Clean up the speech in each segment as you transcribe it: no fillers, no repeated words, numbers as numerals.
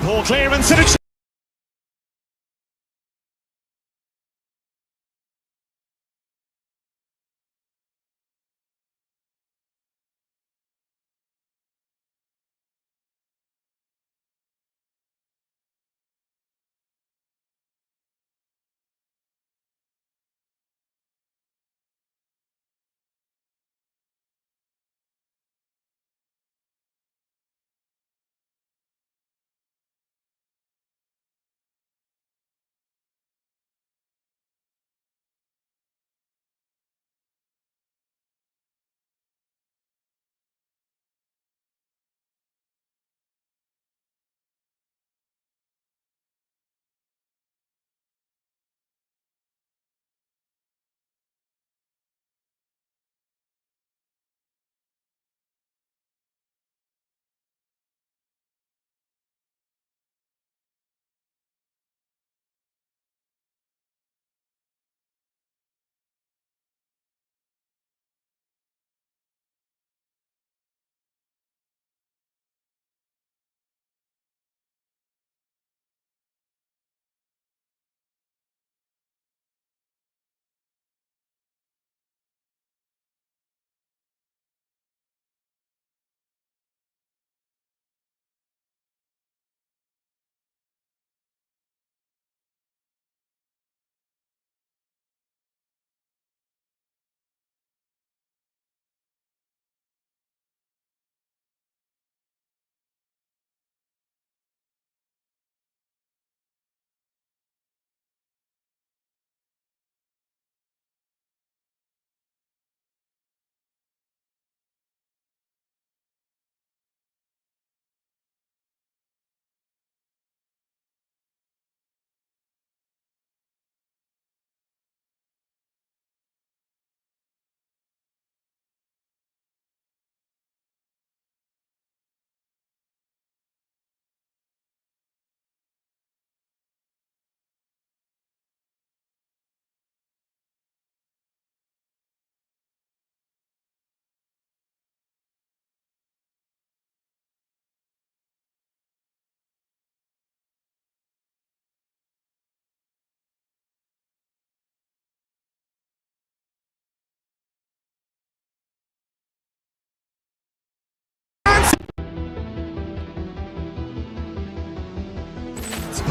Poor clearance and a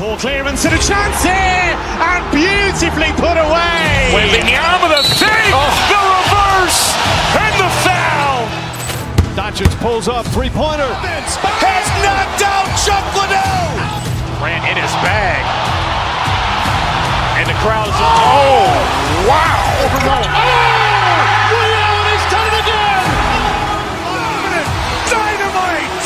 poor clearance and a chance here, and beautifully put away. Wembanyama the fake, the reverse, and the foul. Doncic pulls up, three-pointer. Has knocked out Chuck Liddell. Grant in his bag. And the crowd is, oh, wow. He's done it again. Dynamite.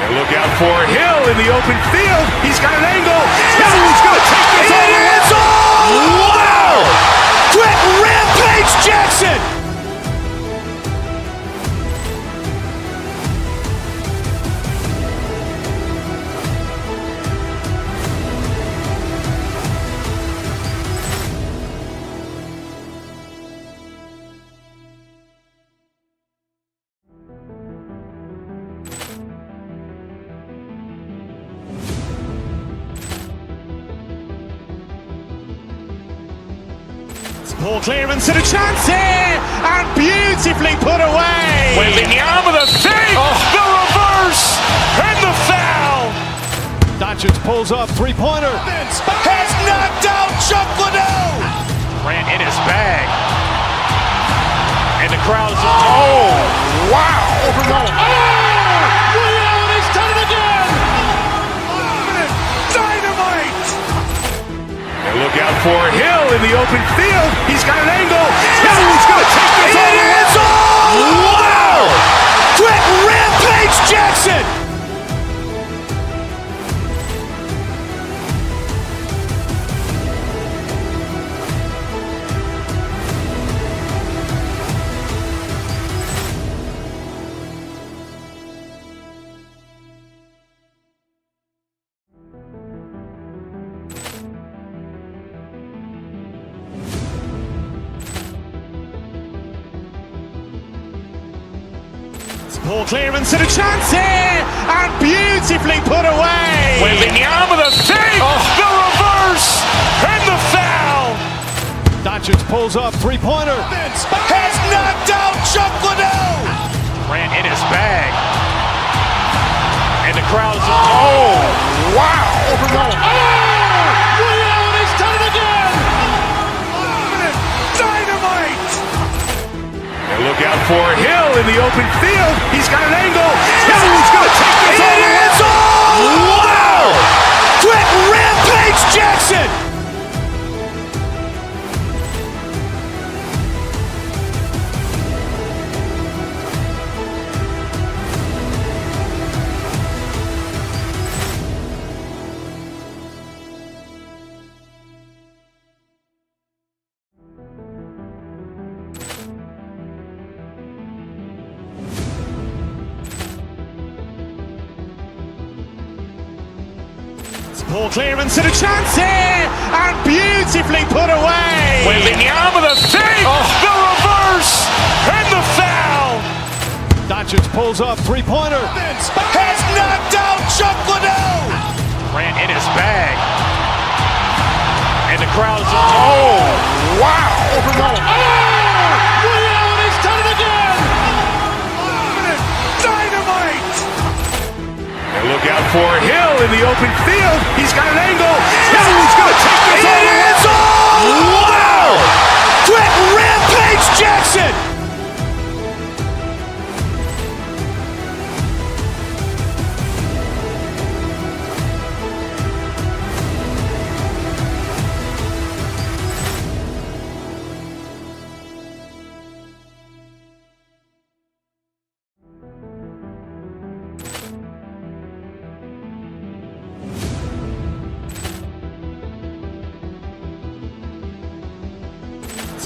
And look out for Hill in the open field. He's got an angle. He's going to take this all the way. Wow. Quick Rampage Jackson. Poor clearance and a chance here, and beautifully put away. Wembanyama the fake, the reverse, and the foul. Doncic pulls up, three-pointer. Has knocked out Chuck Liddell. Grant in his bag. And the crowd is, oh, wow. He's done it again. Dynamite. And look out for Hill in the open field. He's got an angle. He's going to take this all the way. Wow. Quick Rampage Jackson. Ball clearance and a chance here, and beautifully put away. Wembanyama with a fake, the reverse, and the foul. Doncic pulls up, three-pointer. Has knocked out Chuck Liddell. Ran in his bag. And the crowd is, oh, wow. Ray Allen has done it again. Dynamite. And look out for Hill in the open field. He's got an angle. Hill's going to take this all the way. Wow. Quick Rampage Jackson. Ball clearance and a chance here, and beautifully put away. Wembanyama with a fake, the reverse, and the foul. Doncic pulls up, three-pointer. Has knocked out Chuck Liddell. Ran in his bag. And the crowd is, oh, wow. Ray Allen has done it again. Dynamite. And look out for Hill in the open field. He's got an angle. Hill's going to take this all the way. Wow. Quick Rampage Jackson.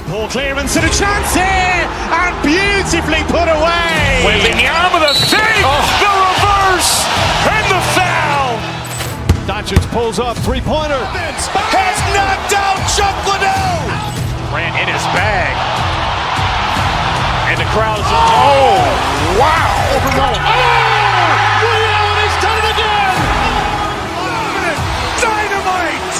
Ball clearance and a chance here, and beautifully put away. Wembanyama with a fake, the reverse, and the foul. Doncic pulls up, three-pointer. Has knocked out Chuck Liddell. Ran in his bag. And the crowd is, oh, wow. Ray Allen has done it again. Dynamite.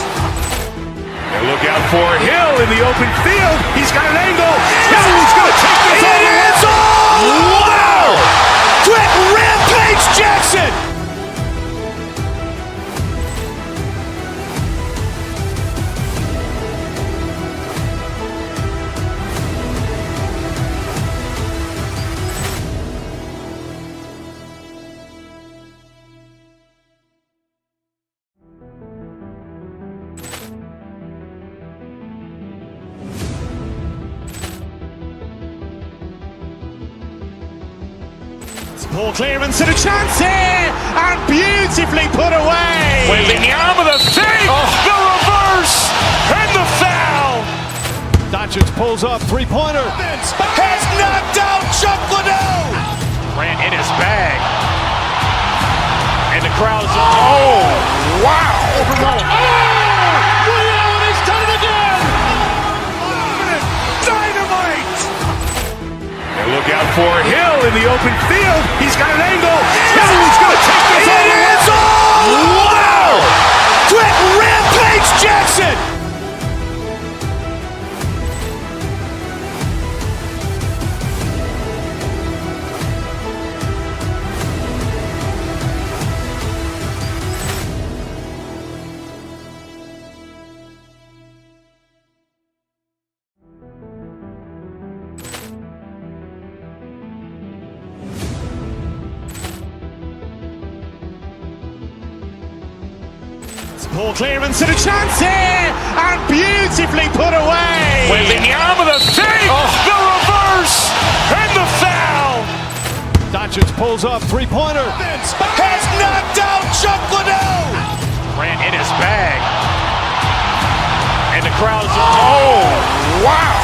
And look out for Hill in the open field. He's got an angle. Hill's going to take this all the way. Wow. Quick Rampage Jackson. Ball clearance and a chance here, and beautifully put away. Wembanyama with a fake, the reverse, and the foul. Doncic pulls up, three-pointer. Has knocked out Chuck Liddell. Ran in his bag. And the crowd is, oh, wow. Ray Allen has done it again. Dynamite. And look out for Hill in the open field. He's got an angle. Hill's going to take this all the way. Wow. Quick Rampage Jackson. Ball clearance and a chance here, and beautifully put away. Wembanyama with a fake, the reverse, and the foul. Doncic pulls up, three-pointer. Has knocked out Chuck Liddell. Ran in his bag. And the crowd is, oh, wow.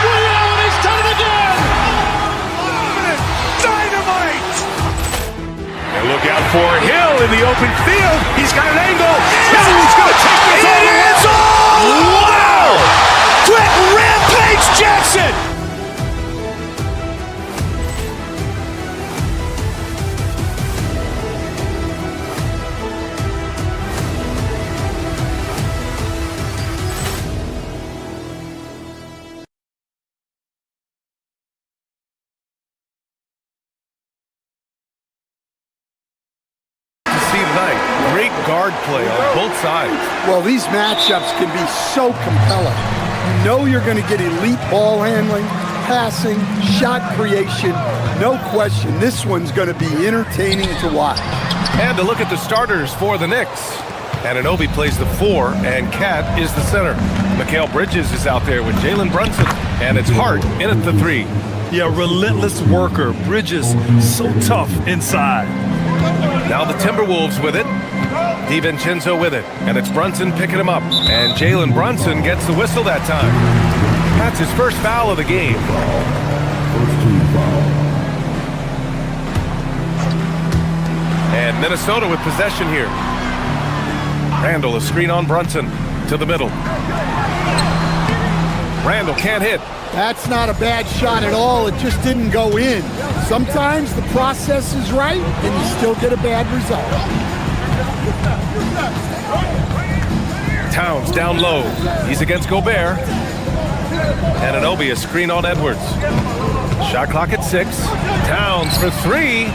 Ray Allen has done it again. Dynamite. And look out for Hill in the open field. He's got an angle. Hill's going to take this all the way. Wow. Quick Rampage Jackson. play on both sides. Well, these matchups can be so compelling. You know you're going to get elite ball handling, passing, shot creation. No question, this one's going to be entertaining to watch. And to look at the starters for the Knicks. Anunoby plays the 4, and Cat is the center. Mikal Bridges is out there with Jalen Brunson, and it's Hart in at the 3. Yeah, relentless worker. Bridges, so tough inside. Now the Timberwolves with it. DiVincenzo with it, and it's Brunson picking him up. And Jalen Brunson gets the whistle that time. That's his first foul of the game. And Minnesota with possession here. Randall, a screen on Brunson to the middle. Randall can't hit. That's not a bad shot at all. It just didn't go in. Sometimes the process is right, and you still get a bad result. Towns down low. He's against Gobert. Anunoby, a screen on Edwards. Shot clock at 6. Towns for 3.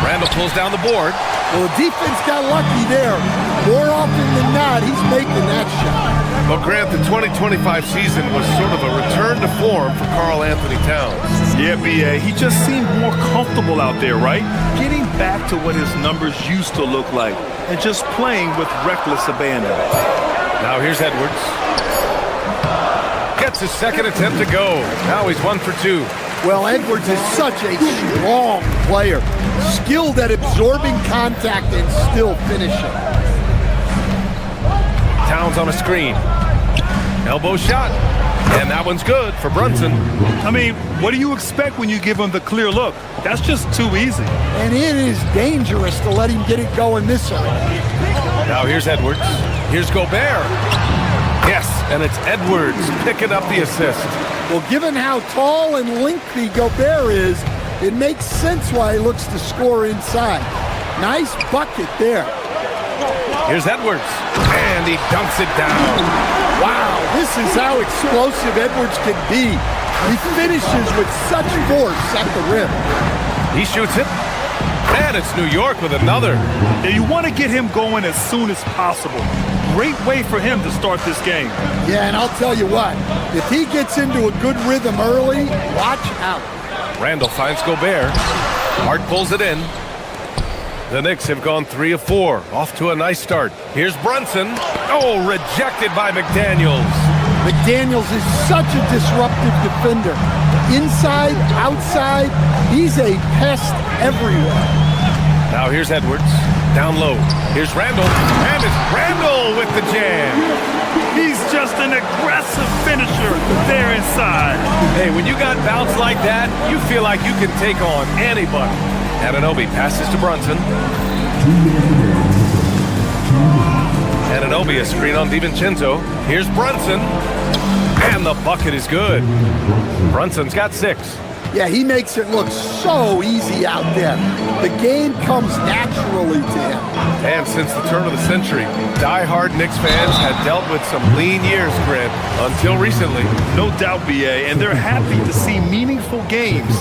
Randall pulls down the board. Well, the defense got lucky there. More often than not, he's making that shot. Well, Grant, the 2025 season was sort of a return to form for Karl Anthony Towns. Yeah, B.A., he just seemed more comfortable out there, right? Getting back to what his numbers used to look like and just playing with reckless abandon. Now here's Edwards. Gets his second attempt to go. Now he's 1 for 2. Well, Edwards is such a strong player, skilled at absorbing contact and still finishing. Towns on a screen. Elbow shot. And that one's good for Brunson. I mean, what do you expect when you give him the clear look? That's just too easy. And it is dangerous to let him get it going this early. Now here's Edwards. Here's Gobert. Yes, and it's Edwards picking up the assist. Well, given how tall and lengthy Gobert is, it makes sense why he looks to score inside. Nice bucket there. Here's Edwards, and he dunks it down. Wow, this is how explosive Edwards can be. He finishes with such force at the rim. He shoots it, and it's New York with another. Yeah, you want to get him going as soon as possible. Great way for him to start this game. Yeah, and I'll tell you what, if he gets into a good rhythm early, watch out. Randall finds Gobert. Hart pulls it in. The Knicks have gone 3 of 4, off to a nice start. Here's Brunson. Oh, rejected by McDaniels. McDaniels is such a disruptive defender. Inside, outside, he's a pest everywhere. Now here's Edwards, down low. Here's Randall, and it's Randall with the jam. He's just an aggressive finisher there inside. Hey, when you got bounce like that, you feel like you can take on anybody. Anunoby passes to Brunson. Anunoby, a screen on DiVincenzo. Here's Brunson. And the bucket is good. Brunson's got 6. Yeah, he makes it look so easy out there. The game comes naturally to him. And since the turn of the century, die-hard Knicks fans had dealt with some lean years, Grant, until recently. No doubt, B.A., and they're happy to see meaningful games.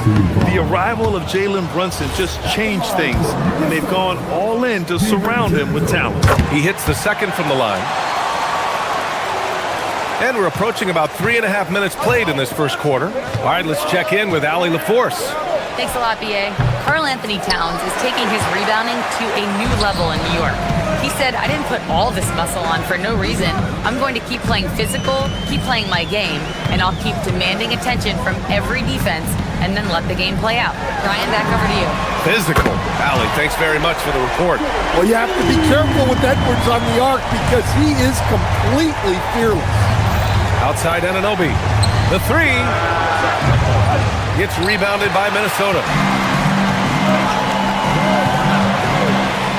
The arrival of Jalen Brunson just changed things, and they've gone all in to surround him with talent. He hits the second from the line. And we're approaching about 3.5 minutes played in this first quarter. All right, let's check in with Allie LaForce. Thanks a lot, B.A. Karl Anthony Towns is taking his rebounding to a new level in New York. He said, I didn't put all this muscle on for no reason. I'm going to keep playing physical, keep playing my game, and I'll keep demanding attention from every defense and then let the game play out. Ryan, back over to you. Physical. Allie, thanks very much for the report. Well, you have to be careful with Edwards on the arc because he is completely fearless. Outside Anunoby. The 3 gets rebounded by Minnesota.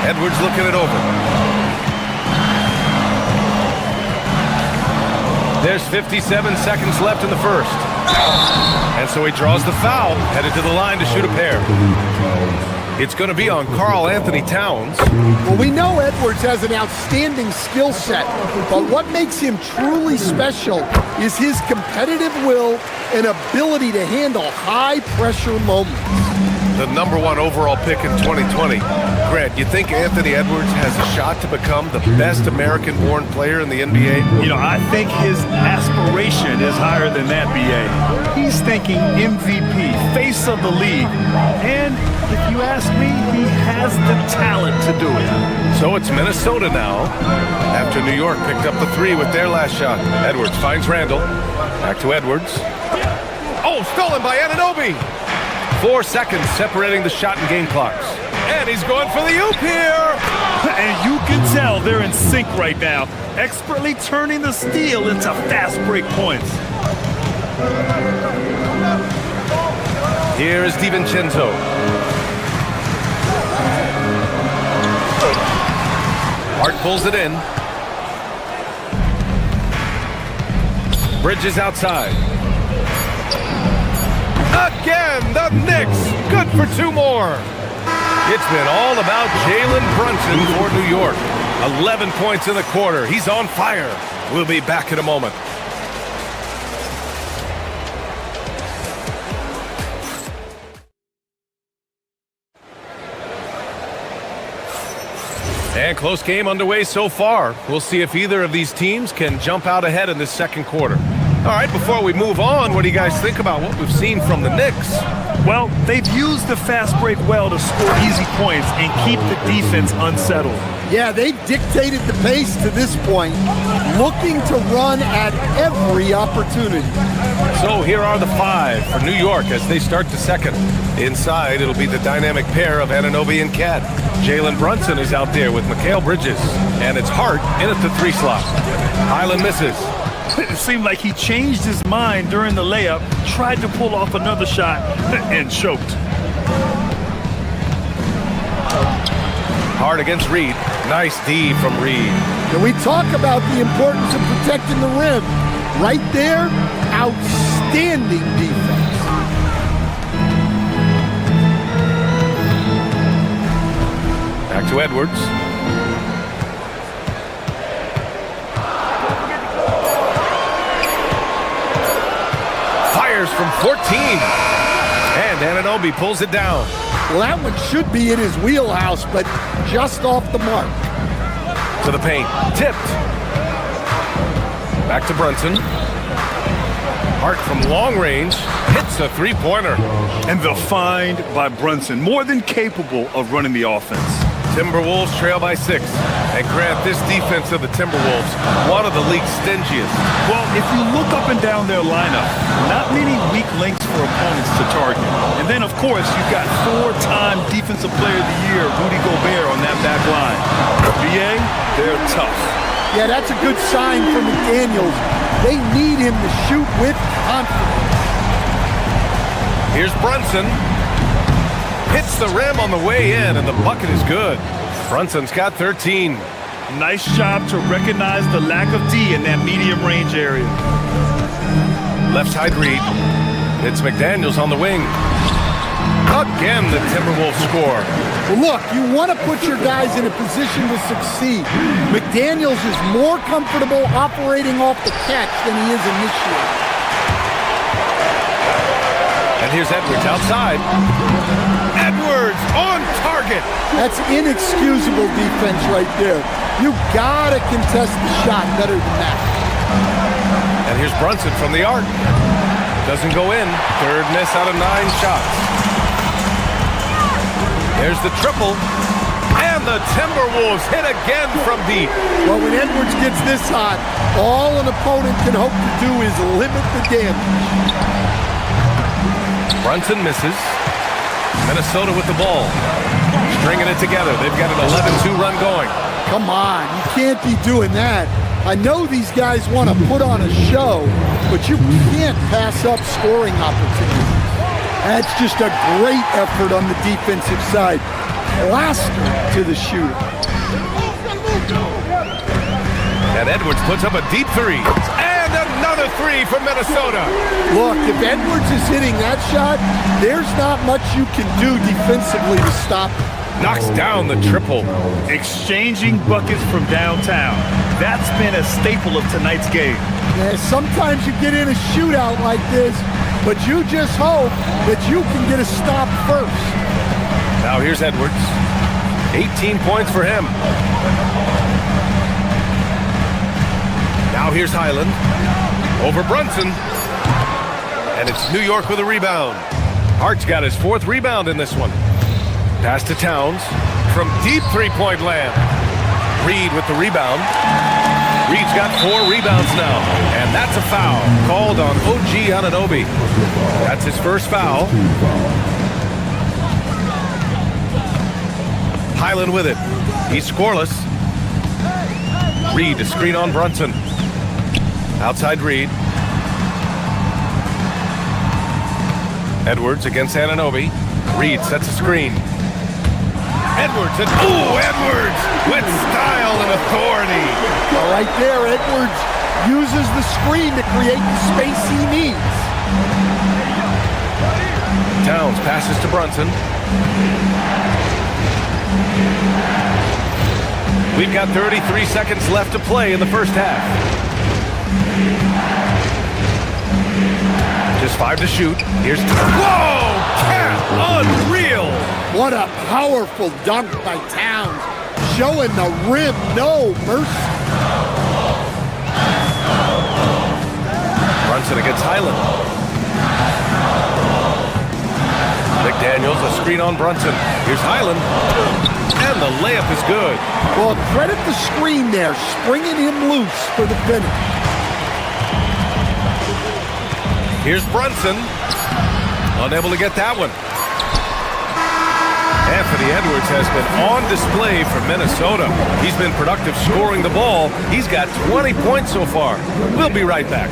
Edwards looking it over. There's 57 seconds left in the first. And so he draws the foul, headed to the line to shoot a pair. It's going to be on Karl Anthony Towns. Well, we know Edwards has an outstanding skill set, but what makes him truly special is his competitive will and ability to handle high-pressure moments. The #1 overall pick in 2020. Grant, you think Anthony Edwards has a shot to become the best American-born player in the NBA? You know, I think his aspiration is higher than that, B.A. He's thinking MVP, face of the league. And if you ask me, he has the talent to do it. So it's Minnesota now, after New York picked up the 3 with their last shot. Edwards finds Randall. Back to Edwards. Oh, stolen by Anunoby. 4 seconds separating the shot and game clocks. And he's going for the oop here. And you can tell they're in sync right now, expertly turning the steal into fast break points. Here is DiVincenzo. Hart pulls it in. Bridges outside. Again, the Knicks. Good for 2 more. It's been all about Jalen Brunson for New York. 11 points in the quarter. He's on fire. We'll be back in a moment. And close game underway so far. We'll see if either of these teams can jump out ahead in this second quarter. All right, before we move on, what do you guys think about what we've seen from the Knicks? Well, they've used the fast break well to score easy points and keep the defense unsettled. Yeah, they've dictated the pace to this point, looking to run at every opportunity. So here are the 5 for New York as they start the second. Inside, it'll be the dynamic pair of Anunoby and Cat. Jalen Brunson is out there with Mikal Bridges, and it's Hart in at the 3 slot. Highland misses. It seemed like he changed his mind during the layup, tried to pull off another shot, and choked. Hart against Reed. Nice D from Reed. And we talk about the importance of protecting the rim. Right there, outstanding defense. Back to Edwards. Fires from 14. And Anunoby pulls it down. Well, that one should be in his wheelhouse, but just off the mark. To the paint. Tipped. Back to Brunson. Hart from long range hits a 3-pointer. And the find by Brunson, more than capable of running the offense. Timberwolves trail by 6. And Grant, this defense of the Timberwolves, one of the league's stingiest. Well, if you look up and down their lineup, not many weak links for opponents to target. And then, of course, you've got 4-time Defensive Player of the Year, Rudy Gobert, on that back line. BA, they're tough. Yeah, that's a good sign for McDaniels. They need him to shoot with confidence. Here's Brunson. Hits the rim on the way in, and the bucket is good. Brunson's got 13. Nice job to recognize the lack of D in that medium range area. Left side Reed. It's McDaniels on the wing. Again, the Timberwolves score. Well, look, you want to put your guys in a position to succeed. McDaniels is more comfortable operating off the catch than he is initiating. And here's Edwards outside. Edwards on target. That's inexcusable defense right there. You gotta contest the shot better than that. And here's Brunson from the arc. Doesn't go in. 3rd miss out of 9 shots. There's the triple. And the Timberwolves hit again from deep. Well, when Edwards gets this hot, all an opponent can hope to do is limit the damage. Brunson misses. Minnesota with the ball. Stringing it together. They've got an 11-2 run going. Come on, you can't be doing that. I know these guys want to put on a show, but you can't pass up scoring opportunities. That's just a great effort on the defensive side. Plaster to the shooter. And Edwards puts up a deep 3. And another 3 for Minnesota. Look, if Edwards is hitting that shot, there's not much you can do defensively to stop him. Knocks down the triple. Exchanging buckets from downtown. That's been a staple of tonight's game. Yeah, sometimes you get in a shootout like this, but you just hope that you can get a stop first. Now here's Edwards. 18 points for him. Now here's Highland. Over Brunson. And it's New York with a rebound. Hart's got his 4th rebound in this one. Pass to Towns from deep three-point land. Reed with the rebound. Reed's got 4 rebounds now. And that's a foul called on OG Anunoby. That's his first foul. Highland with it. He's scoreless. Reed to screen on Brunson. Outside Reed. Edwards against Anunoby. Reed sets a screen. Edwards and Edwards with style and authority. Well, right there, Edwards uses the screen to create the space he needs. Towns passes to Brunson. We've got 33 seconds left to play in the first half. Just 5 to shoot. Here's... Whoa! Cat! Unreal! What a powerful dunk by Towns. Showing the rim no mercy. Brunson against Highland. McDaniels, a screen on Brunson. Here's Highland. And the layup is good. Well, credit the screen there, springing him loose for the finish. Here's Brunson. Unable to get that one. Anthony Edwards has been on display for Minnesota. He's been productive scoring the ball. He's got 20 points so far. We'll be right back.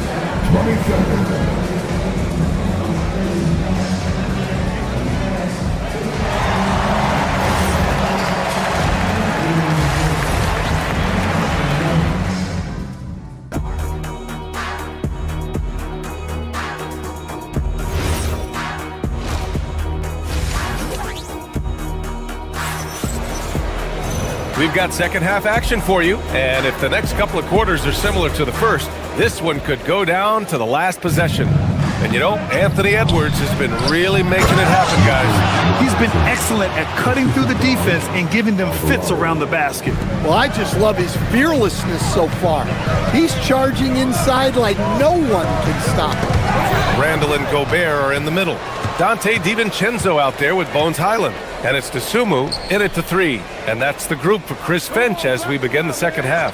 We've got second half action for you, and if the next couple of quarters are similar to the first, this one could go down to the last possession. And you know, Anthony Edwards has been really making it happen, guys. He's been excellent at cutting through the defense and giving them fits around the basket. Well, I just love his fearlessness so far. He's charging inside like no one can stop him. Randall and Gobert are in the middle. Dante DiVincenzo out there with Bones Highland. And it's Dosunmu in it to 3. And that's the group for Chris Finch as we begin the second half.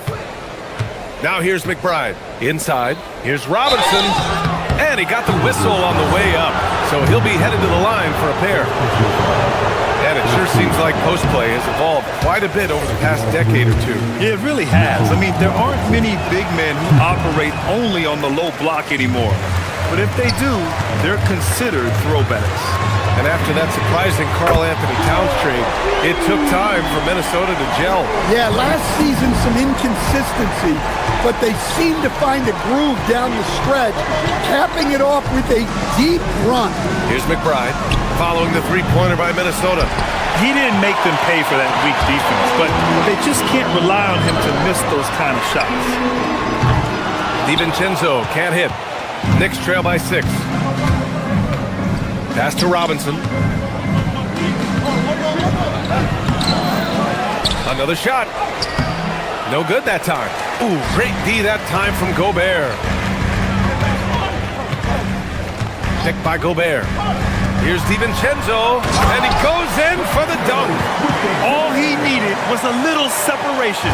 Now here's McBride. Inside. Here's Robinson. And he got the whistle on the way up. So he'll be headed to the line for a pair. And it sure seems like post play has evolved quite a bit over the past decade or two. Yeah, it really has. I mean, there aren't many big men who operate only on the low block anymore. But if they do, they're considered throwbacks. And after that surprising Karl Anthony Towns trade, it took time for Minnesota to gel. Yeah, last season some inconsistency, but they seem to find a groove down the stretch, capping it off with a deep run. Here's McBride, following the three-pointer by Minnesota. He didn't make them pay for that weak defense, but they just can't rely on him to miss those kind of shots. DiVincenzo can't hit. Knicks trail by 6. Pass to Robinson. Another shot. No good that time. Ooh, great D that time from Gobert. Picked by Gobert. Here's DiVincenzo, and he goes in for the dunk. All he needed was a little separation.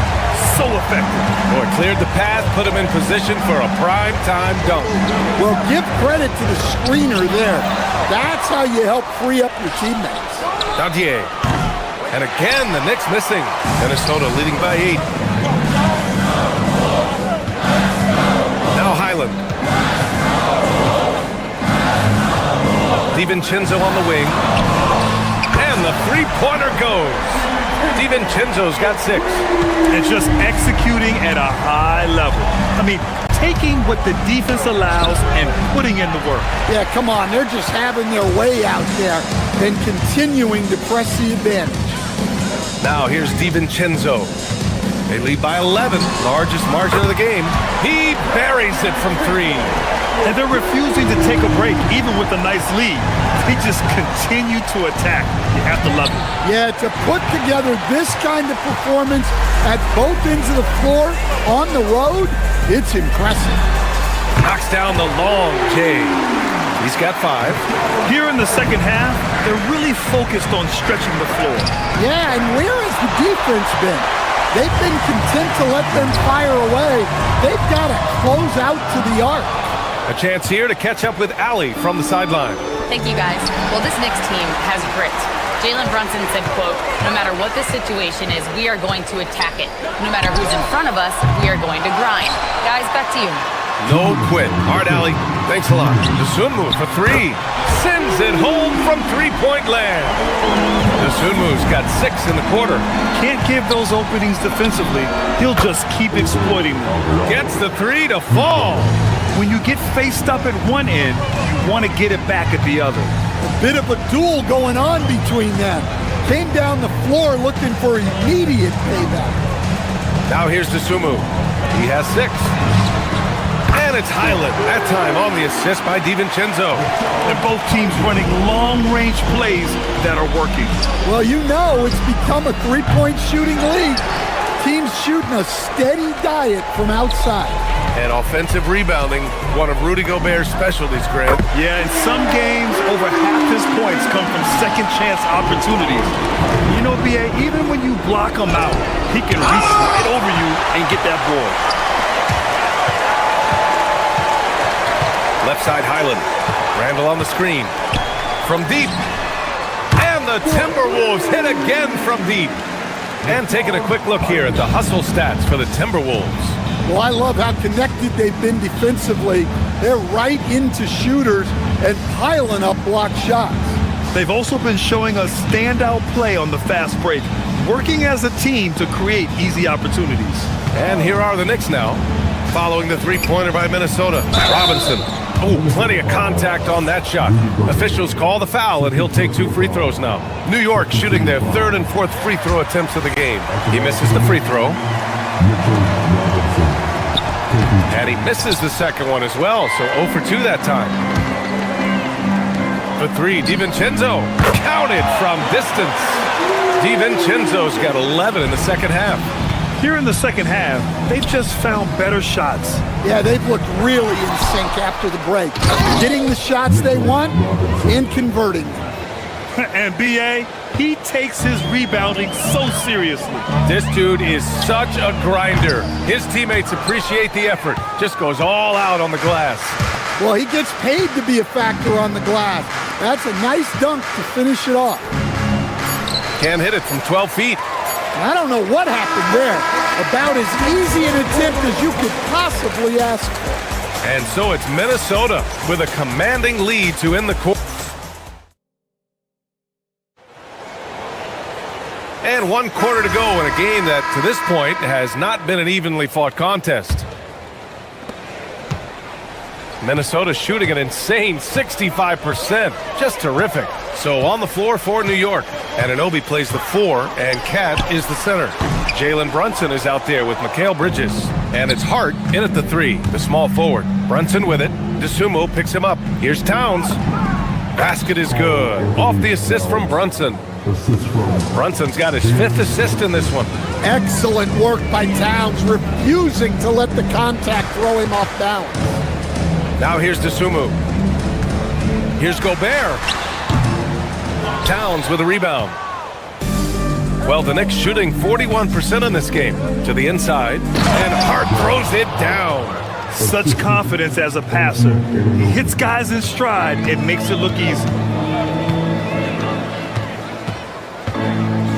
So effective. Boy, cleared the path, put him in position for a prime-time dunk. Well, give credit to the screener there. That's how you help free up your teammates. Dantier. And again, the Knicks missing. Minnesota leading by 8. Now Highland. DiVincenzo on the wing. And the three-pointer goes. DiVincenzo's got 6. And just executing at a high level. I mean, taking what the defense allows and putting in the work. Yeah, come on. They're just having their way out there and continuing to press the advantage. Now here's DiVincenzo. They lead by 11, largest margin of the game. He buries it from 3. And they're refusing to take a break, even with a nice lead. They just continue to attack. You have to love it. Yeah, to put together this kind of performance at both ends of the floor on the road, it's impressive. Knocks down the long J. He's got 5. Here in the second half, they're really focused on stretching the floor. Yeah, and where has the defense been? They've been content to let them fire away. They've got to close out to the arc. A chance here to catch up with Allie from the sideline. Thank you, guys. Well, this Knicks team has grit. Jalen Brunson said, quote, "No matter what the situation is, we are going to attack it. No matter who's in front of us, we are going to grind." Guys, back to you. No quit. Hard Allie. Thanks a lot. Dosunmu for 3. Sends it home from three-point land. Dosunmu's got 6 in the quarter. Can't give those openings defensively. He'll just keep exploiting them. Gets the 3 to fall. When you get faced up at one end, you want to get it back at the other. A bit of a duel going on between them. Came down the floor looking for immediate payback. Now here's Dosunmu. He has 6. And it's Highland, that time on the assist by DiVincenzo. And both teams running long-range plays that are working. Well, you know it's become a three-point shooting league. Teams shooting a steady diet from outside. And offensive rebounding, one of Rudy Gobert's specialties, Grant. Yeah, in some games, over half his points come from second-chance opportunities. You know, B.A., even when you block him out, he can reach right over you and get that ball. Left side Highland. Randall on the screen. From deep. And the Timberwolves hit again from deep. And taking a quick look here at the hustle stats for the Timberwolves. Well, I love how connected they've been defensively. They're right into shooters and piling up block shots. They've also been showing us standout play on the fast break, working as a team to create easy opportunities. And here are the Knicks now, following the three-pointer by Minnesota. Robinson. Oh, plenty of contact on that shot. Officials call the foul, and he'll take 2 free throws now. New York shooting their 3rd and 4th free throw attempts of the game. He misses the free throw. And he misses the second one as well, so 0 for 2 that time. For 3, DiVincenzo. Counted from distance. DiVincenzo's got 11 in the second half. Here in the second half, they've just found better shots. Yeah, they've looked really in sync after the break. Getting the shots they want and converting them. And B.A., he takes his rebounding so seriously. This dude is such a grinder. His teammates appreciate the effort. Just goes all out on the glass. Well, he gets paid to be a factor on the glass. That's a nice dunk to finish it off. Can't hit it from 12 feet. I don't know what happened there. About as easy an attempt as you could possibly ask for. And so it's Minnesota with a commanding lead to end the quarter. And 1 quarter to go in a game that, to this point, has not been an evenly fought contest. Minnesota shooting an insane 65%. Just terrific. So on the floor for New York. Anunoby plays the 4, and Cat is the center. Jalen Brunson is out there with Mikal Bridges. And it's Hart in at the 3, the small forward. Brunson with it. Dosunmu picks him up. Here's Towns. Basket is good. Off the assist from Brunson. Brunson's got his 5th assist in this one. Excellent work by Towns, refusing to let the contact throw him off balance. Now here's Dosunmu. Here's Gobert. Towns with a rebound. Well, the Knicks shooting 41% in this game. To the inside, and Hart throws it down. Such confidence as a passer. He hits guys in stride. It makes it look easy.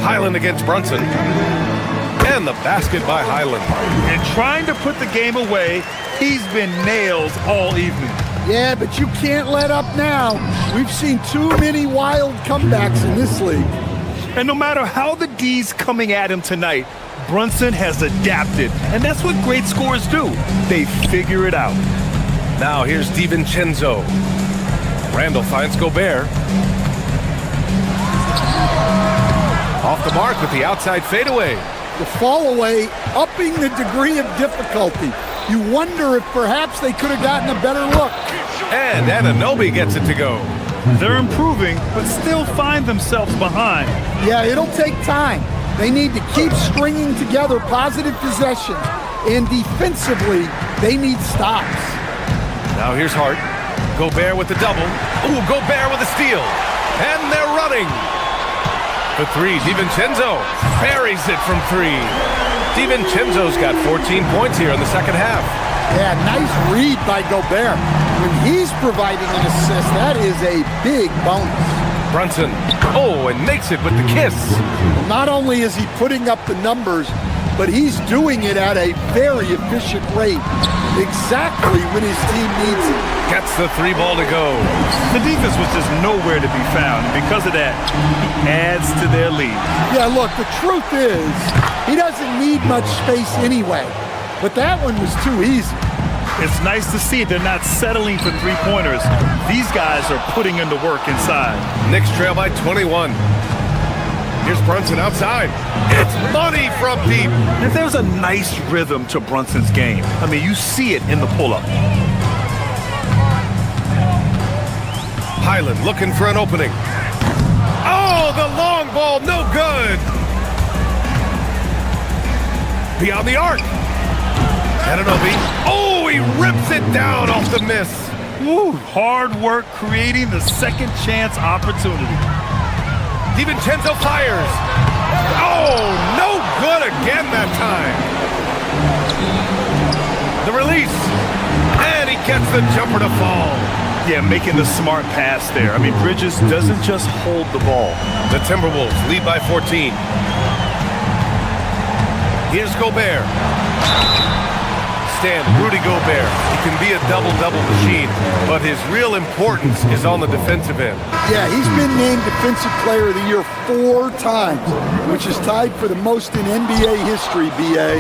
Highland against Brunson. And the basket by Highland. And trying to put the game away, he's been nailed all evening. Yeah, but you can't let up now. We've seen too many wild comebacks in this league. And no matter how the D's coming at him tonight, Brunson has adapted. And that's what great scorers do. They figure it out. Now here's DiVincenzo. Randall finds Gobert. Off the mark with the outside fadeaway. The fall away, upping the degree of difficulty. You wonder if perhaps they could have gotten a better look. And Anunoby gets it to go. They're improving, but still find themselves behind. Yeah, it'll take time. They need to keep stringing together positive possessions. And defensively, they need stops. Now here's Hart. Gobert with the double. Ooh, Gobert with a steal. And they're running. For three, DiVincenzo buries it from three. DiVincenzo's got 14 points here in the second half. Yeah, nice read by Gobert. When he's providing an assist, that is a big bonus. Brunson, oh, and makes it with the kiss. Not only is he putting up the numbers, but he's doing it at a very efficient rate. Exactly when his team needs it. Gets the three ball to go. The defense was just nowhere to be found. And because of that, he adds to their lead. Yeah, look, the truth is, he doesn't need much space anyway. But that one was too easy. It's nice to see they're not settling for three-pointers. These guys are putting in the work inside. Knicks trail by 21. Here's Brunson outside. It's money from deep. And there's a nice rhythm to Brunson's game. I mean, you see it in the pull-up. Highland looking for an opening. Oh, the long ball, no good. Beyond the arc. Anunoby. Oh, he rips it down off the miss. Woo, hard work creating the second chance opportunity. DiVincenzo fires. Oh, no good again that time. The release. And he gets the jumper to fall. Yeah, making the smart pass there. I mean, Bridges doesn't just hold the ball. The Timberwolves lead by 14. Here's Gobert. Rudy Gobert. He can be a double-double machine, but his real importance is on the defensive end. Yeah, he's been named Defensive Player of the Year 4 times, which is tied for the most in NBA history, BA.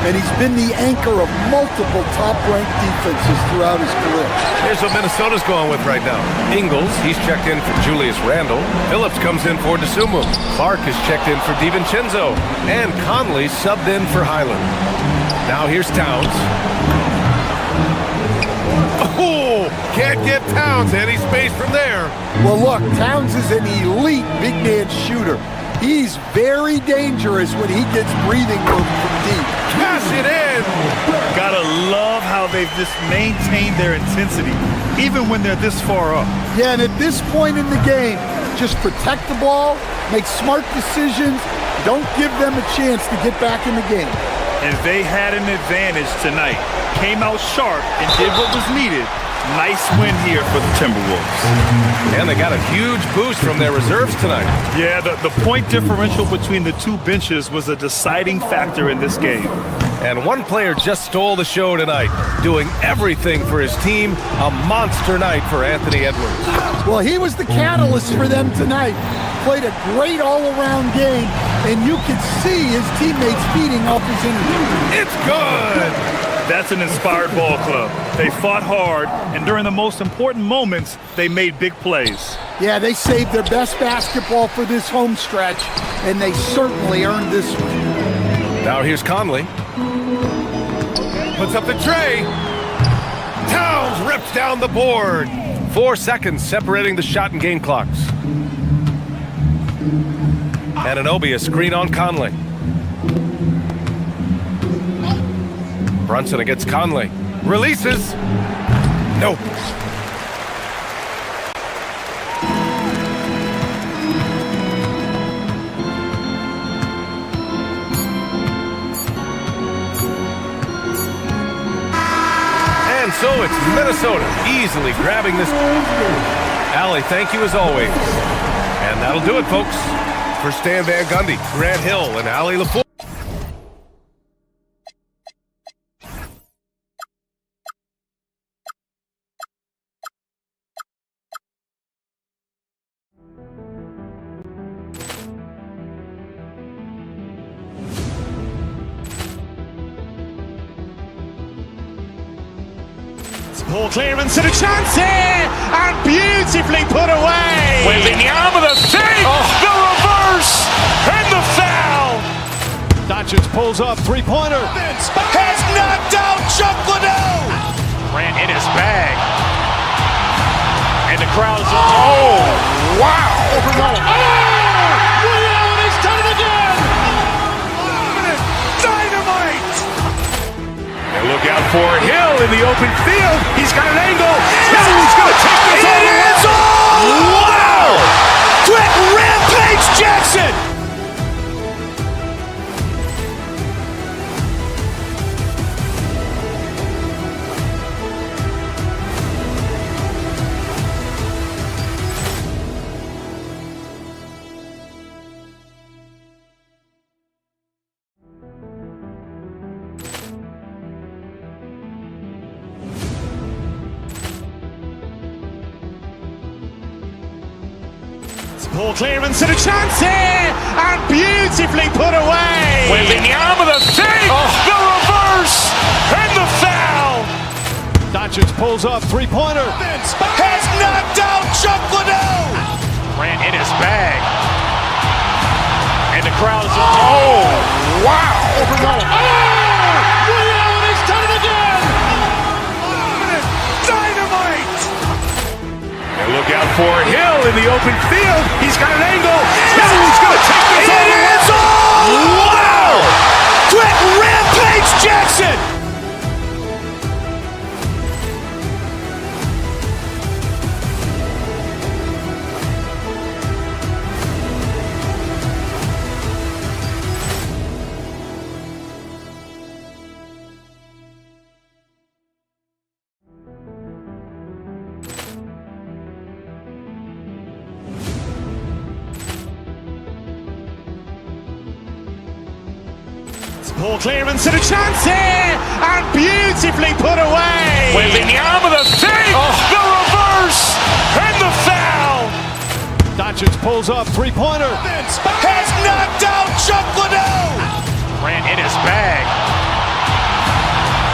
And he's been the anchor of multiple top-ranked defenses throughout his career. Here's what Minnesota's going with right now. Ingles, he's checked in for Julius Randle. Phillips comes in for DeSumo. Clark is checked in for DiVincenzo. And Conley subbed in for Highland. Now here's Towns. Oh, can't get Towns any space from there. Well, look, Towns is an elite big man shooter. He's very dangerous when he gets breathing room from deep. Cash it in. Gotta love how they've just maintained their intensity, even when they're this far up. Yeah, and at this point in the game, just protect the ball, make smart decisions, don't give them a chance to get back in the game. And they had an advantage tonight. Came out sharp and did what was needed. Nice win here for the Timberwolves. And they got a huge boost from their reserves tonight. Yeah, the point differential between the two benches was a deciding factor in this game. And one player just stole the show tonight, doing everything for his team. A monster night for Anthony Edwards. Well, he was the catalyst for them tonight. Played a great all-around game, and you could see his teammates feeding off his energy. It's good! That's an inspired ball club. They fought hard, and during the most important moments, they made big plays. Yeah, they saved their best basketball for this home stretch, and they certainly earned this one. Now here's Conley. Puts up the tray. Towns rips down the board. 4 seconds separating the shot and game clocks. Anunoby, a screen on Conley. Brunson against Conley. Releases. Nope. And so it's Minnesota easily grabbing this. Allie, thank you as always. And that'll do it, folks. For Stan Van Gundy, Grant Hill, and Allie LaFleur. Ball clearance and a chance here, and beautifully put away. Waving the arm of the save, the reverse, and the foul. Doncic pulls up, three-pointer. Has knocked out Chuck Liddell. Grant in his bag. And the crowd is... Oh, wow. Ray Allen has done it again. Dynamite. And look out for Hill in the open field. He's got an angle. Hill's going to take this all the way. Wow. Quick Rampage Jackson. Ball clearance and a chance here, and beautifully put away. Wembanyama the fake, the reverse, and the foul. Doncic pulls up, three-pointer. Has knocked out Chuck Liddell. Grant in his bag. And the crowd is... Oh, wow. Ray Allen has done it again. Dynamite. And look out for Hill in the open field. He's got an angle. Hill's going to take this all the way. Wow. Quick Rampage Jackson. Ball clearance and a chance here, and beautifully put away. Wembanyama the fake, the reverse, and the foul. Doncic pulls up, three-pointer. Has knocked out Chuck Liddell. Grant in his bag.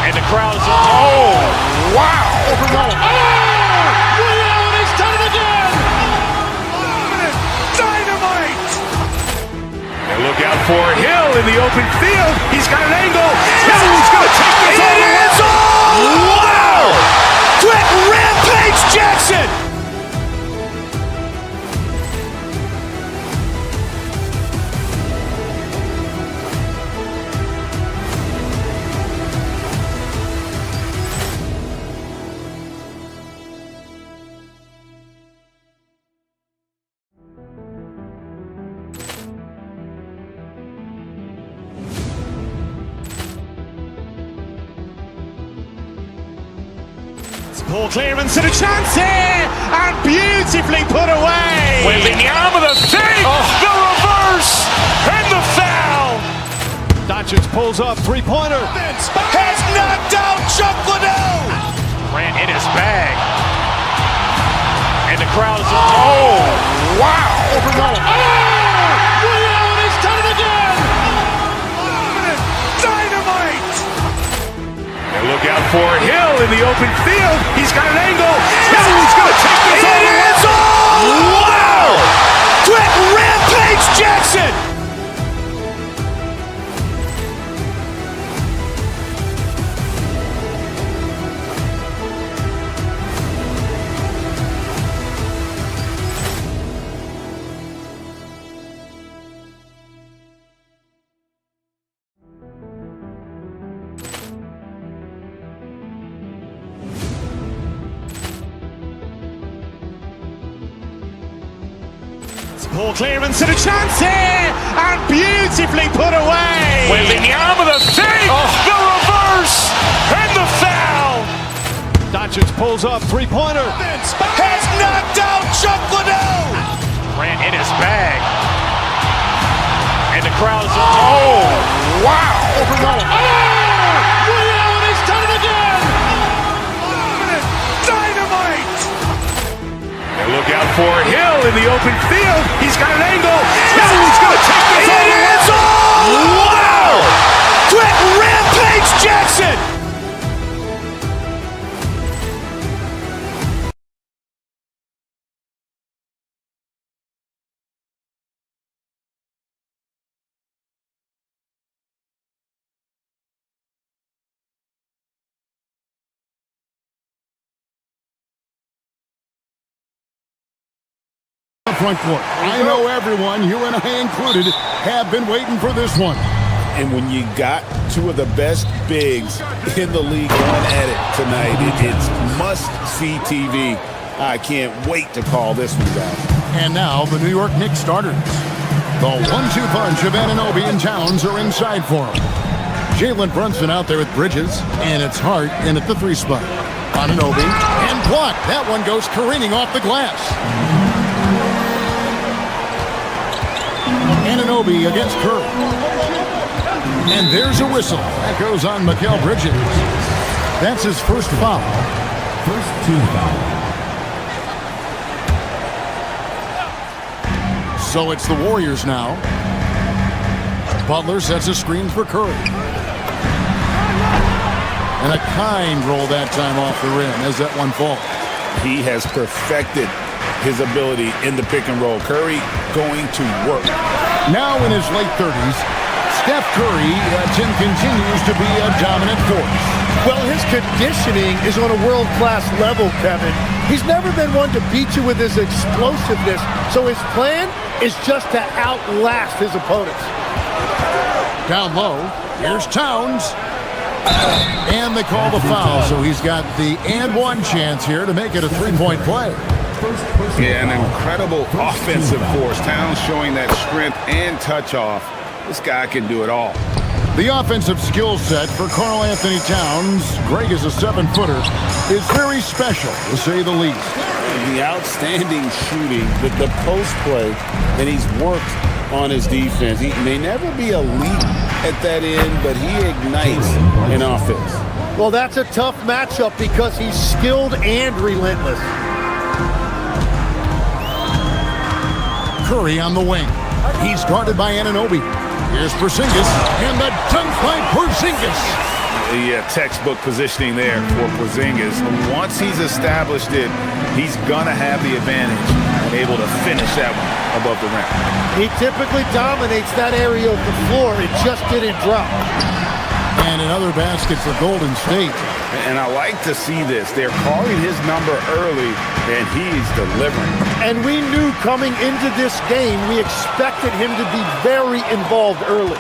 And the crowd is... Oh, wow. Ray Allen has done it again. Dynamite. And look out for Hill in the open field. He's got an angle. Hill's going to take this all the way. Wow. Quick Rampage Jackson. Ball clearance and a chance here, and beautifully put away. Wembanyama the fake, the reverse, and the foul. Doncic pulls up, three-pointer. Has knocked out Chuck Liddell. Grant in his bag. And the crowd is... Oh, wow. Ray Allen has done it again. Dynamite. And look out for Hill in the open field. He's got an angle. Hill's going to take this all the way. Wow. Quick Rampage Jackson. Ball clearance and a chance here, and beautifully put away. Wembanyama the fake, the reverse, and the foul. Doncic pulls up, three-pointer. Has knocked out Chuck Liddell. Grant in his bag. And the crowd is... Oh, wow. Ray Allen has done it again. Dynamite. And look out for Hill in the open field. He's got an angle. Hill's going to take this all the way. Wow. Quick Rampage Jackson. front court. I know everyone, you and I included, have been waiting for this one. And when you got two of the best bigs in the league going at it tonight, it's must-see TV. I can't wait to call this one down. And now the New York Knicks starters. The 1-2 punch of Anunoby and Towns are inside for him. Jalen Brunson out there with Bridges, and it's Hart in at the 3 spot. Anunoby, and blocked. That one goes careening off the glass. Anunoby against Curry. And there's a whistle. That goes on Mikal Bridges. That's his first foul. First 2 fouls. So it's the Warriors now. Butler sets a screen for Curry. And a kind roll that time off the rim as that one falls. He has perfected his ability in the pick and roll. Curry going to work. Now in his late 30s, Steph Curry continues to be a dominant force. Well, his conditioning is on a world-class level, Kevin. He's never been one to beat you with his explosiveness, so his plan is just to outlast his opponents. Down low, here's Towns. And they call the foul, so he's got the and one chance here to make it a 3-point play. Yeah, an incredible offensive force. Towns showing that strength and touch off. This guy can do it all. The offensive skill set for Karl Anthony Towns, Greg is a 7-footer, is very special, to say the least. The outstanding shooting, the post play, and he's worked on his defense. He may never be elite at that end, but he ignites in offense. Well, that's a tough matchup because he's skilled and relentless. Curry on the wing. He's guarded by Anunoby. Here's Porzingis, and the dunk by Porzingis. Yeah, textbook positioning there for Porzingis. Once he's established it, he's gonna have the advantage, able to finish that one above the rim. He typically dominates that area of the floor. It just didn't drop. And another basket for Golden State. And I like to see this. They're calling his number early, and he's delivering. And we knew coming into this game, we expected him to be very involved early.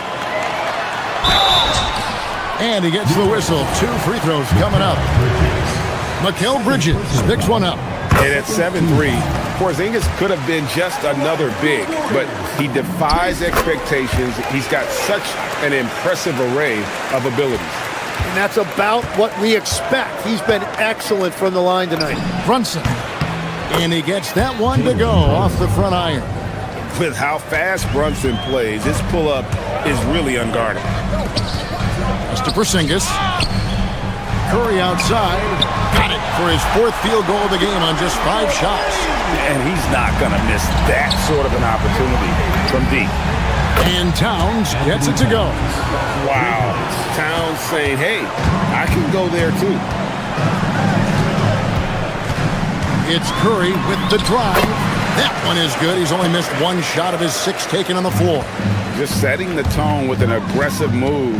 And he gets the whistle. 2 free throws coming up. Mikal Bridges picks one up. And at 7-3, Porzingis could have been just another big, but he defies expectations. He's got such an impressive array of abilities. And that's about what we expect. He's been excellent from the line tonight. Brunson. And he gets that one to go off the front iron. With how fast Brunson plays, his pull-up is really unguarded. Mr. Porzingis. Curry outside. Got it for his 4th field goal of the game on just 5 shots. And he's not going to miss that sort of an opportunity from deep. And Towns gets it to go. Wow. Towns saying, hey, I can go there too. It's Curry with the drive. That one is good. He's only missed 1 shot of his 6 taken on the floor. Just setting the tone with an aggressive move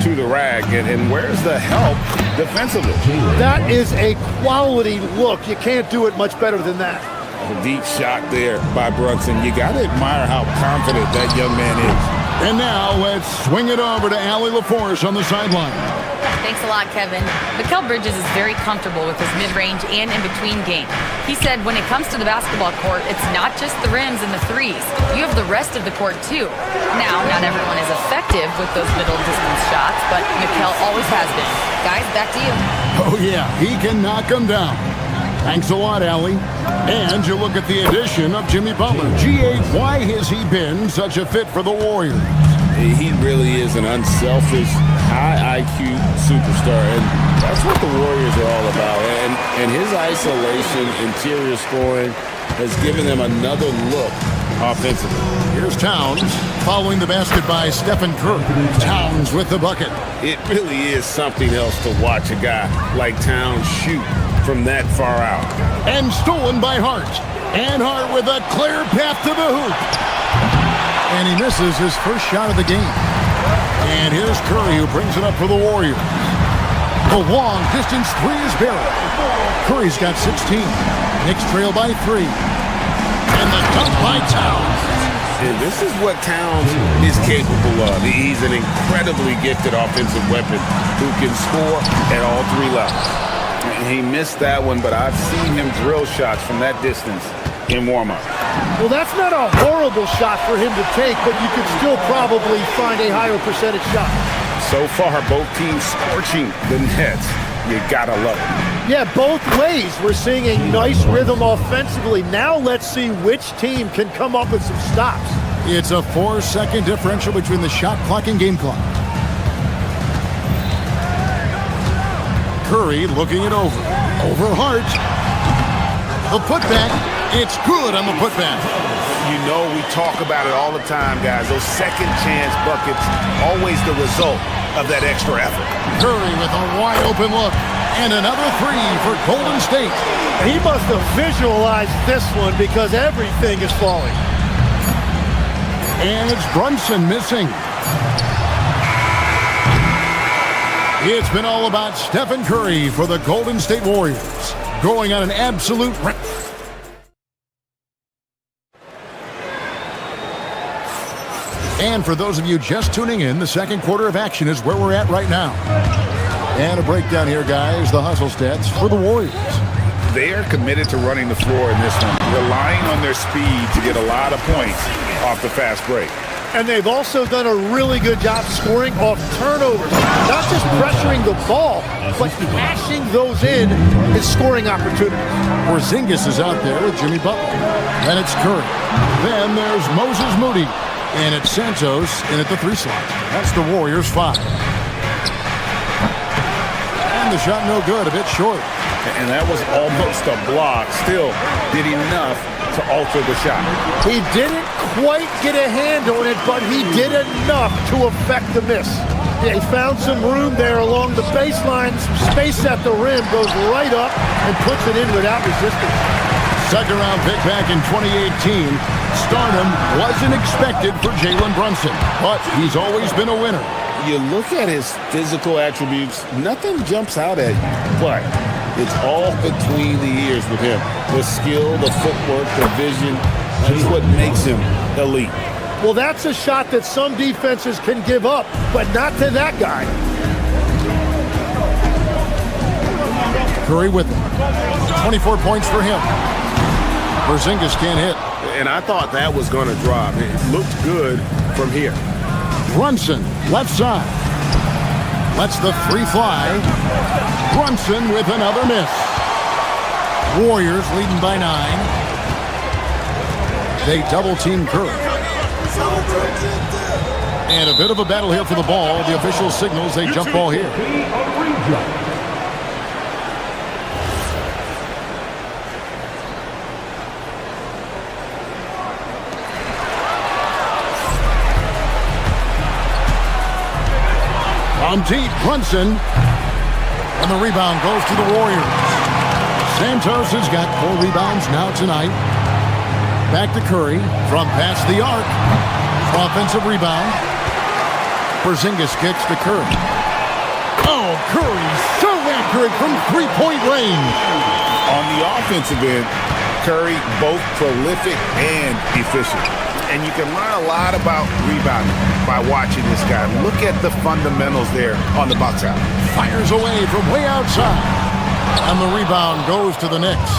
to the rack. And where's the help defensively? That is a quality look. You can't do it much better than that. A deep shot there by Brunson. You got to admire how confident that young man is. And now let's swing it over to Allie LaForce on the sideline. Thanks a lot, Kevin. Mikal Bridges is very comfortable with his mid-range and in-between game. He said when it comes to the basketball court, it's not just the rims and the threes. You have the rest of the court, too. Now, not everyone is effective with those middle-distance shots, but Mikal always has been. Guys, back to you. Oh, yeah, he can knock them down. Thanks a lot, Allie. And you look at the addition of Jimmy Butler. G.A., why has he been such a fit for the Warriors? He really is an unselfish, high IQ superstar, and that's what the Warriors are all about. And his isolation, interior scoring, has given them another look offensively. Here's Towns, following the basket by Stephen Curry. Towns with the bucket. It really is something else to watch a guy like Towns shoot from that far out. And stolen by Hart. And Hart with a clear path to the hoop. And he misses his first shot of the game. And here's Curry, who brings it up for the Warriors. The long distance 3 is buried. Curry's got 16. Knicks trail by 3. And the Dunked by Towns. And this is what Towns is capable of. He's an incredibly gifted offensive weapon who can score at all three levels. And he missed that one, but I've seen him drill shots from that distance in warm-up. Well, that's not a horrible shot for him to take, but you could still probably find a higher percentage shot. So far, both teams scorching the nets. You gotta love it. Yeah, both ways. We're seeing a nice rhythm offensively. Now let's see which team can come up with some stops. It's a 4-second differential between the shot clock and game clock. Curry looking it over. Over Hart. The putback. It's good on the putback. You know we talk about it all the time, guys. Those second chance buckets, always the result of that extra effort. Curry with a wide open look. And another three for Golden State. He must have visualized this one because everything is falling. And it's Brunson missing. It's been all about Stephen Curry for the Golden State Warriors. Going on an absolute... And for those of you just tuning in, the second quarter of action is where we're at right now. And a breakdown here, guys, the hustle stats for the Warriors. They are committed to running the floor in this one, relying on their speed to get a lot of points off the fast break. And they've also done a really good job scoring off turnovers. Not just pressuring the ball, but cashing those in and scoring opportunities. Porzingis is out there with Jimmy Butler. And it's Curry. Then there's Moses Moody. And it's Santos in at the 3 slot. That's the Warriors' 5. And the shot no good, a bit short. And that was almost a block. Still did enough to alter the shot. He didn't quite get a hand on it, but he did enough to affect the miss. Yeah, he found some room there along the baseline. Some space at the rim, goes right up and puts it in without resistance. Second round pick back in 2018. Stardom wasn't expected for Jalen Brunson, but he's always been a winner. You look at his physical attributes, nothing jumps out at you, but it's all between the ears with him. The skill, the footwork, the vision, that's what makes him elite. Well, that's a shot that some defenses can give up, but not to that guy. Curry with him. 24 points for him. Porzingis can't hit. And I thought that was going to drop. It looked good from here. Brunson, left side. Lets the 3 fly. Brunson with another miss. Warriors leading by 9. They double-team Curry. And a bit of a battle here for the ball. The official signals a jump ball here. From deep, Brunson. And the rebound goes to the Warriors. Santos has got 4 rebounds now tonight. Back to Curry from past the arc. Offensive rebound. Porzingis kicks to Curry. Oh, Curry so accurate from 3-point range. On the offensive end, Curry both prolific and efficient. And you can learn a lot about rebounding by watching this guy. Look at the fundamentals there on the box out. Fires away from way outside. And the rebound goes to the Knicks.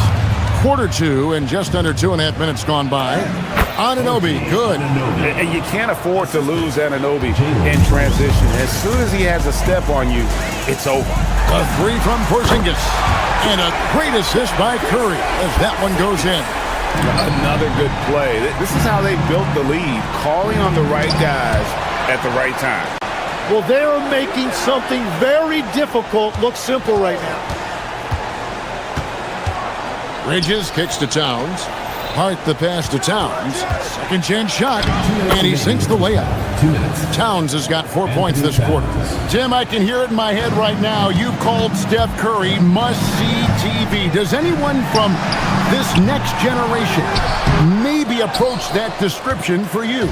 Quarter 2 and just under 2.5 minutes gone by. Anunoby, good. And you can't afford to lose Anunoby in transition. As soon as he has a step on you, it's over. A 3 from Porzingis. And a great assist by Curry as that one goes in. Another good play. This is how they built the lead, calling on the right guys at the right time. Well, they're making something very difficult look simple right now. Bridges kicks to Towns. Hart the pass to Towns. Second chance shot. And he sinks the layup. 2 minutes. Towns has got 4 points this quarter. Tim, I can hear it in my head right now. You called Steph Curry must-see TV. Does anyone from this next generation maybe approach that description for you?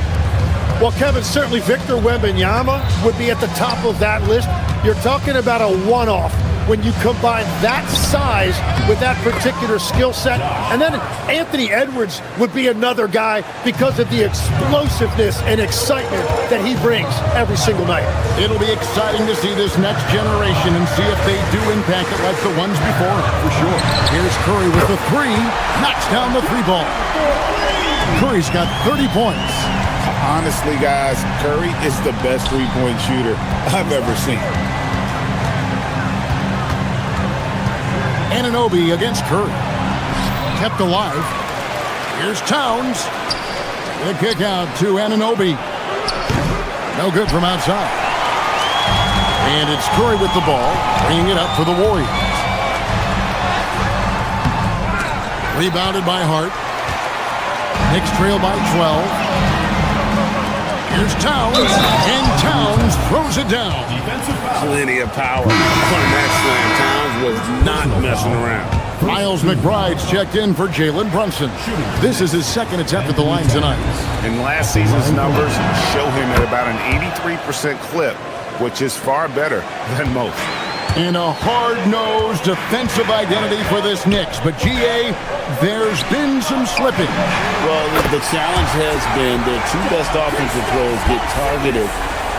Well, Kevin, certainly Victor Wembanyama would be at the top of that list. You're talking about a one-off. when you combine that size with that particular skill set. And then Anthony Edwards would be another guy because of the explosiveness and excitement that he brings every single night. It'll be exciting to see this next generation and see if they do impact it like the ones before, for sure. Here's Curry with the three, knocks down the three ball. Curry's got 30 points. Honestly, guys, Curry is the best three-point shooter I've ever seen. Anunoby against Curry. Kept alive. Here's Towns. The kick out to Anunoby. No good from outside. And it's Curry with the ball, bringing it up for the Warriors. Rebounded by Hart. Knicks trail by 12. Here's Towns, and Towns throws it down. Plenty of power on that slam. Towns was not messing around. Miles McBride's checked in for Jalen Brunson. This is his second attempt at the line tonight. And last season's numbers show him at about an 83% clip, which is far better than most. And a hard-nosed defensive identity for this Knicks. But, GA, there's been some slipping. Well, the challenge has been their two best offensive players get targeted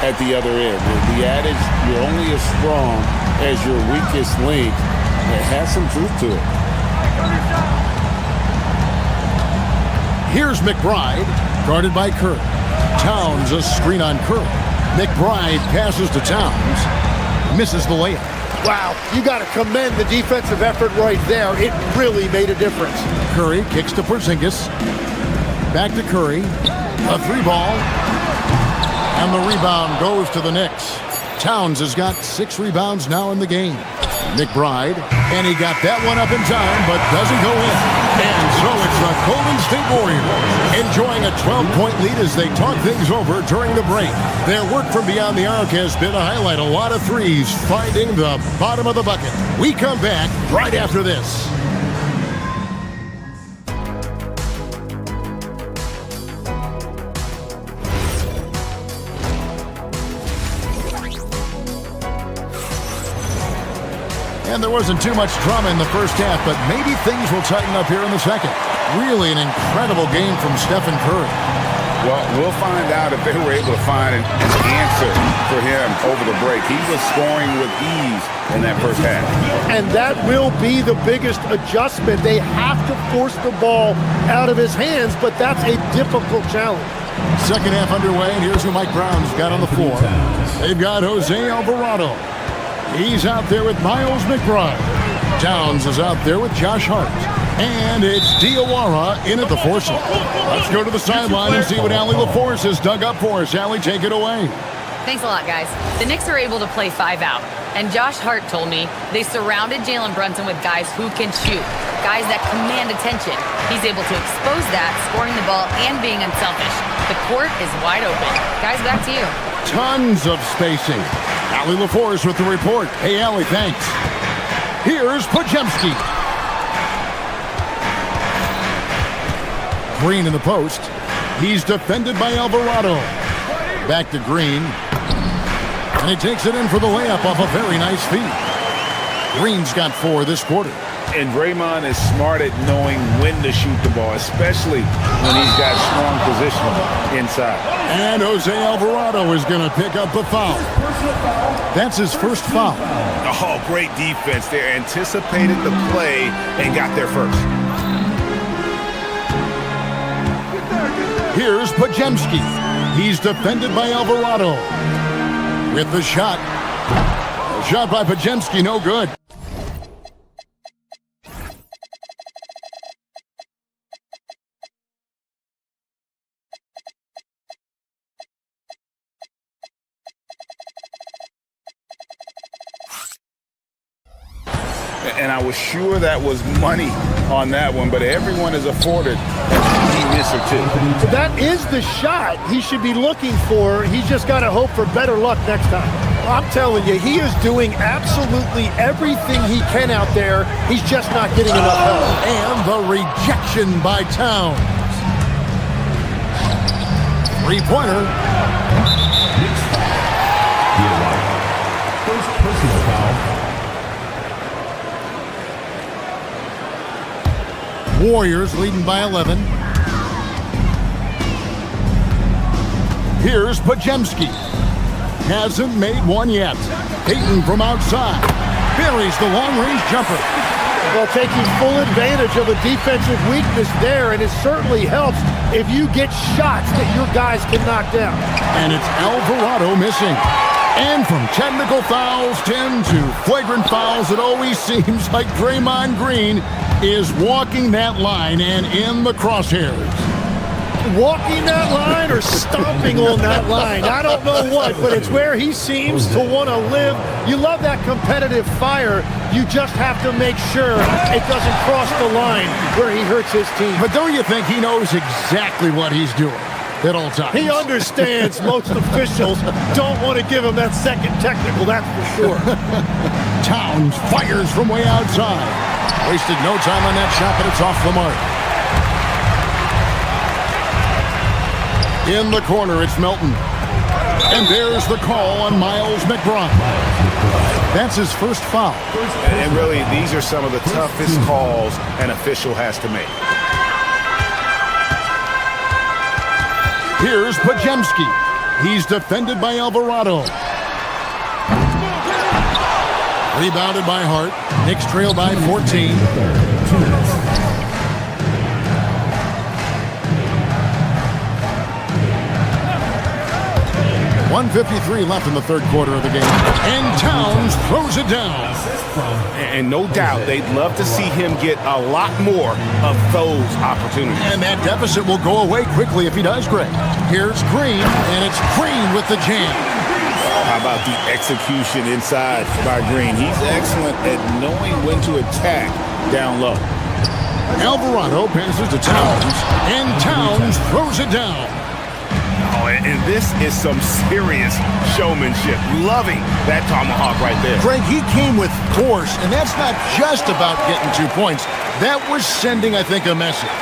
at the other end. The adage, you're only as strong as your weakest link, it has some truth to it. Here's McBride, guarded by Curry. Towns, a screen on Curry. McBride passes to Towns, misses the layup. Wow, you got to commend the defensive effort right there. It really made a difference. Curry kicks to Porzingis. Back to Curry. A three ball. And the rebound goes to the Knicks. Towns has got 6 rebounds now in the game. McBride, and he got that one up in time, but doesn't go in. And so it's the Golden State Warriors enjoying a 12-point lead as they talk things over during the break. Their work from beyond the arc has been to highlight a lot of threes, finding the bottom of the bucket. We come back right after this. And there wasn't too much drama in the first half, but maybe things will tighten up here in the second. Really an incredible game from Stephen Curry. Well, we'll find out if they were able to find an answer for him over the break. He was scoring with ease in that first half. And that will be the biggest adjustment. They have to force the ball out of his hands, but that's a difficult challenge. Second half underway, and here's who Mike Brown's got on the floor. They've got Jose Alvarado. He's out there with Miles McBride. Towns is out there with Josh Hart. And it's Diawara in at the foursome. Let's go to the sideline and see what Allie LaForce has dug up for us. Allie, take it away. Thanks a lot, guys. The Knicks are able to play 5 out. And Josh Hart told me they surrounded Jalen Brunson with guys who can shoot, guys that command attention. He's able to expose that, scoring the ball and being unselfish. The court is wide open. Guys, back to you. Tons of spacing. Allie LaForce with the report. Hey, Allie, thanks. Here's Podziemski. Green in the post. He's defended by Alvarado. Back to Green. And he takes it in for the layup off a very nice feed. Green's got 4 this quarter. And Draymond is smart at knowing when to shoot the ball, especially when he's got strong position inside. And Jose Alvarado is going to pick up the foul. That's his first foul. Oh, great defense there. Anticipated the play and got there first. Here's Podziemski. He's defended by Alvarado. With the shot. A shot by Podziemski, no good. And I was sure that was money on that one, but everyone is afforded an easy miss or two. That is the shot he should be looking for. He's just got to hope for better luck next time. I'm telling you, he is doing absolutely everything he can out there. He's just not getting enough help. And the rejection by Towns. Three-pointer. First personal foul. Warriors leading by 11. Here's Pajemski. Hasn't made one yet. Payton from outside. Buries the long-range jumper. Well, taking full advantage of a defensive weakness there, and it certainly helps if you get shots that your guys can knock down. And it's Alvarado missing. And from technical fouls, 10 to flagrant fouls, it always seems like Draymond Green is walking that line and in the crosshairs. Walking that line or stomping on that line. I don't know what, but it's where he seems to want to live. You love that competitive fire. You just have to make sure it doesn't cross the line where he hurts his team. But don't you think he knows exactly what he's doing at all times? He understands most officials don't want to give him that second technical, that's for sure. Towns fires from way outside. Wasted no time on that shot, but it's off the mark. In the corner, it's Melton. And there's the call on Miles McBride. That's his first foul. And really, these are some of the toughest calls an official has to make. Here's Pajemski. He's defended by Alvarado. Rebounded by Hart. Knicks trail by 14. 1:53 left in the third quarter of the game. And Towns throws it down. And no doubt, they'd love to see him get a lot more of those opportunities. And that deficit will go away quickly if he does, Greg. Here's Green, and it's Green with the jam. How about the execution inside by Green? He's excellent at knowing when to attack down low. Alvarado passes to Towns, and Towns throws it down. Oh, and this is some serious showmanship. Loving that tomahawk right there. Greg, he came with force, and that's not just about getting 2 points. That was sending, I think, a message.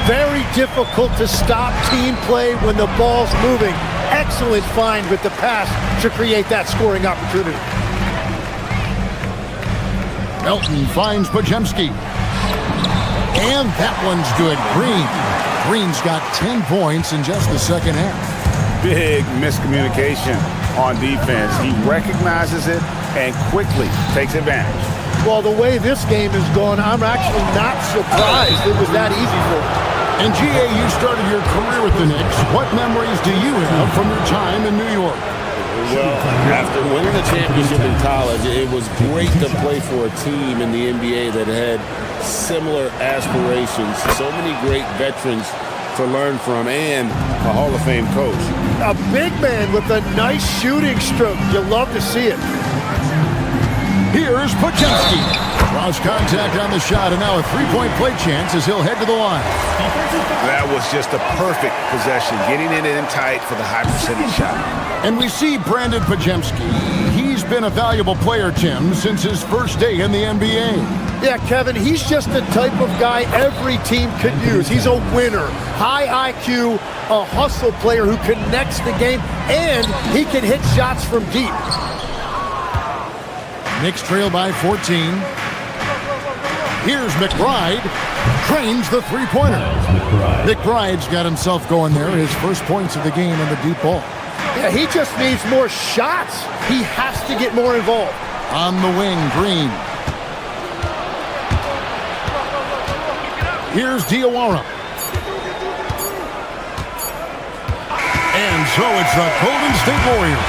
Very difficult to stop team play when the ball's moving. Excellent find with the pass to create that scoring opportunity. Melton finds Pajemski. And that one's good. Green's got 10 points in just the second half. Big miscommunication on defense. He recognizes it and quickly takes advantage. Well, the way this game is going, I'm actually not surprised it was that easy for him. And G.A., you started your career with the Knicks. What memories do you have from your time in New York? Well, after winning the championship in college, it was great to play for a team in the NBA that had similar aspirations. So many great veterans to learn from, and a Hall of Fame coach. A big man with a nice shooting stroke. You love to see it. Here's Pajemski. Draws contact on the shot, and now a three-point play chance as he'll head to the line. That was just a perfect possession, getting it in tight for the high percentage shot. And we see Brandon Pajemski. He's been a valuable player, Tim, since his first day in the NBA. Yeah, Kevin, he's just the type of guy every team could use. He's a winner, high IQ, a hustle player who connects the game, and he can hit shots from deep. Knicks trail by 14. Here's McBride. Drains the three-pointer. McBride's got himself going there. His first points of the game in the deep ball. Yeah, he just needs more shots. He has to get more involved. On the wing, Green. Here's Diawara. And so it's the Golden State Warriors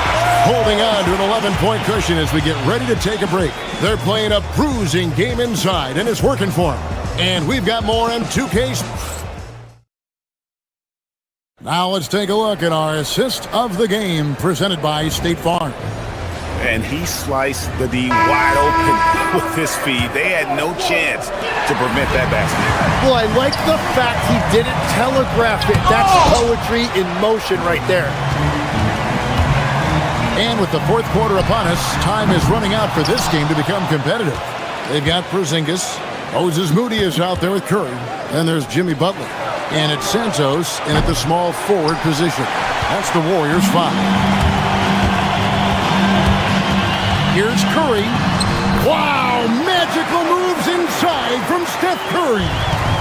holding on to an 11-point cushion as we get ready to take a break. They're playing a bruising game inside, and it's working for them. And we've got more on 2K. Now let's take a look at our assist of the game presented by State Farm. And he sliced the D wide open with his feed. They had no chance to prevent that basket. Well, I like the fact he didn't telegraph it. That's poetry in motion right there. And with the fourth quarter upon us, time is running out for this game to become competitive. They've got Porzingis. Moses Moody is out there with Curry. Then there's Jimmy Butler. And it's Santos in at the small forward position. That's the Warriors' 5. Here's Curry. Wow, magical moves inside from Steph Curry.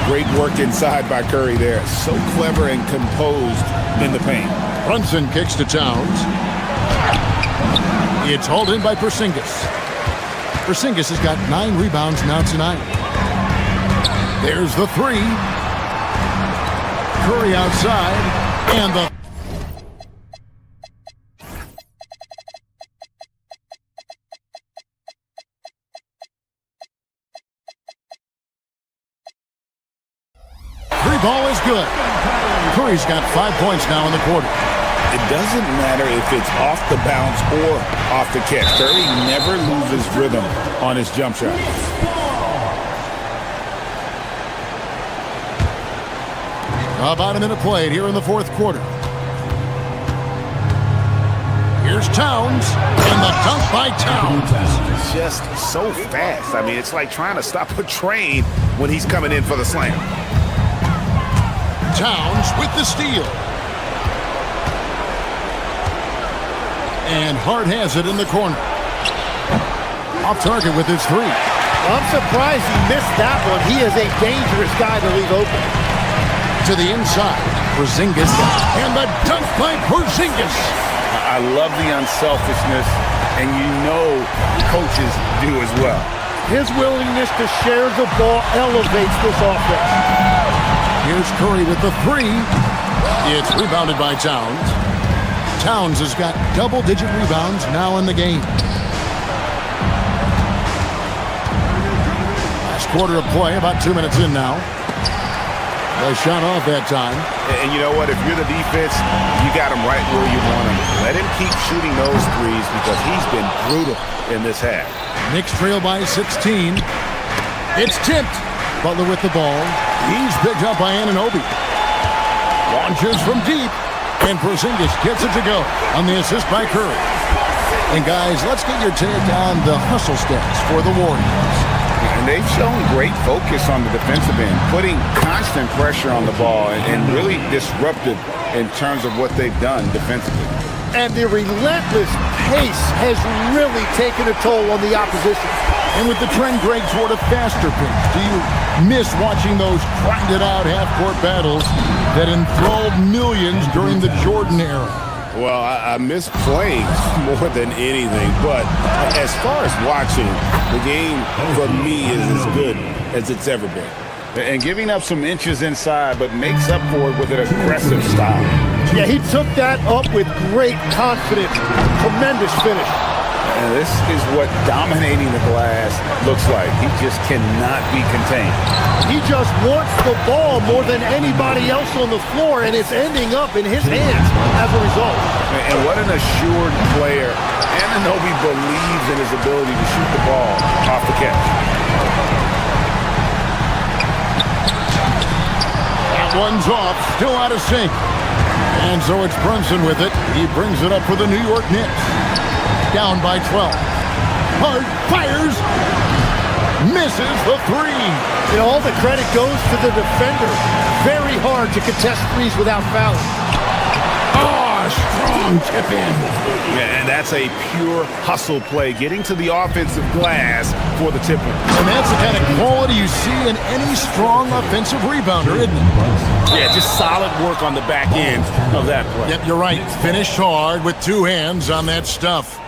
Great work inside by Curry there. So clever and composed in the paint. Brunson kicks to Towns. It's hauled in by Porzingis. Porzingis has got 9 rebounds now tonight. There's the 3. Curry outside, and the three ball is good. Curry's got 5 points now in the quarter. It doesn't matter if it's off the bounce or off the catch. Curry never loses rhythm on his jump shot. About a minute played here in the fourth quarter. Here's Towns, and the dunk by Towns. Just so fast. I mean, it's like trying to stop a train when he's coming in for the slam. Towns with the steal. And Hart has it in the corner. Off target with his 3. I'm surprised he missed that one. He is a dangerous guy to leave open. To the inside, Porzingis, and the dunk by Porzingis. I love the unselfishness, and you know coaches do as well. His willingness to share the ball elevates this offense. Here's Curry with the 3. It's rebounded by Towns. Towns has got double-digit rebounds now in the game. Last quarter of play, about 2 minutes in now. They shot off that time. And you know what? If you're the defense, you got him right where you want him. Let him keep shooting those threes because he's been brutal in this half. Knicks trail by 16. It's tipped. Butler with the ball. He's picked up by Anunoby. Launches from deep. And Porzingis gets it to go on the assist by Curry. And guys, let's get your take on the hustle stats for the Warriors. And they've shown great focus on the defensive end, putting constant pressure on the ball and really disruptive in terms of what they've done defensively. And the relentless pace has really taken a toll on the opposition. And with the trend, Greg, toward a faster pace, do you miss watching those grinded-out half-court battles that enthralled millions during the Jordan era? Well, I miss playing more than anything, but as far as watching, the game for me is as good as it's ever been. And giving up some inches inside, but makes up for it with an aggressive style. Yeah, he took that up with great confidence. Tremendous finish. And this is what dominating the glass looks like. He just cannot be contained. He just wants the ball more than anybody else on the floor, and it's ending up in his hands as a result. And what an assured player. Anunoby believes in his ability to shoot the ball off the catch. That one's off, still out of sync. And so it's Brunson with it. He brings it up for the New York Knicks. Down by 12. Hart fires. Misses the 3. You know, all the credit goes to the defender. Very hard to contest threes without fouling. Oh, strong tip in. Yeah, and that's a pure hustle play, getting to the offensive glass for the tip-in. And that's the kind of quality you see in any strong offensive rebounder, isn't it? Yeah, just solid work on the back end of that play. Yep, you're right. Finished hard with 2 hands on that stuff.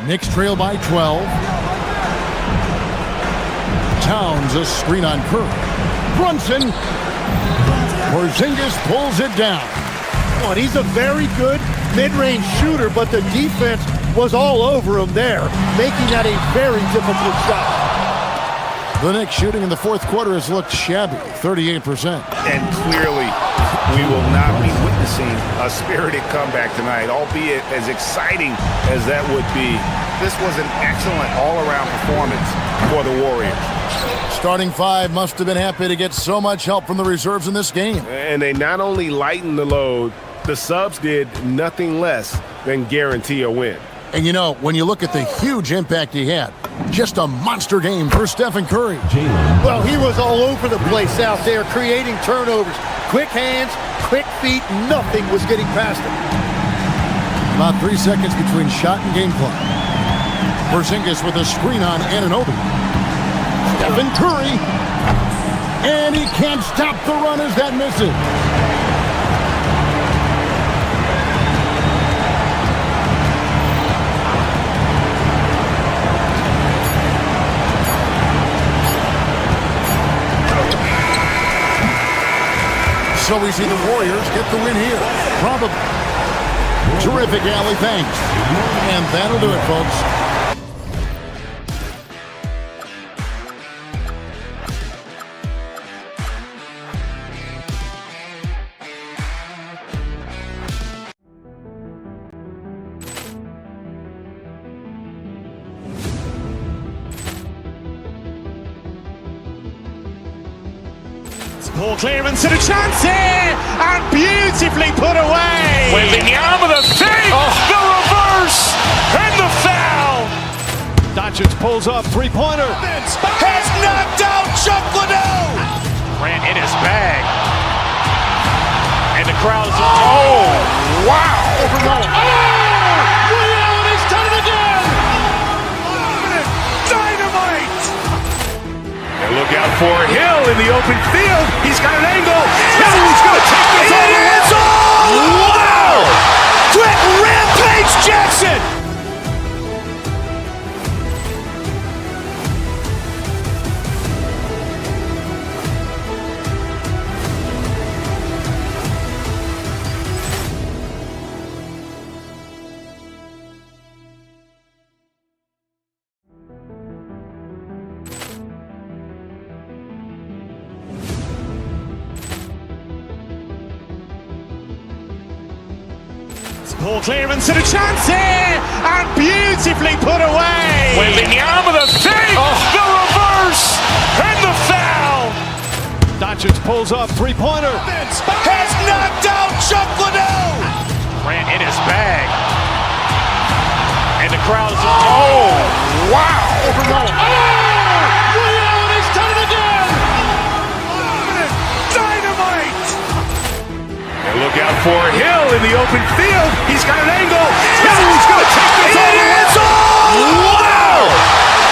Knicks trail by 12. Towns a screen on Curry. Brunson. Porzingis pulls it down. Oh, and he's a very good mid-range shooter, but the defense was all over him there, making that a very difficult shot. The Knicks shooting in the fourth quarter has looked shabby, 38%. And clearly, we will not be witnessing a spirited comeback tonight, albeit as exciting as that would be. This was an excellent all-around performance for the Warriors. Starting 5 must have been happy to get so much help from the reserves in this game. And they not only lightened the load, the subs did nothing less than guarantee a win. And you know, when you look at the huge impact he had, just a monster game for Stephen Curry. Well, he was all over the place out there, creating turnovers. Quick hands, quick feet, nothing was getting past him. About 3 seconds between shot and game clock. Porzingis with a screen on Anunoby. Stephen Curry. And he can't stop the run as that misses. So we see the Warriors get the win here. Probably. Terrific, Allie. Thanks. And that'll do it, folks. Poor clearance and a chance here, and beautifully put away. Wembanyama the fake, the reverse, and the foul. Doncic pulls up, three-pointer. Has knocked out Chuck Liddell. Ran in his bag. And the crowd is, oh, wow. Ray Allen has done it again. Dynamite. And look out for Hill in the open field. He's got an angle. Hill's going to take this all the way. Wow! Quick Rampage Jackson. Poor clearance and a chance here, and beautifully put away. Wembanyama the fake, the reverse, and the foul. Doncic pulls up, three-pointer. Has knocked out Chuck Liddell. Ran in his bag. And the crowd is, oh, wow. Ray Allen has done it again. Dynamite. And look out for Hill in the open field. He's got an angle. Hill's going to take this all the way. Wow!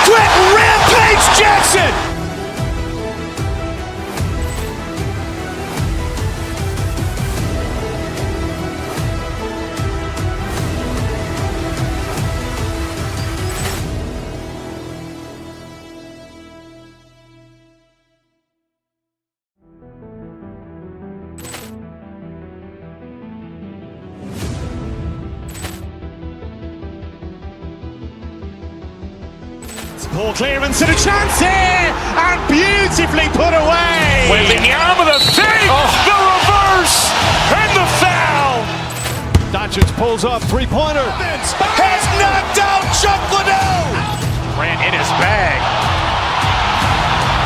Quick Rampage Jackson. Poor clearance and a chance here, and beautifully put away. Wembanyama the fake, the reverse, and the foul. Doncic pulls up, three-pointer. Has knocked out Chuck Liddell. Ran in his bag.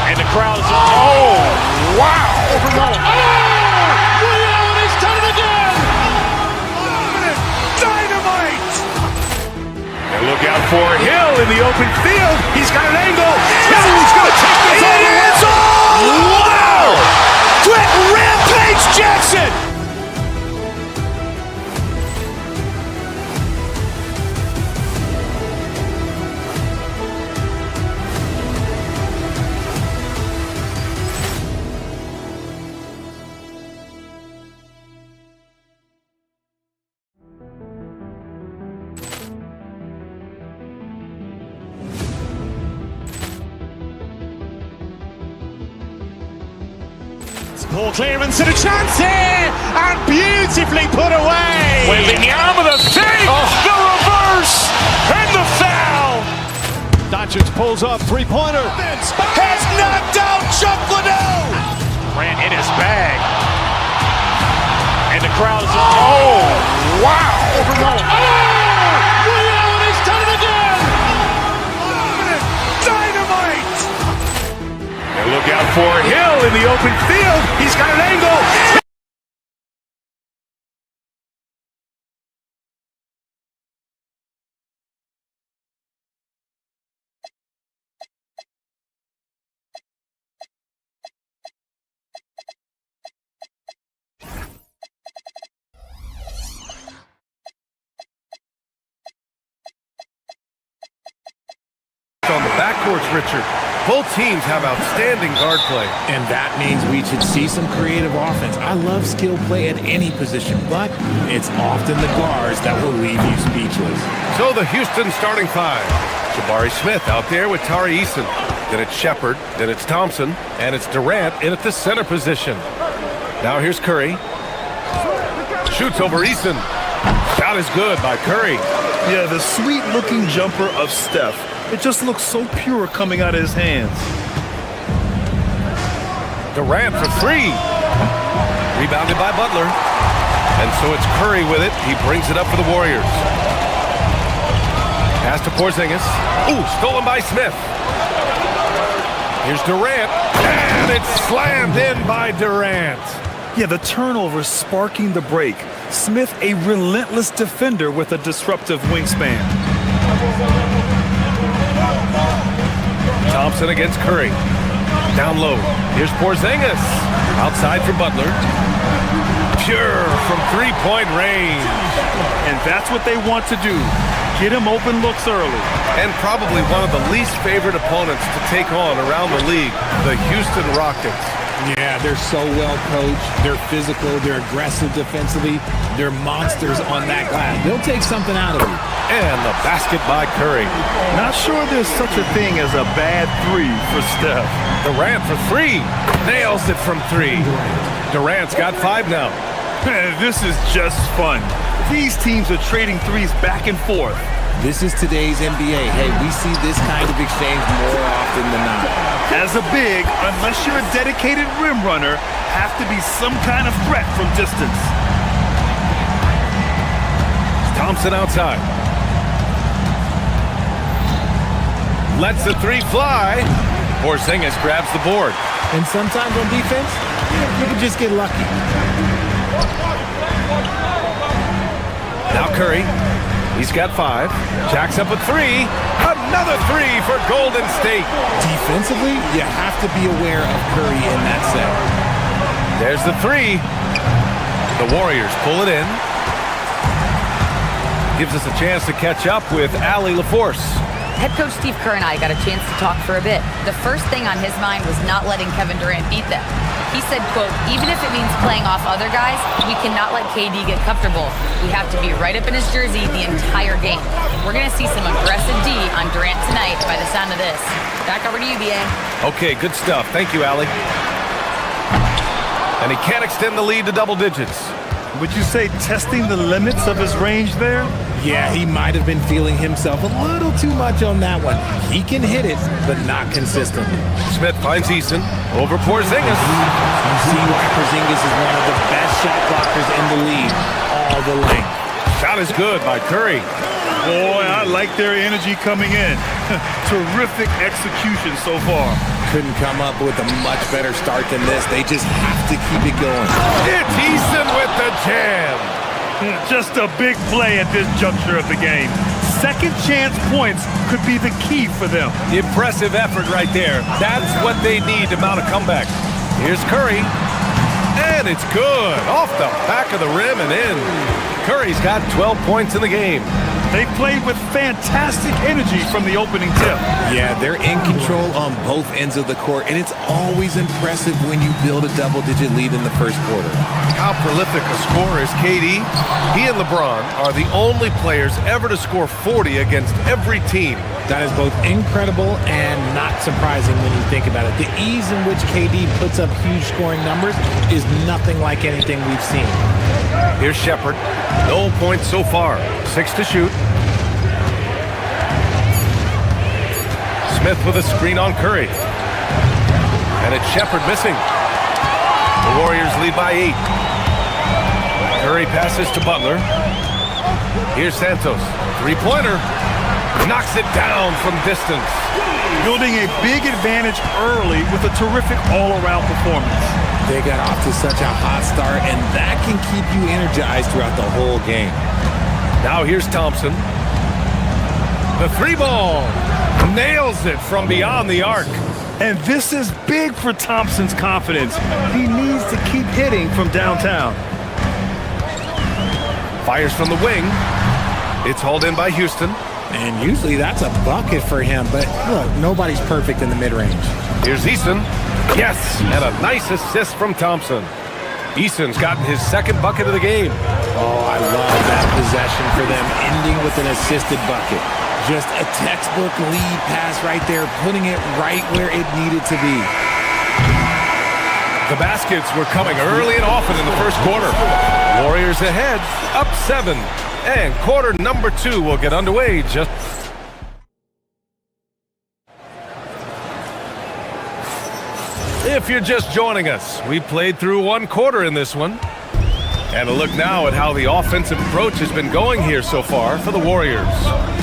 And the crowd is, oh, wow. Ray Allen has done it again. Dynamite. And look out for Hill in the open field. He's got an angle. Hill's going to take this all the way. Wow! Quick Rampage Jackson. Poor clearance and a chance here, and beautifully put away. Wembanyama the fake, the reverse, and the foul. Doncic pulls up, three-pointer. Has knocked out Chuck Liddell. Ran in his bag. And the crowd is, oh, wow. Ray Allen has done it again. Dynamite. And look out for Hill in the open field. He's got an angle. backcourts, Richard. Both teams have outstanding guard play. And that means we should see some creative offense. I love skill play at any position, but it's often the guards that will leave you speechless. So the Houston starting five. Jabari Smith out there with Tari Eason. Then it's Shepard, then it's Thompson, and it's Durant in at the center position. Now here's Curry. Shoots over Eason. Shot is good by Curry. Yeah, the sweet-looking jumper of Steph. It just looks so pure coming out of his hands. Durant for three. Rebounded by Butler. And so it's Curry with it. He brings it up for the Warriors. Pass to Porzingis. Ooh, stolen by Smith. Here's Durant. And it's slammed in by Durant. Yeah, the turnover sparking the break. Smith, a relentless defender with a disruptive wingspan. Thompson against Curry. Down low. Here's Porzingis. Outside for Butler. Pure from three-point range. And that's what they want to do. Get him open looks early. And probably one of the least favorite opponents to take on around the league, the Houston Rockets. Yeah, they're so well coached. They're physical. They're aggressive defensively. They're monsters on that glass. They'll take something out of you. And the basket by Curry. Not sure there's such a thing as a bad three for Steph. Durant for three. Nails it from three. Durant's got five now. This is just fun. These teams are trading threes back and forth. This is today's NBA. Hey, we see this kind of exchange more often than not. As a big, unless you're a dedicated rim runner, have to be some kind of threat from distance. Thompson outside. Lets the three fly. Porzingis grabs the board. And sometimes on defense, you can just get lucky. Now Curry. He's got five. Jacks up a three. Another three for Golden State. Defensively, you have to be aware of Curry in that set. There's the three. The Warriors pull it in. Gives us a chance to catch up with Allie LaForce. Head coach Steve Kerr and I got a chance to talk for a bit. The first thing on his mind was not letting Kevin Durant beat them. He said, quote, even if it means playing off other guys, we cannot let KD get comfortable. We have to be right up in his jersey the entire game. We're going to see some aggressive D on Durant tonight by the sound of this. Back over to you, BA. Okay, good stuff. Thank you, Allie. And he can't extend the lead to double digits. Would you say testing the limits of his range there? Yeah, he might have been feeling himself a little too much on that one. He can hit it, but not consistently. Smith finds Eason over Porzingis. You see why Porzingis is one of the best shot blockers in the league. All the length. Shot is good by Curry. Boy, I like their energy coming in. Terrific execution so far. Couldn't come up with a much better start than this. They just have to keep it going. It's Eason with the jam. Just a big play at this juncture of the game. Second chance points could be the key for them. Impressive effort right there. That's what they need to mount a comeback. Here's Curry. And it's good. Off the back of the rim and in. Curry's got 12 points in the game. They played with fantastic energy from the opening tip. Yeah, they're in control on both ends of the court, and it's always impressive when you build a double-digit lead in the first quarter. How prolific a scorer is KD? He and LeBron are the only players ever to score 40 against every team. That is both incredible and not surprising when you think about it. The ease in which KD puts up huge scoring numbers is nothing like anything we've seen. Here's Shepard. No points so far. 6 to shoot. Smith with a screen on Curry. And it's Shepard missing. The Warriors lead by 8. Curry passes to Butler. Here's Santos. Three-pointer. Knocks it down from distance. Building a big advantage early with a terrific all-around performance. They got off to such a hot start, and that can keep you energized throughout the whole game. Now here's Thompson. The three ball. Nails it from beyond the arc. And this is big for Thompson's confidence. He needs to keep hitting from downtown. Fires from the wing. It's hauled in by Houston. And usually that's a bucket for him, but look, nobody's perfect in the mid-range. Here's Eason. Yes, and a nice assist from Thompson. Eason's gotten his second bucket of the game. Oh, I love that possession for them, ending with an assisted bucket. Just a textbook lead pass right there, putting it right where it needed to be. The baskets were coming early and often in the first quarter. Warriors ahead, up 7. And quarter number 2 will get underway just... If you're just joining us, we played through one quarter in this one. And a look now at how the offensive approach has been going here so far for the Warriors.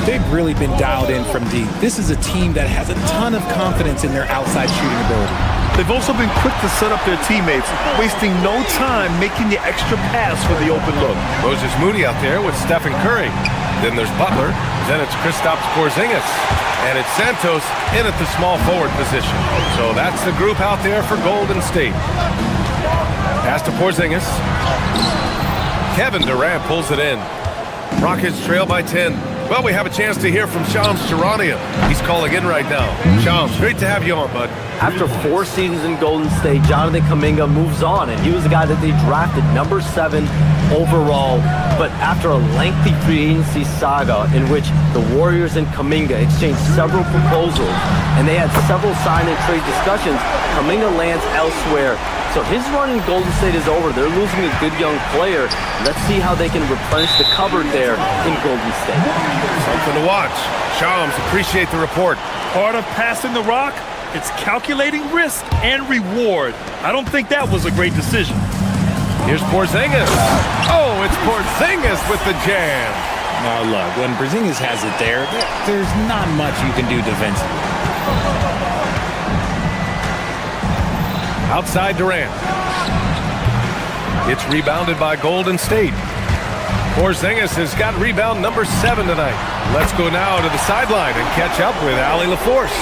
They've really been dialed in from deep. This is a team that has a ton of confidence in their outside shooting ability. They've also been quick to set up their teammates, wasting no time making the extra pass for the open look. Moses Moody out there with Stephen Curry. Then there's Butler. Then it's Kristaps Porzingis. And it's Santos in at the small forward position. So that's the group out there for Golden State. Pass to Porzingis. Kevin Durant pulls it in. Rockets trail by 10. Well, we have a chance to hear from Shams Charania. He's calling in right now. Shams, great to have you on, bud. After 4 seasons in Golden State, Jonathan Kuminga moves on, and he was the guy that they drafted number 7 overall. But after a lengthy free agency saga in which the Warriors and Kuminga exchanged several proposals, and they had several sign and trade discussions, Kuminga lands elsewhere. So his run in Golden State is over. They're losing a good young player. Let's see how they can replenish the cupboard there in Golden State. Something to watch. Shams, appreciate the report. Part of passing the rock, it's calculating risk and reward. I don't think that was a great decision. Here's Porzingis. Oh, it's Porzingis with the jam. Now look, when Porzingis has it there, there's not much you can do defensively. Outside Durant. It's rebounded by Golden State. Porzingis has got rebound number 7 tonight. Let's go now to the sideline and catch up with Allie LaForce.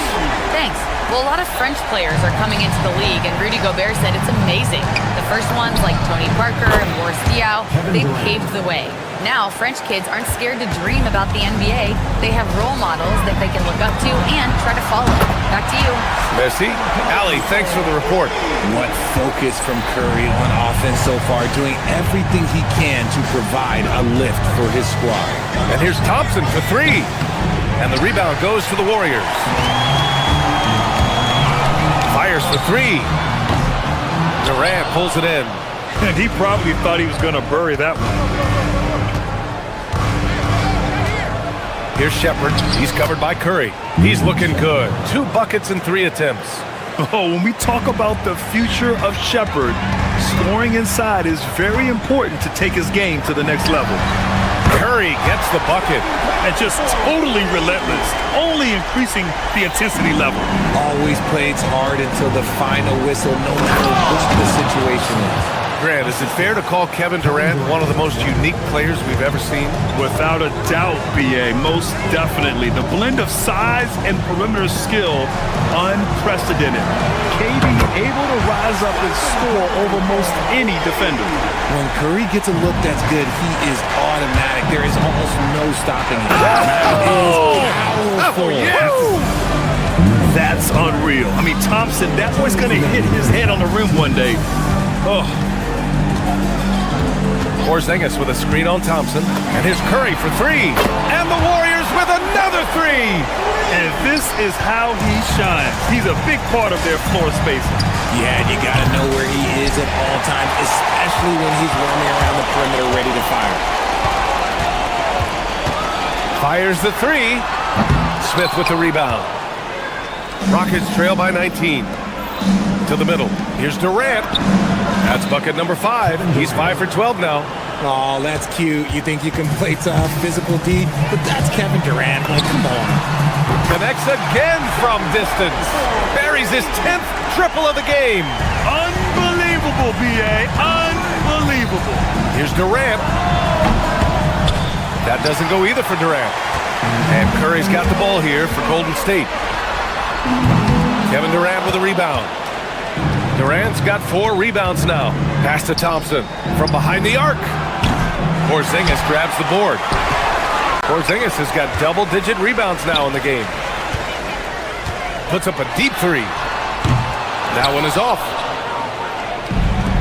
Thanks. Well, a lot of French players are coming into the league, and Rudy Gobert said it's amazing. The first ones, like Tony Parker and Boris Diaw, they paved the way. Now, French kids aren't scared to dream about the NBA. They have role models that they can look up to and try to follow. Back to you. Messi. Allie, thanks for the report. What focus from Curry on offense so far, doing everything he can to provide a lift for his squad. And here's Thompson for 3. And the rebound goes to the Warriors. Fires for 3. Durant pulls it in. And he probably thought he was going to bury that one. Here's Shepard. He's covered by Curry. He's looking good. 2 buckets and 3 attempts. Oh, when we talk about the future of Shepard, scoring inside is very important to take his game to the next level. Curry gets the bucket. And just totally relentless, only increasing the intensity level. Always plays hard until the final whistle, no matter which the situation is. Grant, is it fair to call Kevin Durant one of the most unique players we've ever seen? Without a doubt, B.A., most definitely. The blend of size and perimeter skill, unprecedented. KD able to rise up and score over most any defender. When Curry gets a look that's good, he is automatic. There is almost no stopping him. That is powerful. That's unreal. I mean, Thompson, that boy's going to hit his head on the rim one day. Oh. Porzingis with a screen on Thompson. And here's Curry for 3. And the Warriors with another 3. And this is how he shines. He's a big part of their floor spacing. Yeah, and you got to know where he is at all times, especially when he's roaming around the perimeter ready to fire. Fires the 3. Smith with the rebound. Rockets trail by 19. To the middle. Here's Durant. That's bucket number 5. He's 5 for 12 now. Oh, that's cute. You think you can play tough, physical D, but that's Kevin Durant. Like, come on. Connects again from distance. Buries his 10th triple of the game. Unbelievable, B.A. Unbelievable. Here's Durant. That doesn't go either for Durant. And Curry's got the ball here for Golden State. Kevin Durant with a rebound. Durant's got 4 rebounds now. Pass to Thompson from behind the arc. Porzingis grabs the board. Porzingis has got double-digit rebounds now in the game. Puts up a deep three. That one is off.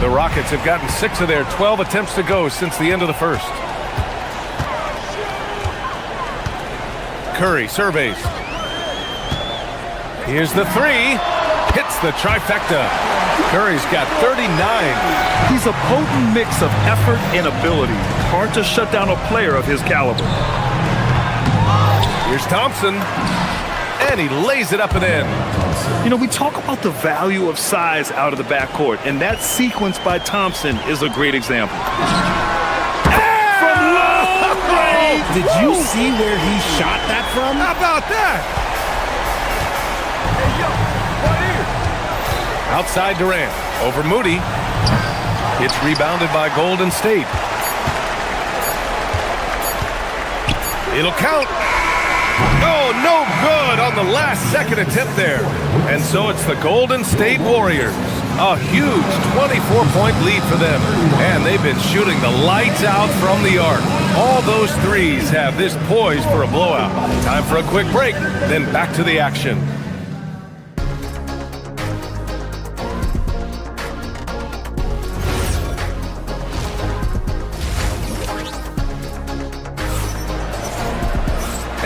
The Rockets have gotten 6 of their 12 attempts to go since the end of the first. Curry surveys. Here's the three. Hits the trifecta. Curry's got 39. He's a potent mix of effort and ability. Hard to shut down a player of his caliber. Here's Thompson. And he lays it up and in. You know, we talk about the value of size out of the backcourt, and that sequence by Thompson is a great example. From long range! Did you see where he shot that from? How about that? Outside Durant. Over Moody. It's rebounded by Golden State. It'll count. Oh, no good on the last second attempt there. And so it's the Golden State Warriors. A huge 24-point lead for them. And they've been shooting the lights out from the arc. All those threes have this poised for a blowout. Time for a quick break, then back to the action.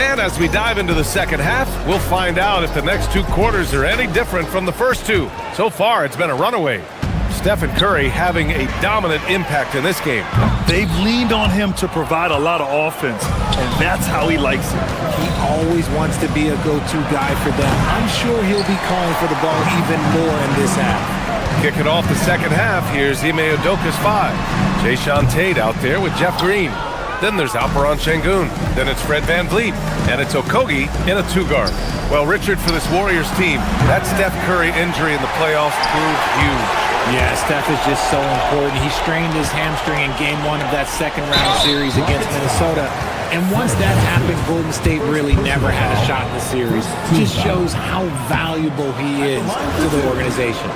And as we dive into the second half, we'll find out if the next 2 quarters are any different from the first 2. So far, it's been a runaway. Steph and Curry having a dominant impact in this game. They've leaned on him to provide a lot of offense, and that's how he likes it. He always wants to be a go-to guy for them. I'm sure he'll be calling for the ball even more in this half. Kicking off the second half, here's Ime Udoka's 5. Jayshawn Tate out there with Jeff Green. Then there's Alperen Şengün. Then it's Fred VanVleet. And it's Okogie in a 2-guard. Well, Richard, for this Warriors team, that Steph Curry injury in the playoffs proved huge. Yeah, Steph is just so important. He strained his hamstring in Game 1 of that second-round series against Minnesota. And once that happened, Golden State really never had a shot in the series. Just shows how valuable he is to the organization.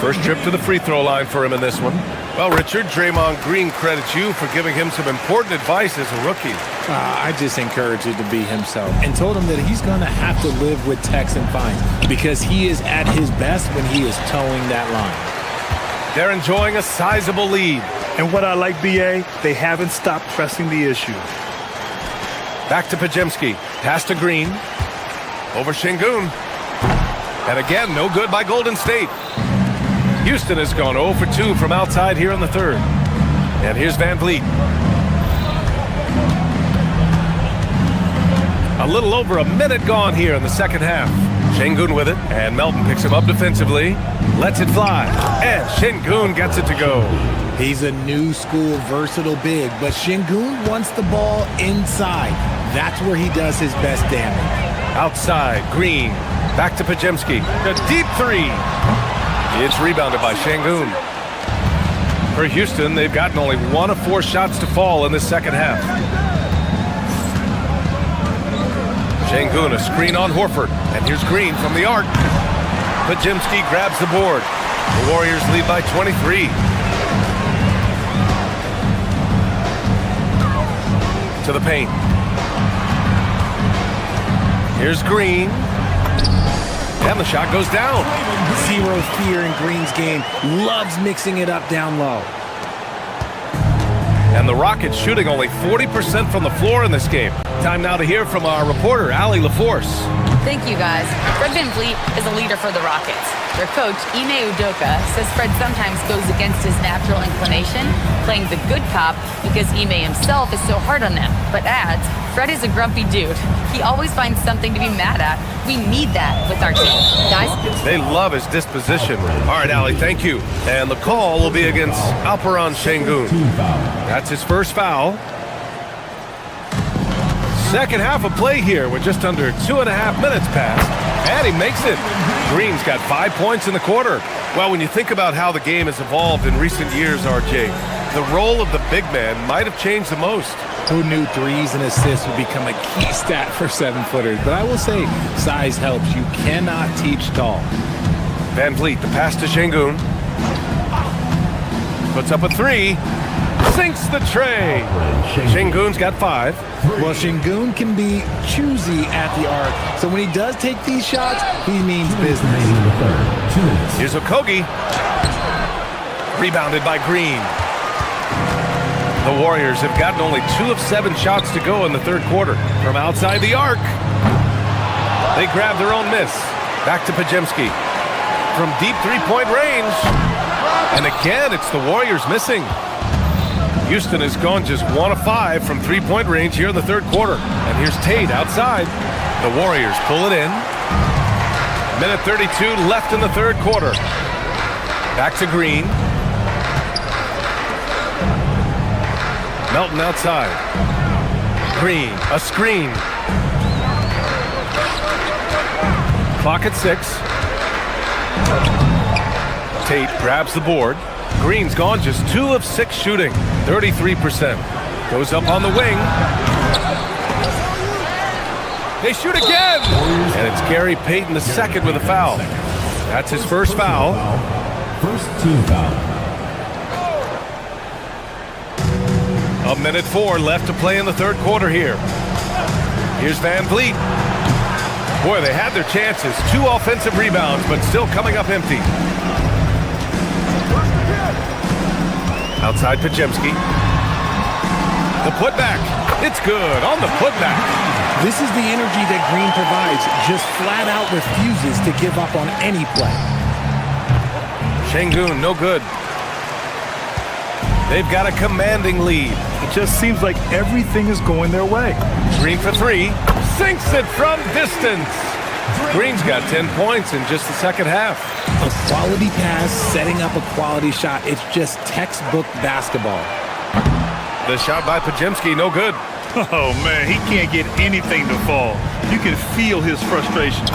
First trip to the free throw line for him in this one. Well, Richard, Draymond Green credits you for giving him some important advice as a rookie. I just encouraged him to be himself and told him that he's going to have to live with Tex and fines because he is at his best when he is towing that line. They're enjoying a sizable lead. And what I like, B.A., they haven't stopped pressing the issue. Back to Podziemski. Pass to Green. Over Şengün. And again, no good by Golden State. Houston has gone 0 for 2 from outside here in the third. And here's VanVleet. A little over a minute gone here in the second half. Şengün with it, and Melton picks him up defensively. Lets it fly, and Şengün gets it to go. He's a new school versatile big, but Şengün wants the ball inside. That's where he does his best damage. Outside, Green. Back to Podziemski. A deep three. It's rebounded by Şengün. For Houston, they've gotten only 1 of 4 shots to fall in this second half. Şengün, a screen on Horford. And here's Green from the arc. Podziemski grabs the board. The Warriors lead by 23. To the paint. Here's Green. And the shot goes down. Zero fear in Green's game. Loves mixing it up down low. And the Rockets shooting only 40% from the floor in this game. Time now to hear from our reporter, Allie LaForce. Thank you, guys. Fred VanVleet is a leader for the Rockets. Their coach, Ime Udoka, says Fred sometimes goes against his natural inclination, playing the good cop because Ime himself is so hard on them, but adds, Fred is a grumpy dude. He always finds something to be mad at. We need that with our team. Guys? They love his disposition. All right, Allie, thank you. And the call will be against Alperen Şengün. That's his first foul. Second half of play here with just under 2.5 minutes passed. And he makes it. Green's got 5 points in the quarter. Well, when you think about how the game has evolved in recent years, RJ, the role of the big man might have changed the most. Who knew threes and assists would become a key stat for 7-footers? But I will say, size helps. You cannot teach tall. VanVleet, the pass to Şengün. Puts up a three. Sinks the tray. Şengün's got 5. Well, Şengün can be choosy at the arc, so when he does take these shots, he means business. Here's Okogie. Rebounded by Green. The Warriors have gotten only 2 of 7 shots to go in the third quarter. From outside the arc, they grab their own miss. Back to Podziemski. From deep three-point range. And again, it's the Warriors missing. Houston has gone just 1 of 5 from three-point range here in the third quarter. And here's Tate outside. The Warriors pull it in. Minute 32 left in the third quarter. Back to Green. Melton outside. Green, a screen. Clock at 6. Tate grabs the board. Green's gone just 2 of 6 shooting, 33%. Goes up on the wing. They shoot again! And it's Gary Payton II with a foul. That's his first foul. First team foul. A minute 4 left to play in the third quarter here. Here's Van Vliet. Boy, they had their chances. 2 offensive rebounds, but still coming up empty. Outside Podziemski. The putback. It's good on the putback. This is the energy that Green provides. Just flat out refuses to give up on any play. Şengün, no good. They've got a commanding lead. It just seems like everything is going their way. Green for 3. Sinks it from distance. Green's got 10 points in just the second half. A quality pass, setting up a quality shot. It's just textbook basketball. The shot by Podziemski, no good. Oh, man, he can't get anything to fall. You can feel his frustration.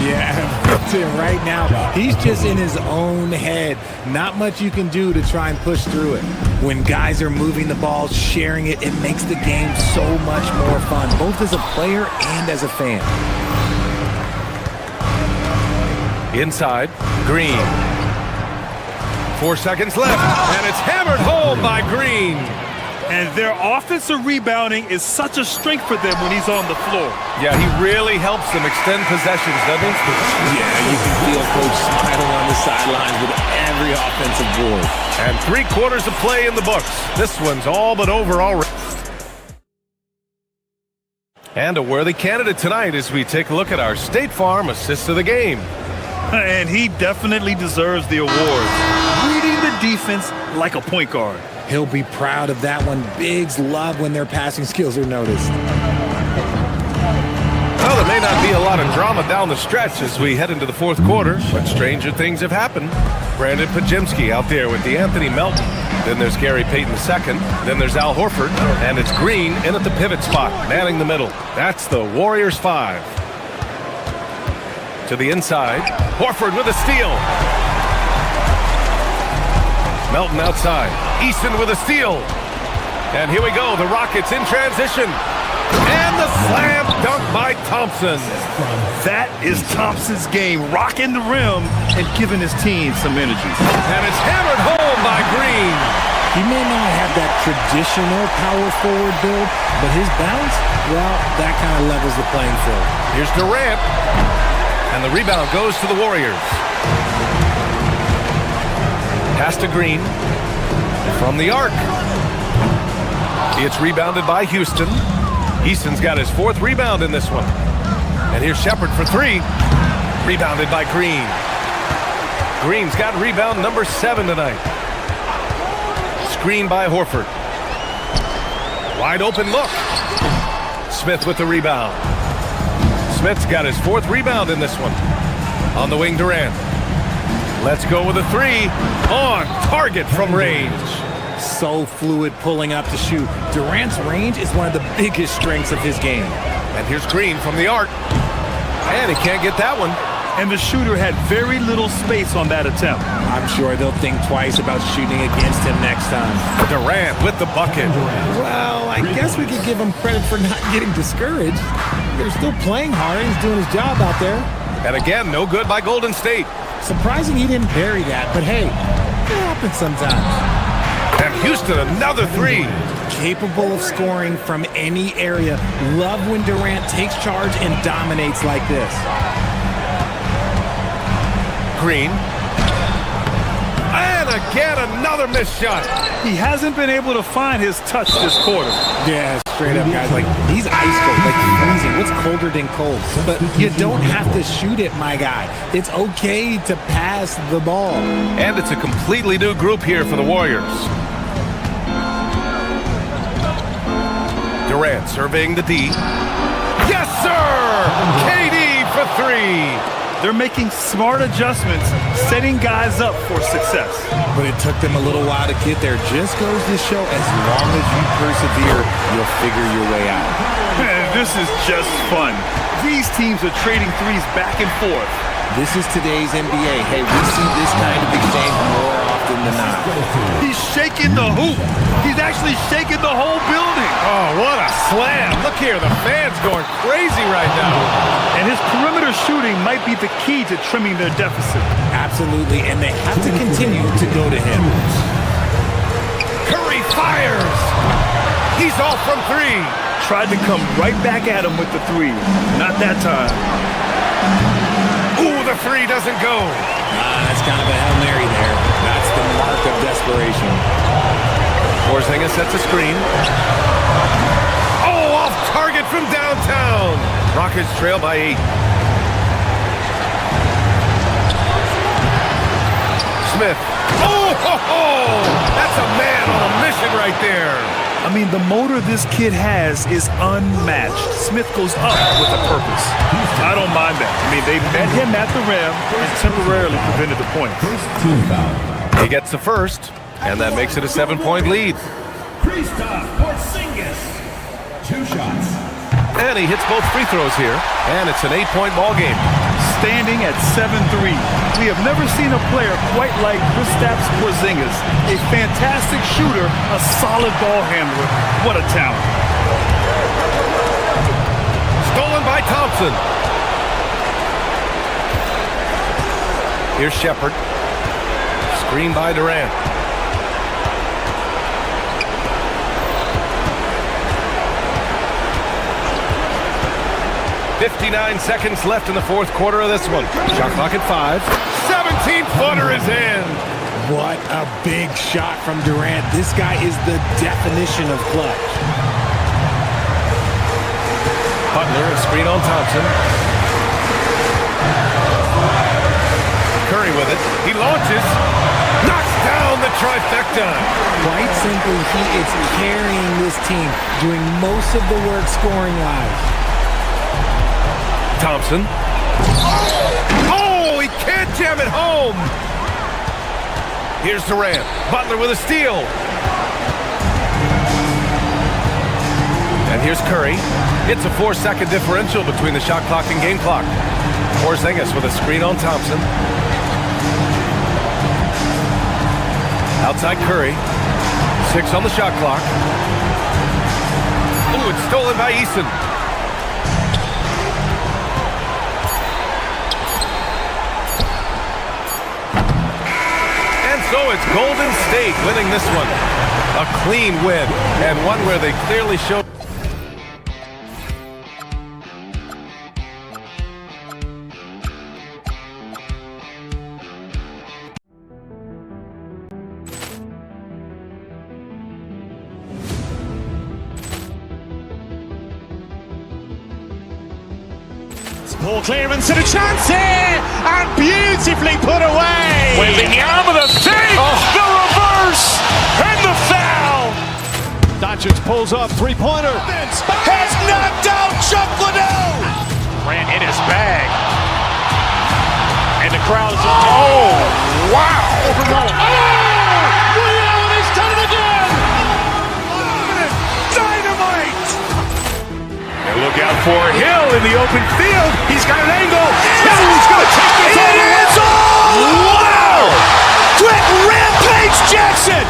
Yeah, right now, he's just in his own head. Not much you can do to try and push through it. When guys are moving the ball, sharing it, it makes the game so much more fun, both as a player and as a fan. Inside, Green. 4 seconds left, and it's hammered home by Green. And their offensive rebounding is such a strength for them when he's on the floor. Yeah, he really helps them extend possessions, doesn't he? Yeah, you can feel Coach smiling on the sidelines with every offensive board. And 3 quarters of play in the books. This one's all but over already. And a worthy candidate tonight as we take a look at our State Farm Assist of the Game. And he definitely deserves the award. Reading the defense like a point guard. He'll be proud of that one. Bigs love when their passing skills are noticed. Well, there may not be a lot of drama down the stretch as we head into the fourth quarter, but stranger things have happened. Brandon Podziemski out there with DeAnthony Melton. Then there's Gary Payton II. Then there's Al Horford. And it's Green in at the pivot spot, manning the middle. That's the Warriors 5. To the inside. Horford with a steal. Melton outside. Easton with a steal. And here we go. The Rockets in transition. And the slam dunk by Thompson. That is Thompson's game, rocking the rim and giving his team some energy. And it's hammered home by Green. He may not have that traditional power forward build, but his bounce, well, that kind of levels the playing field. Here's Durant. And the rebound goes to the Warriors. Pass to Green. From the arc. It's rebounded by Houston. Easton's got his 4th rebound in this one. And here's Shepherd for 3. Rebounded by Green. Green's got rebound number 7 tonight. Screen by Horford. Wide open look. Smith with the rebound. Smith's got his 4th rebound in this one. On the wing, Durant. Let's go with a 3. On target from range. So fluid pulling up to shoot. Durant's range is one of the biggest strengths of his game. And here's Green from the arc. And he can't get that one. And the shooter had very little space on that attempt. I'm sure they'll think twice about shooting against him next time. Durant with the bucket. Well, I guess we could give him credit for not getting discouraged. They're still playing hard. He's doing his job out there. And again, no good by Golden State. Surprising he didn't bury that, but hey, it happens sometimes. And Houston, another three. Capable of scoring from any area. Love when Durant takes charge and dominates like this. Green. And again, another missed shot. He hasn't been able to find his touch this quarter. Yeah, straight up, guys. Like, he's ice cold, like freezing. What's colder than cold? But you don't have to shoot it, my guy. It's okay to pass the ball. And it's a completely new group here for the Warriors. Durant surveying the D. Yes, sir! KD for three. They're making smart adjustments, setting guys up for success. But it took them a little while to get there. Just goes to show, as long as you persevere, you'll figure your way out. Man, this is just fun. These teams are trading threes back and forth. This is today's NBA. Hey, we see this kind of exchange more often than not. He's shaking the hoop. He's actually shaking the whole building. Oh, what a slam. Look here, the fans going crazy right now. And his perimeter shooting might be the key to trimming their deficit. Absolutely, and they have to continue to go to him. Curry fires. He's off from three. Tried to come right back at him with the three. Not that time. Ooh, the three doesn't go. That's kind of a Hail Mary there. That's the mark of desperation. Porzingis sets a screen. Oh, off target from downtown. Rockets trail by 8. Smith. Oh, ho, ho. That's a man on a mission right there. I mean, the motor this kid has is unmatched. Smith goes up with a purpose. I don't mind that. I mean, they met him at the rim and temporarily prevented the points. He gets the first, and that makes it a 7-point lead. Kristaps Porzingis. 2 shots. And he hits both free throws here, and it's an 8-point ball game. Standing at 7-3. We have never seen a player quite like Kristaps Porzingis. A fantastic shooter, a solid ball handler. What a talent. Stolen by Thompson. Here's Shepard. Screen by Durant. .59 seconds left in the fourth quarter of this one. Shot clock at 5. 17-footer is in. What a big shot from Durant. This guy is the definition of clutch. Butler, a screen on Thompson. Curry with it. He launches. Knocks down the trifecta. Quite simply, he is carrying this team, doing most of the work scoring-wise. Thompson. Oh, he can't jam it home. Here's Durant. Butler with a steal. And here's Curry. It's a 4-second differential between the shot clock and game clock. Porzingis with a screen on Thompson. Outside Curry. 6 on the shot clock. Ooh, it's stolen by Eason. So it's Golden State winning this one. A clean win, and one where they clearly showed. Ball clearance and a chance here, and beautifully put away. Wembanyama the save, the reverse, and the foul. Doncic pulls up, three-pointer. Has knocked out Chuck Liddell. Ran in his bag, and the crowd is. Oh, wow. He's done it again. Dynamite. And look out for Hill in the open field. He's got an angle. Hill's going to take this all the way. Wow! Quick Rampage Jackson.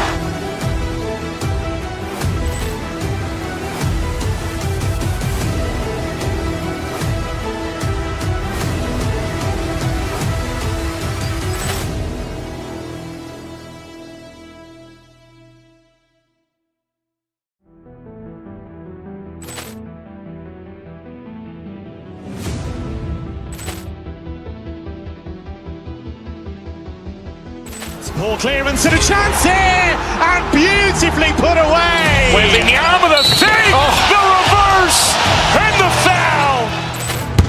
Ball clearance and a chance here, and beautifully put away. Wembanyama the fake, the reverse, and the foul.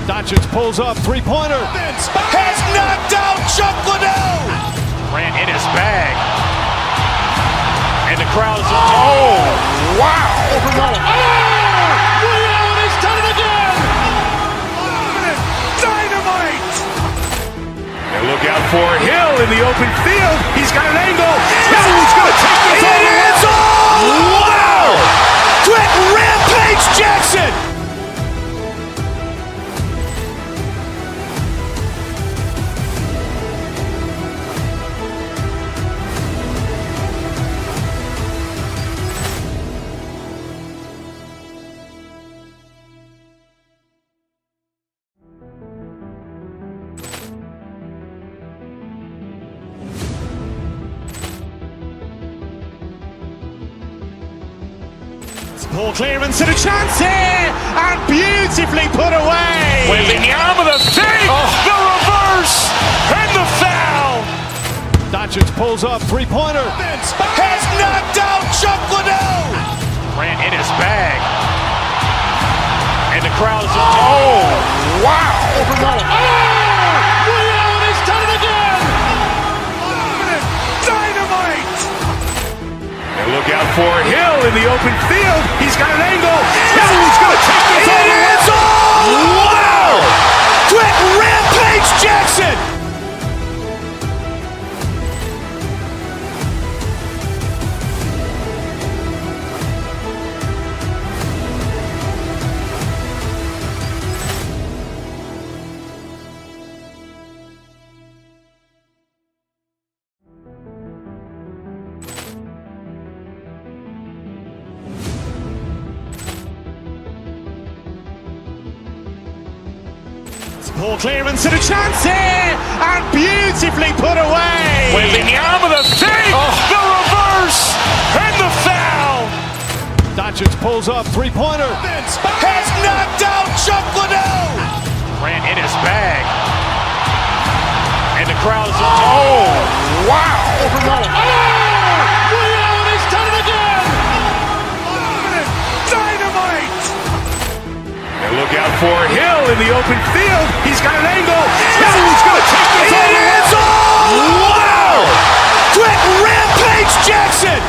Doncic pulls up, three-pointer. Has knocked out Chuck Liddell. Ran in his bag. And the crowd is, wow. Ray Allen has done it again. Dynamite. And look out for Hill in the open field. He's got an angle. Hill's going to take this all the way. Wow. Quick Rampage Jackson. Ball clearance and a chance here, and beautifully put away. Wembanyama the fake, the reverse, and the foul. Doncic pulls up, three-pointer. Has knocked out Chuck Liddell. Ran in his bag. And the crowd is, wow. Ray Allen has done it again. Dynamite. And look out for Hill in the open field. He's got an angle. Hill's going to take this all the way. Wow. Quick Rampage Jackson. Ball clearance and a chance here, and beautifully put away. Wembanyama the fake, the reverse, and the foul. Doncic pulls up, three-pointer. Has knocked out Chuck Liddell. Ran in his bag. And the crowd is, wow. Ray Allen has done it again. Dynamite. And look out for Hill in the open field. He's got an angle. Hill's going to take this all the way. Wow. Quick Rampage Jackson.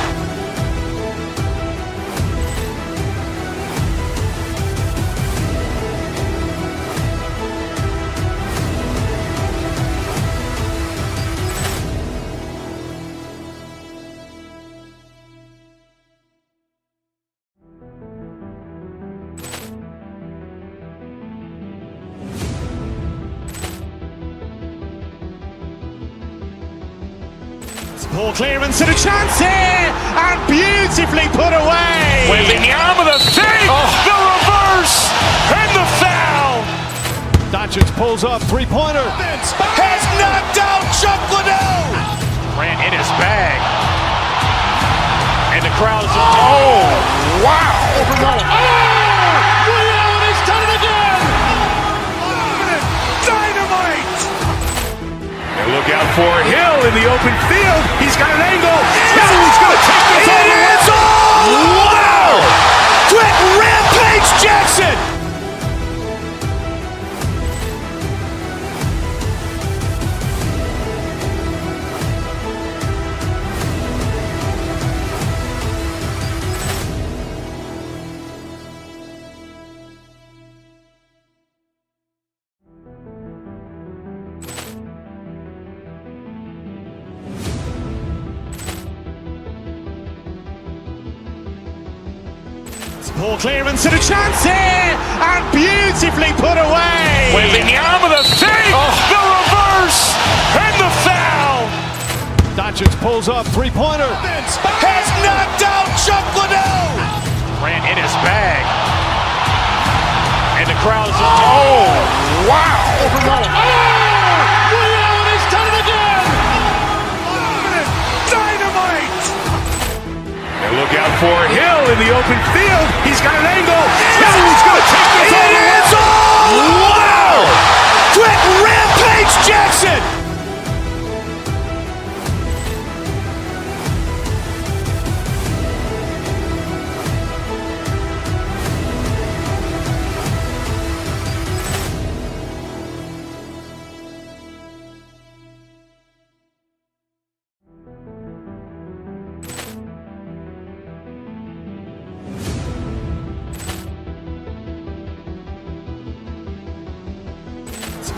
Ball clearance and a chance here, and beautifully put away. Wembanyama the fake, the reverse, and the foul. Doncic pulls up, three-pointer. Has knocked out Chuck Liddell. Ran in his bag. And the crowd is, wow. Ray Allen has done it again. Dynamite. And look out for Hill in the open field. He's got an angle. Hill's going to take this all the way. Wow. Quick Rampage Jackson. Ball clearance and a chance here, and beautifully put away. Wembanyama the fake, the reverse, and the foul. Doncic pulls up, three-pointer. Has knocked out Chuck Liddell. Ran in his bag. And the crowd is, wow. Ray Allen has done it again. Dynamite. And look out for Hill in the open field. He's got an angle. Hill's going to take this all the way. Wow. Quick Rampage Jackson.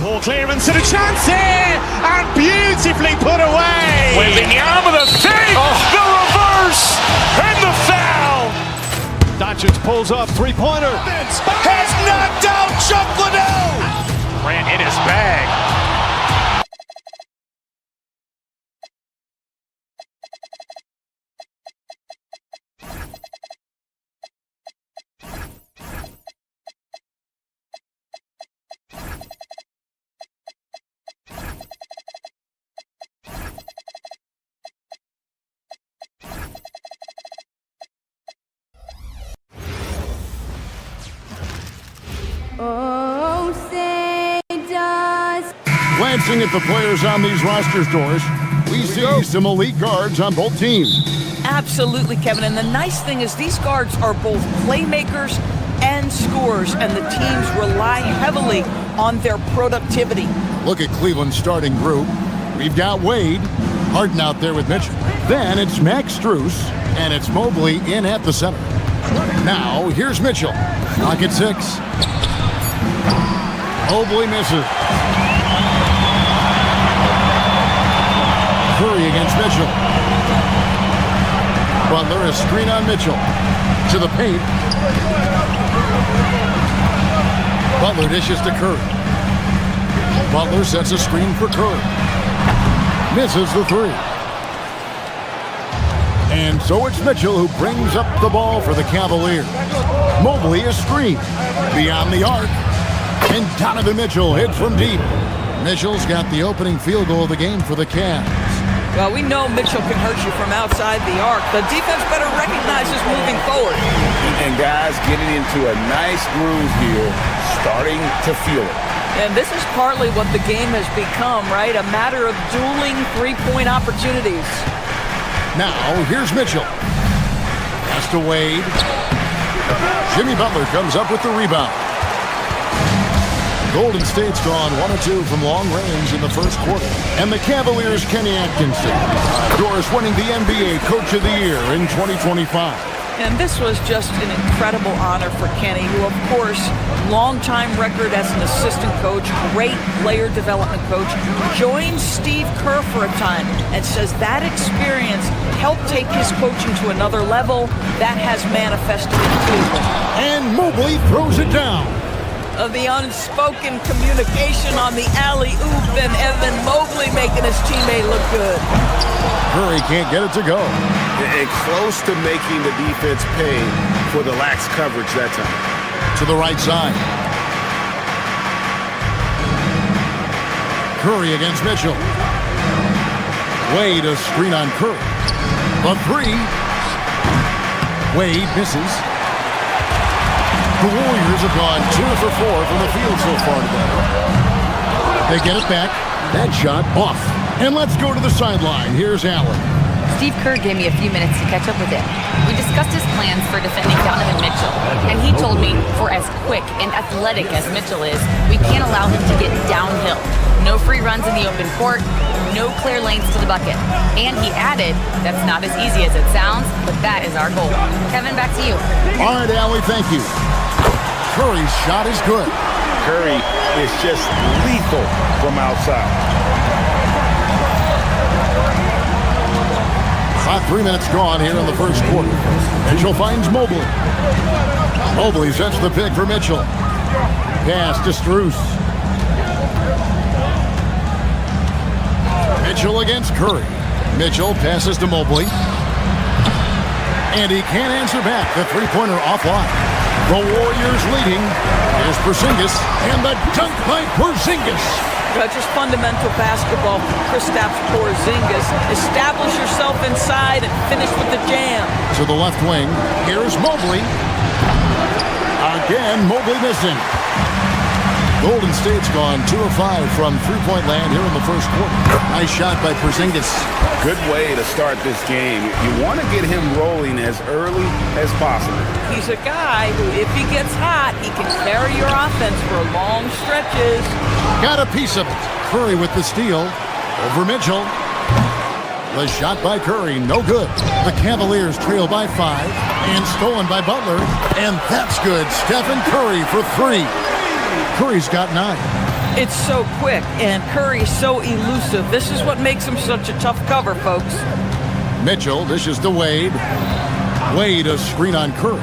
Ball clearance and a chance here, and beautifully put away. Wembanyama the save, the reverse, and the foul. Doncic pulls up, three-pointer. Has knocked out Chuck Liddell. Ran in his bag. Glancing at the players on these roster doors, we see some elite guards on both teams. Absolutely, Kevin. And the nice thing is these guards are both playmakers and scorers, and the teams rely heavily on their productivity. Look at Cleveland's starting group. We've got Wade, Harden out there with Mitchell. Then it's Max Strus, and it's Mobley in at the center. Now, here's Mitchell. Pocket 6. Mobley misses. Curry against Mitchell. Butler, a screen on Mitchell. To the paint. Butler dishes to Curry. Butler sets a screen for Curry. Misses the three. And so it's Mitchell who brings up the ball for the Cavaliers. Mobley a screen. Beyond the arc. And Donovan Mitchell hits from deep. Mitchell's got the opening field goal of the game for the Cavs. Well, we know Mitchell can hurt you from outside the arc. The defense better recognize this moving forward. And guys getting into a nice groove here, starting to feel it. And this is partly what the game has become, right? A matter of dueling three-point opportunities. Now, here's Mitchell. Pass to Wade. Jimmy Butler comes up with the rebound. Golden State's gone 1-2 from long range in the first quarter. And the Cavaliers' Kenny Atkinson, Doris winning the NBA Coach of the Year in 2025. And this was just an incredible honor for Kenny, who, of course, long-time record as an assistant coach, great player development coach, joined Steve Kerr for a time and says that experience helped take his coaching to another level. That has manifested in Cleveland. And Mobley throws it down. Of the unspoken communication on the alley-oop, and Evan Mobley making his teammate look good. Curry can't get it to go. And close to making the defense pay for the lax coverage that time. To the right side. Curry against Mitchell. Wade a screen on Curry. A three. Wade misses. The Warriors have gone 2 for 4 from the field so far today. They get it back. That shot off. And let's go to the sideline. Here's Allen. Steve Kerr gave me a few minutes to catch up with him. We discussed his plans for defending Donovan Mitchell, and he told me for as quick and athletic as Mitchell is, we can't allow him to get downhill. No free runs in the open court, no clear lanes to the bucket. And he added, that's not as easy as it sounds, but that is our goal. Kevin, back to you. All right, Allie, thank you. Curry's shot is good. Curry is just lethal from outside. About 3 minutes gone here in the first quarter. Mitchell finds Mobley. Mobley sets the pick for Mitchell. Pass to Strus. Mitchell against Curry. Mitchell passes to Mobley. And he can't answer back. The three-pointer offline. The Warriors leading. Here's Porzingis, and the dunk by Porzingis. Just fundamental basketball. Kristaps Porzingis. Establish yourself inside and finish with the jam. To the left wing. Here's Mobley. Again, Mobley missing. Golden State's gone 2 of 5 from three-point land here in the first quarter. Nice shot by Porzingis. Good way to start this game. You want to get him rolling as early as possible. He's a guy who, if he gets hot, he can carry your offense for long stretches. Got a piece of it. Curry with the steal. Over Mitchell. The shot by Curry, no good. The Cavaliers trail by 5 and stolen by Butler. And that's good. Stephen Curry for 3. Curry's got 9. It's so quick, and Curry's so elusive. This is what makes him such a tough cover, folks. Mitchell dishes to Wade. Wade a screen on Curry.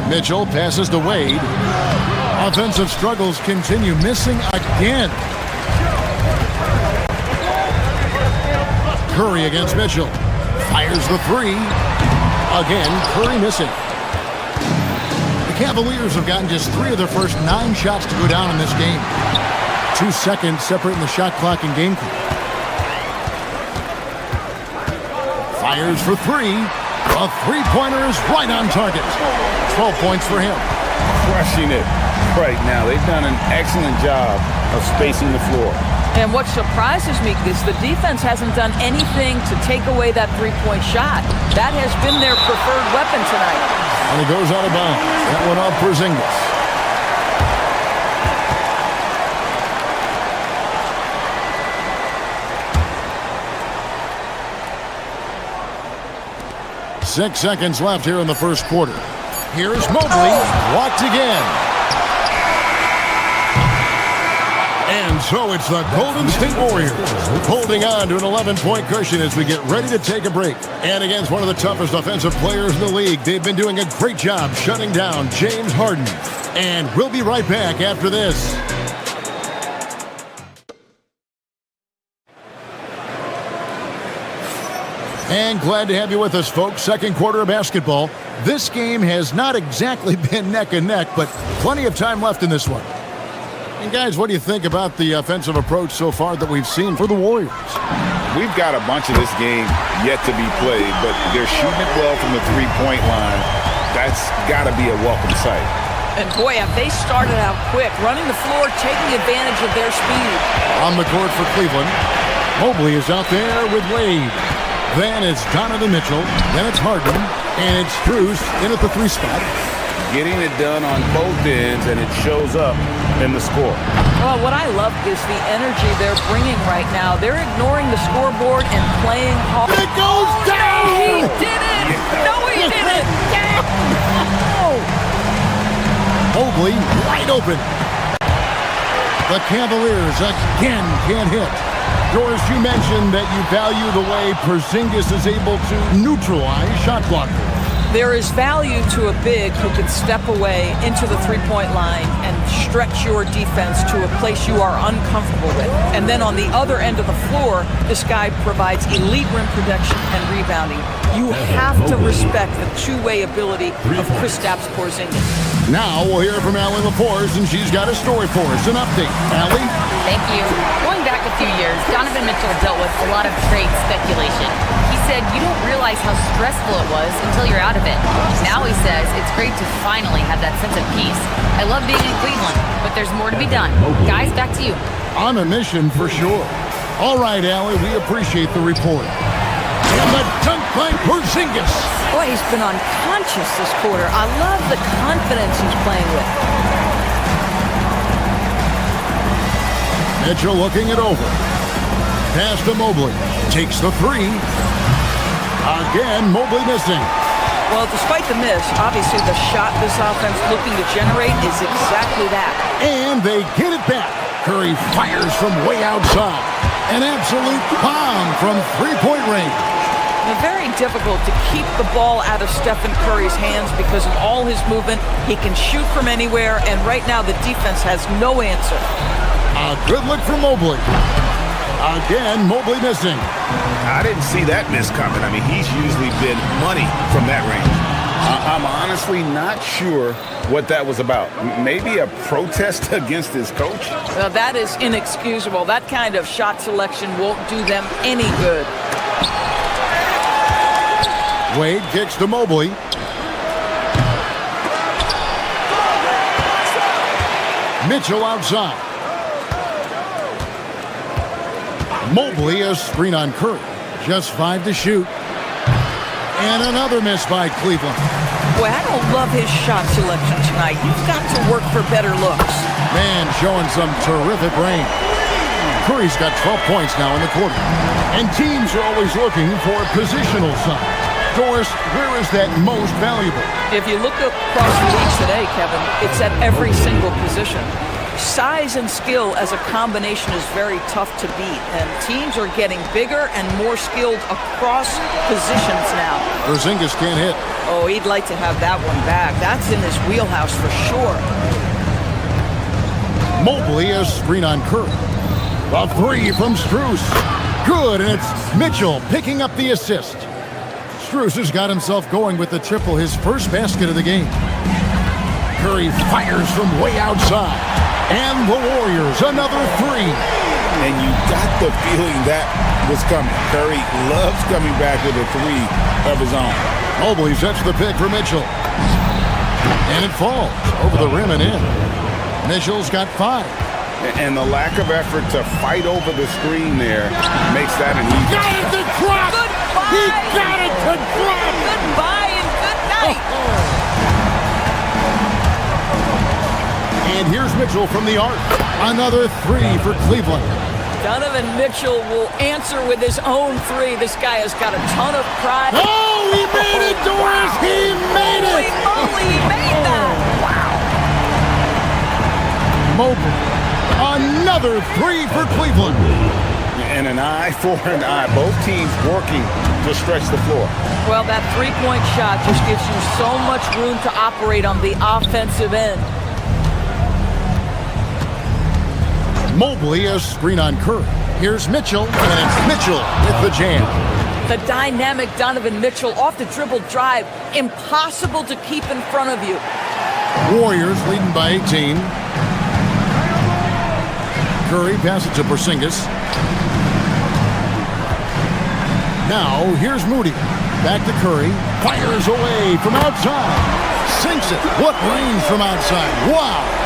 Mitchell passes to Wade. Offensive struggles continue, missing again. Curry against Mitchell. Fires the three. Again, Curry missing. The Cavaliers have gotten just 3 of their first 9 shots to go down in this game. 2 seconds separating the shot clock and game clock. Fires for 3. A three-pointer is right on target. 12 points for him. Crushing it right now. They've done an excellent job of spacing the floor. And what surprises me is the defense hasn't done anything to take away that three-point shot. That has been their preferred weapon tonight. And it goes out of bounds. That went off Porzingis. Six seconds left here in the first quarter. Here's Mobley, blocked again. And so it's the Golden State Warriors holding on to an 11-point cushion as we get ready to take a break. And against one of the toughest offensive players in the league, they've been doing a great job shutting down James Harden. And we'll be right back after this. And glad to have you with us, folks. Second quarter of basketball. This game has not exactly been neck and neck, but plenty of time left in this one. And guys, what do you think about the offensive approach so far that we've seen for the Warriors? We've got a bunch of this game yet to be played, but they're shooting it well from the three-point line. That's got to be a welcome sight. And boy, have they started out quick, running the floor, taking advantage of their speed. On the court for Cleveland, Mobley is out there with Wade. Then it's Donovan Mitchell. Then it's Harden. And it's Strus in at the 3 spot. Getting it done on both ends, and it shows up in the score. Well, what I love is the energy they're bringing right now. They're ignoring the scoreboard and playing hard. It goes down! He did it! No, he didn't! Mobley wide open. The Cavaliers again can't hit. Doris, you mentioned that you value the way Porzingis is able to neutralize shot blockers. There is value to a big who can step away into the three-point line and stretch your defense to a place you are uncomfortable with. And then on the other end of the floor, this guy provides elite rim protection and rebounding. You have to respect the two-way ability of Kristaps Porzingis. Now we'll hear from Allie LaForce, and she's got a story for us. An update. Allie? Thank you. Going back a few years, Donovan Mitchell dealt with a lot of trade speculation. He said you don't realize how stressful it was until you're out of it. Now he says it's great to finally have that sense of peace. I love being in Cleveland, but there's more to be done. Guys, back to you. On a mission for sure. All right, Allie, we appreciate the report. And the dunk by Porzingis. Boy, he's been unconscious this quarter. I love the confidence he's playing with. Mitchell looking it over. Pass to Mobley. Takes the 3. Again, Mobley missing. Well, despite the miss, obviously the shot this offense looking to generate is exactly that. And they get it back. Curry fires from way outside. An absolute bomb from three-point range. Very difficult to keep the ball out of Stephen Curry's hands because of all his movement. He can shoot from anywhere, and right now the defense has no answer. A good look for Mobley. Again, Mobley missing. I didn't see that miss coming. I mean, he's usually been money from that range. I'm honestly not sure what that was about. Maybe a protest against his coach? Well, that is inexcusable. That kind of shot selection won't do them any good. Wade kicks to Mobley. Mitchell outside. Mobley a screen on Curry. Just 5 to shoot. And another miss by Cleveland. Boy, I don't love his shot selection tonight. You've got to work for better looks. Man showing some terrific range. Curry's got 12 points now in the quarter. And teams are always looking for a positional side. Doris, where is that most valuable? If you look across the league today, Kevin, it's at every single position. Size and skill as a combination is very tough to beat, and teams are getting bigger and more skilled across positions now. Porzingis can't hit. Oh, he'd like to have that one back. That's in his wheelhouse for sure. Mobley a screen on Curry. A three from Strus. Good, and it's Mitchell picking up the assist. Strus has got himself going with the triple, his first basket of the game. Curry fires from way outside. And the Warriors, another three. And you got the feeling that was coming. Curry loves coming back with a three of his own. Mobley sets the pick for Mitchell. And it falls over the rim and in. Mitchell's got 5. And the lack of effort to fight over the screen there makes that an easy. Got it to drop! Goodbye! He got it to drop! Goodbye and good night! And here's Mitchell from the arc. Another three for Cleveland. Donovan Mitchell will answer with his own three. This guy has got a ton of pride. Oh, he made it, Doris! He made it! Holy moly, he made that! Mobley. Another three for Cleveland. And an eye for an eye. Both teams working to stretch the floor. Well, that three-point shot just gives you so much room to operate on the offensive end. Mobley a screen on Curry. Here's Mitchell, and it's Mitchell with the jam. The dynamic Donovan Mitchell off the dribble drive. Impossible to keep in front of you. Warriors leading by 18. Curry passes to Porzingis. Now, here's Moody. Back to Curry. Fires away from outside. Sinks it. What range from outside. Wow.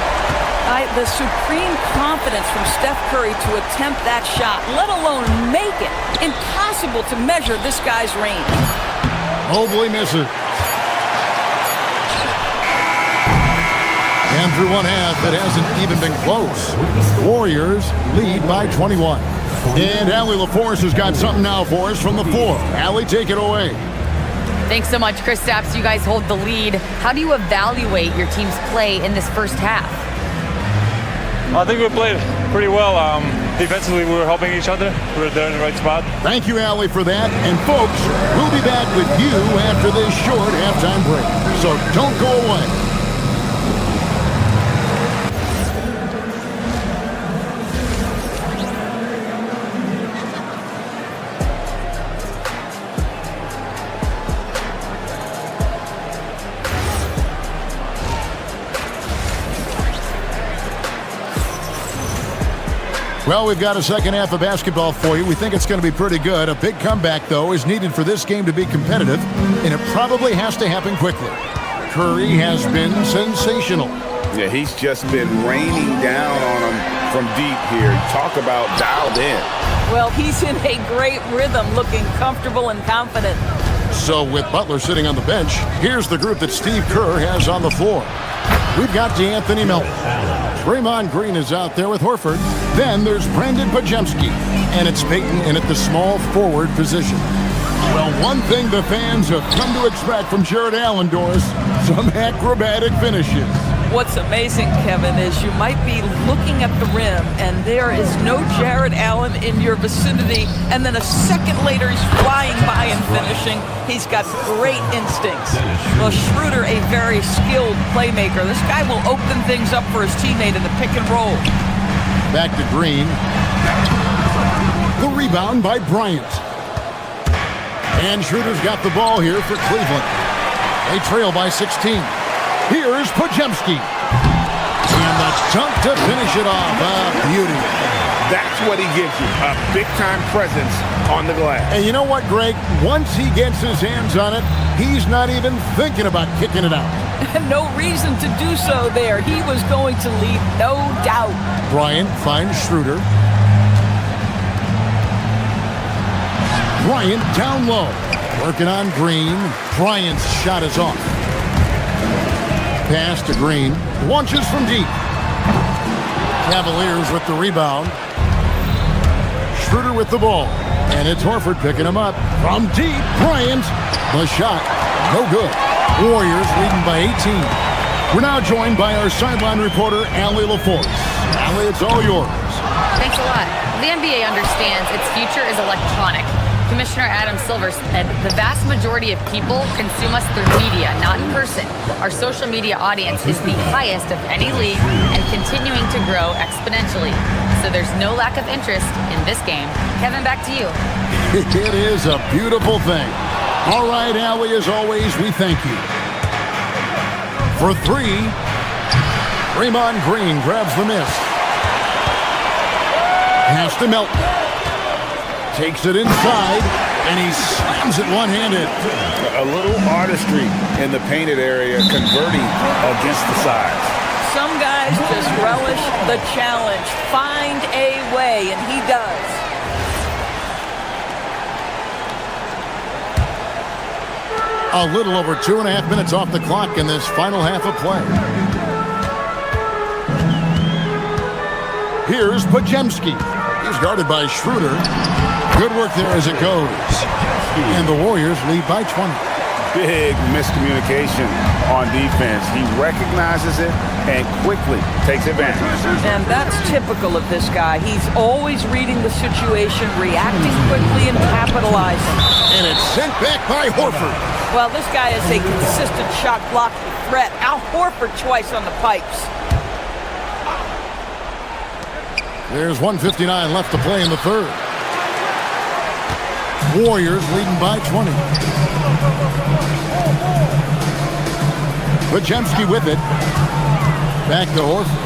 The supreme confidence from Steph Curry to attempt that shot, let alone make it. Impossible to measure this guy's range. Mobley misses. And through one half, it hasn't even been close. Warriors lead by 21. And Allie LaForce has got something now for us from the floor. Allie, take it away. Thanks so much, Chris Stapps. You guys hold the lead. How do you evaluate your team's play in this first half? I think we played pretty well. Defensively, we were helping each other. We were there in the right spot. Thank you, Allie, for that. And folks, we'll be back with you after this short halftime break. So don't go away. Well, we've got a second half of basketball for you. We think it's going to be pretty good. A big comeback, though, is needed for this game to be competitive, and it probably has to happen quickly. Curry has been sensational. Yeah, he's just been raining down on him from deep here. Talk about dialed in. Well, he's in a great rhythm, looking comfortable and confident. So with Butler sitting on the bench, here's the group that Steve Kerr has on the floor. We've got D'Anthony Melton. Draymond Green is out there with Horford. Then there's Brandon Podziemski. And it's Peyton in at the small forward position. Well, one thing the fans have come to expect from Jared Allen, Doris, some acrobatic finishes. What's amazing, Kevin, is you might be looking at the rim and there is no Jared Allen in your vicinity, and then a second later he's flying by and finishing. He's got great instincts. Well, Schroeder, a very skilled playmaker. This guy will open things up for his teammate in the pick and roll. Back to Green. The rebound by Bryant. And Schroeder's got the ball here for Cleveland. They trail by 16. Here's Podziemski. And the dunk to finish it off. Beauty. That's what he gives you, a big-time presence on the glass. And you know what, Greg? Once he gets his hands on it, he's not even thinking about kicking it out. No reason to do so there. He was going to lead, no doubt. Bryant finds Schroeder. Bryant down low. Working on Green. Bryant's shot is off. Pass to Green. Launches from deep. Cavaliers with the rebound. Schroeder with the ball. And it's Horford picking him up. From deep, Bryant. The shot. No good. Warriors leading by 18. We're now joined by our sideline reporter, Allie LaForce. Allie, it's all yours. Thanks a lot. The NBA understands its future is electronic. Commissioner Adam Silver said the vast majority of people consume us through media, not in person. Our social media audience is the highest of any league and continuing to grow exponentially. So there's no lack of interest in this game. Kevin, back to you. It is a beautiful thing. All right, Allie, as always, we thank you. For three, Draymond Green grabs the miss. Pass to Melton. Takes it inside, and he slams it one-handed. A little artistry in the painted area, converting against the sides. Some guys just relish the challenge. Find a way, and he does. A little over 2.5 minutes off the clock in this final half of play. Here's Podziemski. He's guarded by Schroeder. Good work there as it goes. And the Warriors lead by 20. Big miscommunication on defense. He recognizes it and quickly takes advantage. And that's typical of this guy. He's always reading the situation, reacting quickly, and capitalizing. And it's sent back by Horford. Well, this guy is a consistent shot blocking threat. Al Horford twice on the pipes. There's 1:59 left to play in the third. Warriors leading by 20. Podziemski with it. Back to Horford.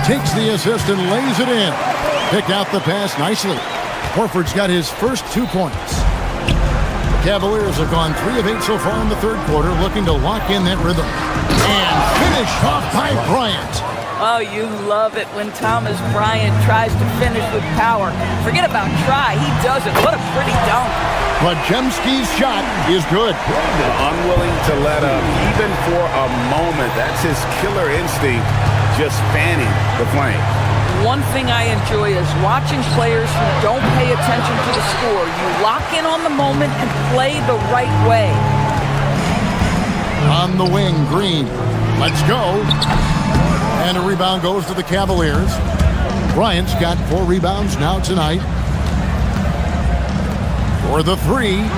Takes the assist and lays it in. Picked out the pass nicely. Horford's got his first 2 points. The Cavaliers have gone 3 of 8 so far in the third quarter, looking to lock in that rhythm. And finish off by Bryant. Oh, you love it when Thomas Bryant tries to finish with power. Forget about try. He does it. What a pretty dunk. Podziemski's shot is good. Unwilling to let up, even for a moment. That's his killer instinct, just fanning the flame. One thing I enjoy is watching players who don't pay attention to the score. You lock in on the moment and play the right way. On the wing, Green. Let's go. And a rebound goes to the Cavaliers. Bryant's got 4 rebounds now tonight. For the 3.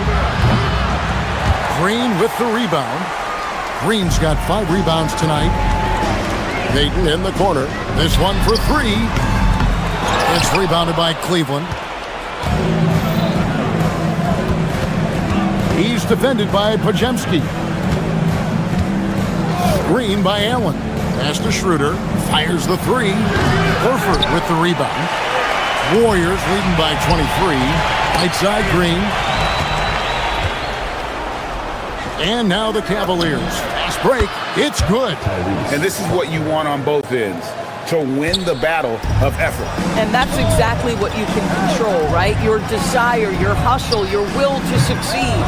Green with the rebound. Green's got 5 rebounds tonight. Dayton in the corner. This one for 3. It's rebounded by Cleveland. He's defended by Podziemski. Green by Allen. Pass to Schroeder. Fires the 3. Horford with the rebound. Warriors leading by 23. Right side, Green. And now the Cavaliers. Fast break. It's good. And this is what you want on both ends, to win the battle of effort. And that's exactly what you can control, right? Your desire, your hustle, your will to succeed.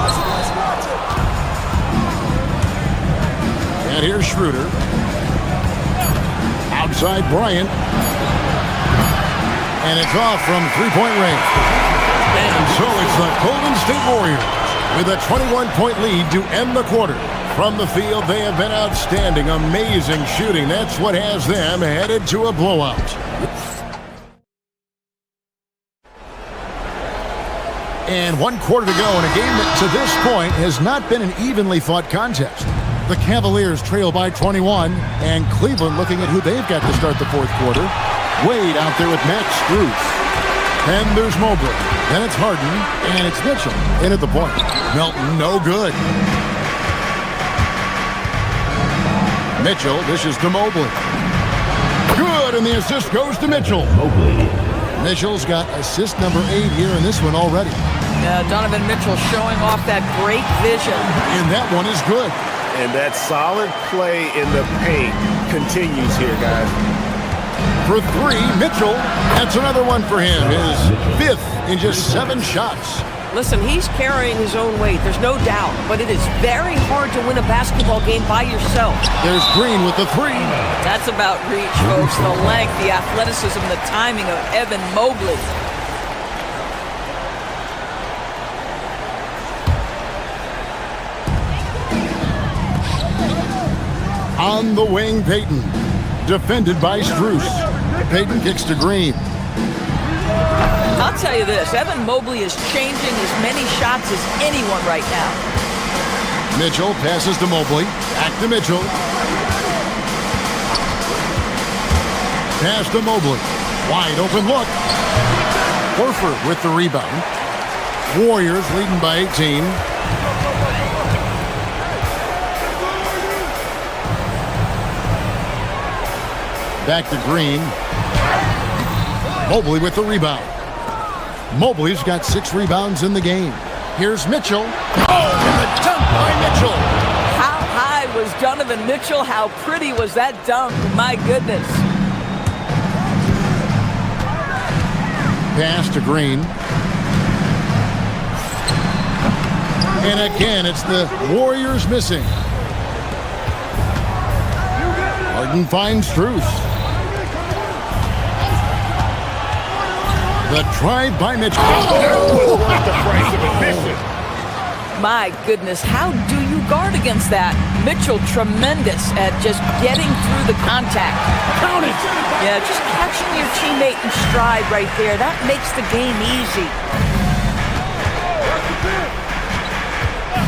And here's Schroeder. Outside Bryant. And it's off from three-point range. And so it's the Golden State Warriors with a 21-point lead to end the quarter. From the field, they have been outstanding. Amazing shooting. That's what has them headed to a blowout. And 1 quarter to go in a game that to this point has not been an evenly fought contest. The Cavaliers trail by 21, and Cleveland looking at who they've got to start the fourth quarter. Wade out there with Max Strus. And there's Mobley. Then it's Harden, and it's Mitchell in at the point. Melton, no good. Mitchell dishes to Mobley. Good, and the assist goes to Mitchell. Mitchell's got assist number 8 here in this one already. Yeah, Donovan Mitchell showing off that great vision. And that one is good. And that solid play in the paint continues here, guys. For 3, Mitchell. That's another one for him. His 5th in just 7 shots. Listen, he's carrying his own weight, there's no doubt, but it is very hard to win a basketball game by yourself. There's Green with the 3. That's about reach, folks. The length, the athleticism, the timing of Evan Mobley. On the wing, Payton. defended by Strus. Payton kicks to Green. I'll tell you this, Evan Mobley is changing as many shots as anyone right now. Mitchell passes to Mobley. Back to Mitchell. Pass to Mobley. Wide open look. Horford with the rebound. Warriors leading by 18. Back to Green. Mobley with the rebound. Mobley's got 6 rebounds in the game. Here's Mitchell. Oh, and the dunk by Mitchell. How high was Donovan Mitchell? How pretty was that dunk? My goodness. Pass to Green. And again, it's the Warriors missing. Harden finds Strus. The drive by Mitchell. That was worth the price of admission. My goodness, how do you guard against that? Mitchell, tremendous at just getting through the contact. Count it! Yeah, just catching your teammate in stride right there. That makes the game easy.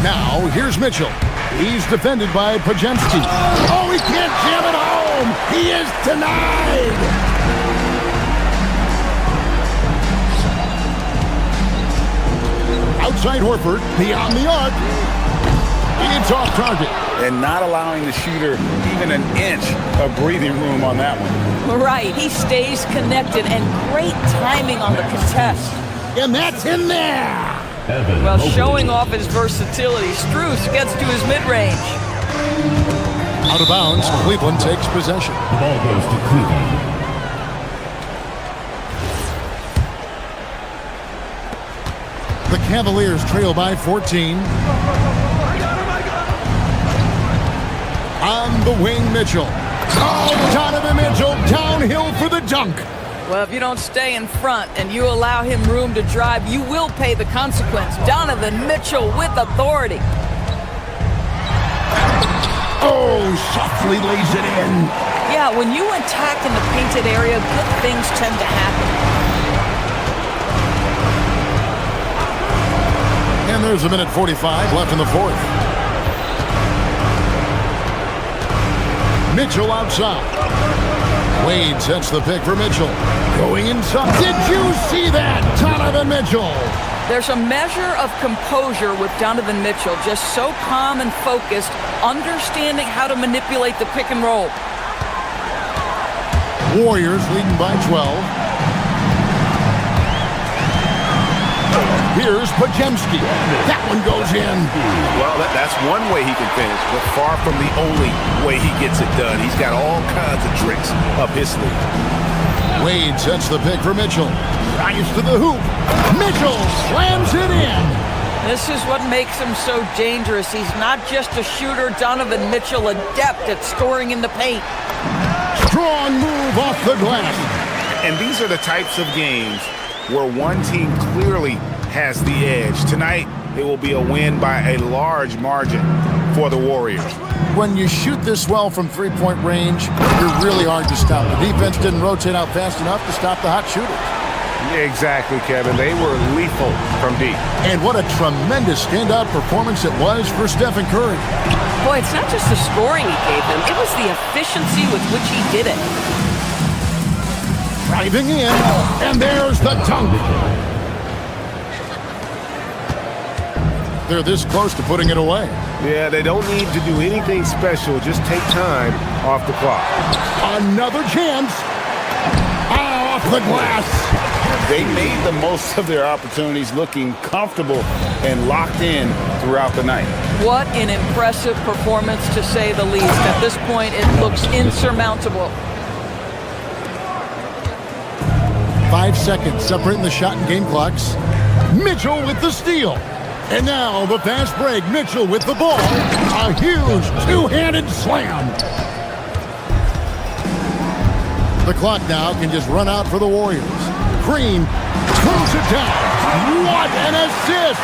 Now, here's Mitchell. He's defended by Podziemski. Oh, he can't jam it home! He is denied! Outside Horford, beyond the arc. It's off target. And not allowing the shooter even an inch of breathing room on that one. Right, he stays connected and great timing on the contest. And that's in there! Well, showing off his versatility, Strus gets to his mid-range. Out of bounds, Cleveland takes possession. The ball goes to Cleveland. The Cavaliers trail by 14. On the wing, Mitchell. Oh, Donovan Mitchell downhill for the dunk. Well, if you don't stay in front and you allow him room to drive, you will pay the consequence. Donovan Mitchell with authority. Oh, softly lays it in. Yeah, when you attack in the painted area, good things tend to happen. And there's a minute 45 left in the fourth. Mitchell outside. Wade sets the pick for Mitchell. Going inside. Did you see that, Donovan Mitchell? There's a measure of composure with Donovan Mitchell, just so calm and focused, understanding how to manipulate the pick and roll. Warriors leading by 12. Here's Podziemski. That one goes in. Well, that's one way he can finish, but far from the only way he gets it done. He's got all kinds of tricks up his sleeve. Wade sets the pick for Mitchell. Drives to the hoop. Mitchell slams it in. This is what makes him so dangerous. He's not just a shooter. Donovan Mitchell, adept at scoring in the paint. Strong move off the glass. And these are the types of games where one team clearly has the edge. Tonight, it will be a win by a large margin for the Warriors. When you shoot this well from three-point range, you're really hard to stop. The defense didn't rotate out fast enough to stop the hot shooters. Exactly, Kevin. They were lethal from deep. And what a tremendous standout performance it was for Stephen Curry. Boy, it's not just the scoring he gave them, it was the efficiency with which he did it. Driving in, and there's the dunk. They're this close to putting it away. Yeah, they don't need to do anything special. Just take time off the clock. Another chance. Off the glass. They made the most of their opportunities, looking comfortable and locked in throughout the night. What an impressive performance, to say the least. At this point, it looks insurmountable. 5 seconds separating the shot and game clocks. Mitchell with the steal. And now the fast break. Mitchell with the ball. A huge two-handed slam. The clock now can just run out for the Warriors. Green throws it down. What an assist!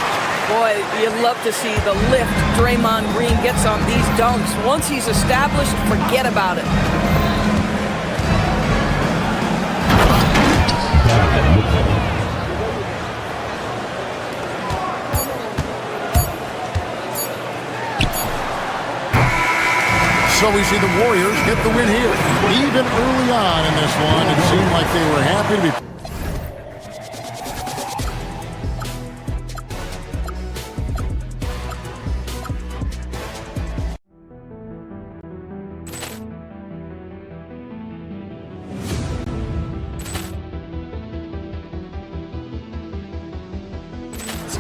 Boy, you'd love to see the lift Draymond Green gets on these dunks. Once he's established, forget about it. So we see the Warriors get the win here. Even early on in this one, it seemed like they were happy to be...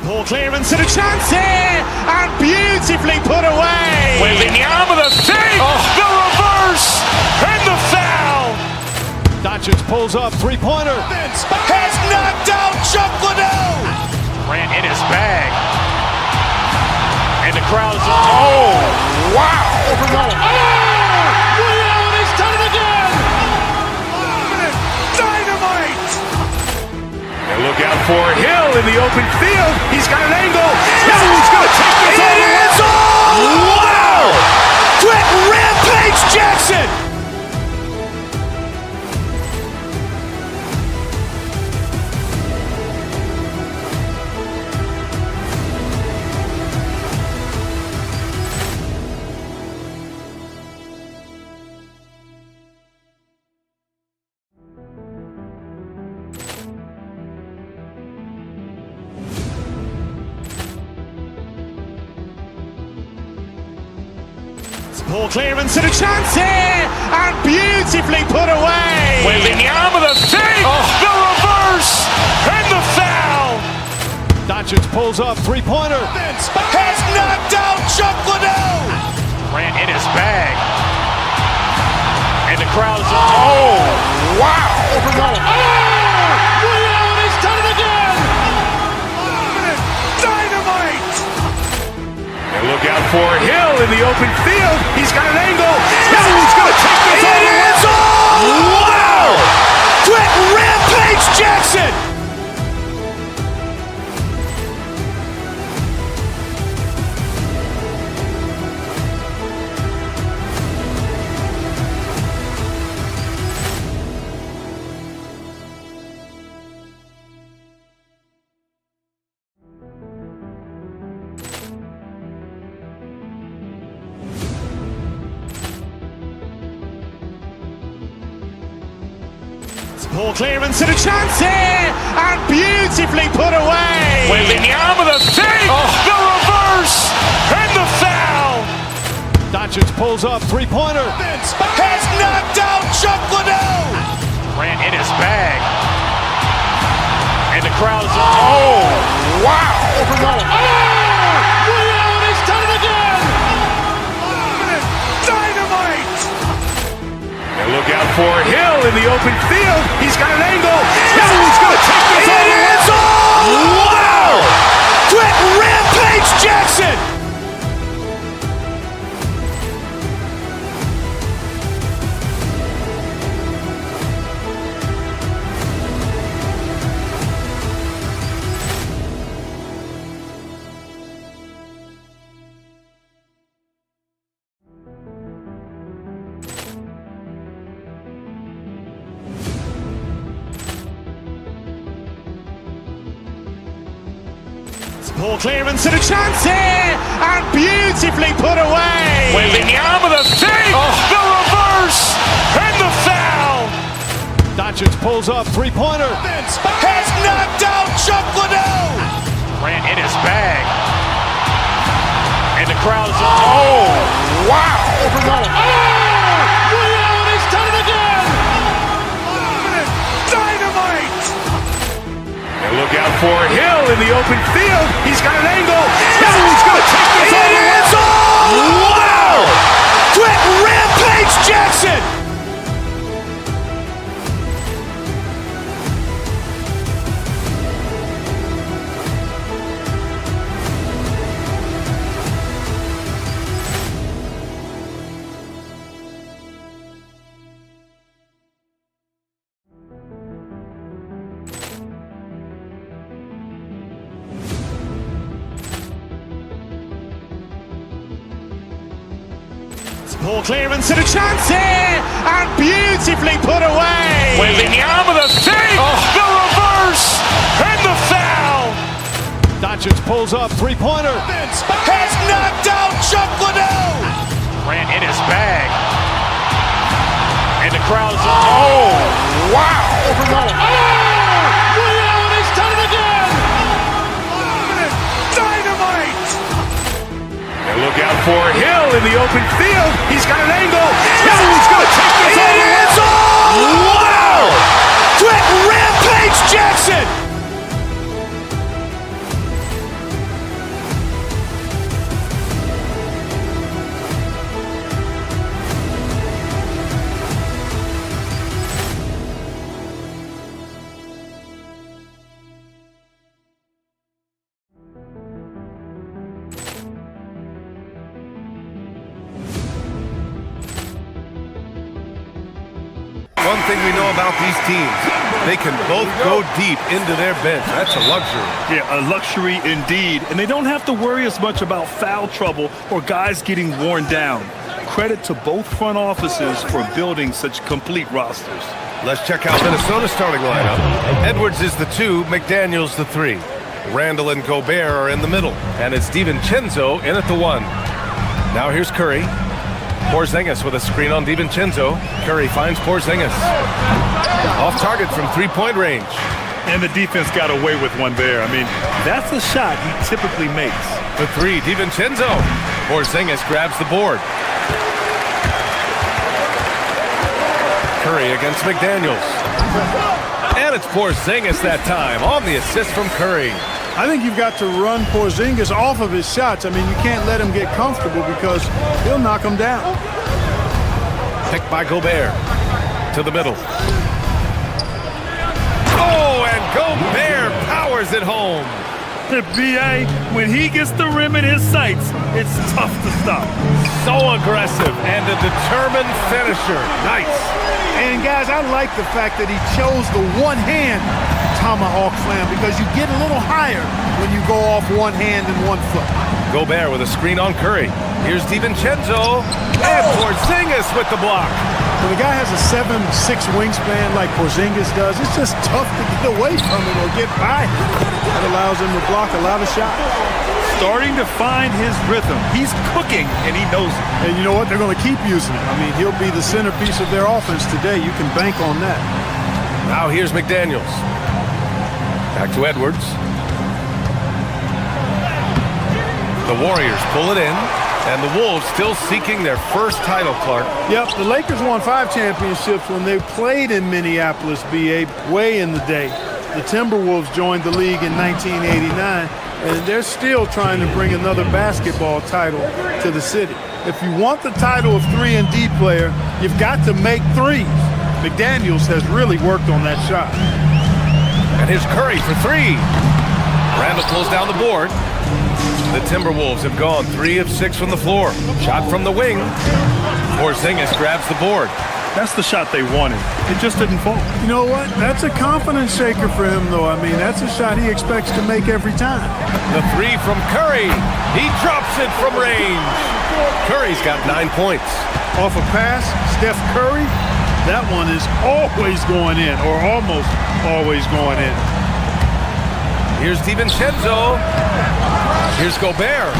Ball clearance and a chance here, and beautifully put away. Wembanyama the fake, the reverse, and the foul. Doncic pulls up, three-pointer. Has knocked out Chuck Liddell. Ran in his bag. And the crowd is, oh, wow. Liddell, and he's done it again. Dynamite. And look out for Hill in the open field. He's got an angle. Hill's going to take this all the way. Wow! Quick rampage Jackson. Ball clearance and a chance here, and beautifully put away. Wembanyama the fake, the reverse, and the foul. Doncic pulls up, three-pointer. Has knocked out Chuck Liddell. Ran in his bag. And the crowd is, oh, wow. Liddell, and he's done it again. Dynamite. And look out for Hill in the open field. He's got an angle. Hill's going to take this all the way. Wow! Quick rampage Jackson. Ball clearance and a chance here, and beautifully put away. Wembanyama the fake, the reverse, and the foul. Doncic pulls up, three-pointer. Has knocked out Chuck Liddell. Ran in his bag. And the crowd is, oh, wow. Liddell, and he's done it again. Dynamite. And look out for Hill in the open field. He's got an angle. Hill's going to take this all the way. Wow! Quick rampage Jackson. Ball clearance and a chance here, and beautifully put away. Wembanyama the fake, the reverse, and the foul. Doncic pulls up, three-pointer. Has knocked out Chuck Liddell. Ran in his bag. And the crowd is, oh, wow. Liddell, and he's done it again. Dynamite. And look out for Hill in the open field. He's got an angle. Hill's going to take this all the way. Wow! Quick rampage Jackson. Ball clearance and a chance here, and beautifully put away. Wembanyama the fake, the reverse, and the foul. Doncic pulls up, three-pointer. Has knocked out Chuck Liddell. Grant in his bag. And the crowd's... Oh, wow! Ray Allen has done it again! Dynamite! And look out for Hill in the open field. He's got an angle. Hill's going to take this all the way. Wow! Quick Rampage Jackson! One thing we know about these teams, they can both go deep into their bench. That's a luxury. Yeah, a luxury indeed. And they don't have to worry as much about foul trouble or guys getting worn down. Credit to both front offices for building such complete rosters. Let's check out Minnesota's starting lineup. Edwards is the 2, McDaniels the 3. Randall and Gobert are in the middle. And it's DiVincenzo in at the 1. Now here's Curry. Porzingis with a screen on DiVincenzo. Curry finds Porzingis. Off target from three-point range. And the defense got away with one there. I mean, that's a shot he typically makes. The 3, DiVincenzo. Porzingis grabs the board. Curry against McDaniels. And it's Porzingis that time on the assist from Curry. I think you've got to run Porzingis off of his shots. I mean, you can't let him get comfortable because he'll knock him down. Picked by Gobert. To the middle. Oh, and Gobert powers it home. The BA, when he gets the rim in his sights, it's tough to stop. So aggressive and a determined finisher. Nice. And guys, I like the fact that he chose the one-hand tomahawk slam because you get a little higher when you go off one hand and 1 foot. Gobert with a screen on Curry. Here's DiVincenzo. And Porzingis with the block. When the guy has a 7'6" wingspan like Porzingis does, it's just tough to get away from him or get by him. That allows him to block a lot of shots. Starting to find his rhythm. He's cooking, and he knows it. And you know what? They're going to keep using him. I mean, he'll be the centerpiece of their offense today. You can bank on that. Now here's McDaniels. Back to Edwards. The Warriors pull it in, and the Wolves still seeking their first title, Clark. Yep, the Lakers won 5 championships when they played in Minneapolis, BA, way in the day. The Timberwolves joined the league in 1989, and they're still trying to bring another basketball title to the city. If you want the title of 3-and-D player, you've got to make threes. McDaniels has really worked on that shot. And here's Curry for 3. Randall pulls down the board. The Timberwolves have gone 3 of 6 from the floor. Shot from the wing. Porzingis grabs the board. That's the shot they wanted. It just didn't fall. You know what? That's a confidence shaker for him, though. I mean, that's a shot he expects to make every time. The 3 from Curry. He drops it from range. Curry's got 9 points. Off a pass, Steph Curry, that one is always going in, or almost always going in. Here's DiVincenzo. Here's Gobert.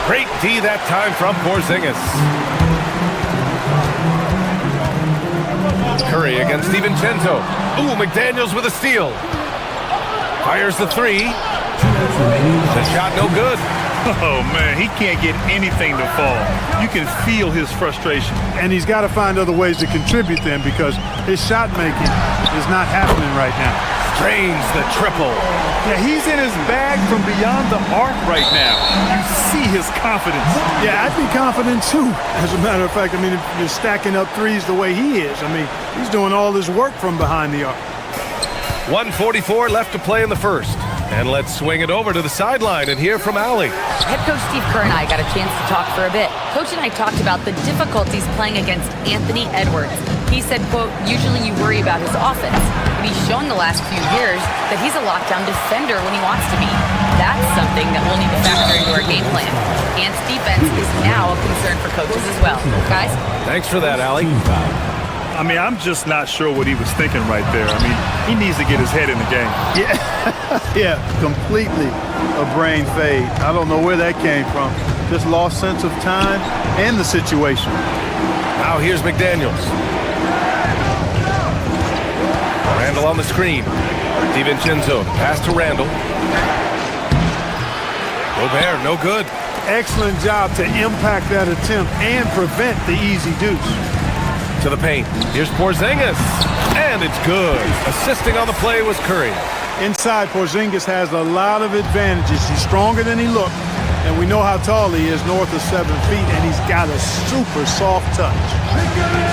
Great D that time from Porzingis. Curry against DiVincenzo. Ooh, McDaniels with a steal. Fires the 3. The shot no good. Oh, man, he can't get anything to fall. You can feel his frustration. And he's got to find other ways to contribute then because his shot making is not happening right now. Drains the triple. Yeah, he's in his bag from beyond the arc right now. You see his confidence. Yeah, I'd be confident too. As a matter of fact, I mean, if you're stacking up threes the way he is, I mean, he's doing all his work from behind the arc. 1:44 left to play in the first. And let's swing it over to the sideline and hear from Allie. Head coach Steve Kerr and I got a chance to talk for a bit. Coach and I talked about the difficulties playing against Anthony Edwards. He said, quote, usually you worry about his offense, but he's shown the last few years that he's a lockdown defender when he wants to be. That's something that we'll need to factor into our game plan. Ant's defense is now a concern for coaches as well. Guys? Thanks for that, Allie. I mean, I'm just not sure what he was thinking right there. I mean, he needs to get his head in the game. Yeah, yeah, completely a brain fade. I don't know where that came from. just lost sense of time and the situation. Now here's McDaniels. Randall on the screen. DiVincenzo, pass to Randall. Gobert, no good. Excellent job to impact that attempt and prevent the easy deuce. To the paint. Here's Porzingis. And it's good. Assisting on the play was Curry. Inside, Porzingis has a lot of advantages. He's stronger than he looked, and we know how tall he is, north of 7 feet, and he's got a super soft touch.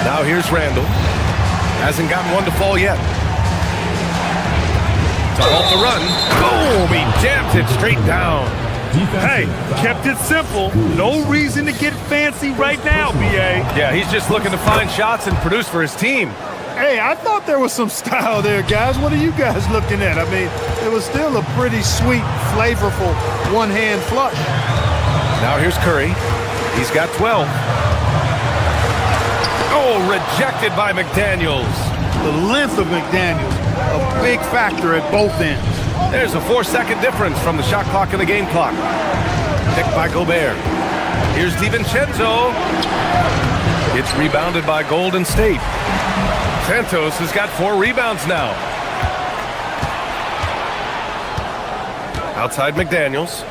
Now here's Randall. Hasn't gotten one to fall yet. To halt the run. Boom! He jams it straight down. Hey, kept it simple. No reason to get fancy right now, B.A. Yeah, he's just looking to find shots and produce for his team. Hey, I thought there was some style there, guys. What are you guys looking at? I mean, it was still a pretty sweet, flavorful one-hand flush. Now here's Curry. He's got 12. Oh, rejected by McDaniels. The length of McDaniels, a big factor at both ends. There's a 4-second difference from the shot clock and the game clock. Picked by Gobert. Here's DiVincenzo. It's rebounded by Golden State. Santos has got 4 rebounds now. Outside McDaniels.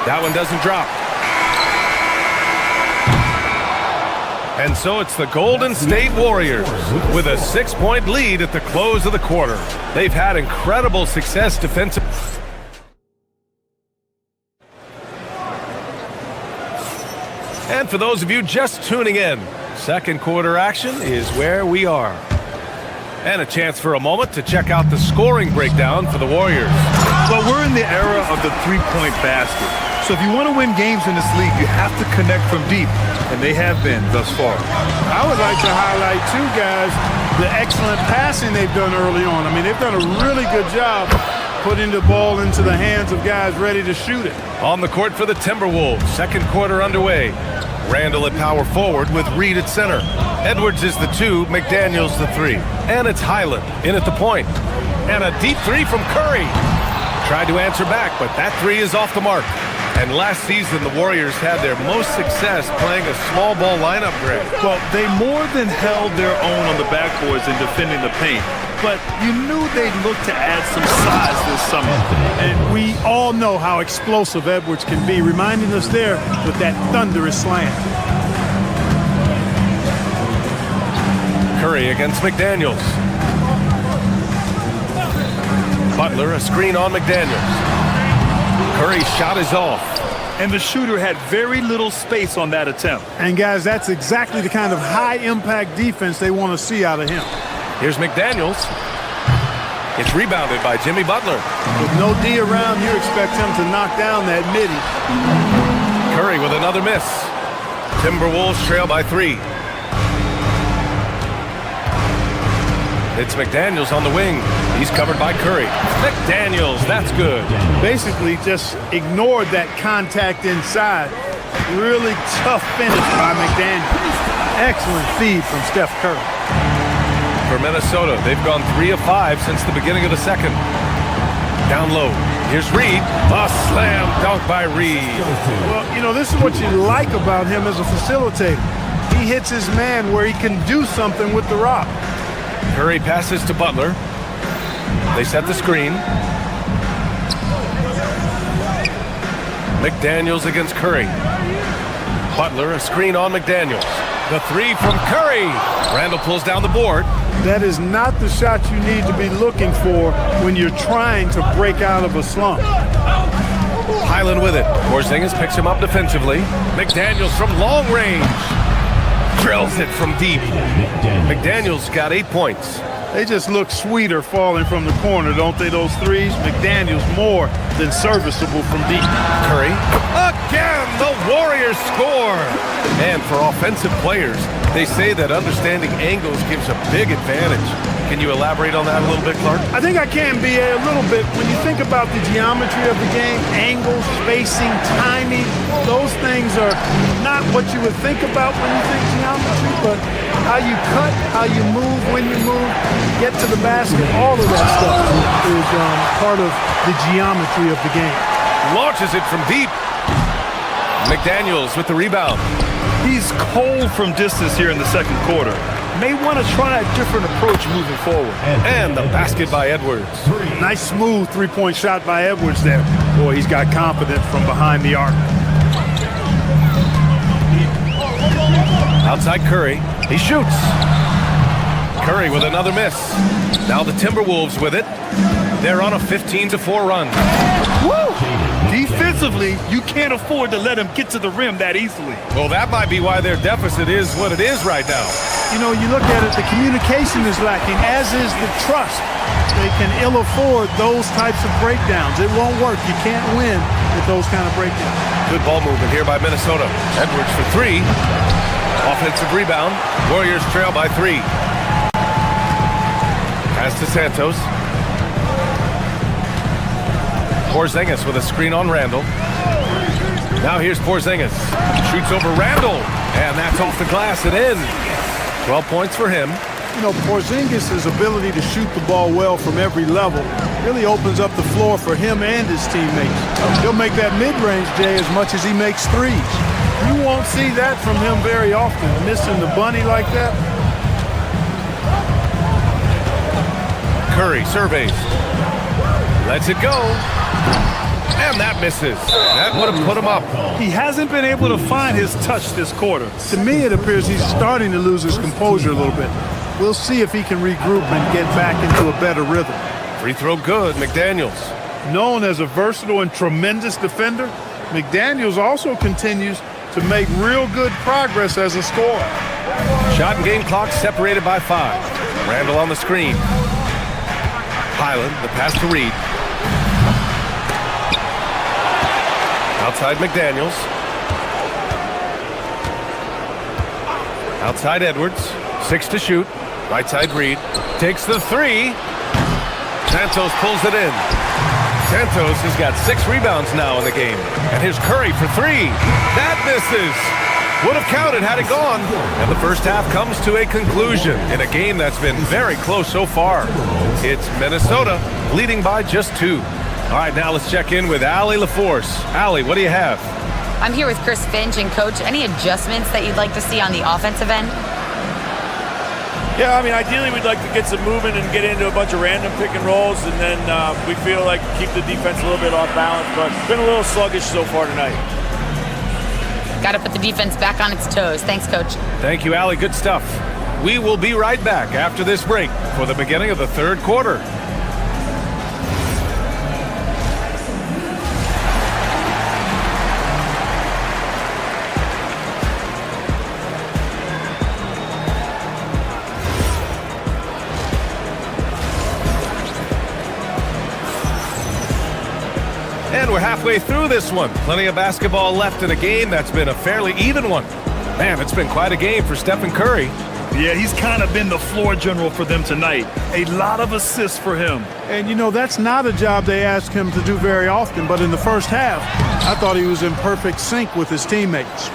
That one doesn't drop. And so it's the Golden State Warriors with a 6-point lead at the close of the quarter. They've had incredible success defensively. And for those of you just tuning in, second quarter action is where we are. And a chance for a moment to check out the scoring breakdown for the Warriors. Well, we're in the era of the three-point basket. So if you want to win games in this league, you have to connect from deep, and they have been thus far. I would like to highlight, too, guys, the excellent passing they've done early on. I mean, they've done a really good job putting the ball into the hands of guys ready to shoot it. On the court for the Timberwolves, second quarter underway. Randall at power forward with Reed at center. Edwards is the 2, McDaniels the 3. And it's Highland in at the point. And a deep 3 from Curry. Tried to answer back, but that 3 is off the mark. And last season, the Warriors had their most success playing a small ball lineup, Greg. Well, they more than held their own on the backboards in defending the paint. But you knew they'd look to add some size this summer. And we all know how explosive Edwards can be, reminding us there with that thunderous slam. Curry against McDaniels. Butler, a screen on McDaniels. Curry's shot is off. And the shooter had very little space on that attempt. And, guys, that's exactly the kind of high-impact defense they want to see out of him. Here's McDaniels. It's rebounded by Jimmy Butler. With no D around, you expect him to knock down that midi. Curry with another miss. Timberwolves trail by 3. It's McDaniels on the wing. He's covered by Curry. McDaniels, that's good. Basically just ignored that contact inside. Really tough finish by McDaniels. Excellent feed from Steph Curry. For Minnesota, they've gone 3 of 5 since the beginning of the second. Down low. Here's Reed. A slam dunk by Reed. Well, you know, this is what you like about him as a facilitator. He hits his man where he can do something with the rock. Curry passes to Butler. They set the screen. McDaniels against Curry. Butler, a screen on McDaniels. The 3 from Curry. Randall pulls down the board. That is not the shot you need to be looking for when you're trying to break out of a slump. Highland with it. Porzingis picks him up defensively. McDaniels from long range. Drills it from deep. McDaniels got 8 points. They just look sweeter falling from the corner, don't they, those threes? McDaniels more than serviceable from deep. Curry. Again, the Warriors score. And for offensive players, they say that understanding angles gives a big advantage. Can you elaborate on that a little bit, Clark? I think I can, B.A., a little bit. When you think about the geometry of the game, angles, spacing, timing, those things are not what you would think about when you think geometry, but how you cut, how you move, when you move, get to the basket, all of that stuff is part of the geometry of the game. Launches it from deep. McDaniels with the rebound. He's cold from distance here in the second quarter. May want to try a different approach moving forward. And the basket by Edwards. Nice smooth three-point shot by Edwards there. Boy, he's got confidence from behind the arc. Outside Curry. He shoots. Curry with another miss. Now the Timberwolves with it. They're on a 15-4 run. Woo! Defensively, you can't afford to let him get to the rim that easily. Well, that might be why their deficit is what it is right now. You know, you look at it, the communication is lacking, as is the trust. They can ill afford those types of breakdowns. It won't work. You can't win with those kind of breakdowns. Good ball movement here by Minnesota. Edwards for three. Offensive rebound. Warriors trail by 3. Pass to Santos. Porzingis with a screen on Randall. Now here's Porzingis. Shoots over Randall. And that's off the glass and in. 12 points for him. You know, Porzingis' ability to shoot the ball well from every level really opens up the floor for him and his teammates. He'll make that mid-range, Jay, as much as he makes threes. You won't see that from him very often, missing the bunny like that. Curry surveys. Lets it go. And that misses. That would have put him up. He hasn't been able to find his touch this quarter. To me, it appears he's starting to lose his composure a little bit. We'll see if he can regroup and get back into a better rhythm. Free throw good, McDaniels. Known as a versatile and tremendous defender, McDaniels also continues to make real good progress as a scorer. Shot and game clock separated by 5. Randall on the screen. Highland, the pass to Reed. Outside McDaniels. Outside Edwards. 6 to shoot. Right side Reed. Takes the 3. Santos pulls it in. Santos has got 6 rebounds now in the game. And here's Curry for 3. That misses. Would have counted had it gone. And the first half comes to a conclusion in a game that's been very close so far. It's Minnesota leading by just 2. All right, now let's check in with Allie LaForce. Allie, what do you have? I'm here with Chris Finch. And, Coach, any adjustments that you'd like to see on the offensive end? Yeah, I mean, ideally we'd like to get some movement and get into a bunch of random pick and rolls, and then we feel like keep the defense a little bit off balance, but it's been a little sluggish so far tonight. Got to put the defense back on its toes. Thanks, Coach. Thank you, Allie. Good stuff. We will be right back after this break for the beginning of the third quarter. And we're halfway through this one. Plenty of basketball left in a game that's been a fairly even one. Man, it's been quite a game for Stephen Curry. Yeah, he's kind of been the floor general for them tonight. A lot of assists for him. And, you know, that's not a job they ask him to do very often, but in the first half, I thought he was in perfect sync with his teammates.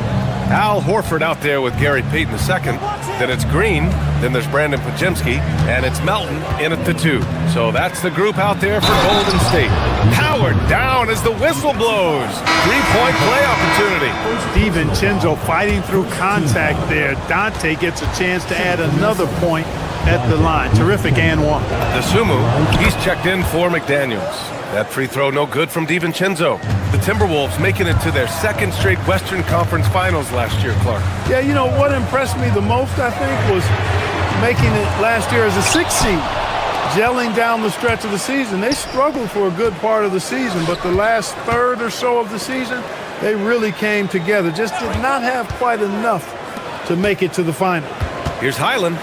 Al Horford out there with Gary Payton II. Then it's Green. Then there's Brandon Podziemski. And it's Melton in at the 2. So that's the group out there for Golden State. Powered down as the whistle blows. 3-point play opportunity. DiVincenzo fighting through contact there. Dante gets a chance to add another point at the line. Terrific and one. DeSumo, he's checked in for McDaniels. That free throw no good from DiVincenzo. The Timberwolves making it to their second straight Western Conference Finals last year, Clark. Yeah, you know, what impressed me the most, I think, was making it last year as a 6th seed. Gelling down the stretch of the season. They struggled for a good part of the season, but the last third or so of the season, they really came together. Just did not have quite enough to make it to the final. Here's Highland.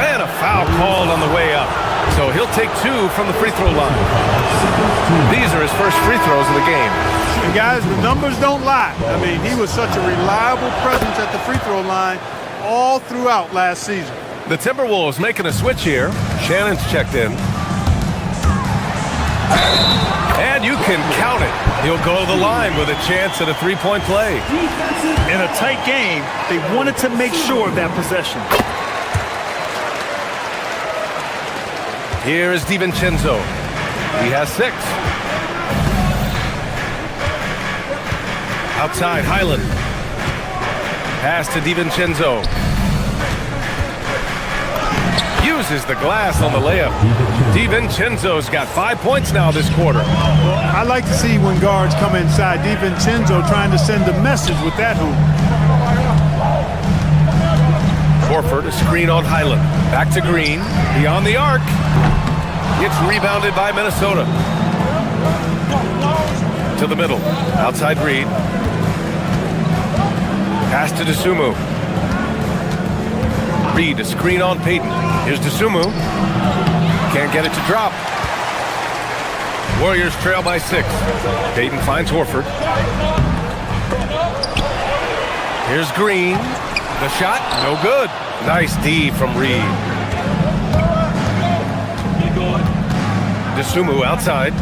And a foul called on the way up. So he'll take 2 from the free throw line. These are his first free throws of the game. And guys, the numbers don't lie. I mean, he was such a reliable presence at the free throw line all throughout last season. The Timberwolves making a switch here. Shannon's checked in. And you can count it. He'll go to the line with a chance at a 3-point play. In a tight game, they wanted to make sure of that possession. Here is DiVincenzo. He has 6. Outside, Highland. Pass to DiVincenzo. Uses the glass on the layup. DiVincenzo's got 5 points now this quarter. Well, I like to see when guards come inside. DiVincenzo trying to send a message with that hoop. Horford, a screen on Highland. Back to Green. Beyond the arc. It's rebounded by Minnesota. To the middle. Outside Reed. Pass to DeSumo. Reed, a screen on Payton. Here's DeSumo. Can't get it to drop. Warriors trail by 6. Payton finds Horford. Here's Green. The shot, no good. Nice D from Reed. DeSumo outside.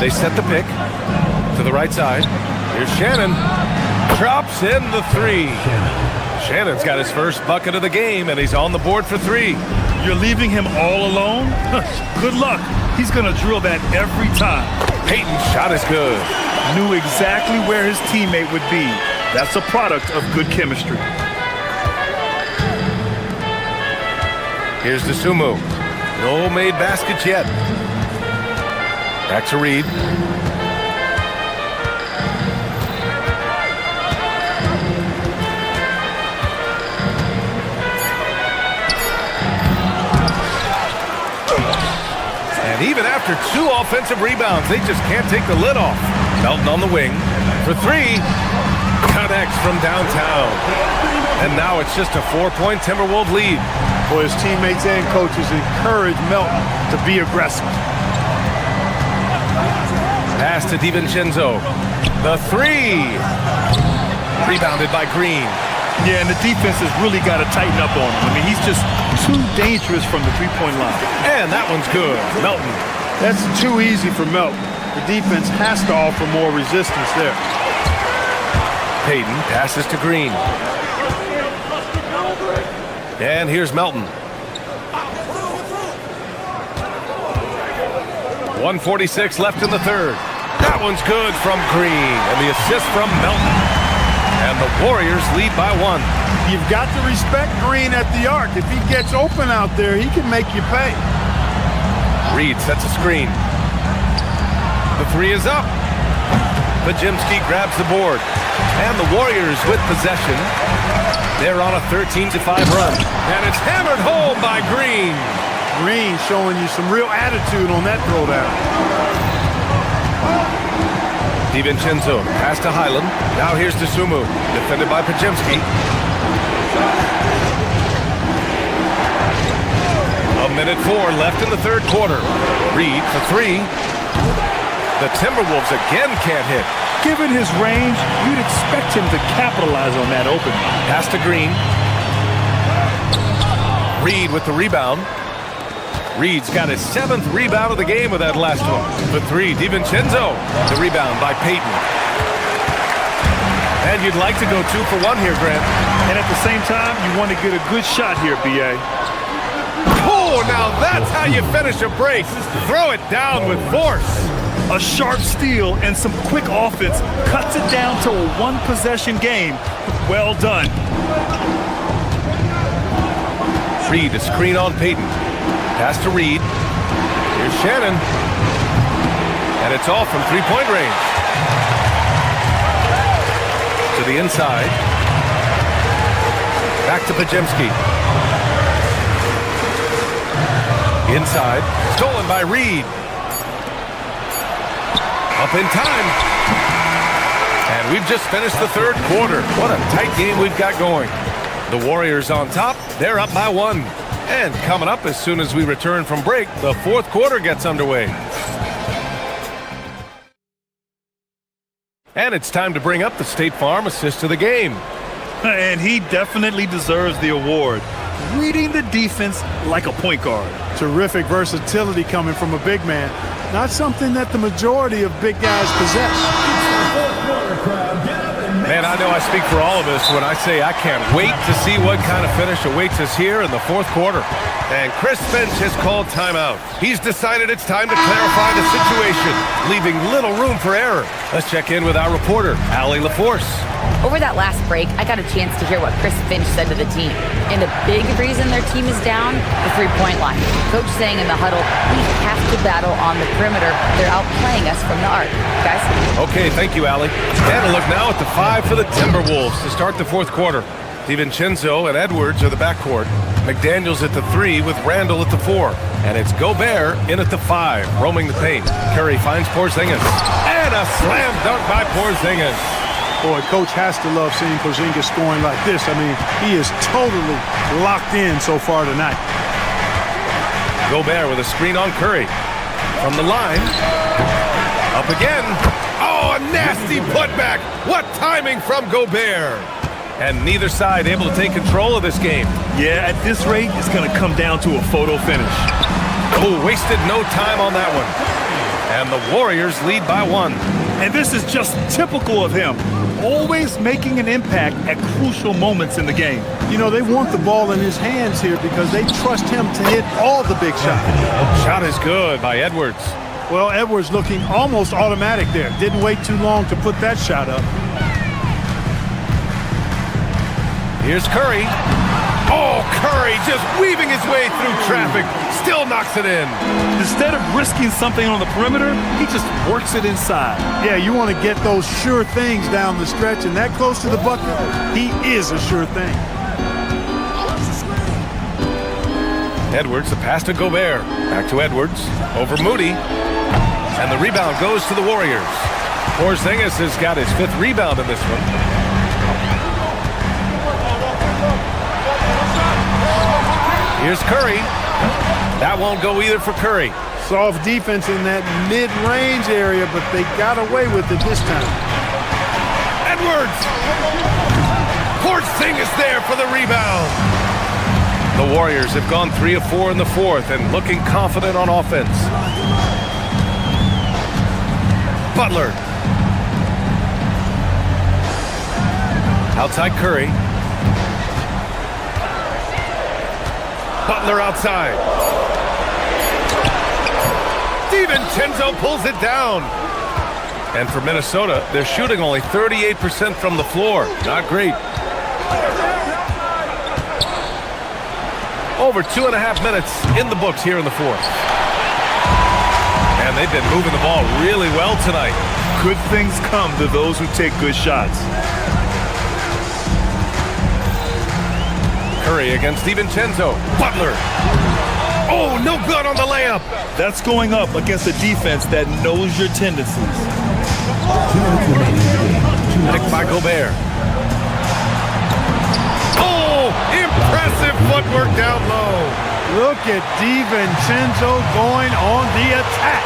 They set the pick to the right side. Here's Shannon. Drops in the 3. Shannon's got his first bucket of the game, and he's on the board for 3. You're leaving him all alone? Good luck. He's going to drill that every time. Payton's shot is good. Knew exactly where his teammate would be. That's a product of good chemistry. Here's DeSumo. No made baskets yet. Back to Reed. And even after 2 offensive rebounds, they just can't take the lid off. Melton on the wing for 3. Connects from downtown. And now it's just a 4-point Timberwolves lead. Boy, his teammates and coaches encourage Melton to be aggressive. Pass to DiVincenzo. The 3. Rebounded by Green. Yeah, and the defense has really got to tighten up on him. I mean, he's just too dangerous from the three-point line. And that one's good. Melton. That's too easy for Melton. The defense has to offer more resistance there. Payton passes to Green. And here's Melton. 1:46 left in the third. That one's good from Green. And the assist from Melton. And the Warriors lead by 1. You've got to respect Green at the arc. If he gets open out there, he can make you pay. Reed sets a screen. The 3 is up. Pajimski grabs the board. And the Warriors with possession. They're on a 13-5 run. And it's hammered home by Green. Green showing you some real attitude on that throwdown. DiVincenzo, pass to Highland. Now here's DeSumo, defended by Pajimski. 1:04 left in the third quarter. Reed for 3. The Timberwolves again can't hit. Given his range, you'd expect him to capitalize on that opening. Pass to Green. Reed with the rebound. Reed's got his 7th rebound of the game with that last one. For 3, DiVincenzo. The rebound by Payton. And you'd like to go 2 for 1 here, Grant. And at the same time, you want to get a good shot here, B.A. Oh, now that's how you finish a break. Throw it down with force. A sharp steal and some quick offense cuts it down to a 1-possession game. Well done. Reed, a screen on Payton. Pass to Reed. Here's Shannon. And it's off from 3-point range. To the inside. Back to Pajimski. Inside. Stolen by Reed. Up in time. And we've just finished the third quarter. What a tight game we've got going. The Warriors on top. They're up by 1. And coming up as soon as we return from break, the fourth quarter gets underway. And it's time to bring up the State Farm assist of the game. And he definitely deserves the award. Reading the defense like a point guard. Terrific versatility coming from a big man. Not something that the majority of big guys possess. Man, I know I speak for all of us when I say I can't wait to see what kind of finish awaits us here in the fourth quarter. And Chris Finch has called timeout. He's decided it's time to clarify the situation, leaving little room for error. Let's check in with our reporter, Allie LaForce. Over that last break, I got a chance to hear what Chris Finch said to the team. And a big reason their team is down, the three-point line. Coach saying in the huddle, we have to battle on the perimeter. They're outplaying us from the arc. Guys? Okay, thank you, Allie. And a look now at the 5 for the Timberwolves to start the fourth quarter. DiVincenzo and Edwards are the backcourt. McDaniels at the 3 with Randall at the 4. And it's Gobert in at the 5, roaming the paint. Curry finds Porzingis. And a slam dunk by Porzingis. Boy, Coach has to love seeing Porzingis scoring like this. I mean, he is totally locked in so far tonight. Gobert with a screen on Curry. From the line. Up again. Oh, a nasty putback. What timing from Gobert. And neither side able to take control of this game. Yeah, at this rate, it's going to come down to a photo finish. Oh, wasted no time on that one. And the Warriors lead by 1. And this is just typical of him. Always making an impact at crucial moments in the game. You know, they want the ball in his hands here because they trust him to hit all the big shots. Shot is good by Edwards. Well, Edwards looking almost automatic there. Didn't wait too long to put that shot up. Here's Curry. Oh, Curry just weaving his way through traffic. Still knocks it in. Instead of risking something on the perimeter, he just works it inside. Yeah, you want to get those sure things down the stretch, and that close to the bucket, he is a sure thing. Edwards, the pass to Gobert. Back to Edwards. Over Moody. And the rebound goes to the Warriors. Porzingis has got his 5th rebound in this one. Here's Curry. That won't go either for Curry. Soft defense in that mid-range area, but they got away with it this time. Edwards! Porzingis there for the rebound. The Warriors have gone 3 of 4 in the fourth and looking confident on offense. Butler. Outside Curry. Butler outside. DiVincenzo pulls it down. And for Minnesota, they're shooting only 38% from the floor. Not great. Over 2.5 minutes in the books here in the fourth. And they've been moving the ball really well tonight. Good things come to those who take good shots. Curry against DiVincenzo. Butler. Oh, no good on the layup. That's going up against a defense that knows your tendencies. Picked by Gobert. Oh, impressive footwork down low. Look at DiVincenzo going on the attack.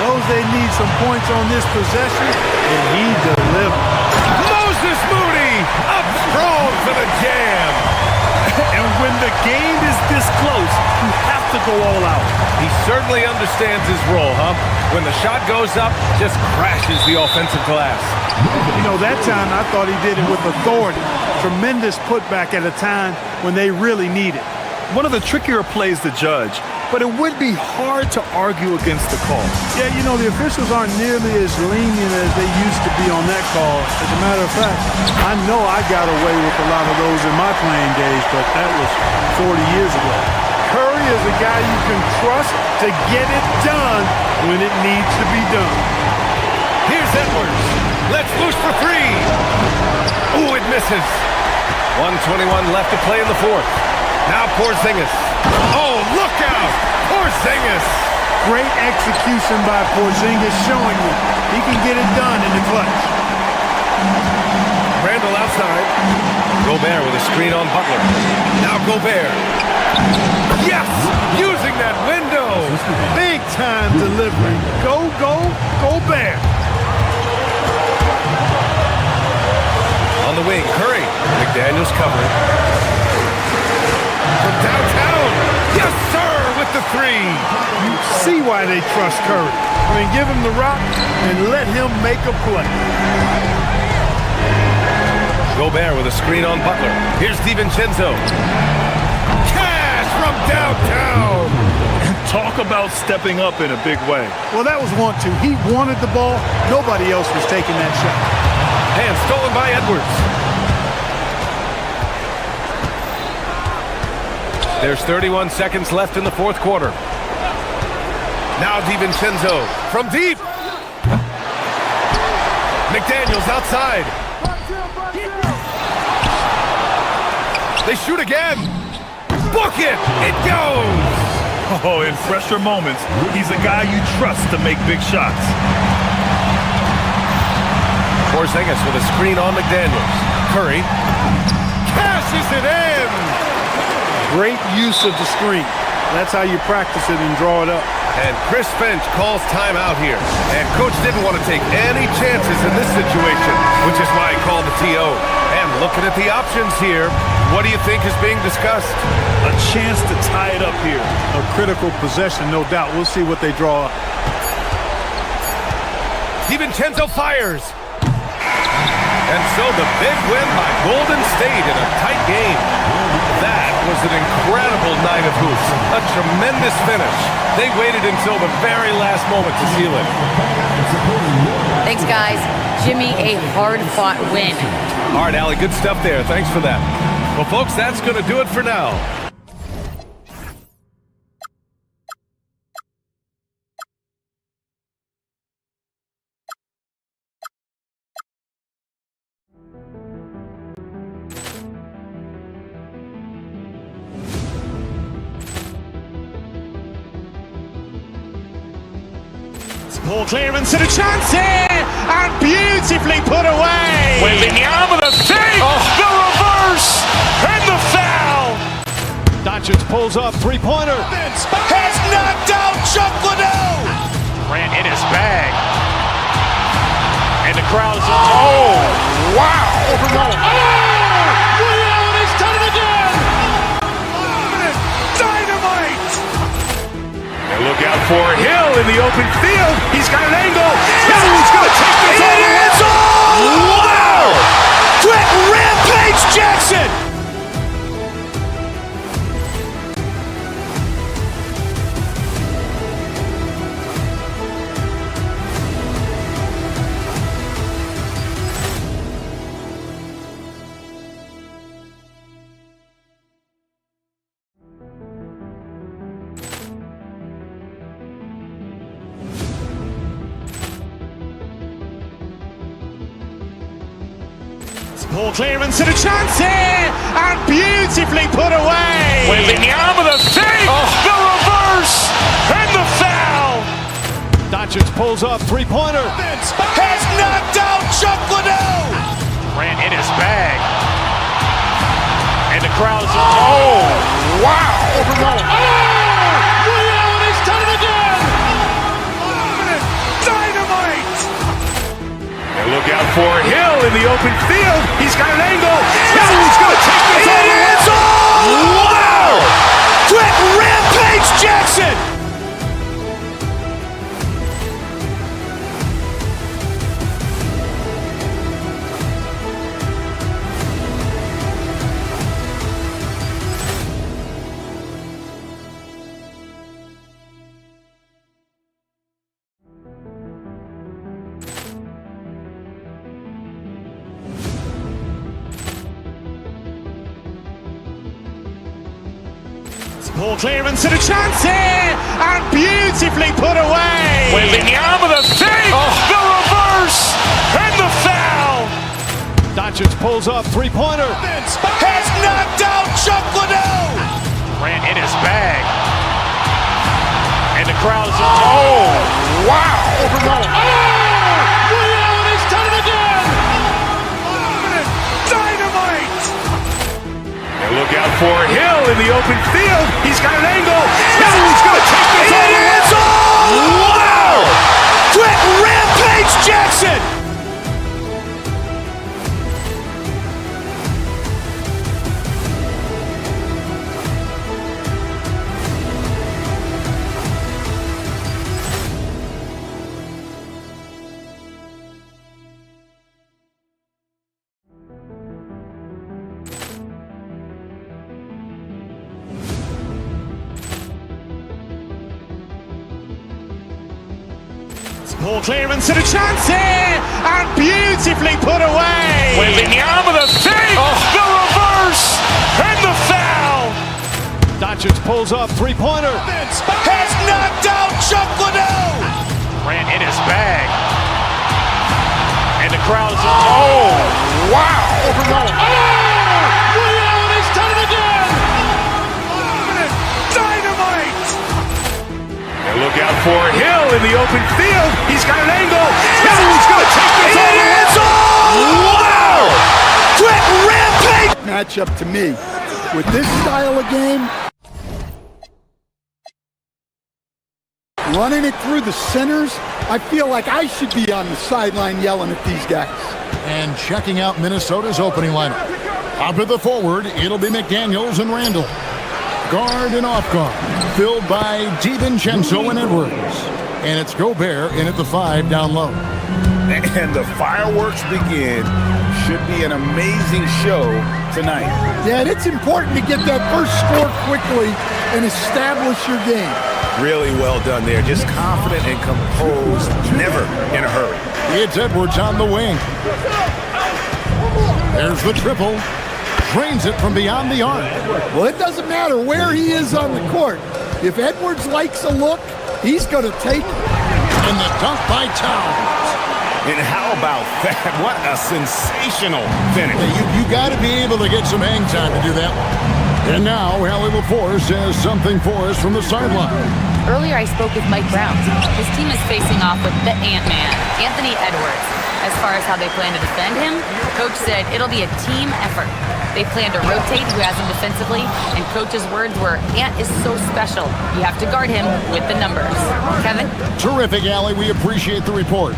Knows they need some points on this possession, and he delivered. Moses Moody up strong for the jam. And when the game is this close, you have to go all out. He certainly understands his role, huh? When the shot goes up, just crashes the offensive glass. You know, that time I thought he did it with authority. Tremendous putback at a time when they really need it. One of the trickier plays to judge, but it would be hard to argue against the call. Yeah, you know, the officials aren't nearly as lenient as they used to be on that call. As a matter of fact, I know I got away with a lot of those in my playing days, but that was 40 years ago. Curry is a guy you can trust to get it done when it needs to be done. Here's Edwards. Let's loose for 3. Ooh, it misses. 1:21 left to play in the fourth. Now Porzingis. Oh, look out! Porzingis! Great execution by Porzingis, showing you he can get it done in the clutch. Randall outside. Gobert with a screen on Butler. Now Gobert. Yes! Using that window! Big time delivery. Go, Gobert! On the wing, Curry. McDaniels covering. From downtown. Yes, sir, with the 3. You see why they trust Curry. I mean, give him the rock and let him make a play. Gobert with a screen on Butler. Here's DiVincenzo. Cash from downtown. Talk about stepping up in a big way. Well, that was 1-2. He wanted the ball. Nobody else was taking that shot. And stolen by Edwards. There's 31 seconds left in the fourth quarter. Now DiVincenzo from deep. McDaniels outside. They shoot again. Book it. It goes. Oh, in pressure moments, he's a guy you trust to make big shots. Porzingis with a screen on McDaniels. Curry cashes it in. Great use of the screen. That's how you practice it and draw it up. And Chris Finch calls timeout here. And coach didn't want to take any chances in this situation, which is why he called the TO. And looking at the options here, what do you think is being discussed? A chance to tie it up here. A critical possession, no doubt. We'll see what they draw up. DiVincenzo fires. And so the big win by Golden State in a tight game. That was an incredible night of hoops. A tremendous finish. They waited until the very last moment to seal it. Thanks, guys. Jimmy, a hard-fought win. All right, Allie, good stuff there. Thanks for that. Well, folks, that's going to do it for now. Ball clearance and a chance here, and beautifully put away. Wembanyama with a fake, the reverse, and the foul. Doncic pulls up, three-pointer. Has knocked out Chuck Liddell. Ran in his bag. And the crowd is, oh, wow. Ray Allen has done it again. Dynamite. And look out for Hill in the open field. He's got an angle. Hill's going to take this all the way. Wow. Quick rampage Jackson. Ball clearance and a chance here, and beautifully put away. Wembanyama with a fake, the reverse, and the foul. Doncic pulls up, three-pointer. Has knocked out Chuck Liddell. Ran in his bag. And the crowd is, oh, wow. Ray Allen has done it again. Dynamite. And look out for Hill in the open field. He's got an angle. Hill's going to take this all the way. Wow. Quick rampage Jackson. Ball clearance and a chance here, and beautifully put away. Wembanyama with a fake, the reverse, and the foul. Doncic pulls up, three-pointer. Has knocked out Chuck Liddell. Ran in his bag. And the crowd is, oh, wow. Ray Allen has done it again. Dynamite. And look out for Hill in the open field. He's got an angle. Hill's going to take this all the way. Wow. Quick rampage Jackson. Ball clearance and a chance here, and beautifully put away. Wembanyama the fake, the reverse, and the foul. Doncic pulls up, three-pointer. Has knocked out Chuck Liddell. Ran in his bag. And the crowd is... Oh, wow. Ray Allen has done it again. Dynamite. And look out for Hill in the open field. He's got an angle. Hill's going to take this all the way. Wow. Quick rampage. Matchup to me. With this style of game, running it through the centers, I feel like I should be on the sideline yelling at these guys. And checking out Minnesota's opening lineup. Up at the forward, it'll be McDaniels and Randall. Guard and off guard, filled by DiVincenzo and Edwards. And it's Gobert in at the 5 down low. And the fireworks begin. Should be an amazing show tonight. Yeah, and it's important to get that first score quickly and establish your game. Really well done there. Just confident and composed, never in a hurry. It's Edwards on the wing. There's the triple. Drains it from beyond the arc. Well, it doesn't matter where he is on the court. If Edwards likes a look, he's going to take it. And the dunk by Towns. And how about that? What a sensational finish. You got to be able to get some hang time to do that one. And now, Allie LaForce has something for us from the sideline. Earlier, I spoke with Mike Brown. His team is facing off with the Ant-Man, Anthony Edwards. As far as how they plan to defend him, Coach said it'll be a team effort. They plan to rotate who has him defensively, and Coach's words were, Ant is so special. You have to guard him with the numbers. Kevin? Terrific, Allie. We appreciate the report.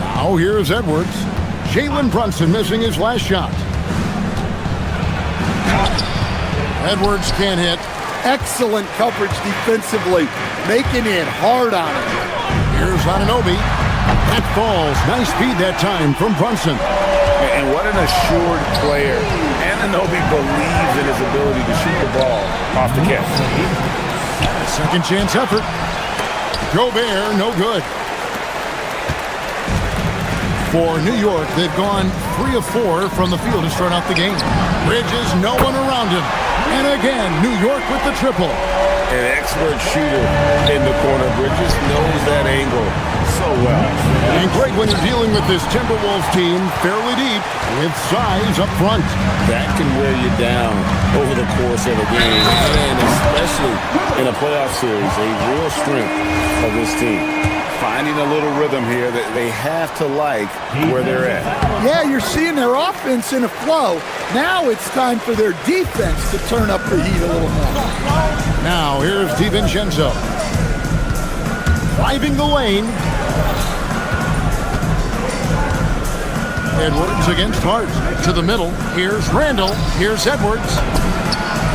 Now, here's Edwards. Jalen Brunson missing his last shot. Edwards can't hit. Excellent coverage defensively, making it hard on him. Here's Anunoby. That falls. Nice feed that time from Brunson. And what an assured player. Anunoby believes in his ability to shoot the ball off the catch. Second chance effort. Gobert, no good. For New York, they've gone 3 of 4 from the field to start out the game. Bridges, no one around him. And again, New York with the triple. An expert shooter in the corner. Bridges knows that angle so well. And great when you're dealing with this Timberwolves team fairly deep with size up front. That can wear you down over the course of a game, and especially in a playoff series, a real strength of this team. Finding a little rhythm here that they have to like where they're at. Yeah, you're seeing their offense in a flow. Now it's time for their defense to turn up the heat a little more. Now here's DiVincenzo. Driving the lane. Edwards against Hart. To the middle. Here's Randall. Here's Edwards.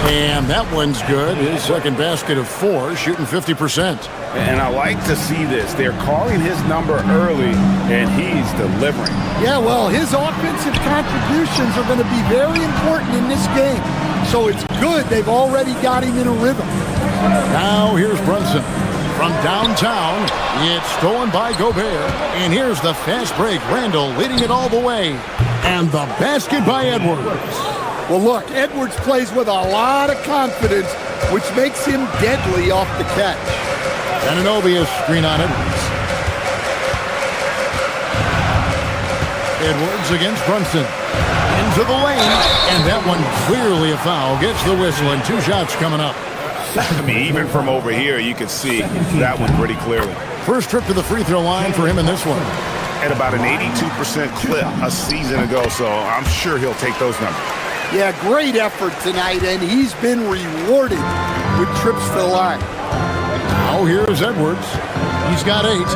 And that one's good. His second basket of 4, shooting 50%. And I like to see this. They're calling his number early, and he's delivering. Yeah, well, his offensive contributions are going to be very important in this game. So it's good they've already got him in a rhythm. Now here's Brunson. From downtown, it's stolen by Gobert. And here's the fast break. Randall leading it all the way. And the basket by Edwards. Well, look, Edwards plays with a lot of confidence, which makes him deadly off the catch. Anunoby is screen on Edwards. Edwards against Brunson. Into the lane. And that one clearly a foul. Gets the whistle and 2 shots coming up. I mean, even from over here, you can see that one pretty clearly. First trip to the free throw line for him in this one. At about an 82% clip a season ago, so I'm sure he'll take those numbers. Yeah, great effort tonight, and he's been rewarded with trips to the line. Now here's Edwards. He's got 8.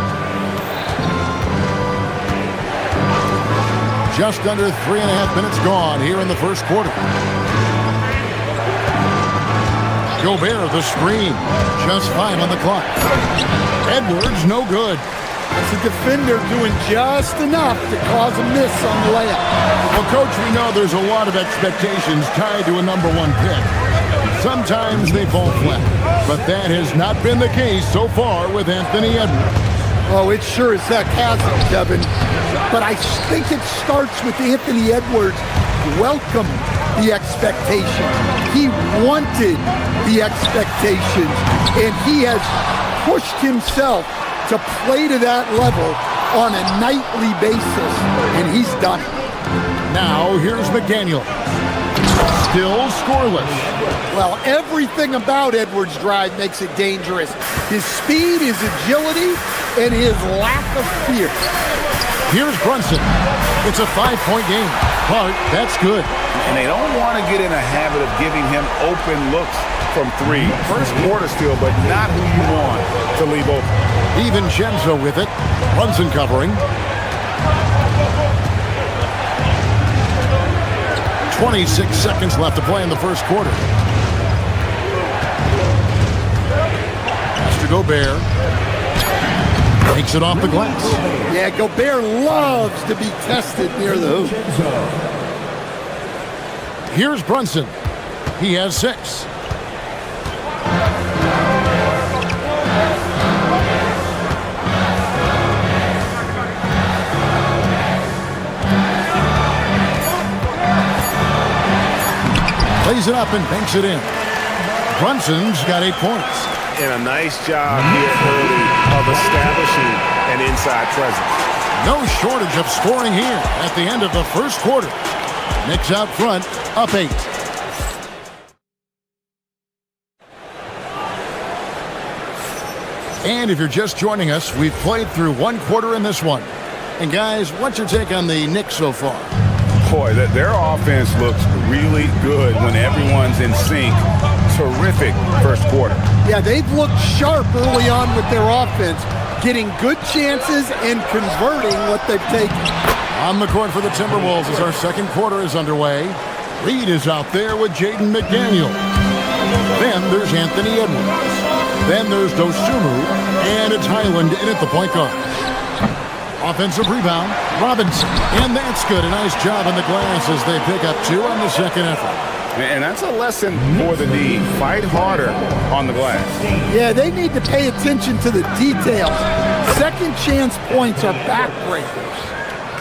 Just under 3.5 minutes gone here in the first quarter. Gobert, the screen. Just 5 on the clock. Edwards, no good. It's a defender doing just enough to cause a miss on the layup. Well, Coach, we know there's a lot of expectations tied to a number 1 pick. Sometimes they fall flat, but that has not been the case so far with Anthony Edwards. Oh, it sure as heck hasn't, Kevin. But I think it starts with Anthony Edwards welcomed the expectations. He wanted the expectations, and he has pushed himself to play to that level on a nightly basis, and he's done it. Now, here's McDaniel. Still scoreless. Well, everything about Edwards' drive makes it dangerous. His speed, his agility, and his lack of fear. Here's Brunson. It's a 5-point game. But that's good. And they don't want to get in a habit of giving him open looks from three. First quarter still, but not who you want to leave open. Even Chenzo with it. Brunson covering. 26 seconds left to play in the first quarter. Pass to Gobert. Takes it off the glass. Yeah, Gobert loves to be tested near the hoop. Here's Brunson. He has 6. Plays it up and banks it in. Brunson's got 8 points. And a nice job here early of establishing an inside presence. No shortage of scoring here at the end of the first quarter. Knicks out front, up 8. And if you're just joining us, we've played through one quarter in this one. And guys, what's your take on the Knicks so far? Boy, their offense looks really good when everyone's in sync. Terrific first quarter. Yeah, they've looked sharp early on with their offense, getting good chances and converting what they've taken. On the court for the Timberwolves as our second quarter is underway. Reed is out there with Jaden McDaniel. Then there's Anthony Edwards. Then there's Dosunmu, and it's Highland in at the point guard. Offensive rebound, Robinson, and that's good. A nice job on the glass as they pick up 2 on the second effort. And that's a lesson for the D. Fight harder on the glass. Yeah, they need to pay attention to the details. Second chance points are backbreakers.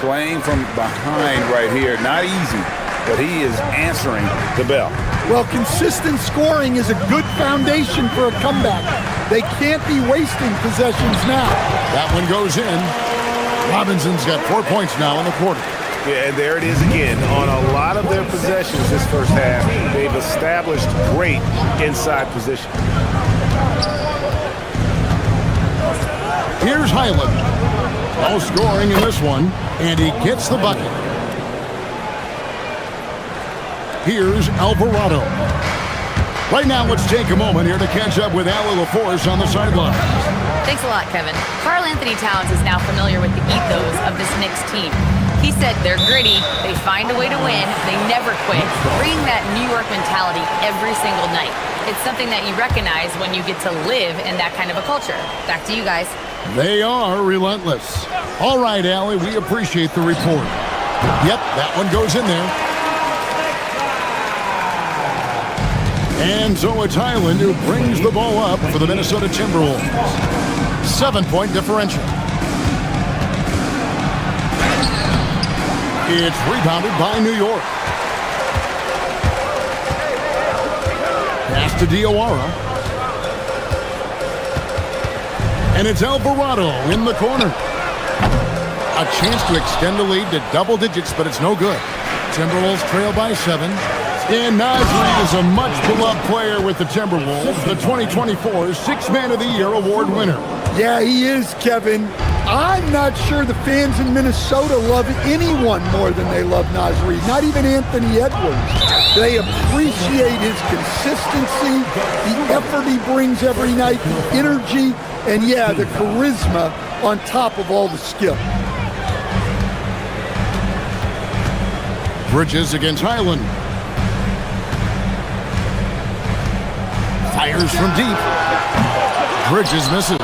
Playing from behind right here, not easy, but he is answering the bell. Well, consistent scoring is a good foundation for a comeback. They can't be wasting possessions now. That one goes in. Robinson's got 4 points now in the quarter. Yeah, and there it is again. On a lot of their possessions this first half, they've established great inside position. Here's Highland. No scoring in this one, and he gets the bucket. Here's Alvarado. Right now, let's take a moment here to catch up with Allie LaForce on the sideline. Thanks a lot, Kevin. Karl Anthony Towns is now familiar with the ethos of this Knicks team. He said they're gritty, they find a way to win, they never quit, bringing that New York mentality every single night. It's something that you recognize when you get to live in that kind of a culture. Back to you guys. They are relentless. All right, Allie, we appreciate the report. Yep, that one goes in there. And so it's Highland who brings the ball up for the Minnesota Timberwolves. 7-point differential. It's rebounded by New York. Pass to Diawara. And it's Alvarado in the corner. A chance to extend the lead to double digits, but it's no good. Timberwolves trail by 7. And Naz Reid is a much-beloved player with the Timberwolves, the 2024 Sixth Man of the Year award winner. Yeah, he is, Kevin. I'm not sure the fans in Minnesota love anyone more than they love Naz Reid, not even Anthony Edwards. They appreciate his consistency, the effort he brings every night, the energy, and yeah, the charisma on top of all the skill. Bridges against Highland. Fires from deep. Bridges misses.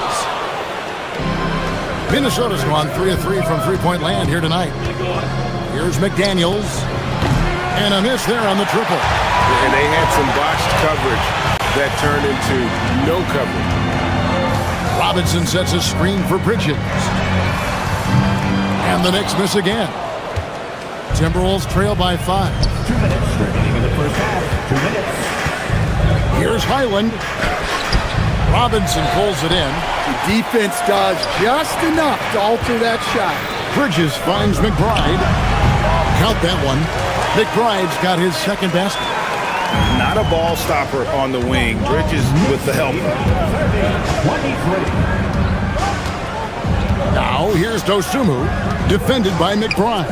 Minnesota's gone 3 of 3 from three-point land here tonight. Here's McDaniels. And a miss there on the triple. And they had some botched coverage that turned into no coverage. Robinson sets a screen for Bridges. And the Knicks miss again. Timberwolves trail by 5. 2 minutes remaining in the first half. 2 minutes. Here's Highland. Robinson pulls it in. The defense does just enough to alter that shot. Bridges finds McBride. Count that one. McBride's got his second basket. Not a ball stopper on the wing. Bridges with the help. 23. Now here's Dosunmu, defended by McBride.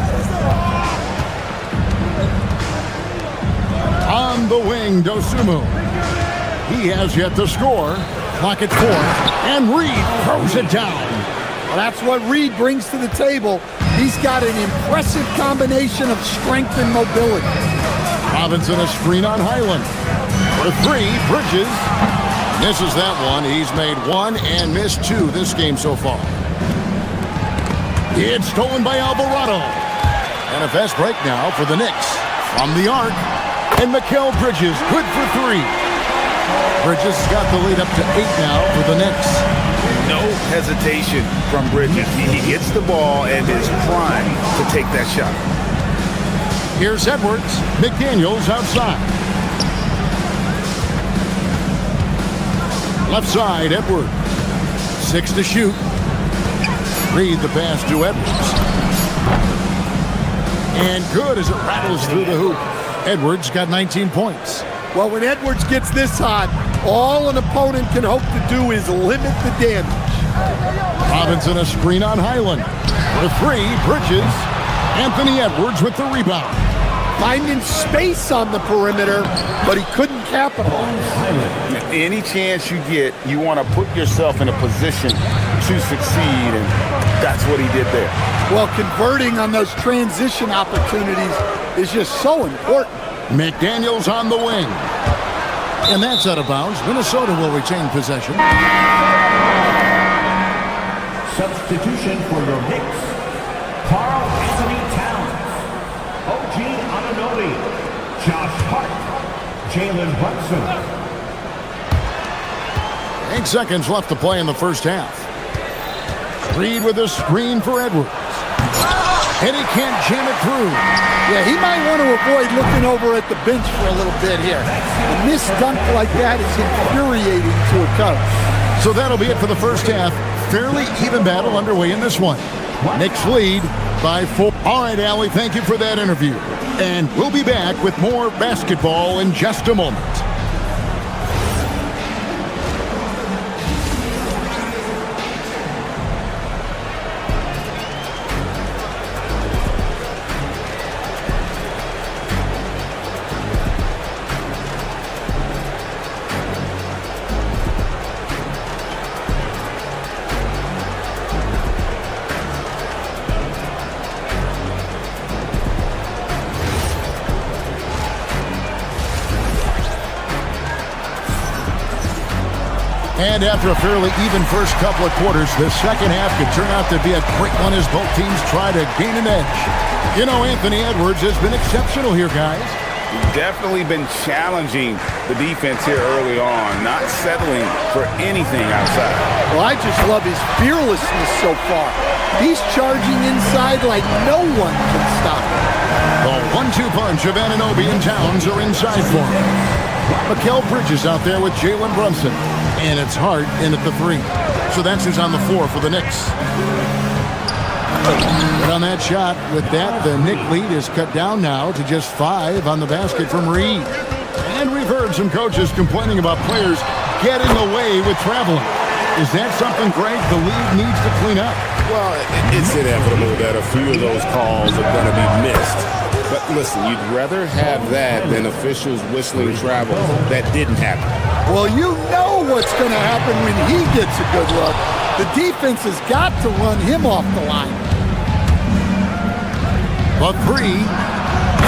On the wing, Dosunmu. He has yet to score. Clock at 4, and Reed throws it down. Well, that's what Reed brings to the table. He's got an impressive combination of strength and mobility. Robinson a screen on Highland. For 3, Bridges misses that one. He's made 1 and missed 2 this game so far. It's stolen by Alvarado. And a fast break now for the Knicks. From the arc, and Mikal Bridges, good for 3. Bridges has got the lead up to 8 now for the Knicks. No hesitation from Bridges. He gets the ball and is primed to take that shot. Here's Edwards. McDaniels outside. Left side, Edwards. 6 to shoot. Reed the pass to Edwards. And good as it rattles through the hoop. Edwards got 19 points. Well, when Edwards gets this hot, all an opponent can hope to do is limit the damage. Robinson a screen on Highland. For 3, Bridges. Anthony Edwards with the rebound. Finding space on the perimeter, but he couldn't capitalize. Any chance you get, you want to put yourself in a position to succeed, and that's what he did there. Well, converting on those transition opportunities is just so important. McDaniels on the wing. And that's out of bounds. Minnesota will retain possession. Substitution for your Knicks. Carl Anthony Towns. OG Anunoby. Josh Hart. Jalen Brunson. 8 seconds left to play in the first half. Reed with a screen for Edwards. And he can't jam it through. Yeah, he might want to avoid looking over at the bench for a little bit here. A missed dunk like that is infuriating to a coach. So that'll be it for the first half. Fairly even battle underway in this one. Knicks lead by 4. All right, Allie, thank you for that interview. And we'll be back with more basketball in just a moment. And after a fairly even first couple of quarters, the second half could turn out to be a great one as both teams try to gain an edge. You know, Anthony Edwards has been exceptional here, guys. He's definitely been challenging the defense here early on, not settling for anything outside. Well, I just love his fearlessness so far. He's charging inside like no one can stop him. The 1-2 punch of Anunoby and Towns are inside for him. Mikal Bridges out there with Jalen Brunson. And it's Hart in at the 3. So that's who's on the floor for the Knicks. But on that shot, with that, the Knick lead is cut down now to just 5 on the basket from Reed. And we've heard some coaches complaining about players getting away with traveling. Is that something, Greg, the league needs to clean up? Well, it's inevitable that a few of those calls are going to be missed. But listen, you'd rather have that than officials whistling travel. That didn't happen. Well, you know what's going to happen when he gets a good look. The defense has got to run him off the line. The 3.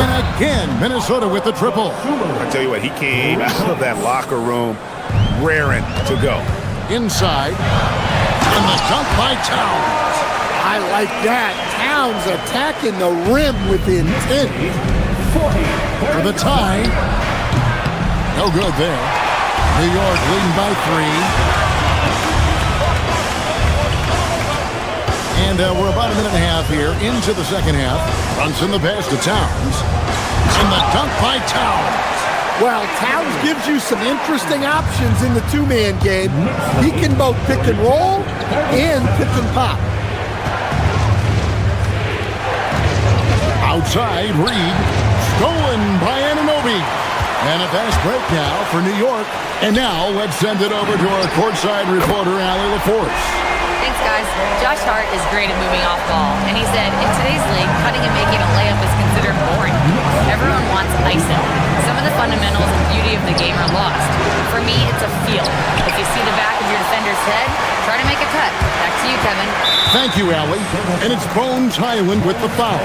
And again, Minnesota with the triple. I tell you what, he came out of that locker room raring to go. Inside. And the dunk by Towns. I like that. Towns attacking the rim with intent. For the tie. No good there. New York leading by 3. And we're about a minute and a half here into the second half. Brunson the pass to Towns. And the dunk by Towns. Well, Towns gives you some interesting options in the two-man game. He can both pick and roll and pick and pop. Outside, Reed. Stolen by Anunoby. And a fast break now for New York. And now let's send it over to our courtside reporter, Allie LaForce. Thanks, guys. Josh Hart is great at moving off ball. And he said, in today's league, cutting and making a layup is considered boring. Everyone wants icing. Some of the fundamentals and beauty of the game are lost. For me, it's a feel. If you see the back of your defender's head, try to make a cut. Back to you, Kevin. Thank you, Allie. And it's Bones Highland with the foul.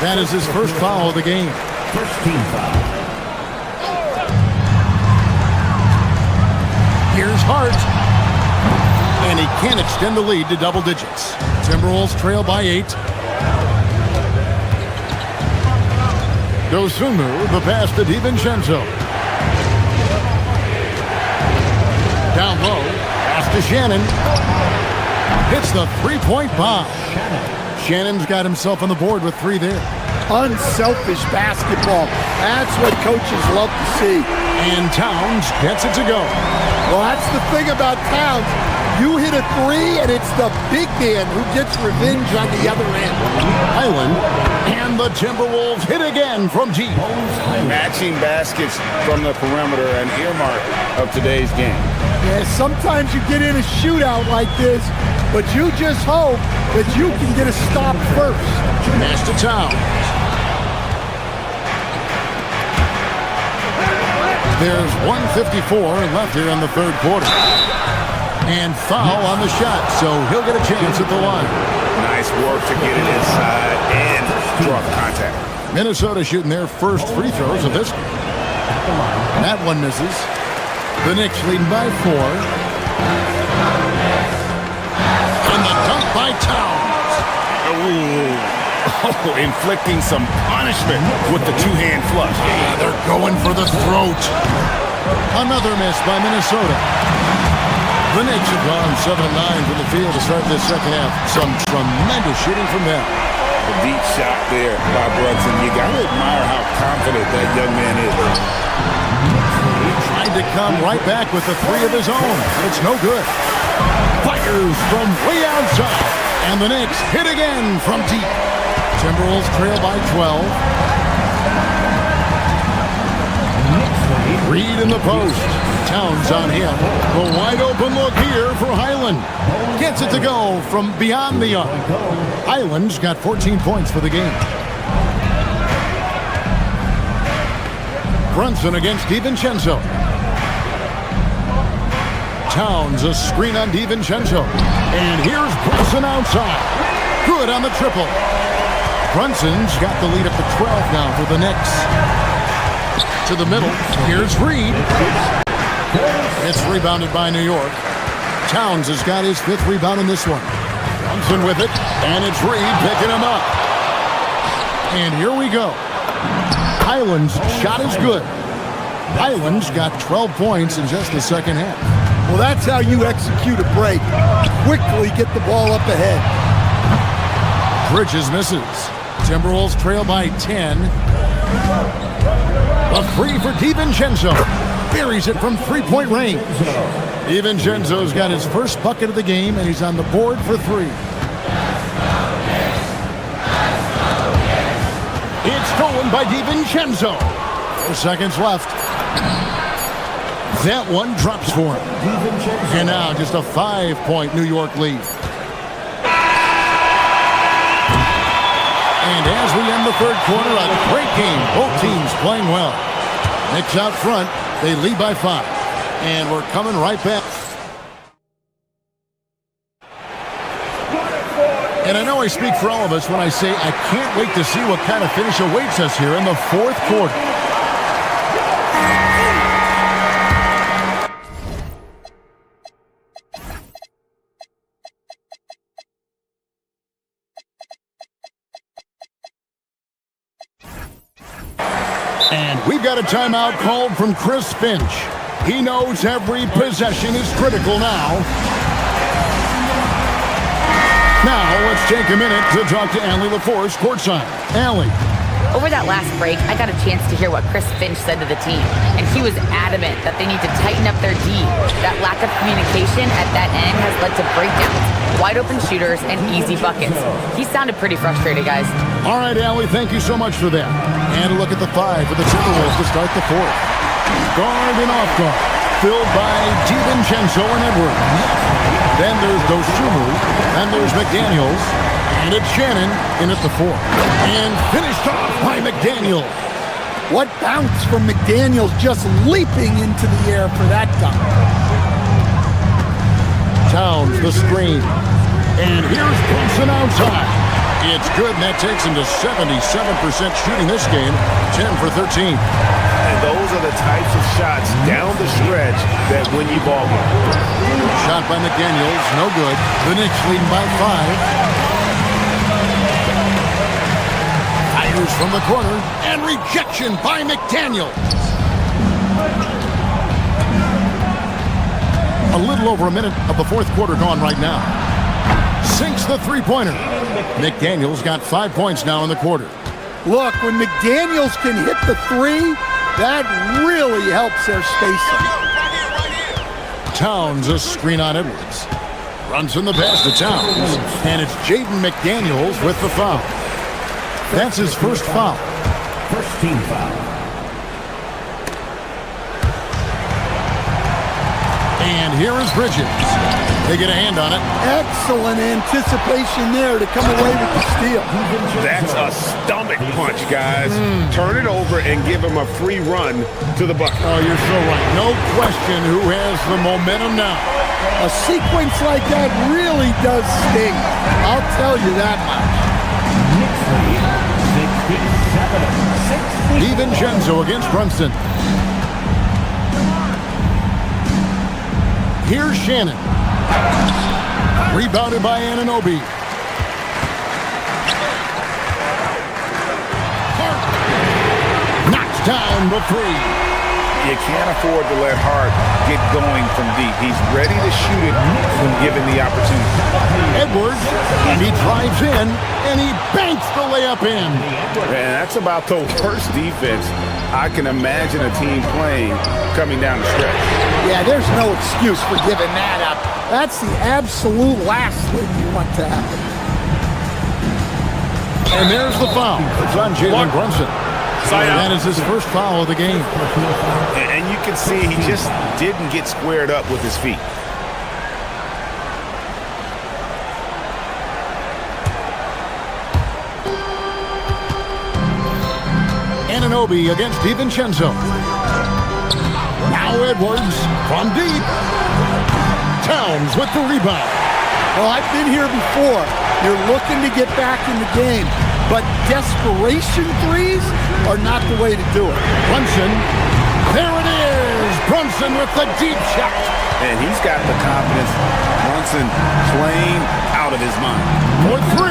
That is his first foul of the game. First team foul. Here's Hart. And he can't extend the lead to double digits. Timberwolves trail by 8. Dosunmu, the pass to DiVincenzo. Down low, pass to Shannon. Hits the three-point bomb. Shannon's got himself on the board with 3 there. Unselfish basketball. That's what coaches love to see. And Towns gets it to go. Well, that's the thing about Towns. You hit a 3, and it's the big man who gets revenge on the other end. Highland and the Timberwolves hit again from deep. Matching baskets from the perimeter, an earmark of today's game. Yeah, sometimes you get in a shootout like this, but you just hope that you can get a stop first. Pass to Towns. There's 1:54 left here in the third quarter. And foul on the shot, so he'll get a chance at the line. Nice work to get it inside and draw contact. Minnesota shooting their first free throws of this game. That one misses. The Knicks leading by 4. And the dunk by Towns. Oh, inflicting some punishment with the two-hand flush. Yeah, they're going for the throat. Another miss by Minnesota. The Knicks have gone 7-9 from the field to start this second half. Some tremendous shooting from them. A deep shot there by Brunson. You got to admire how confident that young man is. He tried to come right back with the 3 of his own. It's no good. Fires from way outside. And the Knicks hit again from deep. Timberwolves trail by 12. Reed in the post. Towns on him. The wide open look here for Highland. Gets it to go from beyond the arc. Highland's got 14 points for the game. Brunson against DiVincenzo. Towns a screen on DiVincenzo. And here's Brunson outside. Good on the triple. Brunson's got the lead up to 12 now for the Knicks. To the middle. Here's Reed. It's rebounded by New York. Towns has got his 5th rebound in this one. Brunson with it. And it's Reed picking him up. And here we go. Highland's shot is good. Highland's got 12 points in just the second half. Well, that's how you execute a break. Quickly get the ball up ahead. Bridges misses. Timberwolves trail by 10. A 3 for DiVincenzo. Buries it from three-point range. DiVincenzo's got his first bucket of the game, and he's on the board for 3. It's stolen by DiVincenzo. 4 seconds left. That one drops for him. And now just a 5-point New York lead. And as we end the third quarter, a great game. Both teams playing well. Knicks out front. They lead by 5. And we're coming right back. And I know I speak for all of us when I say I can't wait to see what kind of finish awaits us here in the fourth quarter. And we've got a timeout called from Chris Finch. He knows every possession is critical now. Now, let's take a minute to talk to Allie LaForce courtside. Allie. Over that last break, I got a chance to hear what Chris Finch said to the team, and he was adamant that they need to tighten up their D. That lack of communication at that end has led to breakdowns, wide open shooters, and easy buckets. He sounded pretty frustrated, guys. All right, Allie, thank you so much for that. And a look at the 5 for the Timberwolves to start the 4th. Guard and off guard, filled by DiVincenzo and Edwards. Then there's Dosunmu, and there's McDaniels, and it's Shannon in at the 4. And finished off by McDaniels. What bounce from McDaniels, just leaping into the air for that dunk. Towns the screen. And here's Brunson outside. It's good, and that takes him to 77% shooting this game, 10 for 13. And those are the types of shots down the stretch that win you ball games. Shot by McDaniels, no good. The Knicks leading by 5. Fires from the corner, and rejection by McDaniels. A little over a minute of the 4th quarter gone right now. Sinks the three-pointer. McDaniels got 5 points now in the quarter. Look, when McDaniels can hit the 3, that really helps their spacing. Towns a screen on Edwards. Runs in the pass to Towns. And it's Jaden McDaniels with the foul. That's his first foul. First team foul. And here is Bridges. They get a hand on it. Excellent anticipation there to come away with the steal. That's a stomach punch, guys. Turn it over and give him a free run to the bucket. Oh, you're so right. No question who has the momentum now. A sequence like that really does sting. I'll tell you that much. DiVincenzo against Brunson. Here's Shannon. Rebounded by Anunoby. Knocks down the 3. You can't afford to let Hart get going from deep. He's ready to shoot it when given the opportunity. Edwards, and he drives in, and he banks the layup in. And that's about the worst defense I can imagine a team playing coming down the stretch. Yeah, there's no excuse for giving that up. That's the absolute last thing you want to happen. And there's the foul. It's on Jalen Brunson. That is his first foul of the game. And you can see he just didn't get squared up with his feet. Anunoby against DiVincenzo. Now Edwards from deep. Towns with the rebound. Well, I've been here before. You're looking to get back in the game, but desperation threes are not the way to do it. Brunson, there it is. Brunson with the deep shot. And he's got the confidence. Brunson playing out of his mind. For 3,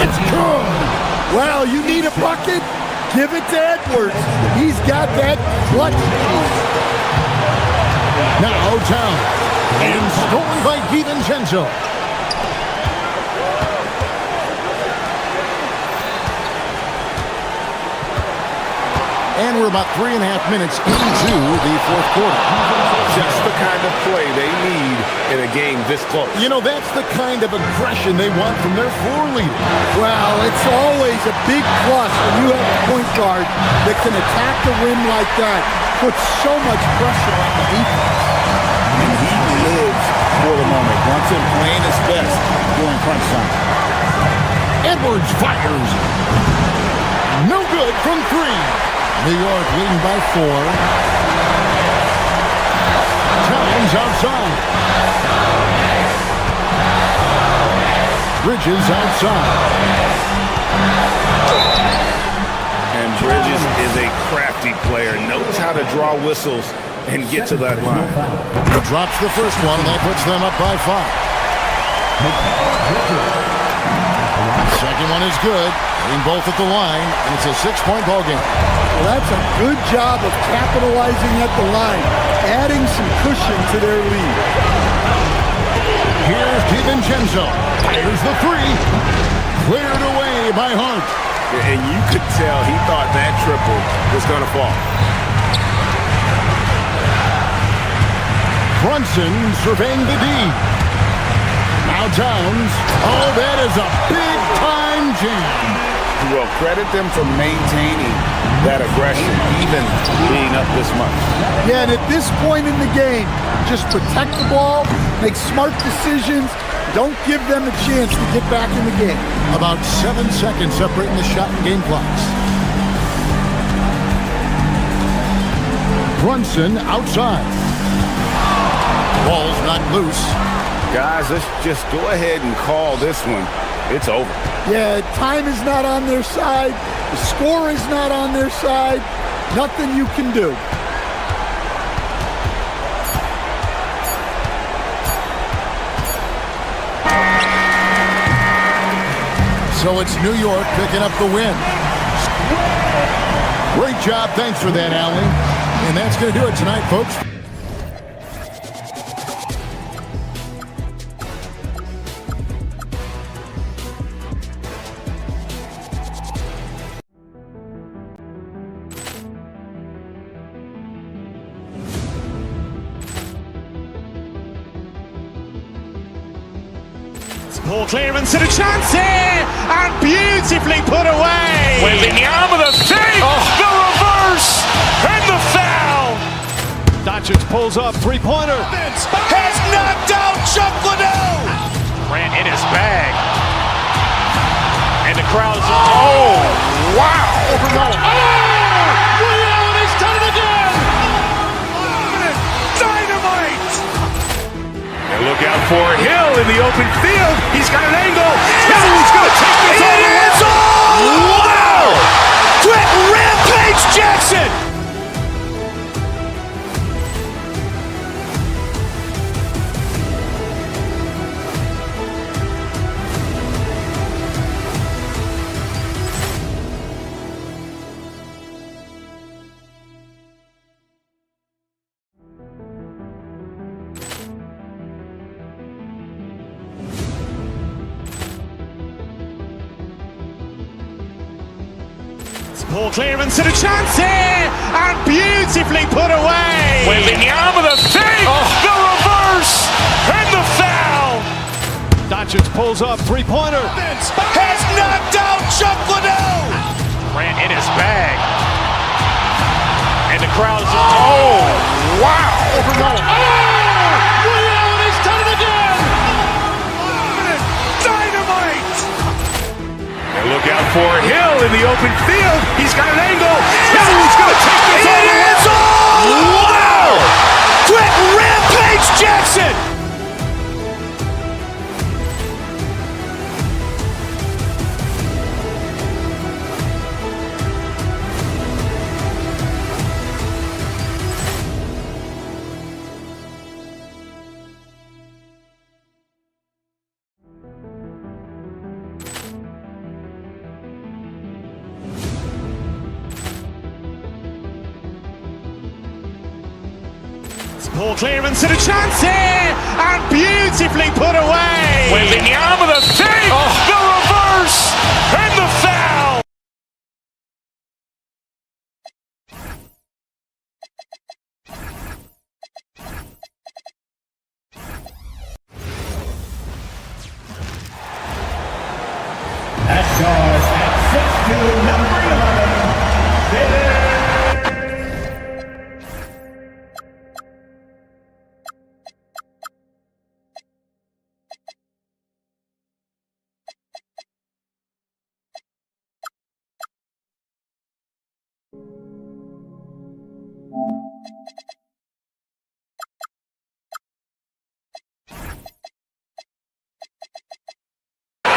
it's good. Well, you need a bucket? Give it to Edwards. He's got that clutch. Now Towns. And stolen by DiVincenzo. And we're about 3.5 minutes into the 4th quarter. Just the kind of play they need in a game this close. You know, that's the kind of aggression they want from their floor leader. Well, it's always a big plus when you have a point guard that can attack the rim like that. Puts so much pressure on the defense. And he lives for the moment. Brunson playing his best during crunch time. Edwards fires. No good from 3. New York leading by 4. Towns outside. Bridges outside. And Bridges is a crafty player. Knows how to draw whistles and get to that line. He drops the first one, and that puts them up by 5. Second one is good. Hitting both at the line, and it's a 6-point ball game. Well, that's a good job of capitalizing at the line, adding some cushion to their lead. Here's DiVincenzo fires the three. Cleared away by Hart. And you could tell he thought that triple was going to fall. Brunson surveying the D. Now Towns. Oh, that is a big-time jam. Well, credit them for maintaining that aggression, even being up this much. Yeah, and at this point in the game, just protect the ball, make smart decisions, don't give them a chance to get back in the game. About 7 seconds separating the shot and game clocks. Brunson outside. Ball's not loose. Guys, let's just go ahead and call this one. It's over. Yeah, time is not on their side. The score is not on their side. Nothing you can do. So it's New York picking up the win. Great job. Thanks for that, Allie. And that's going to do it tonight, folks. Poor clearance and a chance here, and beautifully put away. Wembanyama the fake, the reverse, and the foul. Doncic pulls up, three-pointer. Has knocked out Chuck Liddell. Ran in his bag. And the crowd is, oh, wow. Reality's done it again. Dynamite. And look out for Hill in the open field. He's got an angle. He's going to take this all the way. Wow! Quick rampage Jackson. Poor clearance and a chance here, and beautifully put away. Wembanyama the fake, the reverse, and the foul. Doncic pulls up, three-pointer. Has knocked out Chuck Liddell. Ran in his bag. And the crowd is, oh, wow. Reality's done it again. Dynamite. And look out for Hill in the open field. He's got an angle. He's going to take this all the way. Wow! Quick rampage Jackson. Poor clearance and a chance here, and beautifully put away. Wembanyama the fake, the reverse, and the foul. That scores at 6-2, number 11.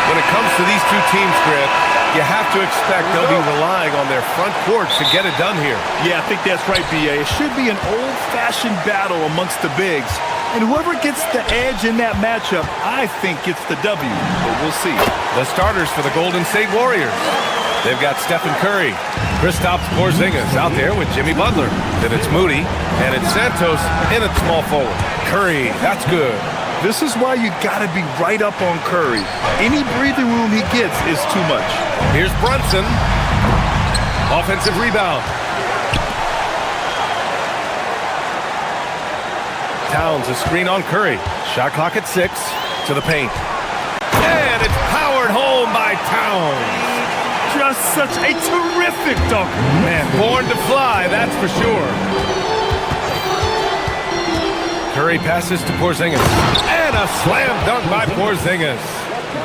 When it comes to these two teams, Grant, you have to expect they'll be relying on their front court to get it done here. Yeah, I think that's right, B.A. It should be an old-fashioned battle amongst the bigs. And whoever gets the edge in that matchup, I think gets the W. But we'll see. The starters for the Golden State Warriors. They've got Stephen Curry, Kristaps Porzingis out there with Jimmy Butler. Then it's Moody, and it's Santos in at small forward. Curry, that's good. This is why you got to be right up on Curry. Any breathing room he gets is too much. Here's Brunson. Offensive rebound. Towns, a screen on Curry. Shot clock at 6. To the paint. And it's powered home by Towns. Just such a terrific dunker. Man, born to fly, that's for sure. Curry passes to Porzingis. And a slam dunk by Porzingis.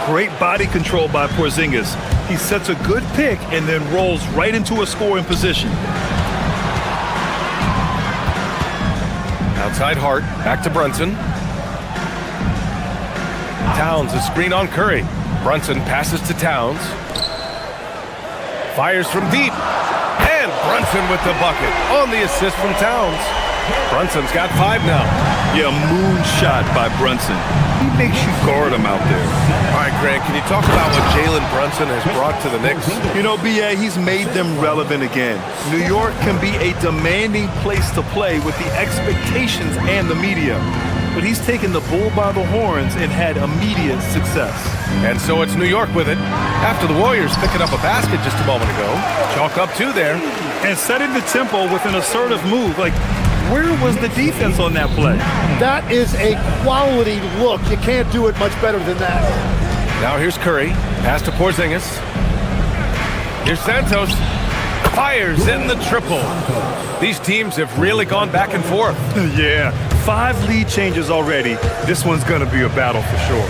Great body control by Porzingis. He sets a good pick and then rolls right into a scoring position. Outside Hart, back to Brunson. Towns, a screen on Curry. Brunson passes to Towns. Fires from deep. And Brunson with the bucket on the assist from Towns. Brunson's got 5 now. Yeah, moonshot by Brunson. He makes you guard him out there. All right, Greg, can you talk about what Jalen Brunson has brought to the Knicks? You know, B.A., he's made them relevant again. New York can be a demanding place to play with the expectations and the media. But he's taken the bull by the horns and had immediate success. And so it's New York with it. After the Warriors picking up a basket just a moment ago. Chalk up 2 there. And setting the tempo with an assertive move. Like, where was the defense on that play? That is a quality look. You can't do it much better than that. Now here's Curry. Pass to Porzingis. Here's Santos. Fires in the triple. These teams have really gone back and forth. Yeah, 5 lead changes already. This one's going to be a battle for sure.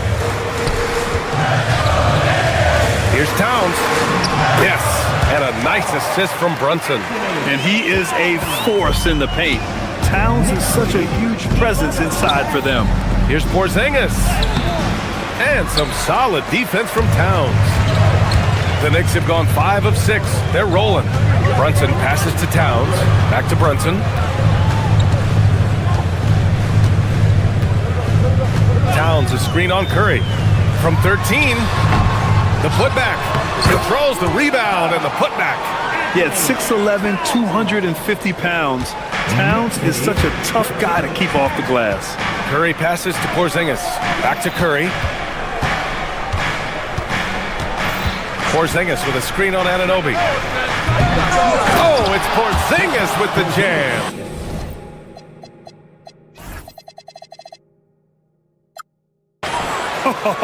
Here's Towns. Yes, and a nice assist from Brunson. And he is a force in the paint. Towns is such a huge presence inside for them. Here's Porzingis. And some solid defense from Towns. The Knicks have gone 5 of 6. They're rolling. Brunson passes to Towns. Back to Brunson. Towns, a screen on Curry. From 13, the putback. Controls the rebound and the putback. Yeah, at 6'11", 250 pounds, Towns is such a tough guy to keep off the glass. Curry passes to Porzingis. Back to Curry. Porzingis with a screen on Anunoby. Oh, it's Porzingis with the jam.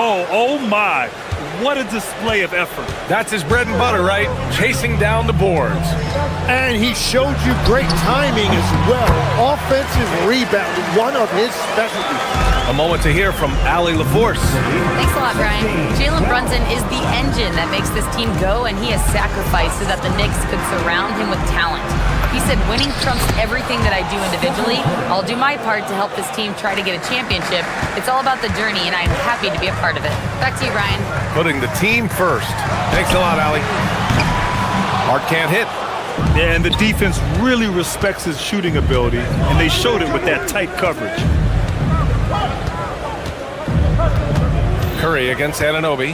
Oh my, what a display of effort. That's his bread and butter, right? Chasing down the boards. And he showed you great timing as well. Offensive rebound, one of his specialties. A moment to hear from Allie LaForce. Thanks a lot, Brian. Jalen Brunson is the engine that makes this team go, and he has sacrificed so that the Knicks could surround him with talent. He said, winning trumps everything that I do individually. I'll do my part to help this team try to get a championship. It's all about the journey, and I'm happy to be a part of it. Back to you, Brian. Putting the team first. Thanks a lot, Allie. Hart can't hit. Yeah, and the defense really respects his shooting ability, and they showed it with that tight coverage. Curry against Anunoby.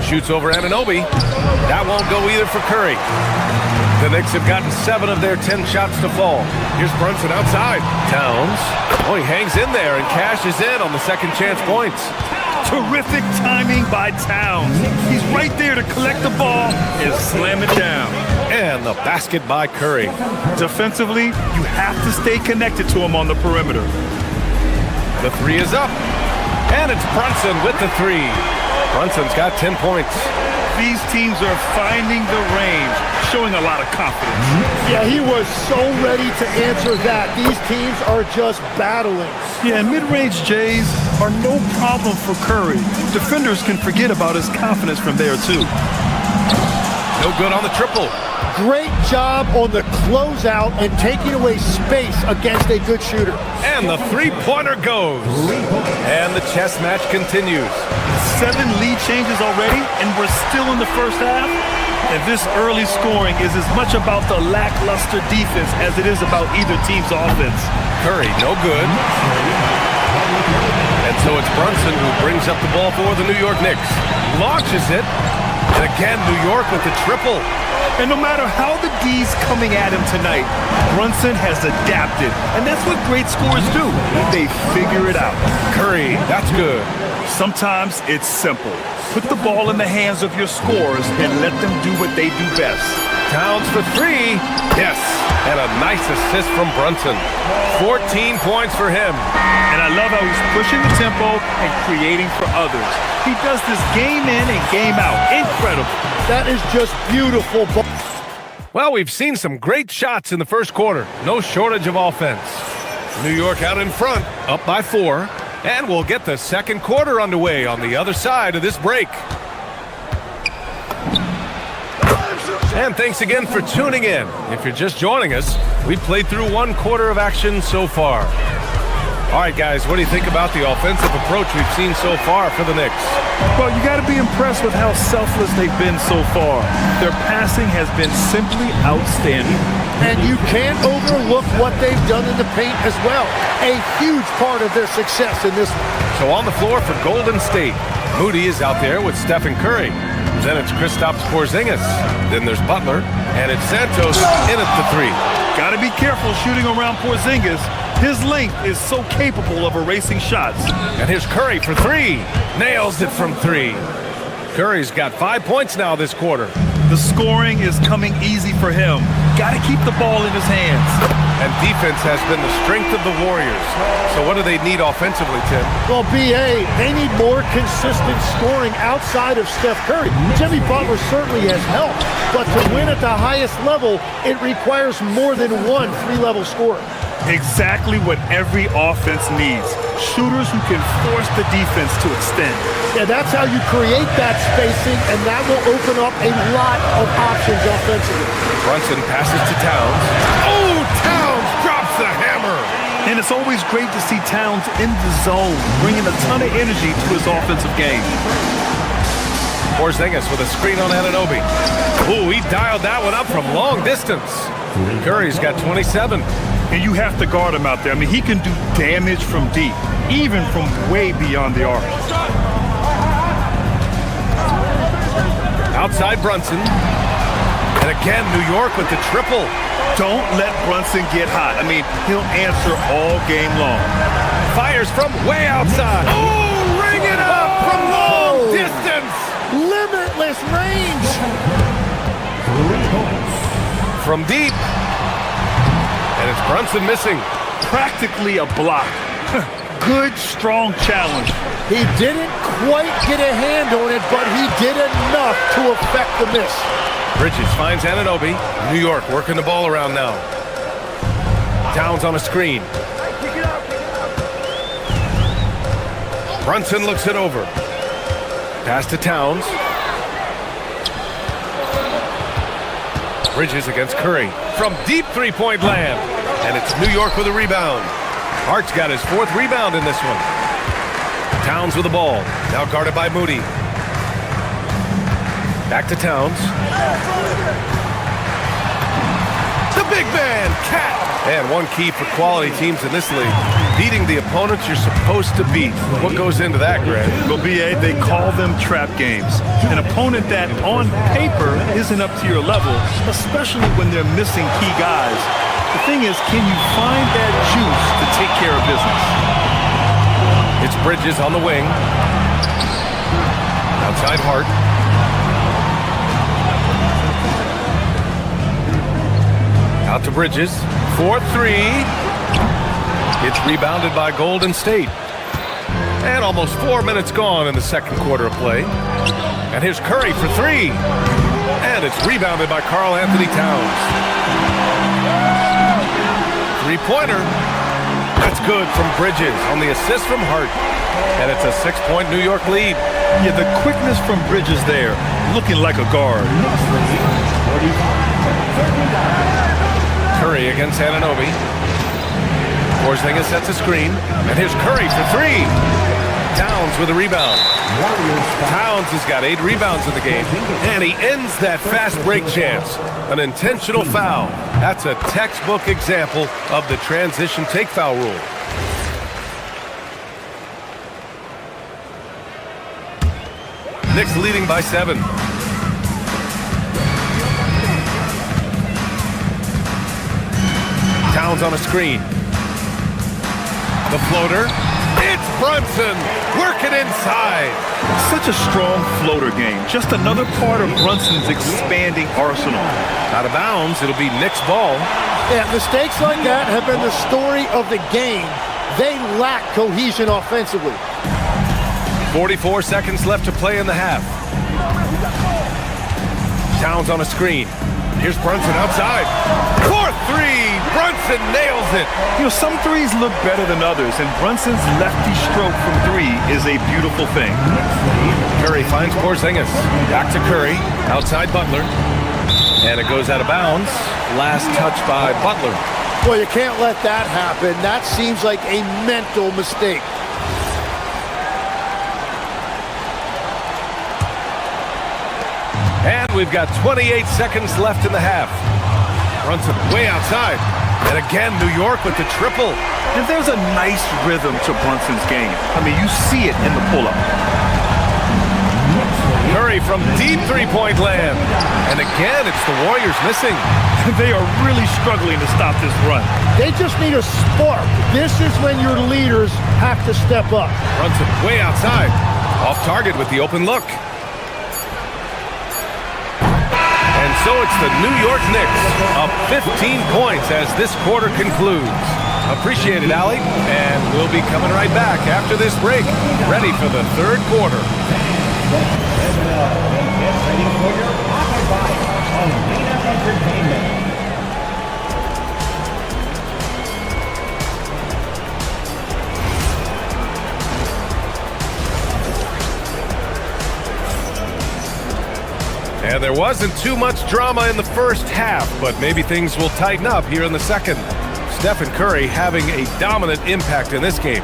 Shoots over Anunoby. That won't go either for Curry. The Knicks have gotten 7 of their 10 shots to fall. Here's Brunson outside. Towns. Oh, he hangs in there and cashes in on the second chance points. Terrific timing by Towns. He's right there to collect the ball and slam it down. And the basket by Curry. Defensively, you have to stay connected to him on the perimeter. The 3 is up. And it's Brunson with the 3. Brunson's got 10 points. These teams are finding the range, showing a lot of confidence. Yeah, he was so ready to answer that. These teams are just battling. Yeah, and mid-range Jays are no problem for Curry. Defenders can forget about his confidence from there, too. No good on the triple. Great job on the closeout and taking away space against a good shooter. And the 3-pointer goes. And the chess match continues. 7 lead changes already, and we're still in the first half. And this early scoring is as much about the lackluster defense as it is about either team's offense. Curry, no good. And so it's Brunson who brings up the ball for the New York Knicks. Launches it. And again, New York with the triple. And no matter how the D's coming at him tonight, Brunson has adapted. And that's what great scorers do. They figure it out. Curry, that's good. Sometimes it's simple. Put the ball in the hands of your scorers and let them do what they do best. Towns for three. Yes. And a nice assist from Brunson. 14 points for him. And I love how he's pushing the tempo and creating for others. He does this game in and game out. Incredible. That is just beautiful. Well, we've seen some great shots in the first quarter. No shortage of offense. New York out in front, up by 4. And we'll get the second quarter underway on the other side of this break. And thanks again for tuning in. If you're just joining us, we've played through one quarter of action so far. All right, guys, what do you think about the offensive approach we've seen so far for the Knicks? Well, you got to be impressed with how selfless they've been so far. Their passing has been simply outstanding. And you can't overlook what they've done in the paint as well. A huge part of their success in this one. So on the floor for Golden State, Moody is out there with Stephen Curry. Then it's Kristaps Porzingis. Then there's Butler. And it's Santos in at the 3. Got to be careful shooting around Porzingis. His length is so capable of erasing shots. And here's Curry for 3. Nails it from 3. Curry's got 5 points now this quarter. The scoring is coming easy for him. Got to keep the ball in his hands. And defense has been the strength of the Warriors. So what do they need offensively, Tim? Well, B.A., they need more consistent scoring outside of Steph Curry. Jimmy Butler certainly has helped, but to win at the highest level, it requires more than one 3-level scorer. Exactly what every offense needs. Shooters who can force the defense to extend. Yeah, that's how you create that spacing, and that will open up a lot of options offensively. Brunson passes to Towns. Oh, Towns drops the hammer. And it's always great to see Towns in the zone, bringing a ton of energy to his offensive game. Porzingis with a screen on Anunoby. Ooh, he dialed that one up from long distance. Curry's got 27. And you have to guard him out there. I mean, he can do damage from deep, even from way beyond the arc. Outside Brunson. And again, New York with the triple. Don't let Brunson get hot. I mean, he'll answer all game long. Fires from way outside. Oh, ring it up from long distance. Limitless range. From deep. And it's Brunson missing. Practically a block. Good, strong challenge. He didn't quite get a hand on it, but he did enough to affect the miss. Bridges finds Anunoby. New York working the ball around now. Towns on a screen. Brunson looks it over. Pass to Towns. Bridges against Curry. From deep three-point land. And it's New York with a rebound. Hart's got his 4th rebound in this one. Towns with the ball. Now guarded by Moody. Back to Towns. The big man, Cat. And one key for quality teams in this league, beating the opponents you're supposed to beat. What goes into that, Greg? Well, B.A., they call them trap games. An opponent that, on paper, isn't up to your level, especially when they're missing key guys. The thing is, can you find that juice to take care of business? It's Bridges on the wing. Outside Hart. Out to Bridges. 4-3. It's rebounded by Golden State. And almost 4 minutes gone in the second quarter of play. And here's Curry for 3. And it's rebounded by Karl Anthony Towns. Three-pointer. That's good from Bridges on the assist from Hart. And it's a 6-point New York lead. Yeah, the quickness from Bridges there, looking like a guard. Curry against Anunoby. Porzingis sets a screen. And here's Curry for 3. Towns with a rebound. Towns has got 8 rebounds in the game. And he ends that fast break chance. An intentional foul. That's a textbook example of the transition take foul rule. Knicks leading by 7. Towns on a screen. The floater. It's Brunson working inside. Such a strong floater game. Just another part of Brunson's expanding arsenal. Out of bounds, it'll be Knicks ball. Yeah, mistakes like that have been the story of the game. They lack cohesion offensively. 44 seconds left to play in the half. Towns on a screen. Here's Brunson outside. 4-3. Brunson nails it. You know, some threes look better than others, and Brunson's lefty stroke from three is a beautiful thing. Curry finds Porzingis. Back to Curry. Outside Butler. And it goes out of bounds. Last touch by Butler. Well, you can't let that happen. That seems like a mental mistake. And we've got 28 seconds left in the half. Brunson way outside. And again, New York with the triple. And there's a nice rhythm to Brunson's game. I mean, you see it in the pull-up. Curry from deep three-point land. And again, it's the Warriors missing. They are really struggling to stop this run. They just need a spark. This is when your leaders have to step up. Brunson way outside. Off target with the open look. And so it's the New York Knicks up 15 points as this quarter concludes. Appreciate it, Allie. And we'll be coming right back after this break, ready for the third quarter. Get ready for your occupied on Lima Entertainment. And there wasn't too much drama in the first half, but maybe things will tighten up here in the second. Stephen Curry having a dominant impact in this game.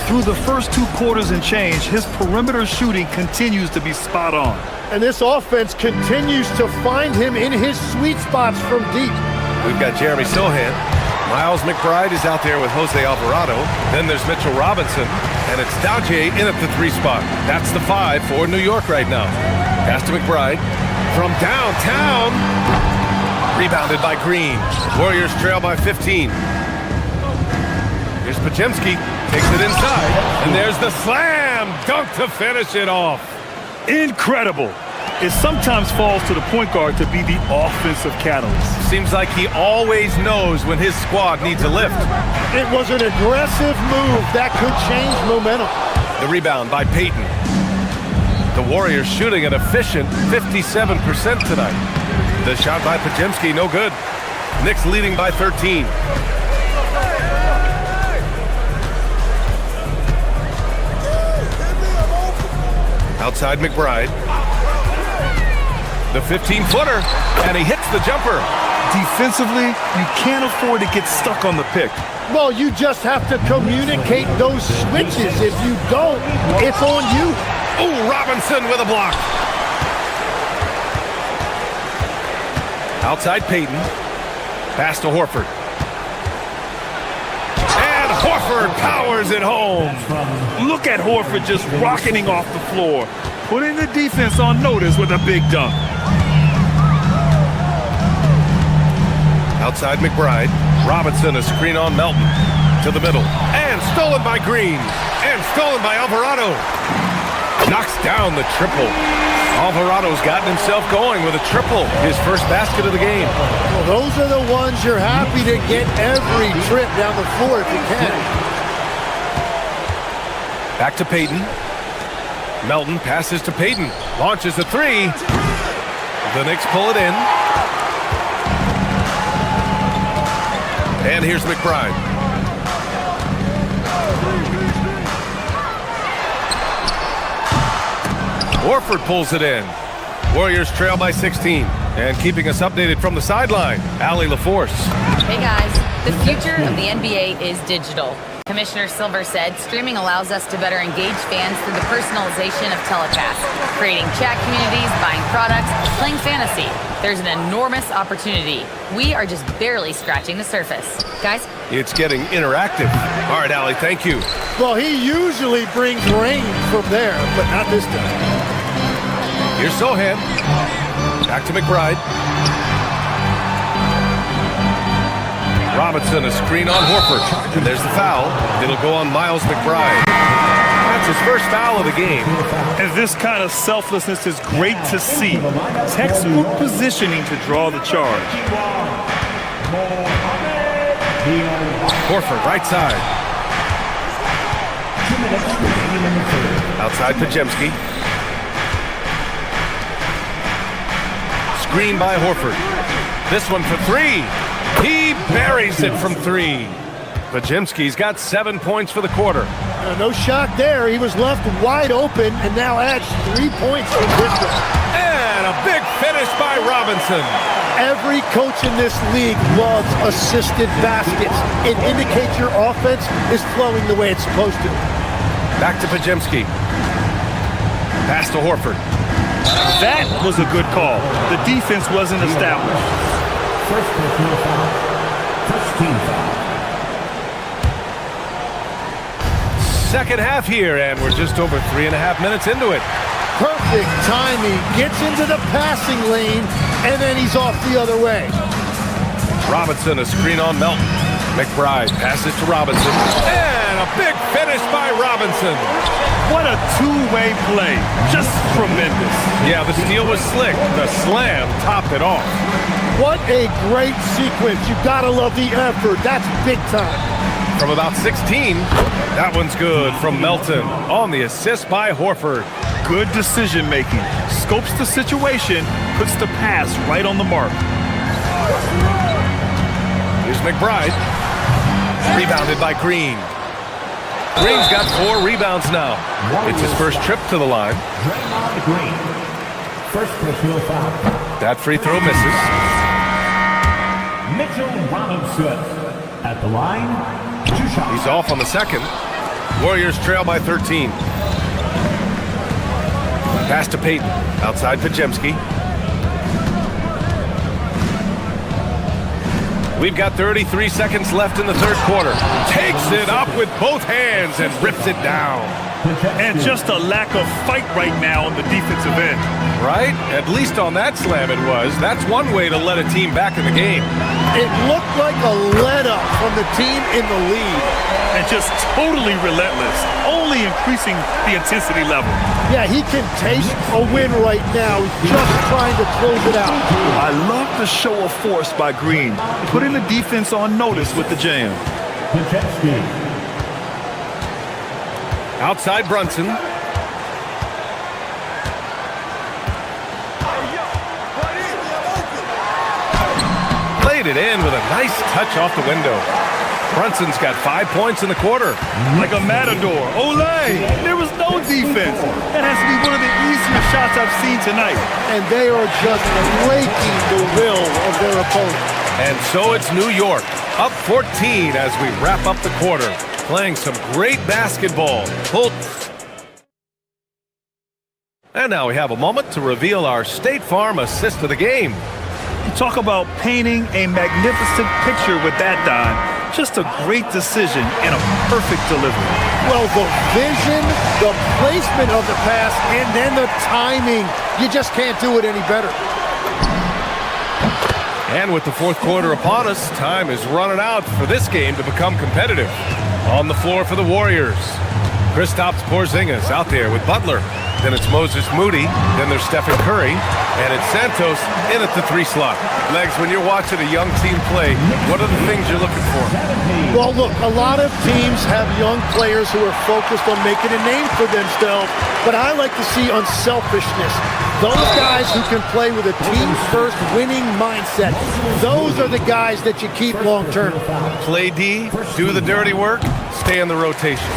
Through the first two quarters and change, his perimeter shooting continues to be spot on. And this offense continues to find him in his sweet spots from deep. We've got Jeremy Sohan. Miles McBride is out there with Jose Alvarado. Then there's Mitchell Robinson. And it's Daugier in at the three spot. That's the 5 for New York right now. Pass to McBride. From downtown. Rebounded by Green. Warriors trail by 15. Here's Podziemski. Takes it inside. And there's the slam dunk to finish it off. Incredible. It sometimes falls to the point guard to be the offensive catalyst. Seems like he always knows when his squad needs a lift. It was an aggressive move that could change momentum. The rebound by Payton. The Warriors shooting an efficient 57% tonight. The shot by Podziemski, no good. Knicks leading by 13. Outside McBride. The 15-footer, and he hits the jumper. Defensively, you can't afford to get stuck on the pick. Well, you just have to communicate those switches. If you don't, it's on you. Oh, Robinson with a block. Outside Payton. Pass to Horford. And Horford powers it home. Look at Horford just rocketing off the floor, putting the defense on notice with a big dunk. Outside McBride. Robinson, a screen on Melton. To the middle. And stolen by Green. And stolen by Alvarado. Knocks down the triple. Alvarado's gotten himself going with a triple. His first basket of the game. Well, those are the ones you're happy to get every trip down the floor if you can. Back to Payton. Melton passes to Payton. Launches a three. The Knicks pull it in. And here's McBride. Horford pulls it in. Warriors trail by 16. And keeping us updated from the sideline, Allie LaForce. Hey guys, the future of the NBA is digital. Commissioner Silver said streaming allows us to better engage fans through the personalization of telecasts, creating chat communities, buying products, playing fantasy. There's an enormous opportunity. We are just barely scratching the surface. Guys? It's getting interactive. All right, Allie, thank you. Well, he usually brings rain from there, but not this time. Here's Sohan. Back to McBride. Robinson, a screen on Horford. And there's the foul. It'll go on Miles McBride. That's his first foul of the game. And this kind of selflessness is great to see. Textbook positioning to draw the charge. Horford, right side. Outside Pajemski. Screen by Horford. This one for three. He buries it from three. Pajemski's got 7 points for the quarter. No shock there. He was left wide open and now adds 3 points from distance. And a big finish by Robinson. Every coach in this league loves assisted baskets. It indicates your offense is flowing the way it's supposed to. Back to Pajemski. Pass to Horford. That was a good call. The defense wasn't established. First personal foul. First team foul. Second half here, and we're just over 3.5 minutes into it. Perfect timing. Gets into the passing lane, and then he's off the other way. Robinson, a screen on Melton. McBride passes to Robinson. And a big finish by Robinson. What a two-way play. Just tremendous. Yeah, the steal was slick. The slam topped it off. What a great sequence. You gotta love the effort. That's big time. From about 16, that one's good from Melton on the assist by Horford. Good decision making. Scopes the situation, puts the pass right on the mark. Here's McBride. Rebounded by Green. Green's got 4 rebounds now. It's his first trip to the line. Green. First personal foul. That free throw misses. Mitchell Robinson at the line. 2 shots. He's off on the second. Warriors trail by 13. Pass to Payton. Outside Pajemski. We've got 33 seconds left in the third quarter. Takes it up with both hands and rips it down. And just a lack of fight right now on the defensive end. Right? At least on that slam it was. That's one way to let a team back in the game. It looked like a let-up from the team in the lead. And just totally relentless, only increasing the intensity level. Yeah, he can taste a win right now. He's just trying to close it out. I love the show of force by Green, putting the defense on notice with the jam. Outside Brunson. Played it in with a nice touch off the window. Brunson's got 5 points in the quarter. Like a matador. Olay! There was no defense. That has to be one of the easier shots I've seen tonight. And they are just breaking the will of their opponent. And so it's New York, up 14 as we wrap up the quarter. Playing some great basketball. And now we have a moment to reveal our State Farm assist of the game. You talk about painting a magnificent picture with that dime. Just a great decision and a perfect delivery. Well, the vision, the placement of the pass, and then the timing. You just can't do it any better. And with the fourth quarter upon us, time is running out for this game to become competitive. On the floor for the Warriors, Kristaps Porzingis out there with Butler. Then it's Moses Moody. Then there's Stephen Curry. And it's Santos in at the 3 slot. Legs, when you're watching a young team play, what are the things you're looking for? Well, look, a lot of teams have young players who are focused on making a name for themselves. But I like to see unselfishness. Those guys who can play with a team-first winning mindset. Those are the guys that you keep long-term. Play D, do the dirty work, stay in the rotation.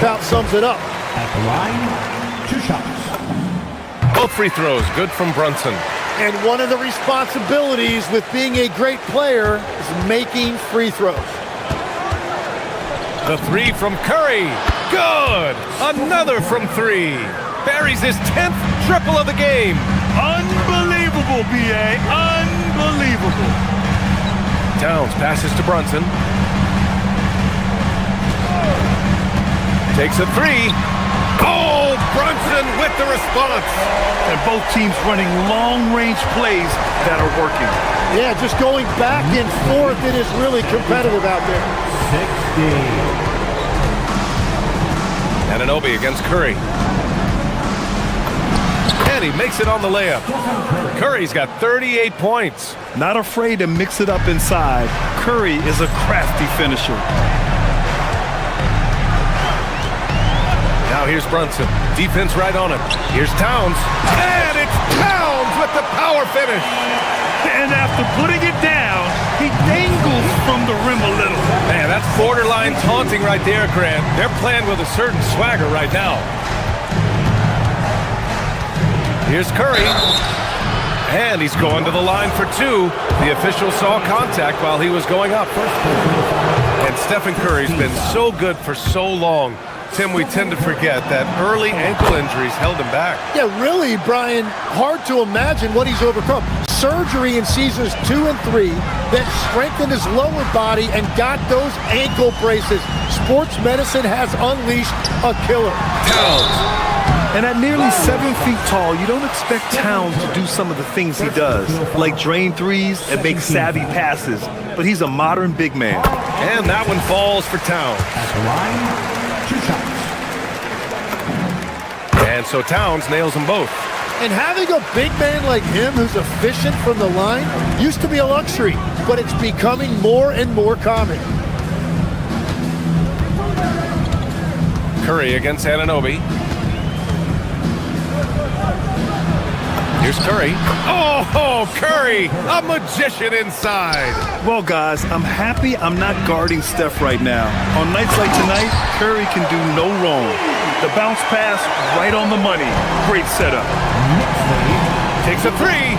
About sums it up. At the line. 2 shots. Both free throws, good from Brunson. And one of the responsibilities with being a great player is making free throws. The 3 from Curry, good! Another from 3. Buries his 10th triple of the game. Unbelievable, B.A., unbelievable. Towns passes to Brunson. Takes a 3. Oh, Brunson with the response. And both teams running long-range plays that are working. Yeah, just going back and forth, it is really competitive out there. 60. Anunoby against Curry. And he makes it on the layup. Curry's got 38 points. Not afraid to mix it up inside. Curry is a crafty finisher. Now here's Brunson. Defense right on him. Here's Towns. And it's Towns with the power finish. And after putting it down, he dangles from the rim a little. Man, that's borderline taunting right there, Grant. They're playing with a certain swagger right now. Here's Curry. And he's going to the line for two. The official saw contact while he was going up. And Stephen Curry's been so good for so long. Tim, we tend to forget that early ankle injuries held him back. Yeah, really, Brian, hard to imagine what he's overcome. Surgery in seasons 2 and 3 that strengthened his lower body and got those ankle braces. Sports medicine has unleashed a killer. Towns. And at nearly 7 feet tall, you don't expect Towns to do some of the things he does, like drain threes and make savvy passes. But he's a modern big man. And that one falls for Towns. And so Towns nails them both. And having a big man like him who's efficient from the line used to be a luxury, but it's becoming more and more common. Curry against Anunoby. Here's Curry. Oh, Curry, a magician inside. Well, guys, I'm happy I'm not guarding Steph right now. On nights like tonight, Curry can do no wrong. The bounce pass, right on the money. Great setup. Takes a three.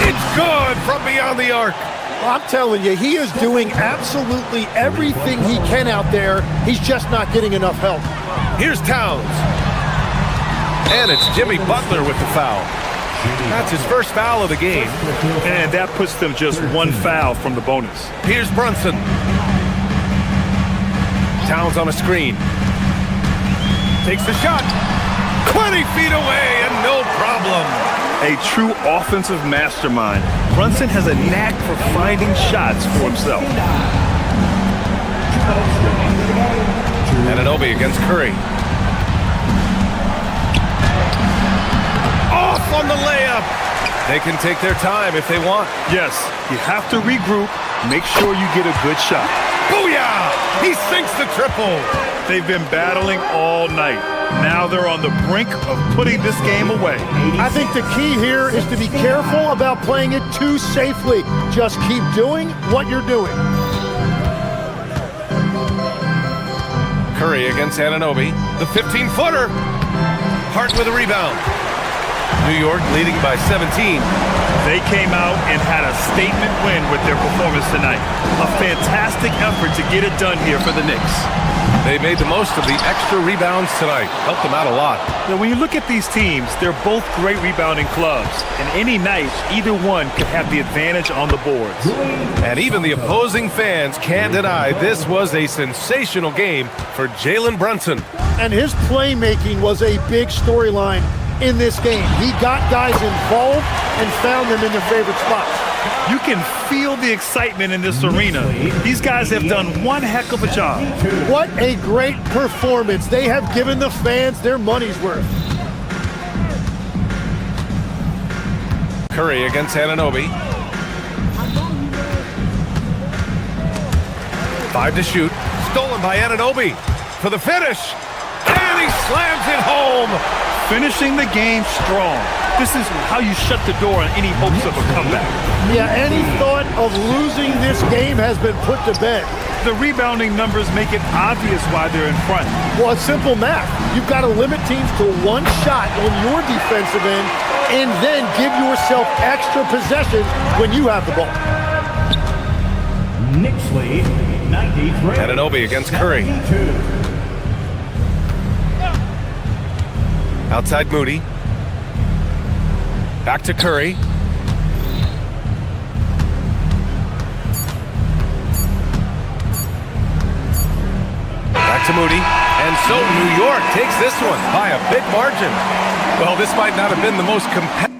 It's good from beyond the arc. Well, I'm telling you, he is doing absolutely everything he can out there. He's just not getting enough help. Here's Towns. And it's Jimmy Butler with the foul. That's his first foul of the game. And that puts them just one foul from the bonus. Here's Brunson. Towns on a screen. Takes the shot. 20 feet away and no problem. A true offensive mastermind. Brunson has a knack for finding shots for himself. Anunoby against Curry. Off on the layup. They can take their time if they want. Yes, you have to regroup. Make sure you get a good shot. Booyah! He sinks the triple. They've been battling all night. Now they're on the brink of putting this game away. I think the key here is to be careful about playing it too safely. Just keep doing what you're doing. Curry against Anunoby. The 15-footer. Hart with a rebound. New York leading by 17. They came out and had a statement win with their performance tonight. A fantastic effort to get it done here for the Knicks. They made the most of the extra rebounds tonight. Helped them out a lot. Now, when you look at these teams, they're both great rebounding clubs. And any night, either one could have the advantage on the boards. And even the opposing fans can't deny this was a sensational game for Jalen Brunson. And his playmaking was a big storyline in this game. He got guys involved and found them in their favorite spots. You can feel the excitement in this arena. These guys have done one heck of a job. What a great performance. They have given the fans their money's worth. Curry against Anunoby. 5 to shoot. Stolen by Anunoby for the finish. And he slams it home. Finishing the game strong. This is how you shut the door on any hopes of a comeback. Yeah, any thought of losing this game has been put to bed. The rebounding numbers make it obvious why they're in front. Well, it's simple math. You've got to limit teams to one shot on your defensive end and then give yourself extra possessions when you have the ball. Knicks lead 93. Anunoby against Curry. Outside Moody. Back to Curry. Back to Moody. And so New York takes this one by a big margin. Well, this might not have been the most competitive.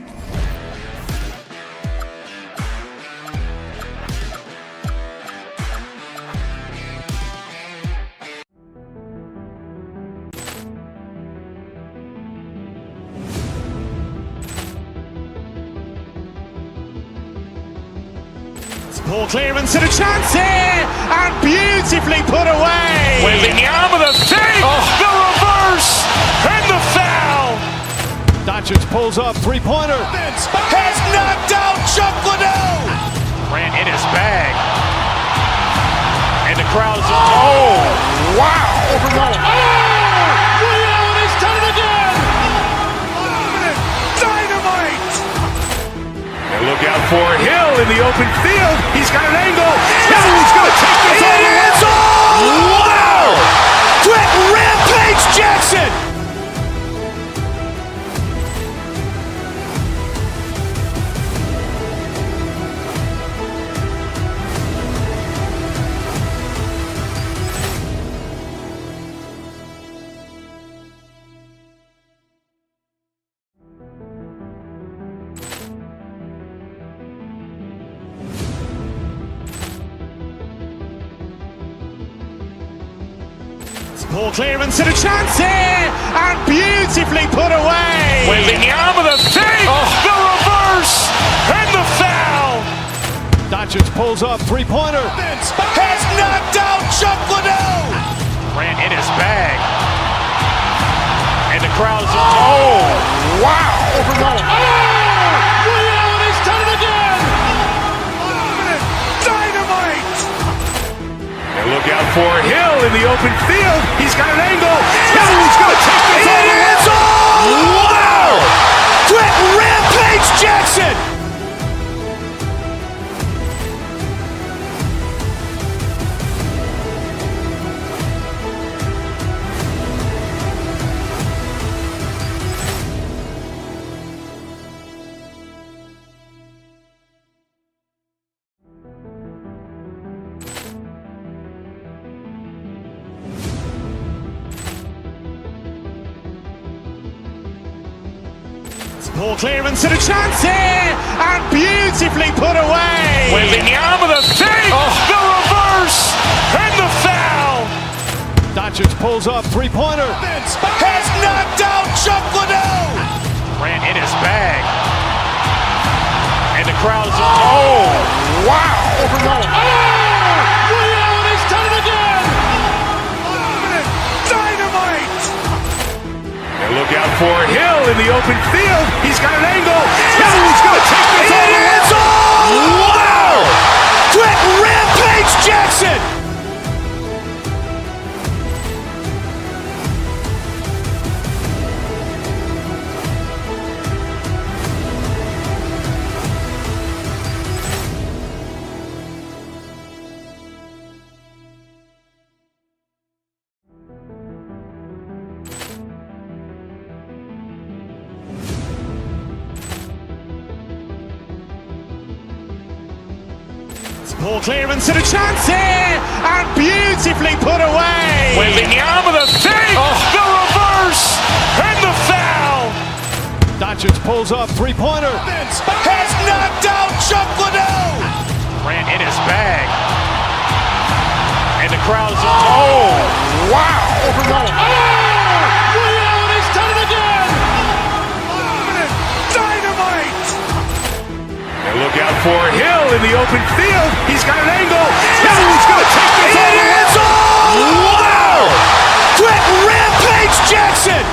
Ball clearance and a chance here, and beautifully put away. Wembanyama the fake, the reverse, and the foul. Doncic pulls up, three-pointer. Has knocked out Chuck Liddell. Ran in his bag. And the crowd is, wow. Ray Allen has done it again. Dynamite. And look out for Hill in the open field. He's got an angle. He's going to take this all the way. Wow. Quick rampage Jackson. Ball clearance and a chance here, and beautifully put away. Wembanyama the fake, the reverse, and the foul. Doncic pulls up, three-pointer. Has knocked out Chuck Liddell. Ran in his bag. And the crowd is, wow. Ray Allen has done it again. Dynamite. And look out for Hill in the open field. He's got an angle. He's going to take this all the way. Wow. Quick rampage Jackson. Ball clearance and a chance here, and beautifully put away. Wembanyama the fake, the reverse, and the foul. Doncic pulls up, three-pointer. Has knocked out Chuck Liddell. Ran in his bag. And the crowd is, wow. Ray Allen has done it again. Dynamite. And look out for Hill in the open field. He's got an angle. He's going to take this all the way. Wow. Quick rampage Jackson. Ball clearance and a chance here, and beautifully put away. Wembanyama the fake, the reverse, and the foul. Doncic pulls up, three-pointer. Has knocked out Chuck Liddell. Ran in his bag. And the crowd is, wow. Ray Allen has done it again. Dynamite. And look out for Hill in the open field. He's got an angle. He's going to take this all the way. Wow. Quick rampage Jackson.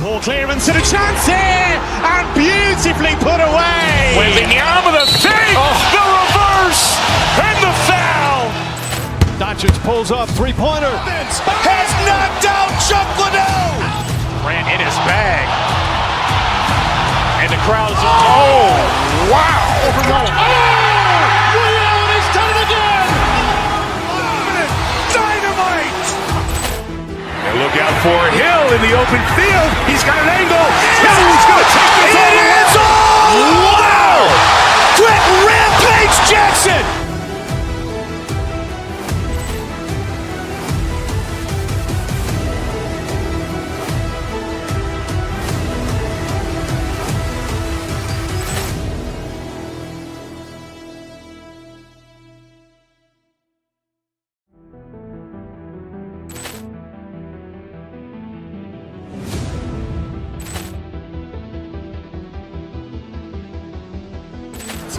Ball clearance and a chance here, and beautifully put away. Wembanyama the fake, the reverse, and the foul. Doncic pulls up, three-pointer. Has knocked out Chuck Liddell. Ran in his bag. And the crowd is, wow. Ray Allen has done it again. Dynamite. And look out for Hill in the open field. He's got an angle. He's going to take this all the way. Wow. Quick rampage Jackson.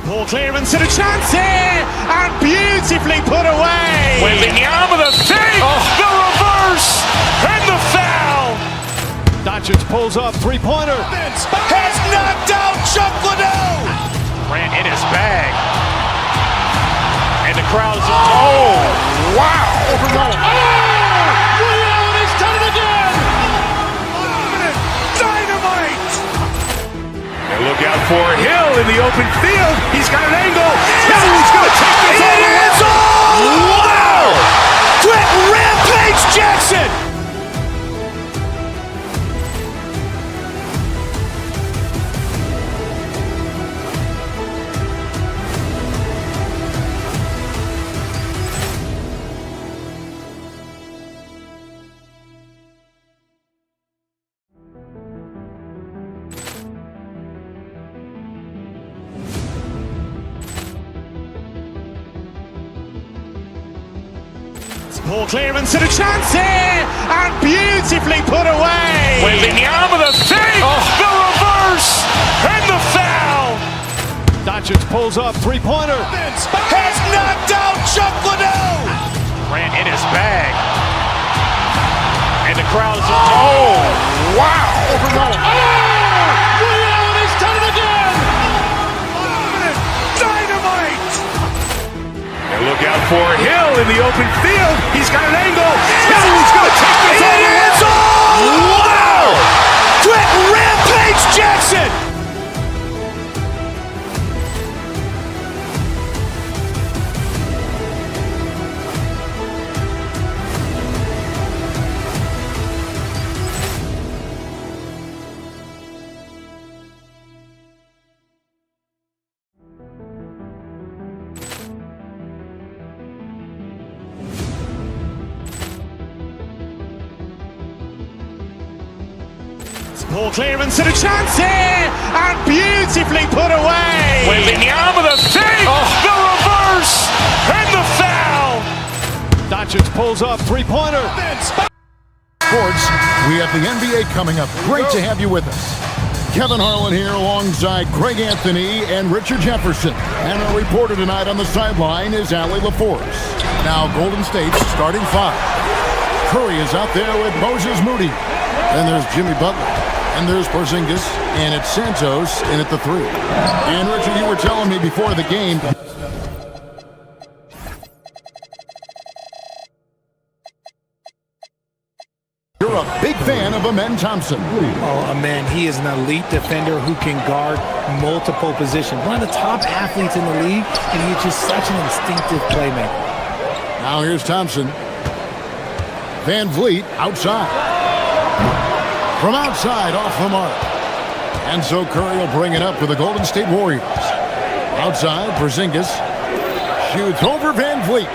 Ball clearance and a chance here, and beautifully put away. Wembanyama the fake, the reverse, and the foul. Doncic pulls up, three-pointer. Has knocked out Chuck Liddell. Ran in his bag. And the crowd is, oh, wow. Overrun. Allen has done it again. Dynamite. And look out for Hill in the open field. He's got an angle. Hill's going to take this all the way. Wow. Quick Rampage Jackson. Ball clearance and a chance here, and beautifully put away. Wembanyama the fake, the reverse, and the foul. Doncic pulls up, three-pointer. Has knocked out Chuck Liddell. Ran in his bag. And the crowd is, oh, wow. Overrun. Allen has done it again. Dynamite. And look out for Hill in the open field. He's got an angle. Hill's going to take this all the way. Wow. Quick Rampage Jackson. Ball clearance and a chance here, and beautifully put away. Wembanyama the fake, the reverse, and the foul. Doncic pulls up, three-pointer. Sports, we have the NBA coming up. Great to have you with us. Kevin Harlan here alongside Craig Anthony and Richard Jefferson. And our reporter tonight on the sideline is Allie LaForce. Now Golden State's starting five. Curry is out there with Moses Moody. Then there's Jimmy Butler. And there's Porzingis, and it's Santos in at the three. And Richard, you were telling me before the game. You're a big fan of Amen Thompson. Oh, man, he is an elite defender who can guard multiple positions. One of the top athletes in the league, and he's just such an instinctive playmaker. Now here's Thompson. Van Vliet outside. From outside, off the mark. And so Curry will bring it up for the Golden State Warriors. Outside, Porzingis shoots over Van Vliet.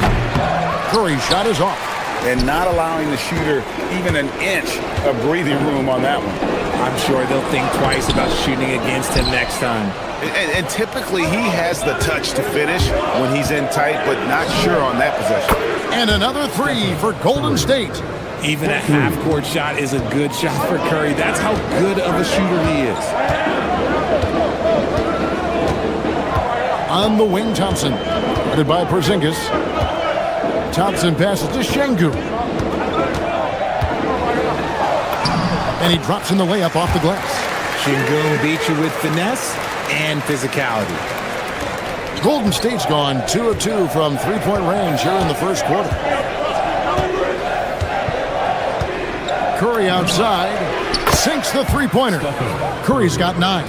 Curry's shot is off. And not allowing the shooter even an inch of breathing room on that one. I'm sure they'll think twice about shooting against him next time. And typically he has the touch to finish when he's in tight, but not sure on that possession. And another three for Golden State. Even a half-court shot is a good shot for Curry. That's how good of a shooter he is. On the wing, Thompson. Guarded by Porzingis. Thompson passes to Şengün. And he drops in the layup off the glass. Şengün beat you with finesse and physicality. Golden State's gone 2 of 2 from three-point range here in the first quarter. Curry outside, sinks the three-pointer. Curry's got 9.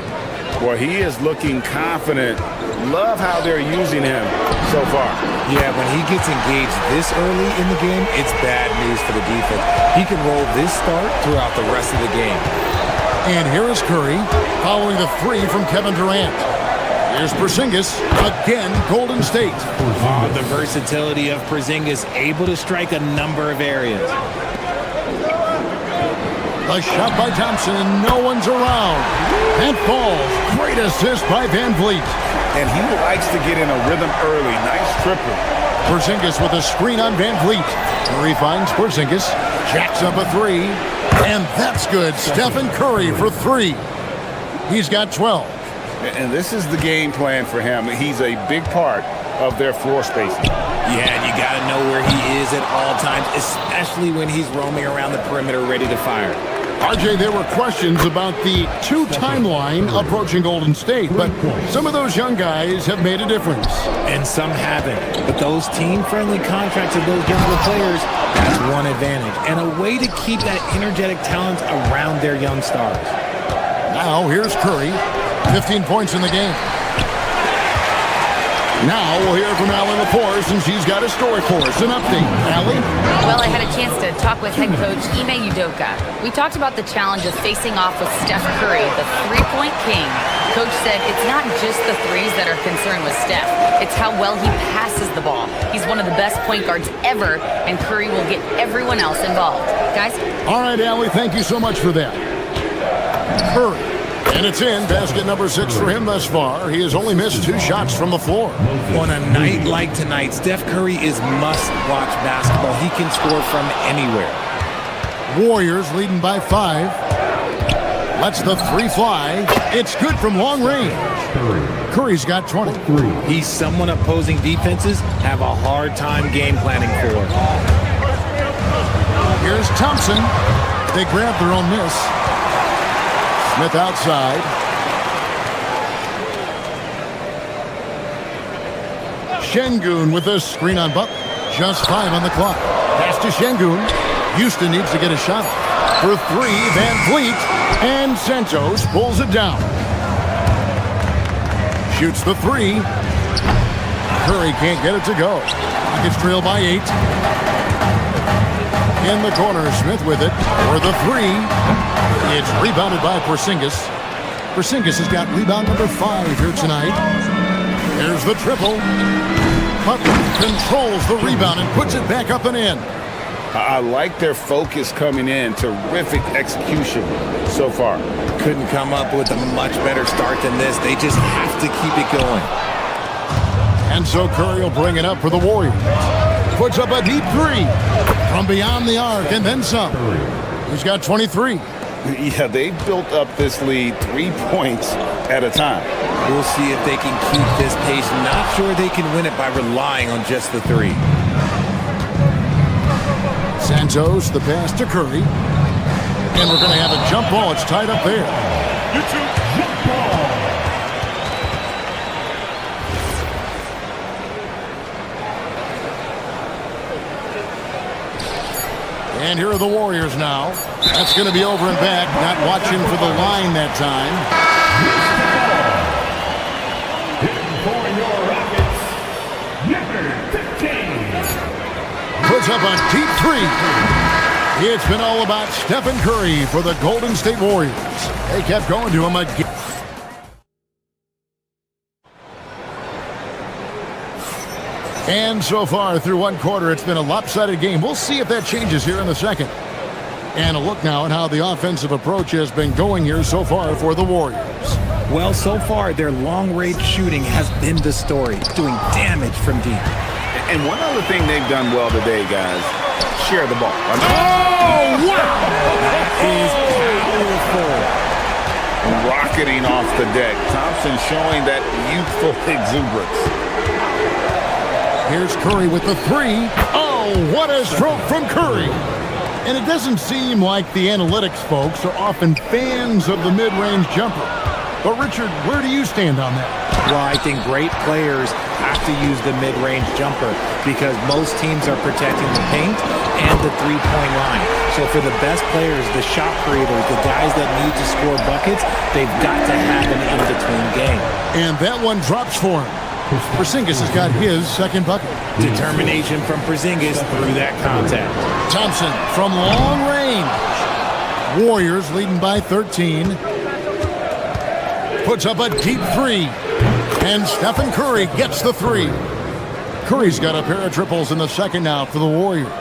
Boy, he is looking confident. Love how they're using him so far. Yeah, when he gets engaged this early in the game, it's bad news for the defense. He can roll this start throughout the rest of the game. And here is Curry following the three from Kevin Durant. Here's Porzingis, again, Golden State. Oh, the versatility of Porzingis, able to strike a number of areas. A shot by Thompson, and no one's around. And falls. Great assist by Van Vliet. And he likes to get in a rhythm early. Nice triple. Porzingis with a screen on Van Vliet. Curry finds Porzingis. Jacks up a three. And that's good. Stephen Curry for 3. He's got 12. And this is the game plan for him. He's a big part of their floor spacing. Yeah, and you got to know where he is at all times, especially when he's roaming around the perimeter ready to fire. RJ, there were questions about the two timeline approaching Golden State, but some of those young guys have made a difference. And some haven't. But those team-friendly contracts of those younger players, that's one advantage. And a way to keep that energetic talent around their young stars. Now, here's Curry. 15 points in the game. Now we'll hear from Allie LaForce, and she's got a story for us. An update. Allie? Well, I had a chance to talk with head coach Ime Udoka. We talked about the challenge of facing off with Steph Curry, the three-point king. Coach said it's not just the threes that are concerned with Steph. It's how well he passes the ball. He's one of the best point guards ever, and Curry will get everyone else involved. Guys? All right, Allie, thank you so much for that. Curry. And it's in. Basket number 6 for him thus far. He has only missed 2 shots from the floor. On a night like tonight, Steph Curry is must-watch basketball. He can score from anywhere. Warriors leading by 5. Lets the 3 fly. It's good from long range. Curry's got 20. He's someone opposing defenses have a hard time game planning for. Here's Thompson. They grab their own miss. Smith outside. Şengün with a screen on Butler. Just 5 on the clock. Pass to Şengün. Houston needs to get a shot. For 3, Van Fleet. And Santos pulls it down. Shoots the 3. Curry can't get it to go. Rockets trail by 8. In the corner, Smith with it for the 3. It's rebounded by Porzingis. Porzingis has got rebound number 5 here tonight. There's the triple. Butler controls the rebound and puts it back up and in. I like their focus coming in. Terrific execution so far. Couldn't come up with a much better start than this. They just have to keep it going. And so Curry will bring it up for the Warriors. Puts up a deep 3 from beyond the arc and then some. He's got 23. Yeah, they built up this lead 3 points at a time. We'll see if they can keep this pace. Not sure they can win it by relying on just the 3. Santos, the pass to Curry. And we're going to have a jump ball. It's tied up there. Jump ball. And here are the Warriors now. That's going to be over and back. Not watching for the line that time. For your Rockets, number 15. Puts up a deep 3. It's been all about Stephen Curry for the Golden State Warriors. They kept going to him again. And so far through one quarter, it's been a lopsided game. We'll see if that changes here in the second. And a look now at how the offensive approach has been going here so far for the Warriors. Well, so far, their long-range shooting has been the story, doing damage from deep. And one other thing they've done well today, guys, share the ball. Oh, wow! That is powerful. Rocketing off the deck. Thompson showing that youthful exuberance. Here's Curry with the 3. Oh, what a stroke from Curry. And it doesn't seem like the analytics folks are often fans of the mid-range jumper. But, Richard, where do you stand on that? Well, I think great players have to use the mid-range jumper because most teams are protecting the paint and the three-point line. So for the best players, the shot creators, the guys that need to score buckets, they've got to have an in-between game. And that one drops for him. Porzingis has got his second bucket. Determination from Porzingis through that contact. Thompson from long range. Warriors leading by 13. Puts up a deep 3. And Stephen Curry gets the 3. Curry's got a pair of triples in the second now for the Warriors.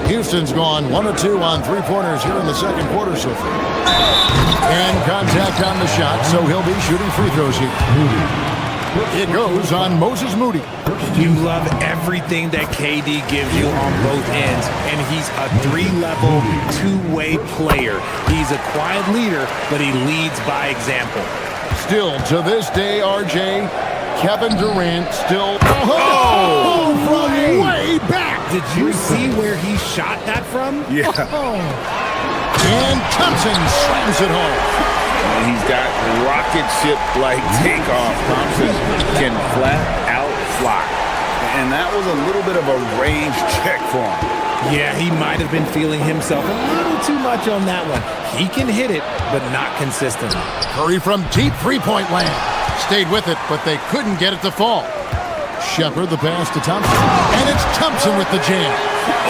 Houston's gone 1 of 2 on three-pointers here in the second quarter so far. And contact on the shot, so he'll be shooting free throws here. It goes on Moses Moody. You love everything that KD gives you on both ends, and he's a 3-level, two-way player. He's a quiet leader, but he leads by example. Still to this day, RJ, Kevin Durant still from way back. Did you see where he shot that from? Yeah. And Thompson slams it home. He's got rocket ship-like takeoff. Thompson can flat out fly. And that was a little bit of a range check for him. Yeah, he might have been feeling himself a little too much on that one. He can hit it, but not consistently. Curry from deep three-point land. Stayed with it, but they couldn't get it to fall. Shepard the pass to Thompson. And it's Thompson with the jam.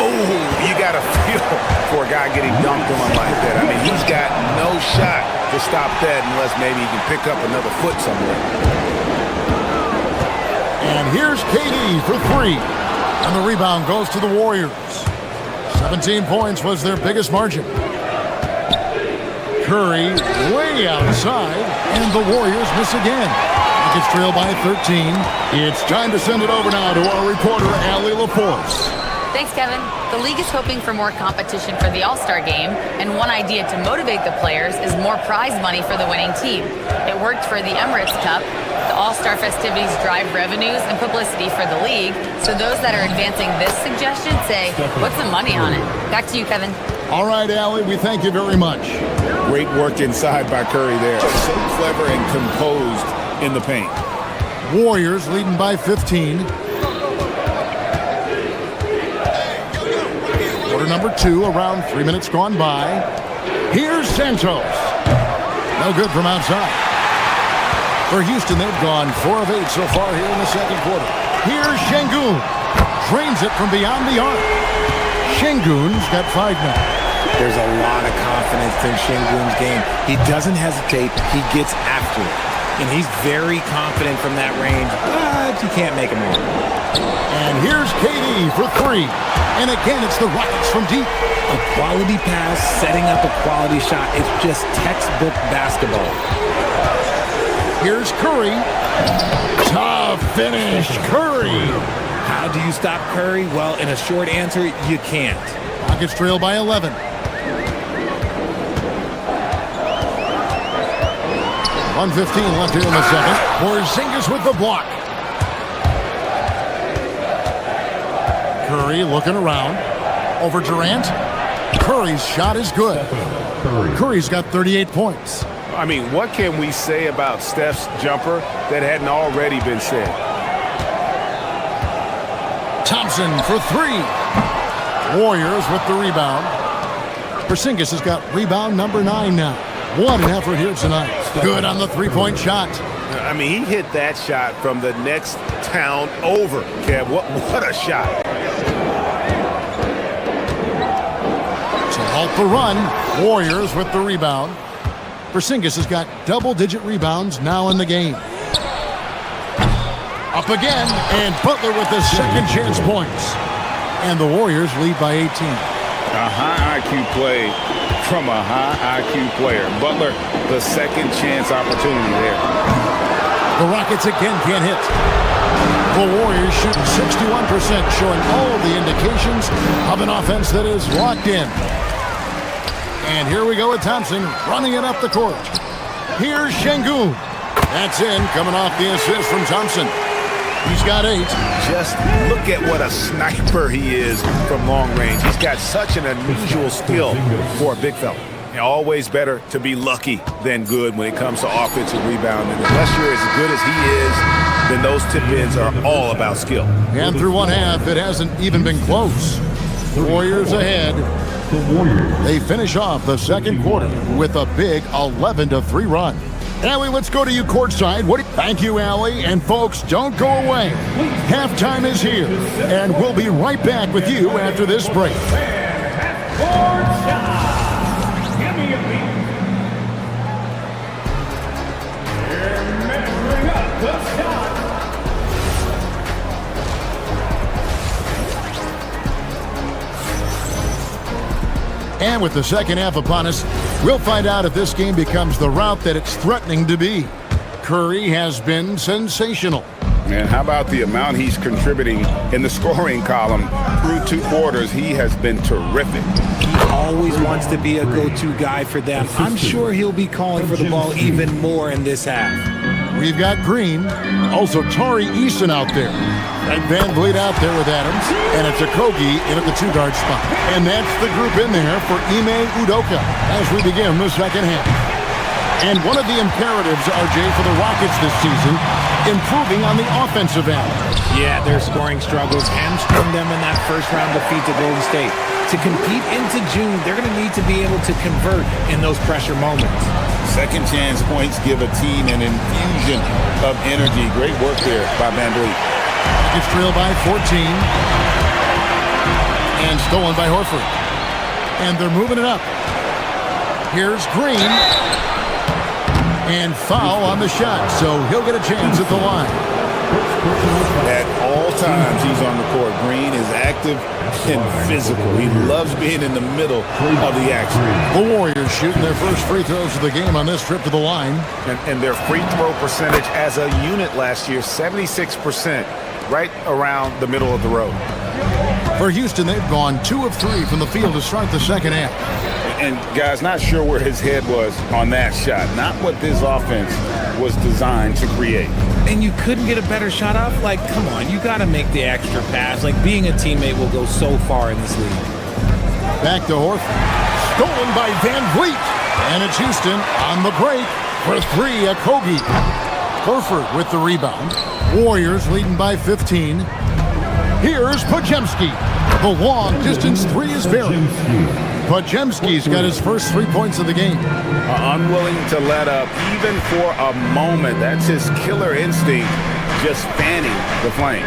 Oh, you got to feel for a guy getting dunked on like that. I mean, he's got no shot to stop that unless maybe he can pick up another foot somewhere. And here's KD for three. And the rebound goes to the Warriors. 17 points was their biggest margin. Curry way outside, and the Warriors miss again. It's trailed by 13. It's time to send it over now to our reporter, Allie LaForce. Thanks, Kevin. The league is hoping for more competition for the All-Star game, and one idea to motivate the players is more prize money for the winning team. It worked for the Emirates Cup. The All-Star festivities drive revenues and publicity for the league, so those that are advancing this suggestion say, what's the money on it? Back to you, Kevin. All right, Allie, we thank you very much. Great work inside by Curry there. So clever and composed in the paint. Warriors leading by 15. Quarter number 2, around 3 minutes gone by. Here's Santos. No good from outside. For Houston, they've gone 4 of 8 so far here in the second quarter. Here's Şengün. Drains it from beyond the arc. Şengün's got 5 now. There's a lot of confidence in Şengün's game. He doesn't hesitate. He gets after it. And he's very confident from that range, but you can't make him wrong. And here's KD for 3. And again, it's the Rockets from deep. A quality pass, setting up a quality shot. It's just textbook basketball. Here's Curry. Tough finish, Curry. How do you stop Curry? Well, in a short answer, you can't. Rockets trail by 11. 1:15 left here in the second. Porzingis with the block. Curry looking around. Over Durant. Curry's shot is good. Curry's got 38 points. I mean, what can we say about Steph's jumper that hadn't already been said? Thompson for 3. Warriors with the rebound. Porzingis has got rebound number 9 now. What an effort here tonight. Good on the three-point shot. I mean, he hit that shot from the next town over, Kev. What a shot. To halt the run, Warriors with the rebound. Porzingis has got double-digit rebounds now in the game. Up again, and Butler with the second chance points. And the Warriors lead by 18. A high IQ play from a high IQ player. Butler, the second chance opportunity there. The Rockets again can't hit. The Warriors shooting 61%, showing all the indications of an offense that is locked in. And here we go with Thompson running it up the court. Here's Şengün. That's in, coming off the assist from Thompson. He's got 8. Just look at what a sniper he is from long range. He's got such an unusual skill for a big fella. Always better to be lucky than good when it comes to offensive rebounding. Unless you're as good as he is, then those tip-ins are all about skill. And through one half, it hasn't even been close. The Warriors ahead. They finish off the second quarter with a big 11-3 run. Allie, let's go to you courtside. Thank you, Allie. And folks, don't go away. Halftime is here, and we'll be right back with you after this break. And with the second half upon us, we'll find out if this game becomes the route that it's threatening to be. Curry has been sensational. Man, how about the amount he's contributing in the scoring column through 2 quarters? He has been terrific. He always wants to be a go-to guy for them. I'm sure he'll be calling for the ball even more in this half. We've got Green, also Tari Eason out there. And Van Vliet out there with Adams, and it's Okogie in at the 2-guard spot. And that's the group in there for Ime Udoka as we begin the second half. And one of the imperatives, RJ, for the Rockets this season, improving on the offensive end. Yeah, their scoring struggles hamstrung them in that first-round defeat to Golden State. To compete into June, they're going to need to be able to convert in those pressure moments. Second chance points give a team an infusion of energy. Great work there by Van Vliet. It's trailed by 14. And stolen by Horford. And they're moving it up. Here's Green. And foul on the shot, so he'll get a chance at the line. At all times he's on the court. Green is active and physical. He loves being in the middle of the action. The Warriors shooting their first free throws of the game on this trip to the line. And their free throw percentage as a unit last year, 76%, right around the middle of the road. For Houston, they've gone 2 of 3 from the field to start the second half. And guys, not sure where his head was on that shot. Not what this offense was designed to create. And you couldn't get a better shot off? Like, come on, you got to make the extra pass. Like, being a teammate will go so far in this league. Back to Horford. Stolen by Van Vliet. And it's Houston on the break for 3, Okogie. Horford with the rebound. Warriors leading by 15. Here's Podziemski. The long-distance 3 is buried. Podziemski's got his first 3 points of the game. Unwilling to let up even for a moment. That's his killer instinct, just fanning the flames.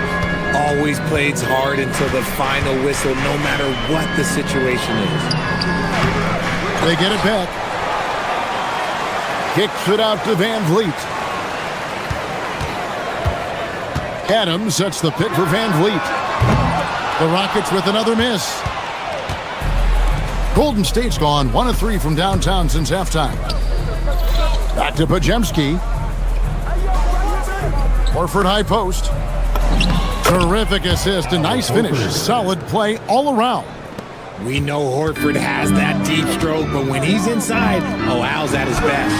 Always plays hard until the final whistle, no matter what the situation is. They get it back. Kicks it out to Van Vliet. Adams sets the pick for Van Vliet. The Rockets with another miss. Golden State's gone 1 of 3 from downtown since halftime. Back to Podziemski. Horford high post. Terrific assist, a nice finish. Solid play all around. We know Horford has that deep stroke, but when he's inside, Al's at his best.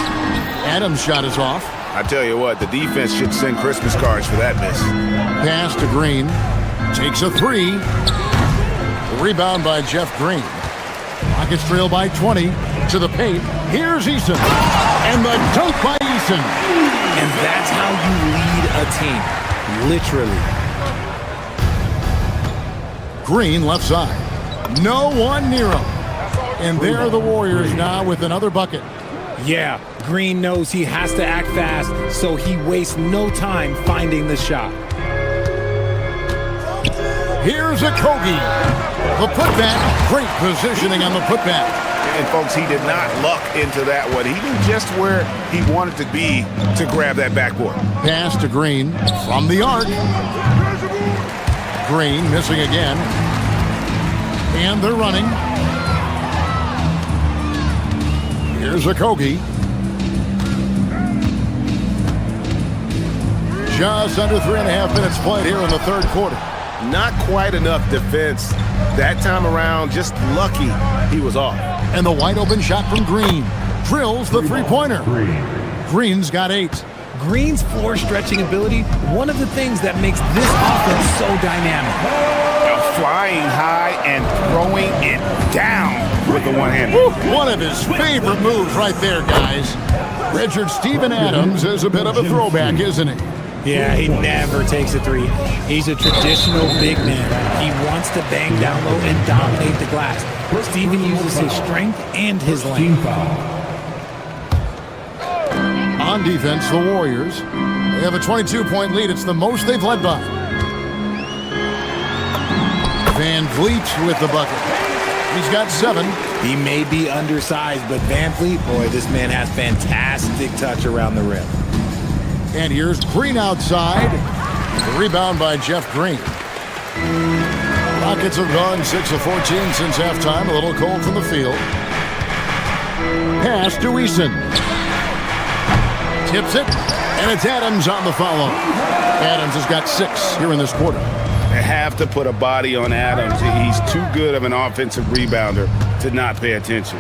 Adams' shot is off. I tell you what, the defense should send Christmas cards for that miss. Pass to Green. Takes a 3. Rebound by Jeff Green. Rockets trail by 20 to the paint. Here's Eason. And the dunk by Eason. And that's how you lead a team. Literally. Green left side. No one near him. And there are the Warriors now with another bucket. Yeah, Green knows he has to act fast, so he wastes no time finding the shot. Here's Okogie. The putback. Great positioning on the putback. And folks, he did not luck into that one. He knew just where he wanted to be to grab that backboard. Pass to Green from the arc. Green missing again. And they're running. Here's Okogie. Just under 3.5 minutes played here in the third quarter. Not quite enough defense that time around. Just lucky he was off. And the wide open shot from Green. Drills the three-pointer. Green's got 8. Green's floor stretching ability, one of the things that makes this offense so dynamic. Flying high and throwing it down with the one-hand. One of his favorite moves right there, guys. Richard Steven Adams is a bit of a throwback, isn't he? Yeah, he never takes a 3. He's a traditional big man. He wants to bang down low and dominate the glass. Steven uses his strength and his length. On defense, the Warriors. They have a 22-point lead. It's the most they've led by. Van Vliet with the bucket. He's got 7. He may be undersized, but Van Vliet, boy, this man has fantastic touch around the rim. And here's Green outside. The rebound by Jeff Green. Rockets have gone 6 of 14 since halftime. A little cold from the field. Pass to Eason. Tips it, and it's Adams on the follow. Adams has got 6 here in this quarter. They have to put a body on Adams. He's too good of an offensive rebounder to not pay attention.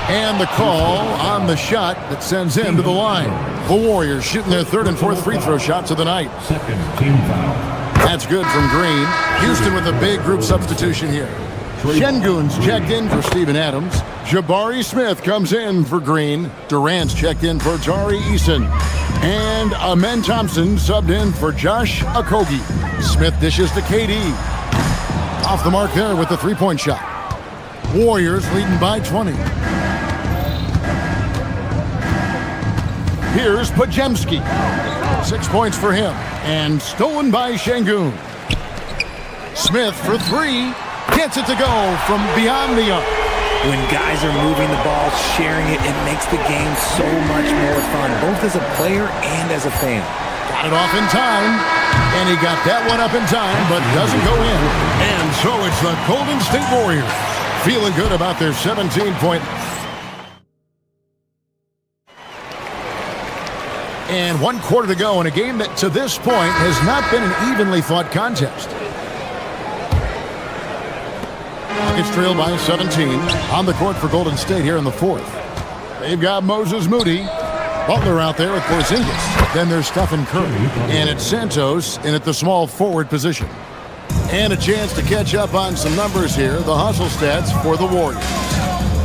And the call on the shot that sends him to the line. The Warriors shooting their third and fourth free throw shots of the night. Second team foul. That's good from Green. Houston with a big group substitution here. Şengün's checked in for Steven Adams. Jabari Smith comes in for Green. Durant's checked in for Tari Eason. And Amen Thompson subbed in for Josh Okogie. Smith dishes to KD. Off the mark there with the three-point shot. Warriors leading by 20. Here's Podziemski. 6 points for him. And stolen by Şengün. Smith for three. Gets it to go from beyond the arc. When guys are moving the ball, sharing it, it makes the game so much more fun, both as a player and as a fan. Got it off in time. And he got that one up in time, but doesn't go in. And so it's the Golden State Warriors feeling good about their 17-point. And 1 quarter to go in a game that to this point has not been an evenly fought contest. It's trailed by 17 on the court for Golden State here in the fourth. They've got Moses Moody, Butler out there with Porzingis. Then there's Stephen Curry, and it's Santos in at the small forward position. And a chance to catch up on some numbers here, the hustle stats for the Warriors.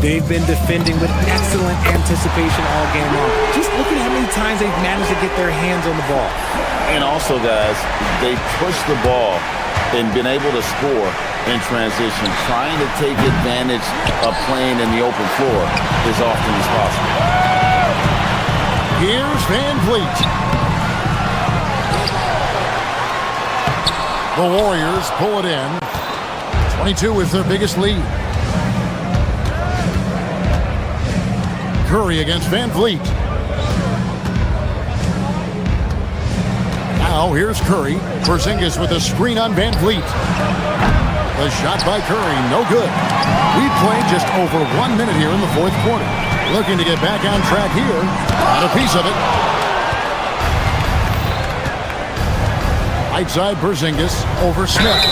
They've been defending with excellent anticipation all game long. Just look at how many times they've managed to get their hands on the ball. And also, guys, they push the ball and been able to score in transition, trying to take advantage of playing in the open floor as often as possible. Here's Van Vliet. The Warriors pull it in. 22 is their biggest lead. Curry against Van Vliet. Now here's Curry. Porzingis with a screen on Van Vliet. The shot by Curry, no good. We've played just over 1 minute here in the fourth quarter. Looking to get back on track here. Got a piece of it. Right side Porzingis over Smith.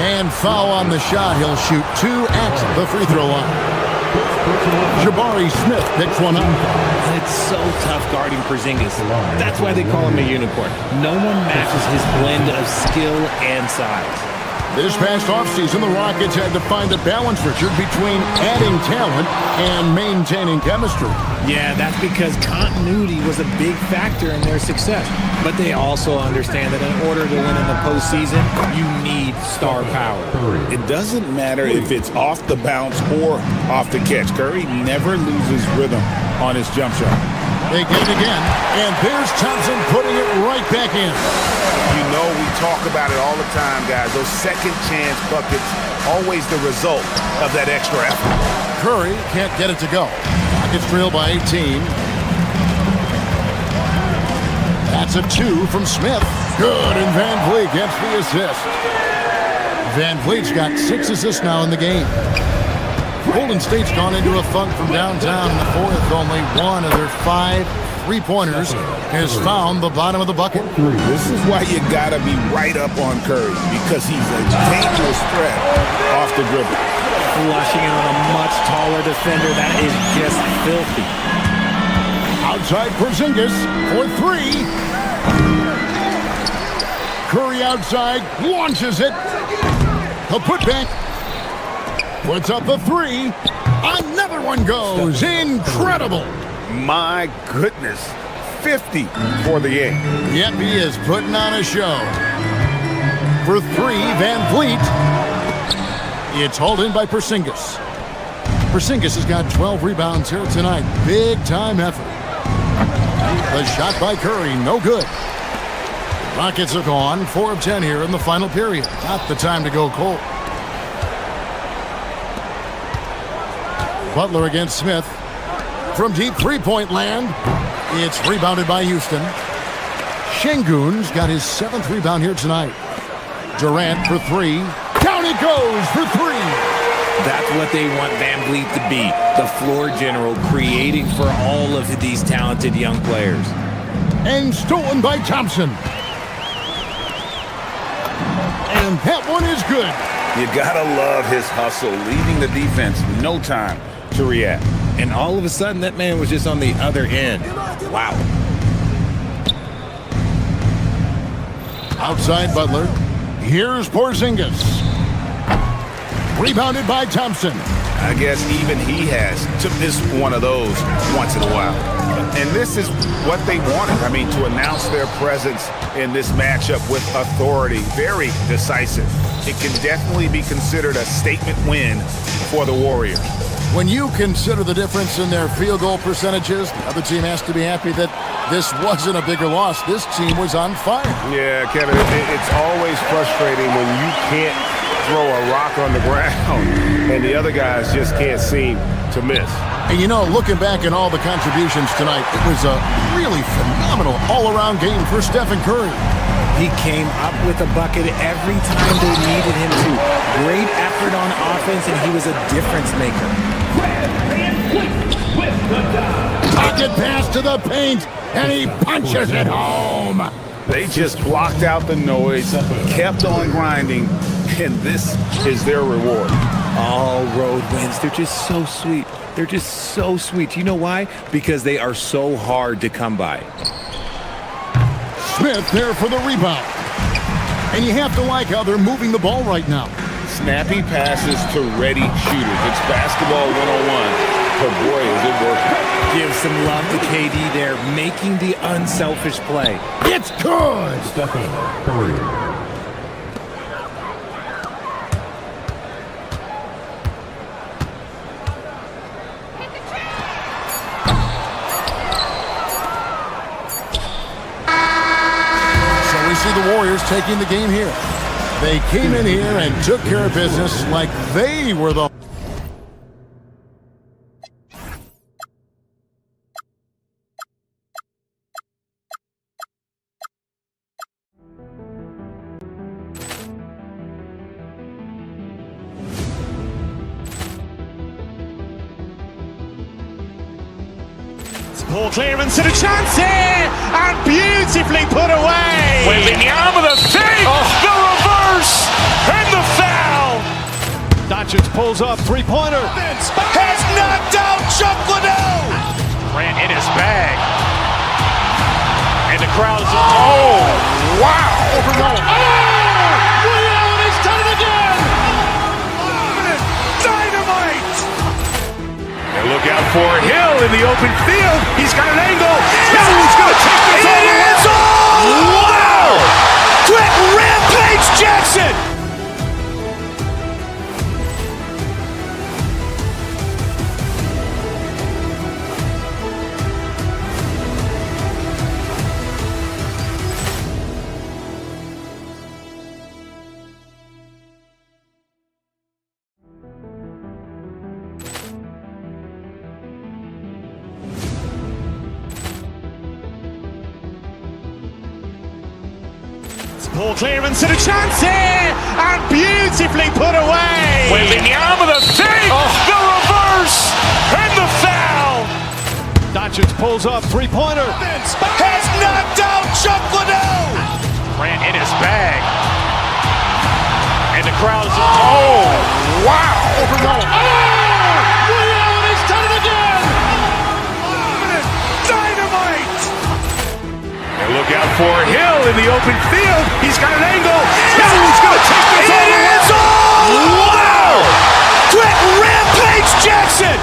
And foul on the shot. He'll shoot two at the free throw line. Jabari Smith picks one up. It's so tough guarding Porzingis. That's why they call him a unicorn. No one matches his blend of skill and size. This past offseason, the Rockets had to find a balance, Richard, between adding talent and maintaining chemistry. Yeah, that's because continuity was a big factor in their success. But they also understand that in order to win in the postseason, you need star power. It doesn't matter if it's off the bounce or off the catch. Curry never loses rhythm on his jump shot. They get it again, and there's Thompson putting it right back in. You know, we talk about it all the time, guys. Those second chance buckets, always the result of that extra effort. Curry can't get it to go. Rockets trail by 18. That's a 2 from Smith. Good, and Van Vliet gets the assist. Van Vliet's got 6 assists now in the game. Golden State's gone into a funk from downtown in the fourth. Only one of their 5 3-pointers has found the bottom of the bucket. This is why you gotta be right up on Curry, because he's a dangerous threat off the dribble. Flushing in on a much taller defender. That is just filthy. Outside Porzingis for 3. Curry outside, launches it. A putback. Puts up the 3. Another one goes. Incredible. My goodness. 50 for the game. Yep, he is putting on a show. For 3, Van Vliet. It's hauled in by Porzingis. Porzingis has got 12 rebounds here tonight. Big time effort. The shot by Curry, no good. Rockets are gone. 4 of 10 here in the final period. Not the time to go cold. Butler against Smith. From deep three-point land, it's rebounded by Houston. Şengün's got his 7th rebound here tonight. Durant for 3. Down he goes for 3. That's what they want Van Vliet to be, the floor general, creating for all of these talented young players. And stolen by Thompson. And that one is good. You gotta love his hustle, leaving the defense no time to react. And all of a sudden, that man was just on the other end. Wow. Outside Butler. Here's Porzingis. Rebounded by Thompson. I guess even he has to miss one of those once in a while. And this is what they wanted. I mean, to announce their presence in this matchup with authority, very decisive. It can definitely be considered a statement win for the Warriors. When you consider the difference in their field goal percentages, the other team has to be happy that this wasn't a bigger loss. This team was on fire. Yeah, Kevin, it's always frustrating when you can't throw a rock on the ground and the other guys just can't seem to miss. And you know, looking back at all the contributions tonight, it was a really phenomenal all-around game for Stephen Curry. He came up with a bucket every time they needed him to. Great effort on offense, and he was a difference maker. Pocket pass to the paint, and he punches it home. They just blocked out the noise, kept on grinding, and this is their reward. All road wins. They're just so sweet. They're just so sweet. You know why? Because they are so hard to come by. Smith there for the rebound. And you have to like how they're moving the ball right now. Snappy passes to ready shooters. It's basketball 101. But boy, is it working. Give some love to KD there, making the unselfish play. It's good! Stephen Curry. So we see the Warriors taking the game here. They came in here and took care of business like they were the... Ball clearance and a chance here, and beautifully put away. Wembanyama the fake, the reverse, and the foul. Doncic pulls up, three-pointer. Has knocked out Chuck Liddell. Ran in his bag. And the crowd is, oh, wow. Overall. Leon has done it again. Dynamite. And look out for Hill in the open field. He's got an angle. He's going to take this all the way. Wow. Quick Rampage Jackson. Ball clearance and a chance here, and beautifully put away. Wembanyama the fake, the reverse, and the foul. Doncic pulls up, three-pointer. Has knocked out Chuck Liddell. Ran in his bag. And the crowd is, oh, wow. Overall. Leon has done it again. Dynamite. And look out for Hill in the open field. He's got an angle. He's going to take this all the way. Wow. Quick Rampage Jackson.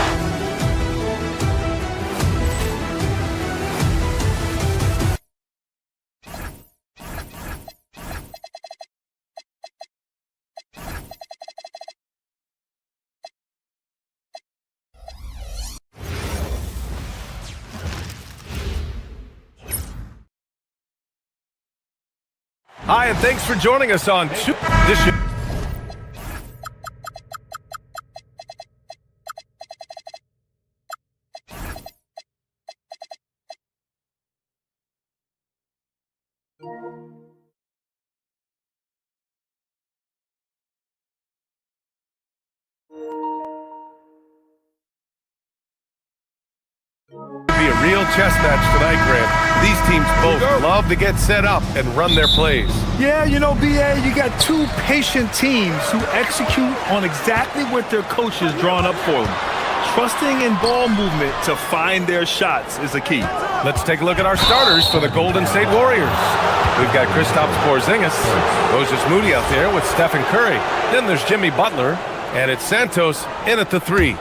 Hi, and thanks for joining us on this. Be a Real chess match tonight, Grant. These teams both love to get set up and run their plays. Yeah, you know, BA, you got two patient teams who execute on exactly what their coach has drawn up for them. Trusting in ball movement to find their shots is the key. Let's take a look at our starters for the Golden State Warriors. We've got Kristaps Porzingis, Moses Moody out there with Stephen Curry. Then there's Jimmy Butler, and it's Santos in at the 3.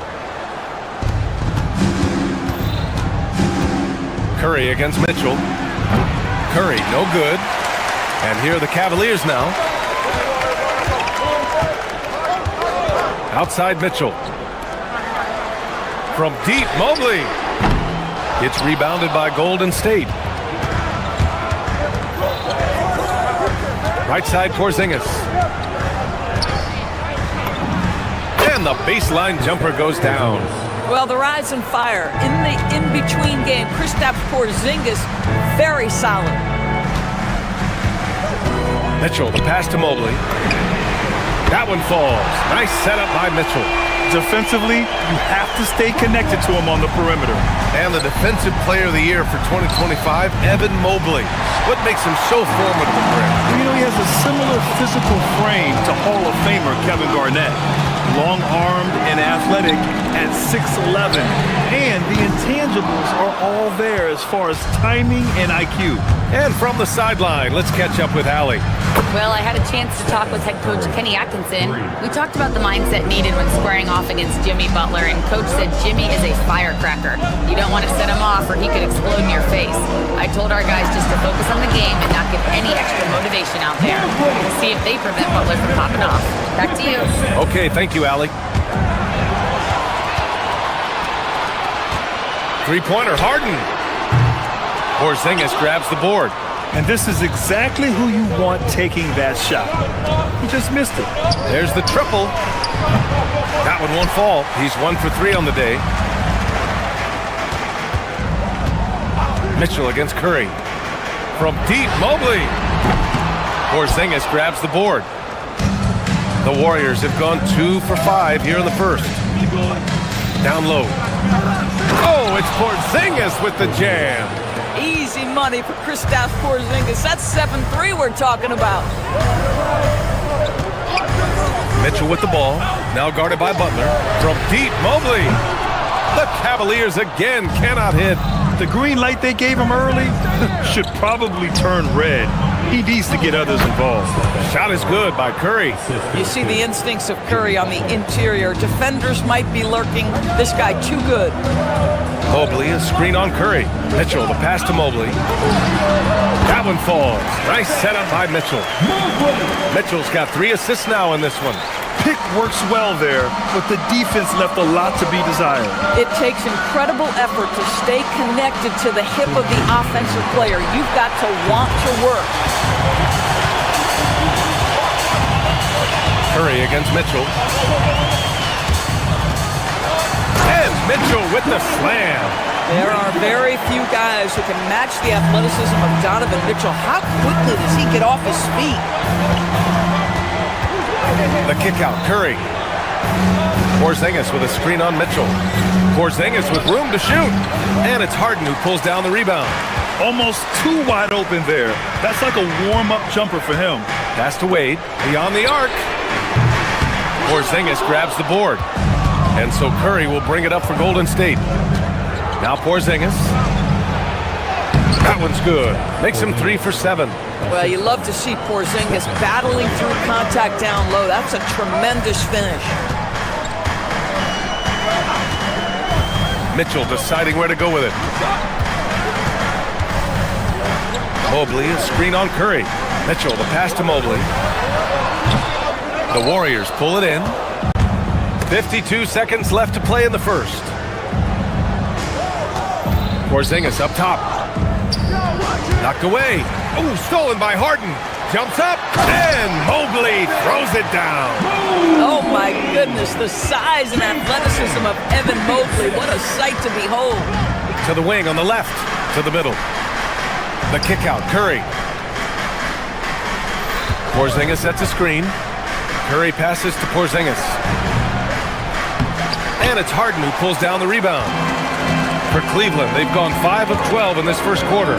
Curry against Mitchell. Curry, no good. And here are the Cavaliers now. Outside Mitchell. From deep, Mobley. It's rebounded by Golden State. Right side, Porzingis. And the baseline jumper goes down. Well, the rise and fire in the in-between game. Kristaps Porzingis, very solid. Mitchell, the pass to Mobley. That one falls. Nice setup by Mitchell. Defensively, you have to stay connected to him on the perimeter. And the Defensive Player of the Year for 2025, Evan Mobley. What makes him so formidable, Grant? You know, he has a similar physical frame to Hall of Famer Kevin Garnett. Long-armed and athletic at 6'11". And the intangibles are all there as far as timing and IQ. And from the sideline, let's catch up with Allie. Well, I had a chance to talk with head coach Kenny Atkinson. We talked about the mindset needed when squaring off against Jimmy Butler, and coach said Jimmy is a firecracker. You don't want to set him off or he could explode in your face. I told our guys just to focus on the game and not give any extra motivation out there. We'll see if they prevent Butler from popping off. Back to you. Okay, thank you, Allie. Three-pointer, Harden. Porzingis grabs the board. And this is exactly who you want taking that shot. He just missed it. There's the triple. That one won't fall. He's 1 for 3 on the day. Mitchell against Curry. From deep, Mobley. Porzingis grabs the board. The Warriors have gone 2 for 5 here in the first. Down low. Oh, it's Porzingis with the jam. Easy money for Kristaps Porzingis. That's 7-3 we're talking about. Mitchell with the ball. Now guarded by Butler. From deep, Mobley. The Cavaliers again cannot hit. The green light they gave him early should probably turn red. He needs to get others involved. Shot is good by Curry. You see the instincts of Curry on the interior. Defenders might be lurking. This guy too good. Mobley, a screen on Curry. Mitchell, the pass to Mobley. That one falls. Nice setup by Mitchell. Mitchell's got 3 assists now in this one. Pick works well there, but the defense left a lot to be desired. It takes incredible effort to stay connected to the hip of the offensive player. You've got to want to work. Curry against Mitchell. And Mitchell with the slam. There are very few guys who can match the athleticism of Donovan Mitchell. How quickly does he get off his feet? The kick out, Curry. Porzingis with a screen on Mitchell. Porzingis with room to shoot. And it's Harden who pulls down the rebound. Almost too wide open there. That's like a warm-up jumper for him. Pass to Wade, beyond the arc. Porzingis grabs the board. And so Curry will bring it up for Golden State. Now Porzingis. That one's good. Makes him 3 for 7. Well, you love to see Porzingis battling through contact down low. That's a tremendous finish. Mitchell deciding where to go with it. Mobley, a screen on Curry. Mitchell, the pass to Mobley. The Warriors pull it in. 52 seconds left to play in the first. Porzingis up top. Knocked away. Oh, stolen by Harden. Jumps up, and Mobley throws it down. Oh, my goodness. The size and athleticism of Evan Mobley. What a sight to behold. To the wing on the left. To the middle. The kick out, Curry. Porzingis sets a screen. Curry passes to Porzingis. And it's Harden who pulls down the rebound. for Cleveland. They've gone 5 of 12 in this first quarter.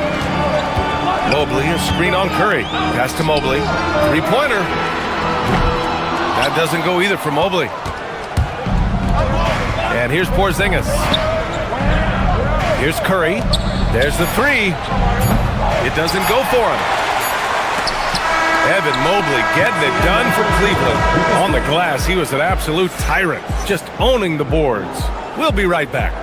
Mobley, a screen on Curry. Pass to Mobley. Three-pointer. That doesn't go either for Mobley. And here's Porzingis. Here's Curry. There's the three. It doesn't go for him. Evan Mobley getting it done for Cleveland. On the glass, he was an absolute tyrant, just owning the boards. We'll be right back.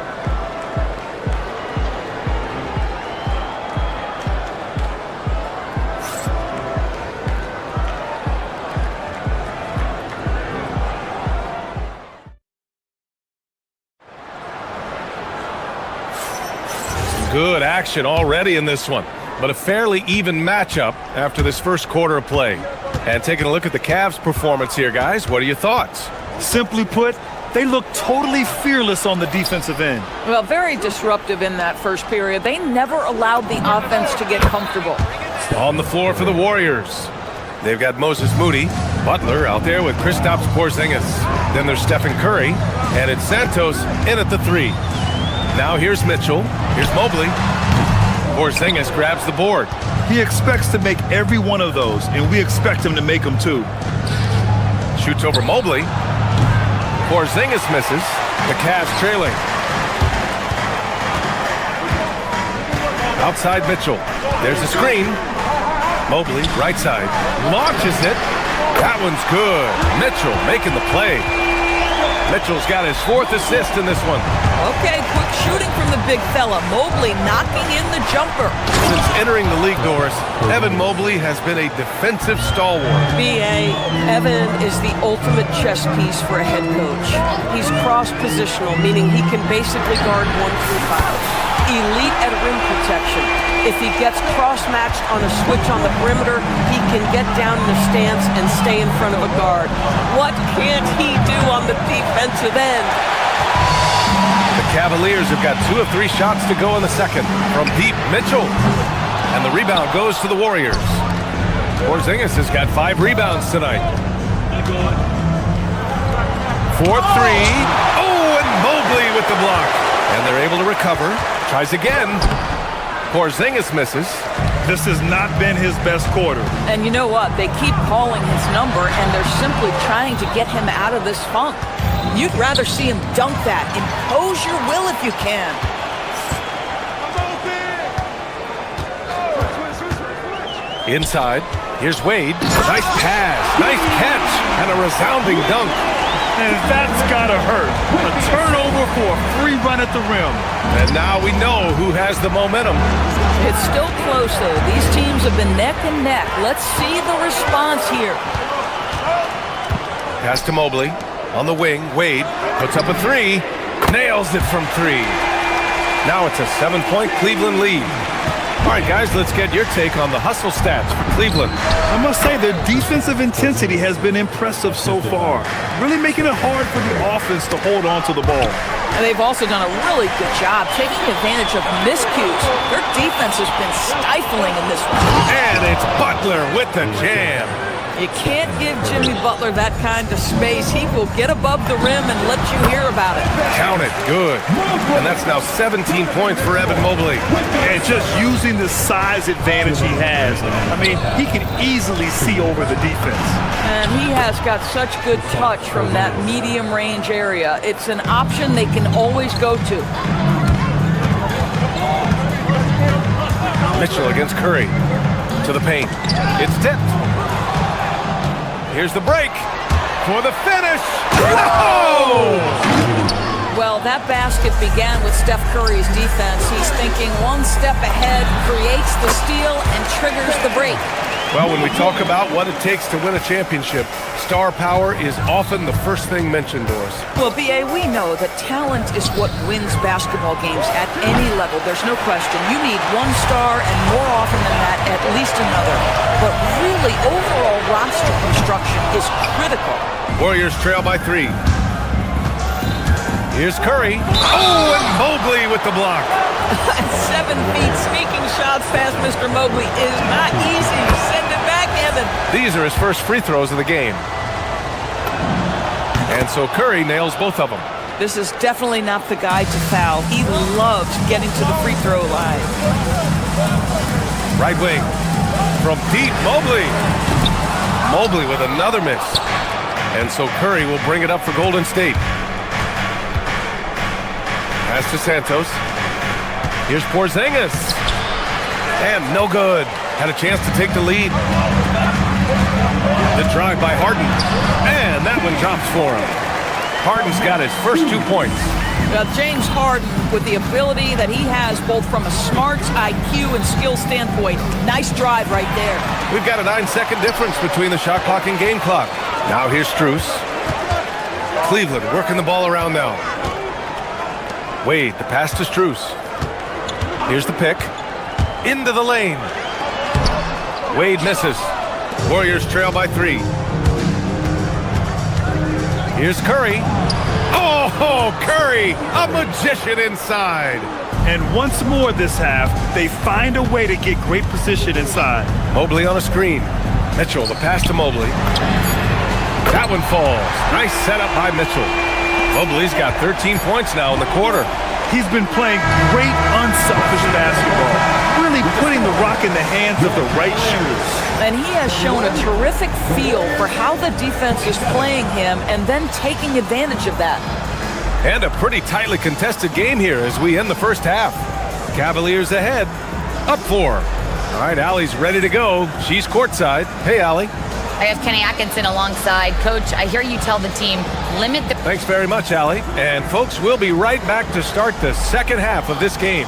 Good action already in this one, but a fairly even matchup after this first quarter of play. And taking a look at the Cavs' performance here, guys, what are your thoughts? Simply put, they look totally fearless on the defensive end. Well, very disruptive in that first period. They never allowed the offense to get comfortable. On the floor for the Warriors, they've got Moses Moody, Butler out there with Kristaps Porzingis. Then there's Stephen Curry, and it's Santos in at the three. Now here's Mitchell. Here's Mobley. Porzingis grabs the board. He expects to make every one of those, and we expect him to make them too. Shoots over Mobley. Porzingis misses. The Cavs trailing. Outside Mitchell. There's a screen. Mobley, right side. Launches it. That one's good. Mitchell making the play. Mitchell's got his 4th assist in this one. Okay, quick shooting from the big fella. Mobley knocking in the jumper. Since entering the league, Doris, Evan Mobley has been a defensive stalwart. B.A., Evan is the ultimate chess piece for a head coach. He's cross-positional, meaning he can basically guard 1 through 5. Elite at rim protection. If he gets cross-matched on a switch on the perimeter, he can get down in the stance and stay in front of a guard. What can't he do on the defensive end? The Cavaliers have got 2 of 3 shots to go in the second. From deep, Mitchell. And the rebound goes to the Warriors. Porzingis has got 5 rebounds tonight. 4-3. Oh, and Mobley with the block. And they're able to recover. Tries again. Porzingis misses. This has not been his best quarter. And you know what? They keep calling his number, and they're simply trying to get him out of this funk. You'd rather see him dunk that. Impose your will if you can. Inside. Here's Wade. Nice pass. Nice catch. And a resounding dunk. And that's gotta hurt. A turnover for a free run at the rim. And now we know who has the momentum. It's still close, though. These teams have been neck and neck. Let's see the response here. Pass to Mobley. On the wing, Wade puts up a 3. Nails it from 3. Now it's a 7-point Cleveland lead. All right, guys, let's get your take on the hustle stats for Cleveland. I must say their defensive intensity has been impressive so far, really making it hard for the offense to hold on to the ball. And they've also done a really good job taking advantage of miscues. Their defense has been stifling in this one. And it's Butler with the jam. You can't give Jimmy Butler that kind of space. He will get above the rim and let you hear about it. Count it. Good. And that's now 17 points for Evan Mobley. And just using the size advantage he has. I mean, he can easily see over the defense. And he has got such good touch from that medium range area. It's an option they can always go to. Mitchell against Curry. To the paint. It's tipped. Here's the break for the finish. No! Well, that basket began with Steph Curry's defense. He's thinking one step ahead, creates the steal, and triggers the break. Well, when we talk about what it takes to win a championship, star power is often the first thing mentioned, Doris. Well, B.A., we know that talent is what wins basketball games at any level. There's no question. You need one star, and more often than that, at least another. But really, overall roster construction is critical. Warriors trail by 3. Here's Curry. Oh, and Mobley with the block. 7 feet sneaking shots past Mr. Mobley is not easy. Send it back, Evan. These are his first free throws of the game. And so Curry nails both of them. This is definitely not the guy to foul. He loves getting to the free throw line. Right wing. From deep, Mobley. Mobley with another miss. And so Curry will bring it up for Golden State. Pass to Santos. Here's Porzingis. And no good. Had a chance to take the lead. The drive by Harden. And that one drops for him. Harden's got his first 2 points. James Harden, with the ability that he has both from a smarts, IQ, and skill standpoint, nice drive right there. We've got a 9-second difference between the shot clock and game clock. Now here's Strus. Cleveland working the ball around now. Wade, the pass to Strus. Here's the pick. Into the lane. Wade misses. Warriors trail by 3. Here's Curry. Oh, Curry, a magician inside. And once more this half, they find a way to get great position inside. Mobley on a screen. Mitchell, the pass to Mobley. That one falls. Nice setup by Mitchell. Mobley's got 13 points now in the quarter. He's been playing great, unselfish basketball, really putting the rock in the hands of the right shooters. And he has shown a terrific feel for how the defense is playing him and then taking advantage of that. And a pretty tightly contested game here as we end the first half. Cavaliers ahead, up 4. All right, Allie's ready to go. She's courtside. Hey, Allie. I have Kenny Atkinson alongside. Coach, I hear you tell the team, limit the... Thanks very much, Allie. And folks, we'll be right back to start the second half of this game.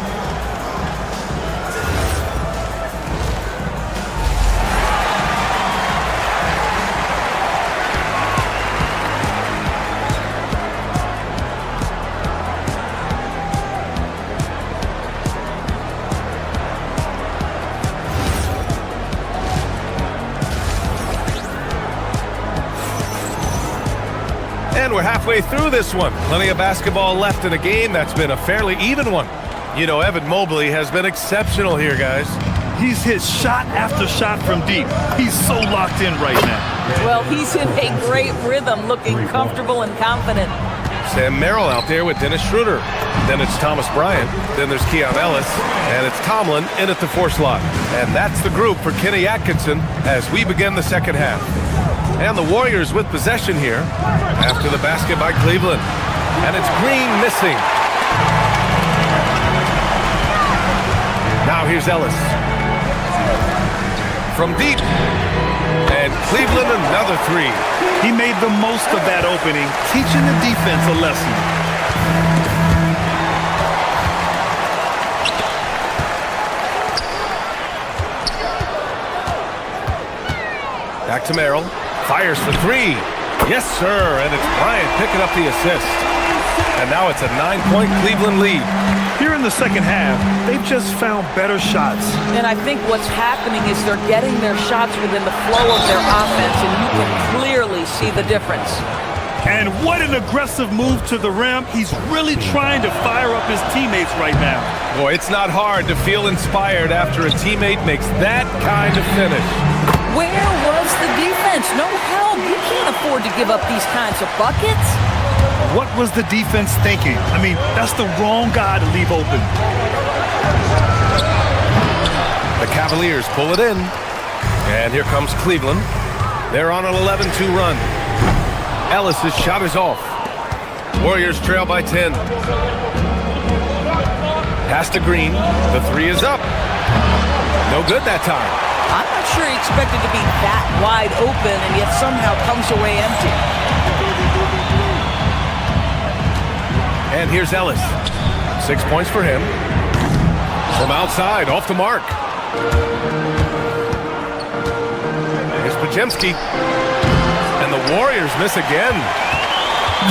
And we're halfway through this one. Plenty of basketball left in a game that's been a fairly even one. You know, Evan Mobley has been exceptional here, guys. He's hit shot after shot from deep. He's so locked in right now. Well, he's in a great rhythm, looking comfortable and confident. Sam Merrill out there with Dennis Schroeder. Then it's Thomas Bryant. Then there's Keon Ellis. And it's Tomlin in at the 4 slot. And that's the group for Kenny Atkinson as we begin the second half. And the Warriors with possession here after the basket by Cleveland. And it's Green missing. Now here's Ellis. From deep. And Cleveland another 3. He made the most of that opening, teaching the defense a lesson. Back to Merrill. Fires for 3. Yes, sir. And it's Bryant picking up the assist. And now it's a 9-point Cleveland lead. Here in the second half, they've just found better shots. And I think what's happening is they're getting their shots within the flow of their offense, and you can clearly see the difference. And what an aggressive move to the rim. He's really trying to fire up his teammates right now. Boy, it's not hard to feel inspired after a teammate makes that kind of finish. Where was the defense? No help. You can't afford to give up these kinds of buckets. What was the defense thinking? I mean, that's the wrong guy to leave open. The Cavaliers pull it in. And here comes Cleveland. They're on an 11-2 run. Ellis's shot is off. Warriors trail by 10. Pass to Green. The 3 is up. No good that time. I'm not sure he expected to be that wide open and yet somehow comes away empty. And here's Ellis. 6 points for him. From outside, off the mark. Here's Podziemski. And the Warriors miss again.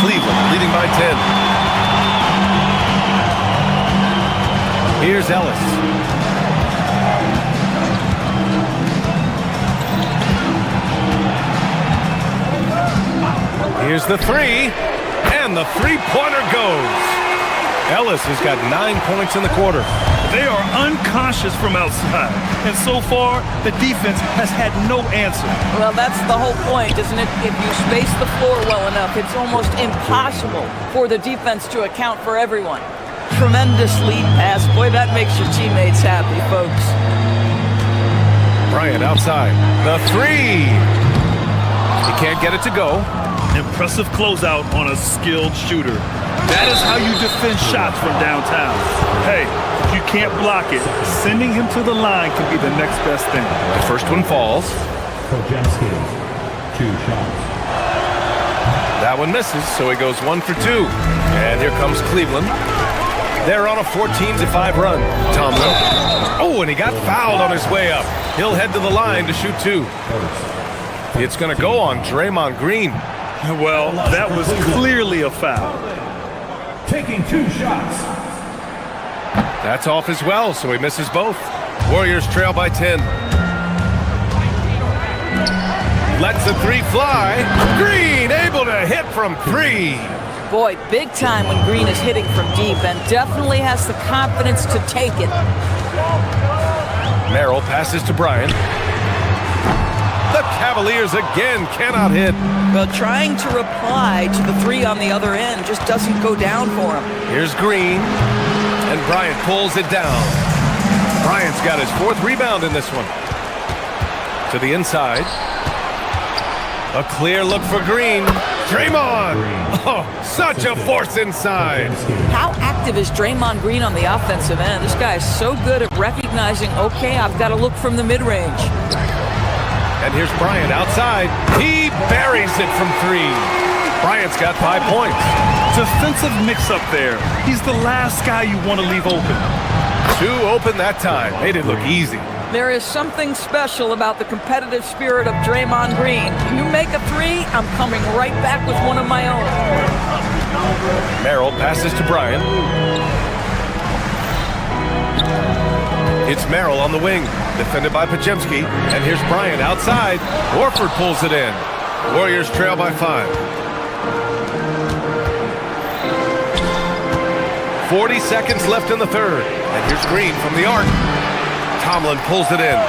Cleveland leading by 10. Here's Ellis. Here's the 3, and the 3-pointer goes. Ellis has got 9 points in the quarter. They are unconscious from outside, and so far, the defense has had no answer. Well, that's the whole point, isn't it? If you space the floor well enough, it's almost impossible for the defense to account for everyone. Tremendous lead pass. Boy, that makes your teammates happy, folks. Bryant outside. The three. He can't get it to go. Impressive closeout on a skilled shooter. That is how you defend shots from downtown. Hey, if you can't block it, sending him to the line can be the next best thing. The first one falls. Kojemski, 2 shots. That one misses, so he goes 1 for 2. And here comes Cleveland. They're on a 14-5 run. Tomlin. Oh, and he got fouled on his way up. He'll head to the line to shoot 2. It's going to go on Draymond Green. Well, that was clearly a foul. Taking 2 shots. That's off as well, so he misses both. Warriors trail by 10. Lets the three fly. Green able to hit from 3. Boy, big time when Green is hitting from deep and definitely has the confidence to take it. Merrill passes to Bryant. The Cavaliers again cannot hit. Well, trying to reply to the 3 on the other end just doesn't go down for him. Here's Green, and Bryant pulls it down. Bryant's got his 4th rebound in this one. To the inside. A clear look for Green. Draymond! Oh, such a force inside. How active is Draymond Green on the offensive end? This guy is so good at recognizing, okay, I've got to look from the mid-range. And here's Bryant outside. He buries it from 3. Bryant's got 5 points. Defensive mix-up there. He's the last guy you want to leave open. 2 open that time. Made it look easy. There is something special about the competitive spirit of Draymond Green. You make a 3, I'm coming right back with one of my own. Merrill passes to Bryant. It's Merrill on the wing, defended by Kojemski. And here's Bryant outside. Horford pulls it in. Warriors trail by 5. 40 seconds left in the third. And here's Green from the arc. Tomlin pulls it in.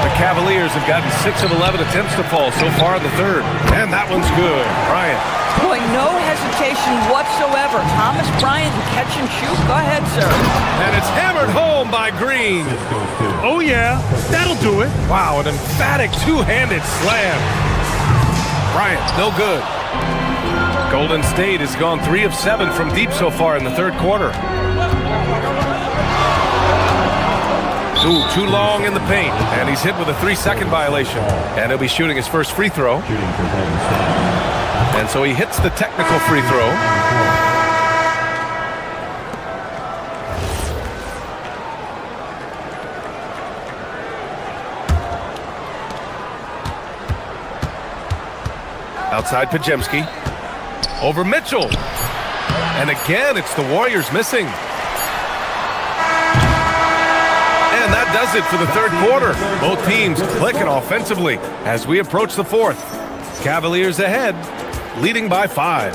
The Cavaliers have gotten 6 of 11 attempts to fall so far in the third. And that one's good. Bryant. Boy, no hesitation whatsoever. Thomas Bryant and catch and shoot. Go ahead, sir. And it's hammered home by Green. Oh, yeah. That'll do it. Wow, an emphatic 2-handed slam. Bryant, no good. Golden State has gone 3 of 7 from deep so far in the third quarter. Ooh, too long in the paint, and he's hit with a 3-second violation. And he'll be shooting his first free throw. And so he hits the technical free throw. Outside Kojemski. Over Mitchell. And again, it's the Warriors missing. And that does it for the third quarter. Both teams clicking offensively as we approach the fourth. Cavaliers ahead, leading by 5.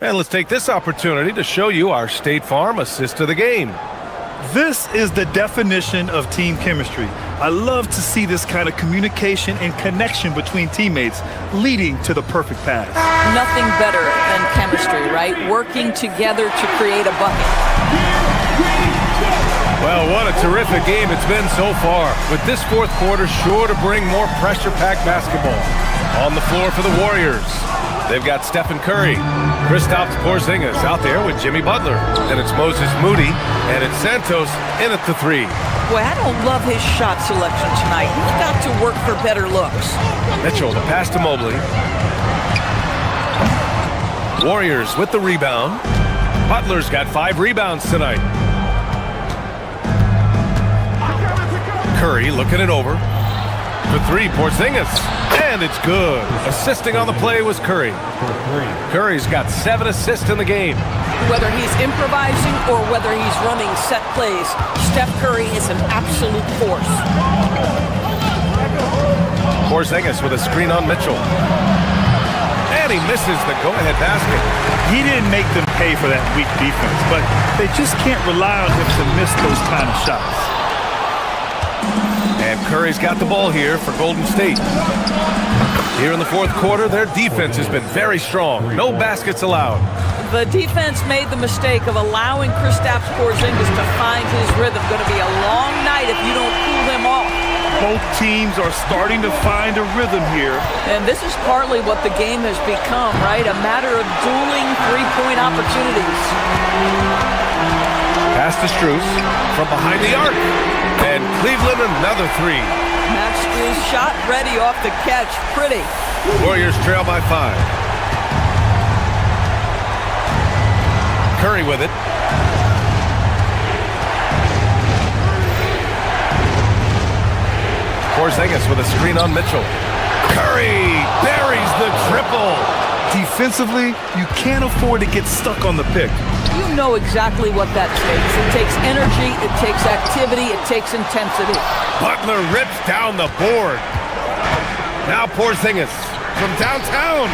And let's take this opportunity to show you our State Farm assist of the game. This is the definition of team chemistry. I love to see this kind of communication and connection between teammates leading to the perfect pass. Nothing better than chemistry, right? Working together to create a bucket. Well, what a terrific game it's been so far, with this fourth quarter sure to bring more pressure-packed basketball. On the floor for the Warriors, they've got Stephen Curry, Kristaps Porzingis out there with Jimmy Butler. Then it's Moses Moody, and it's Santos in at the 3. Boy, I don't love his shot selection tonight. He's got to work for better looks. Mitchell, the pass to Mobley. Warriors with the rebound. Butler's got 5 rebounds tonight. Curry looking it over. For 3, Porzingis. And it's good. Assisting on the play was Curry. Curry's got 7 assists in the game. Whether he's improvising or whether he's running set plays, Steph Curry is an absolute force. Porzingis with a screen on Mitchell. And And he misses the go-ahead basket. He didn't make them pay for that weak defense, but they just can't rely on him to miss those kind of shots. And Curry's got the ball here for Golden State. Here in the fourth quarter, their defense has been very strong. No baskets allowed. The defense made the mistake of allowing Kristaps Porzingis to find his rhythm. Going to be a long night if you don't cool him off. Both teams are starting to find a rhythm here. And this is partly what the game has become, right? A matter of dueling three-point opportunities. Pass to Strus from behind the arc. And Cleveland another three. Max Strus shot ready off the catch. Pretty. Warriors trail by 5. Curry with it. Porzingis with a screen on Mitchell. Curry buries the triple. Defensively, you can't afford to get stuck on the pick. You know exactly what that takes. It takes energy, it takes activity, it takes intensity. Butler rips down the board. Now Porzingis from downtown.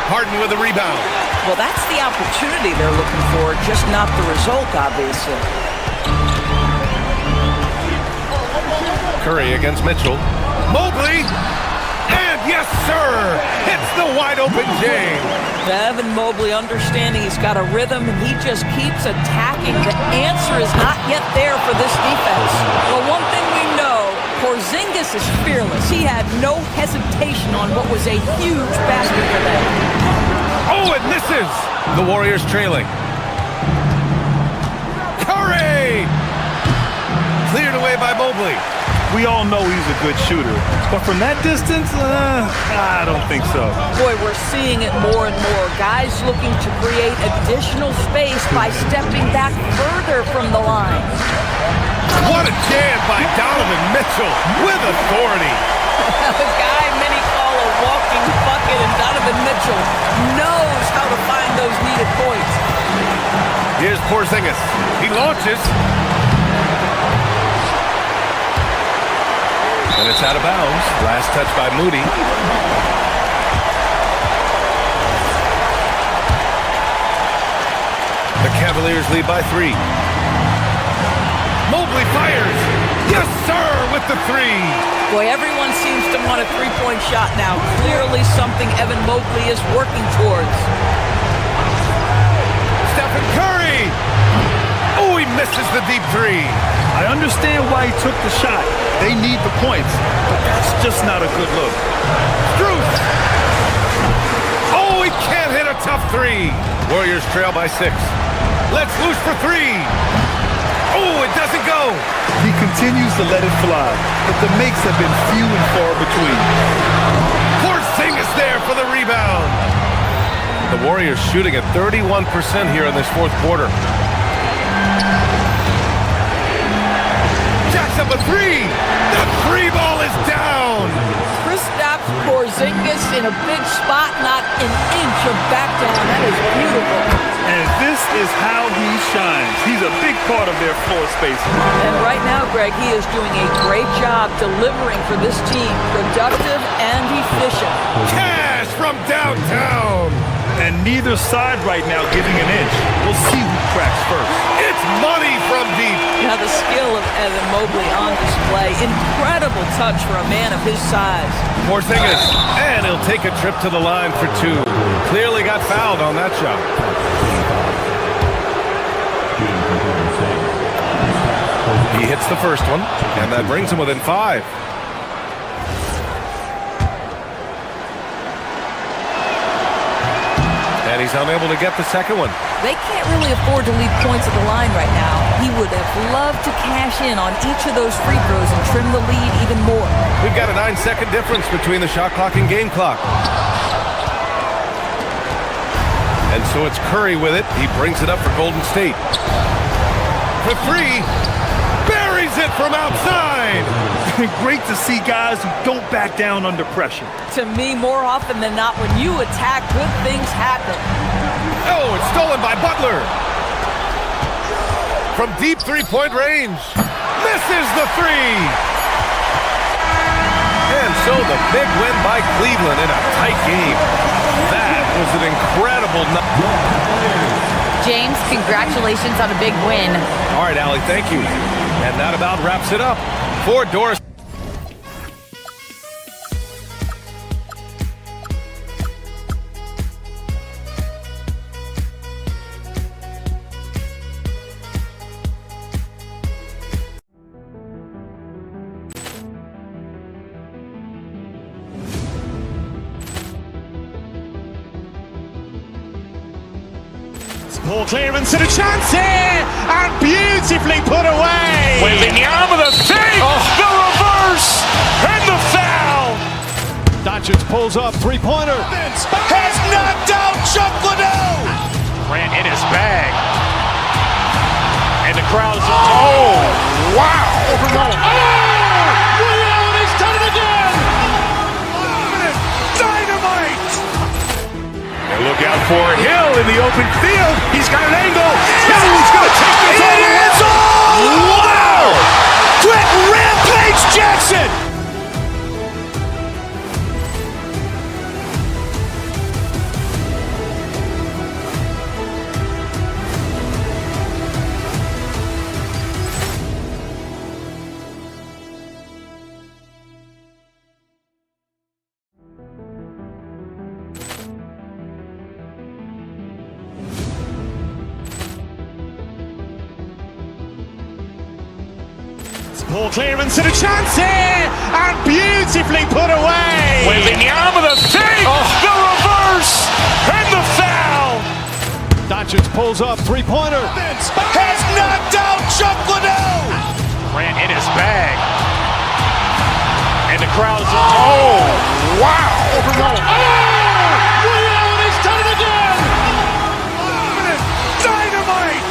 Harden with a rebound. Well, that's the opportunity they're looking for, just not the result, obviously. Curry against Mitchell. Mobley! And yes, sir! Hits the wide-open James. Evan Mobley understanding he's got a rhythm, and he just keeps attacking. The answer is not yet there for this defense. Well, one thing we know, Porzingis is fearless. He had no hesitation on what was a huge basket for them. Oh, it misses! The Warriors trailing. Curry! Cleared away by Mobley. We all know he's a good shooter, but from that distance, I don't think so. Boy, we're seeing it more and more. Guys looking to create additional space by stepping back further from the line. What a jam by Donovan Mitchell with authority. The guy many call a walking bucket, and Donovan Mitchell knows how to find those needed points. Here's Porzingis. He launches. And it's out of bounds. Last touch by Moody. The Cavaliers lead by 3. Mobley fires. Yes, sir, with the 3. Boy, everyone seems to want a three-point shot now. Clearly something Evan Mobley is working towards. Stephen Curry. Oh, he misses the deep 3. I understand why he took the shot. They need the points, but that's just not a good look. Strus! Oh, he can't hit a tough 3. Warriors trail by 6. Let's loose for 3. Oh, it doesn't go. He continues to let it fly, but the makes have been few and far between. Porzingis there for the rebound. The Warriors shooting at 31% here in this fourth quarter. Jacks up a 3. The 3 ball is down. Kristaps Porzingis in a big spot, not an inch of back down. That is beautiful. And this is how he shines. He's a big part of their floor spacing. And right now, Greg, he is doing a great job delivering for this team. Productive and efficient. Cash from downtown. And neither side right now giving an inch. We'll see who cracks first. It's money from deep. Now the skill of Evan Mobley on display. Incredible touch for a man of his size. Porzingis, and he'll take a trip to the line for 2. Clearly got fouled on that shot. He hits the first one, and that brings him within 5. And he's unable to get the second one. They can't really afford to leave points at the line right now. He would have loved to cash in on each of those free throws and trim the lead even more. We've got a 9-second difference between the shot clock and game clock. And so it's Curry with it. He brings it up for Golden State. For 3. Buries it from outside. Great to see guys who don't back down under pressure. To me, more often than not, when you attack, good things happen. Oh, it's stolen by Butler. From deep three-point range. Misses the 3. And so so the big win by Cleveland in a tight game. That was an incredible night. James, congratulations on a big win. All right, Allie, thank you. And that about wraps it up for Doris. Ball clearance and a chance here, and beautifully put away. Wembanyama the save, the reverse, and the foul. Doncic pulls up, three-pointer. Has knocked out Chuck Liddell. Grant in his bag. And the crowd is, oh, wow. He's done it again. Dynamite. And look out for Hill in the open field. He's got an angle. Hill's going to take this all the way. Wow! Quick Rampage Jackson. Ball clearance and a chance here, and beautifully put away. Wembanyama the save, the reverse, and the foul. Doncic pulls up, three-pointer. Has knocked out Chuck Liddell. Grant in his bag. And the crowd is, oh, wow. He's done it again. Dynamite.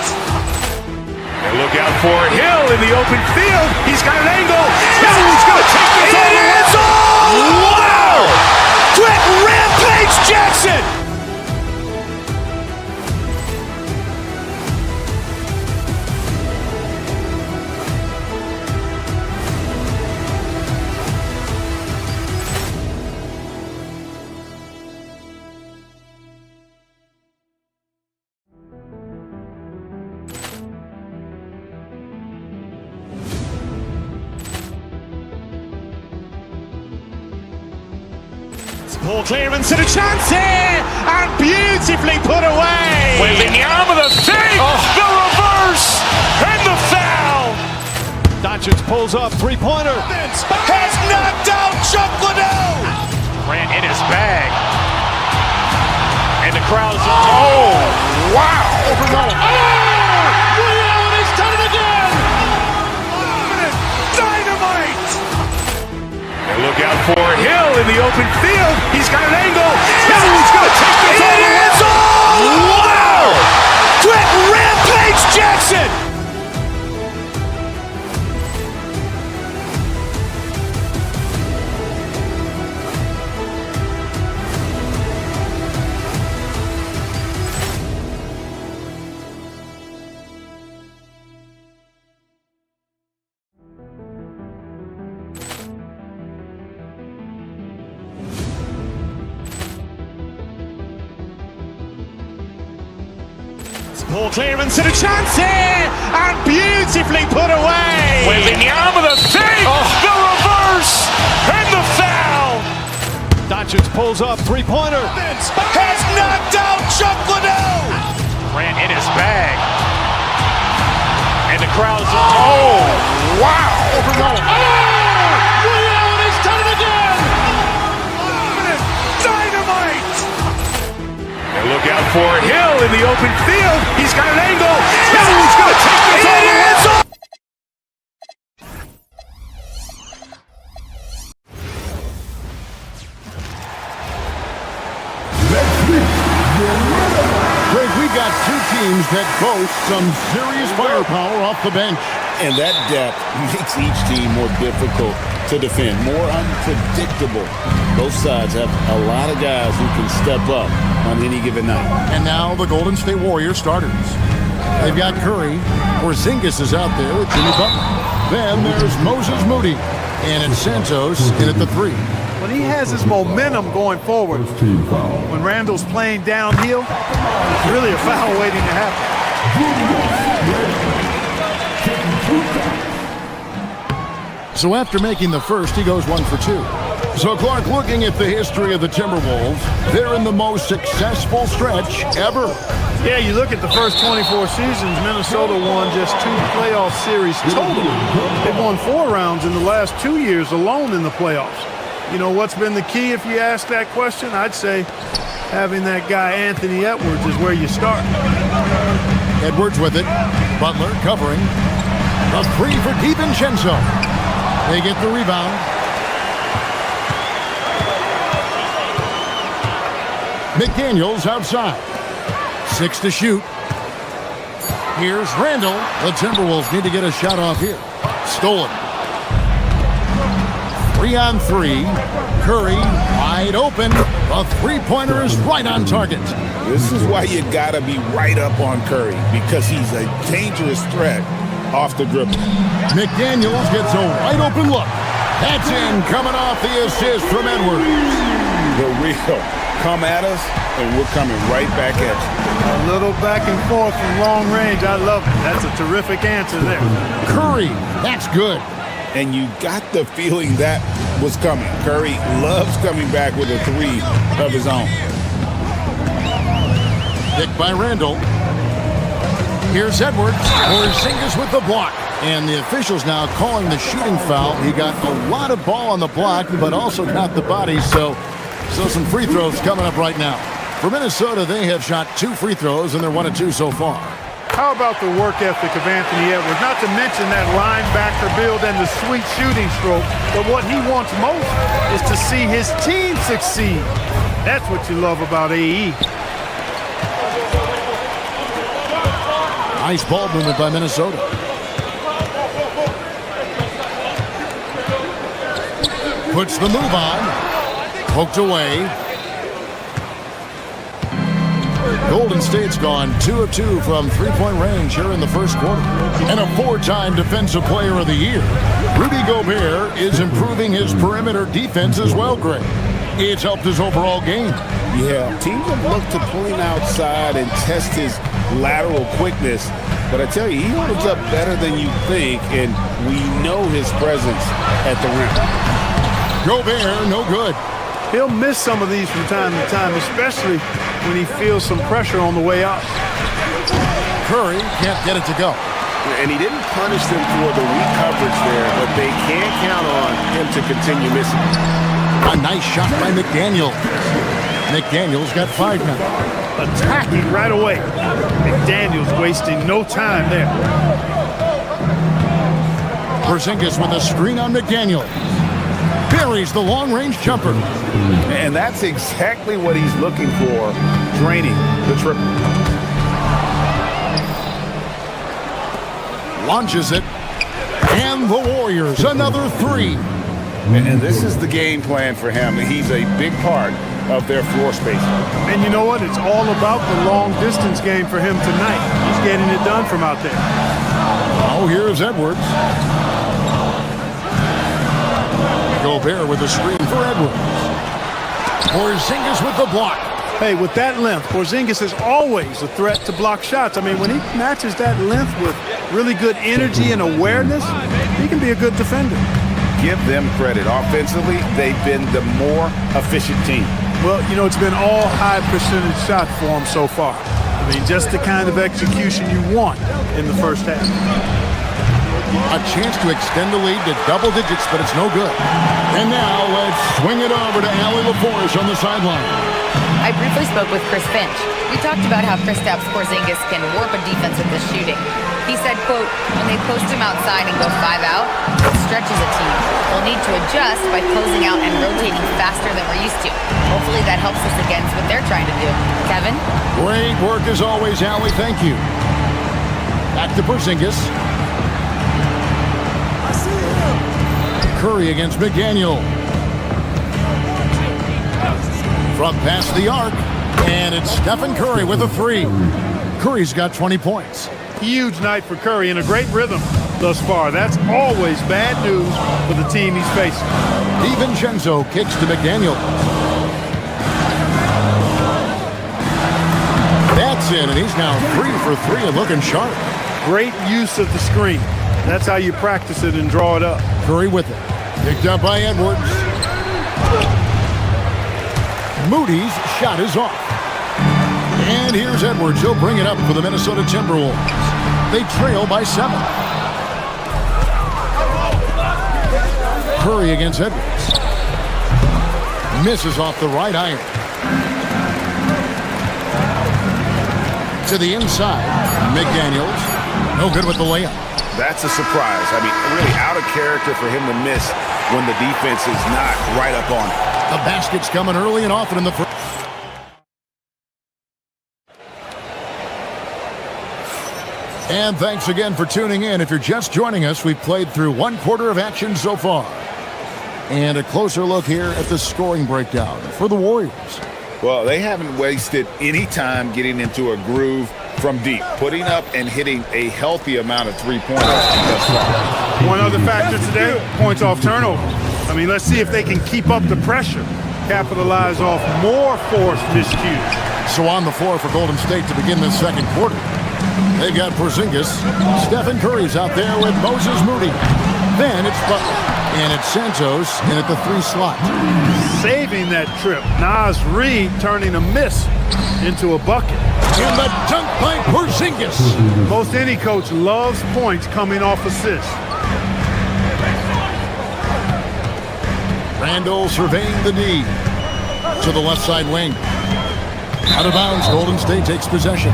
And look out for Hill in the open field. He's got an angle. Hill's going to take this all the way. Wow! Quick Rampage Jackson. Ball clearance and a chance here, and beautifully put away. Wembanyama the save, the reverse, and the foul. Doncic pulls up, three-pointer. Has knocked out Chuck Liddell. Grant in his bag. And the crowd is, oh, wow. He's done it again. Dynamite. And look out for Hill in the open field. He's got an angle. Hill's going to take this all the way. Wow! Quick Rampage Jackson. Ball clearance and a chance here, and beautifully put away. Wembanyama the save, the reverse, and the foul. Doncic pulls up, three-pointer. Has knocked out Chuck Liddell. Grant in his bag. And the crowd is, oh, wow. He's done it again. Dynamite. And look out for Hill in the open field. He's got an angle. Hill's going to take this all the way. Greg, we got two teams that boast some serious firepower off the bench. And that depth makes each team more difficult to defend, more unpredictable. Both sides have a lot of guys who can step up on any given night. And now the Golden State Warriors starters. They've got Curry. Porzingis is out there with Jimmy Butler. Then there's Moses Moody. And it's Santos in at the 3. when he has his momentum going forward, when Randall's playing downhill, it's really a foul waiting to happen. So after making the first, he goes 1 for 2. So, Clark, looking at the history of the Timberwolves, they're in the most successful stretch ever. Yeah, you look at the first 24 seasons, Minnesota won just 2 playoff series total. They've won 4 rounds in the last 2 years alone in the playoffs. You know, what's been the key if you ask that question? I'd say having that guy Anthony Edwards is where you start. Edwards with it. Butler covering. A 3 for DiVincenzo. They get the rebound. McDaniels outside. 6 to shoot. Here's Randall. The Timberwolves need to get a shot off here. Stolen. 3 on 3. Curry wide open. A three-pointer is right on target. This is why you gotta be right up on Curry, because he's a dangerous threat off the dribble. McDaniels gets a wide open look. That's in, coming off the assist from Edwards. The real. Come at us, and we're coming right back at you. A little back and forth from long range. I love it. That's a terrific answer there. Curry, that's good. And you got the feeling that was coming. Curry loves coming back with a 3 of his own. Picked by Randall. Here's Edwards. Porzingis with the block. And the officials now calling the shooting foul. He got a lot of ball on the block, but also got the body, so some free throws coming up right now. For Minnesota, they have shot 2 free throws, and they're 1 of 2 so far. How about the work ethic of Anthony Edwards? Not to mention that linebacker build and the sweet shooting stroke, but what he wants most is to see his team succeed. That's what you love about AE. Nice ball movement by Minnesota. Puts the move on. Poked away. Golden State's gone 2 of 2 from three-point range here in the first quarter. And a 4-time Defensive Player of the Year. Rudy Gobert is improving his perimeter defense as well, Greg. It's helped his overall game. Yeah, teams have looked to pull him outside and test his lateral quickness. But I tell you, he holds up better than you think, and we know his presence at the rim. Gobert, no good. He'll miss some of these from time to time, especially when he feels some pressure on the way out. Curry can't get it to go. And he didn't punish them for the weak coverage there, but they can't count on him to continue missing. A nice shot by McDaniels. McDaniels got 5 now. Attacking right away. McDaniels wasting no time there. Porzingis with a screen on McDaniels. Buries the long-range jumper. And that's exactly what he's looking for, draining the triple. Launches it. And the Warriors, another 3. And this is the game plan for him. He's a big part of their floor space. And you know what? It's all about the long-distance game for him tonight. He's getting it done from out there. Oh, here's Edwards. Gobert with a screen for Edwards. Porzingis with the block. Hey, with that length, Porzingis is always a threat to block shots. I mean, when he matches that length with really good energy and awareness, he can be a good defender. Give them credit. Offensively, they've been the more efficient team. Well, you know, it's been all high percentage shots for them so far. I mean, just the kind of execution you want in the first half. A chance to extend the lead to double digits, but it's no good. And now let's swing it over to Allie LaForge on the sideline. I briefly spoke with Chris Finch. We talked about how Kristaps Porzingis can warp a defense with his shooting. He said, quote, when they post him outside and go 5 out, it stretches a team. We'll need to adjust by closing out and rotating faster than we're used to. Hopefully that helps us against what they're trying to do. Kevin? Great work as always, Allie. Thank you. Back to Porzingis. Curry against McDaniel. From past the arc, and it's Stephen Curry with a 3. Curry's got 20 points. Huge night for Curry and a great rhythm thus far. That's always bad news for the team he's facing. DiVincenzo kicks to McDaniel. That's in, and he's now 3 for 3 and looking sharp. Great use of the screen. That's how you practice it and draw it up. Curry with it. Picked up by Edwards. Moody's shot is off. And here's Edwards. He'll bring it up for the Minnesota Timberwolves. They trail by 7. Curry against Edwards. Misses off the right iron. To the inside. McDaniels. No good with the layup. That's a surprise. I mean, really out of character for him to miss when the defense is not right up on it. The basket's coming early and often in the first. And thanks again for tuning in. If you're just joining us, we've played through 1 quarter of action so far. And a closer look here at the scoring breakdown for the Warriors. Well, they haven't wasted any time getting into a groove from deep, putting up and hitting a healthy amount of three-pointers thus far. One other factor today, points off turnover. I mean, let's see if they can keep up the pressure, capitalize off more forced miscues. So on the floor for Golden State to begin this second quarter. They've got Porzingis. Stephen Curry's out there with Moses Moody. Then it's Butler. And it's Santos in at the 3 slot. Saving that trip. Naz Reid turning a miss into a bucket. And the dunk by Porzingis. Most any coach loves points coming off assists. Randall surveying the D. To the left side wing. Out of bounds, Golden State takes possession.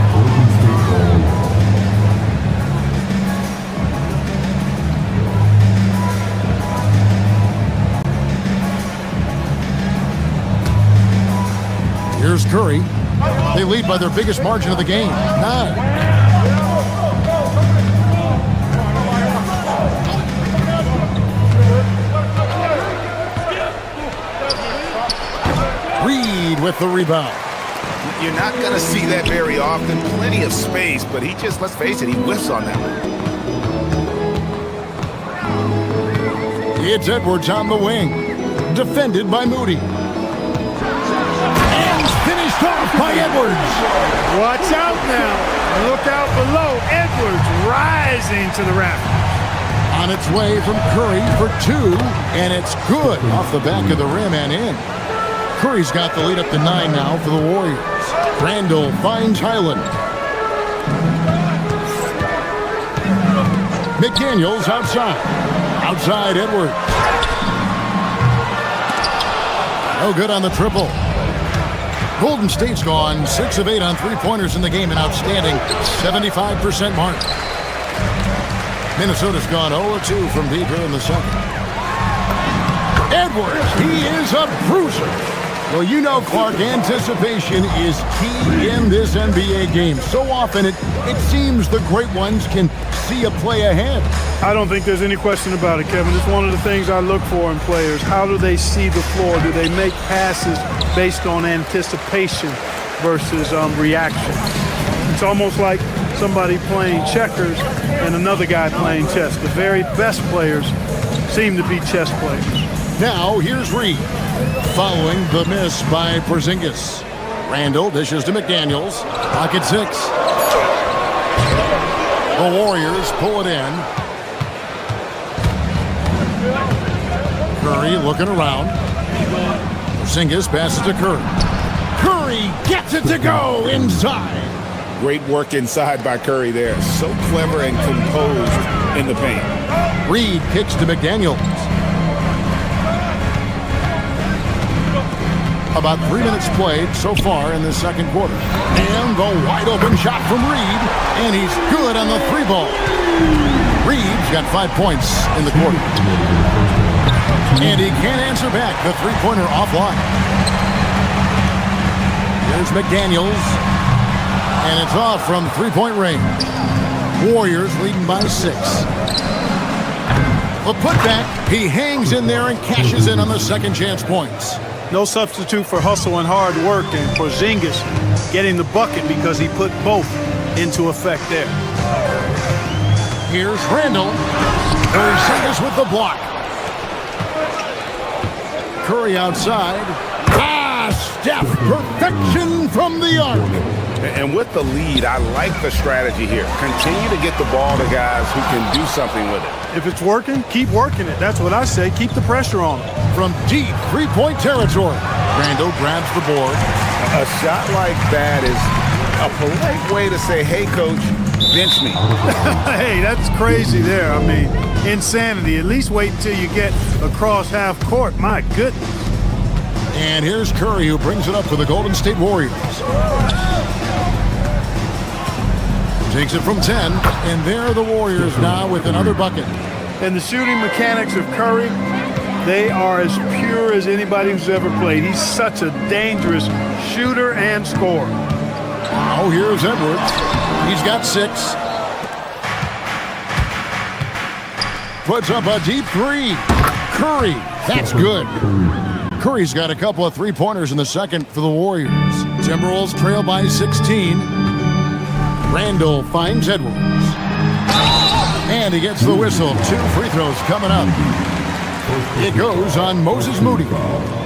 Here's Curry. They lead by their biggest margin of the game, 9. Reed with the rebound. You're not going to see that very often. Plenty of space, but he just, let's face it, he whiffs on that one. It's Edwards on the wing. Defended by Moody. Finished off by Edwards. Watch out now. Look out below. Edwards rising to the rafters. On its way from Curry for 2, and it's good off the back of the rim and in. Curry's got the lead up to 9 now for the Warriors. Randall finds Highland. McDaniels outside. Outside Edwards. No good on the triple. Golden State's gone 6 of 8 on 3-pointers in the game, an outstanding 75% mark. Minnesota's gone 0 of 2 from deep here in the second. Edwards, he is a bruiser. Well, you know, Clark, anticipation is key in this NBA game. So often it seems the great ones can see a play ahead. I don't think there's any question about it, Kevin. It's one of the things I look for in players. How do they see the floor? Do they make passes based on anticipation versus reaction? It's almost like somebody playing checkers and another guy playing chess. The very best players seem to be chess players. Now, here's Reed. Following the miss by Porzingis. Randall dishes to McDaniels. Pocket 6. The Warriors pull it in. Curry looking around. Porzingis passes to Curry. Curry gets it to go inside. Great work inside by Curry there. So clever and composed in the paint. Reed kicks to McDaniels. About 3 minutes played so far in the second quarter. And the wide open shot from Reed. And he's good on the 3-ball. Reed's got 5 points in the quarter. And he can't answer back the 3-pointer offline. Here's McDaniels. And it's off from 3-point range. Warriors leading by 6. A putback. He hangs in there and cashes in on the second chance points. No substitute for hustle and hard work, and Porzingis getting the bucket because he put both into effect there. Here's Randall. Curry Sanders with the block. Curry outside. Steph, perfection from the arc. And with the lead, I like the strategy here. Continue to get the ball to guys who can do something with it. If it's working, keep working it. That's what I say. Keep the pressure on them. From deep three-point territory, Randall grabs the board. A shot like that is a polite way to say, hey, coach, bench me. Hey, that's crazy there. I mean, insanity. At least wait until you get across half court. My goodness. And here's Curry, who brings it up for the Golden State Warriors. Takes it from 10, and there are the Warriors now with another bucket. And the shooting mechanics of Curry, they are as pure as anybody who's ever played. He's such a dangerous shooter and scorer. Now here's Edwards. He's got 6. Puts up a deep 3. Curry, that's good. Curry's got a couple of three-pointers in the second for the Warriors. Timberwolves trail by 16. Randall finds Edwards. And he gets the whistle. 2 free throws coming up. It goes on Moses Moody.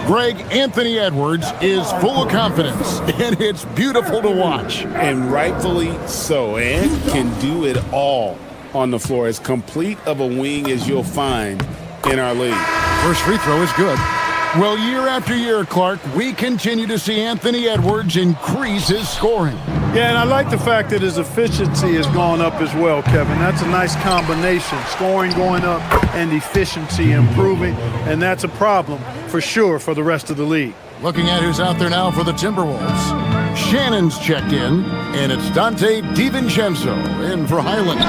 Greg, Anthony Edwards is full of confidence, and it's beautiful to watch. And rightfully so, and can do it all on the floor. As complete of a wing as you'll find in our league. First free throw is good. Well, year after year, Clark, we continue to see Anthony Edwards increase his scoring. Yeah, and I like the fact that his efficiency has gone up as well, Kevin. That's a nice combination. Scoring going up and efficiency improving, and that's a problem for sure for the rest of the league. Looking at who's out there now for the Timberwolves. Shannon's checked in, and it's Dante DiVincenzo in for Highland.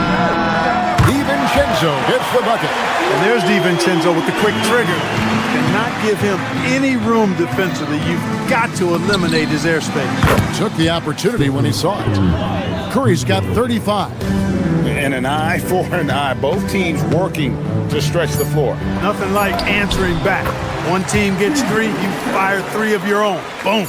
DiVincenzo hits the bucket. And there's DiVincenzo with the quick trigger. Cannot give him any room defensively. You've got to eliminate his airspace. Took the opportunity when he saw it. Curry's got 35. And an eye for an eye. Both teams working to stretch the floor. Nothing like answering back. One team gets 3, you fire 3 of your own. Boom.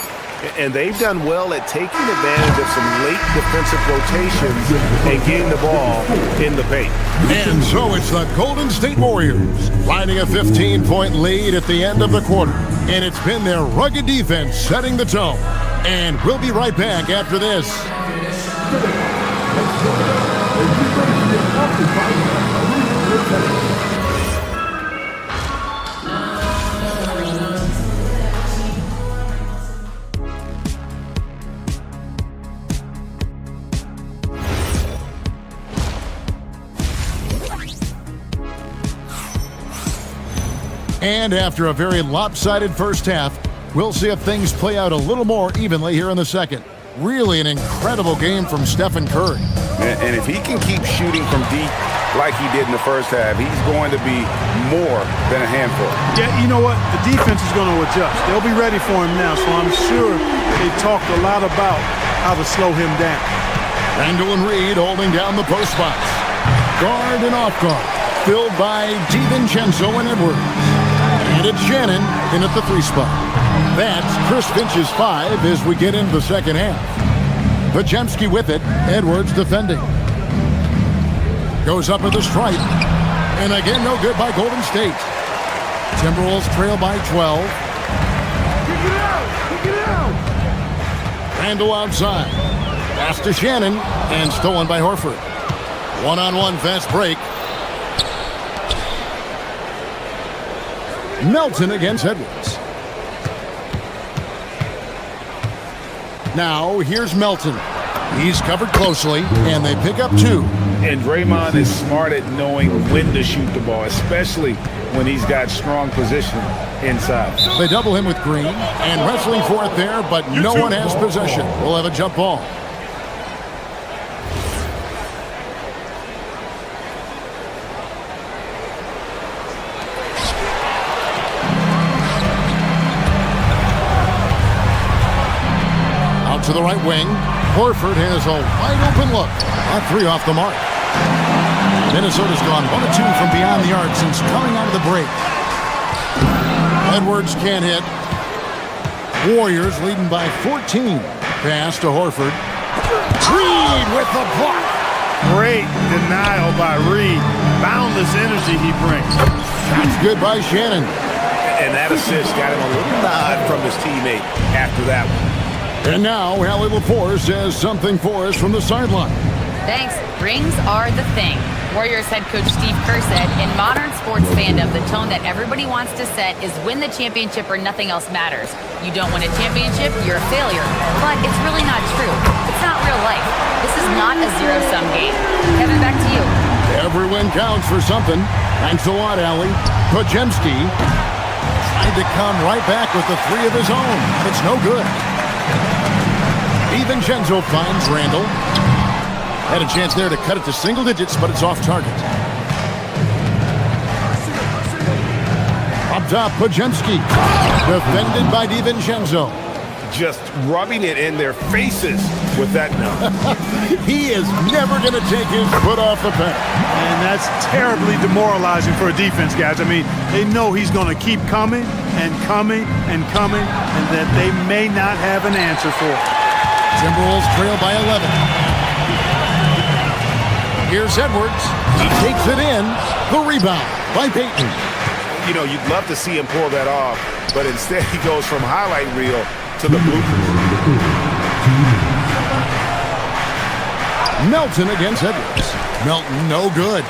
And they've done well at taking advantage of some late defensive rotations and getting the ball in the paint. And so it's the Golden State Warriors riding a 15-point lead at the end of the quarter. And it's been their rugged defense setting the tone. And we'll be right back after this. And after a very lopsided first half, we'll see if things play out a little more evenly here in the second. Really an incredible game from Stephen Curry. And if he can keep shooting from deep like he did in the first half, he's going to be more than a handful. Yeah, you know what? The defense is going to adjust. They'll be ready for him now, so I'm sure they talked a lot about how to slow him down. Randall and Reed holding down the post spots. Guard and off guard, filled by DiVincenzo and Edwards. And it's Shannon in at the 3 spot. That's Chris Finch's 5 as we get into the second half. Pajemski with it. Edwards defending. Goes up at the stripe. And again, no good by Golden State. Timberwolves trail by 12. Kick it out! Randall outside. Pass to Shannon. And stolen by Horford. One-on-one fast break. Melton against Edwards. Now, here's Melton. He's covered closely, and they pick up 2. And Draymond is smart at knowing when to shoot the ball, especially when he's got strong position inside. They double him with Green, and wrestling for it there, but no one has possession. We'll have a jump ball. To the right wing. Horford has a wide open look. A 3 off the mark. Minnesota's gone 1 of 2 from beyond the arc since coming out of the break. Edwards can't hit. Warriors leading by 14. Pass to Horford. Reed with the block. Great denial by Reed. Boundless energy he brings. That's good by Shannon. And that assist got him a little nod from his teammate after that one. And now, Allie Laforce says something for us from the sideline. Thanks. Rings are the thing. Warriors head coach Steve Kerr said, in modern sports fandom, the tone that everybody wants to set is win the championship or nothing else matters. You don't win a championship, you're a failure. But it's really not true. It's not real life. This is not a zero-sum game. Kevin, back to you. Every win counts for something. Thanks a lot, Allie. Podziemski tried to come right back with the three of his own. It's no good. DiVincenzo finds Randall. Had a chance there to cut it to single digits, but it's off target. Up top, Podziemski. Defended by DiVincenzo. Just rubbing it in their faces with that no. He is never going to take his foot off the pedal. And that's terribly demoralizing for a defense, guys. I mean, they know he's going to keep coming and coming and coming, and that they may not have an answer for it. Timberwolves trail by 11. Here's Edwards. He takes it in. The rebound by Payton. You know, you'd love to see him pull that off, but instead he goes from highlight reel to the bloopers. Melton against Edwards. Melton, no good.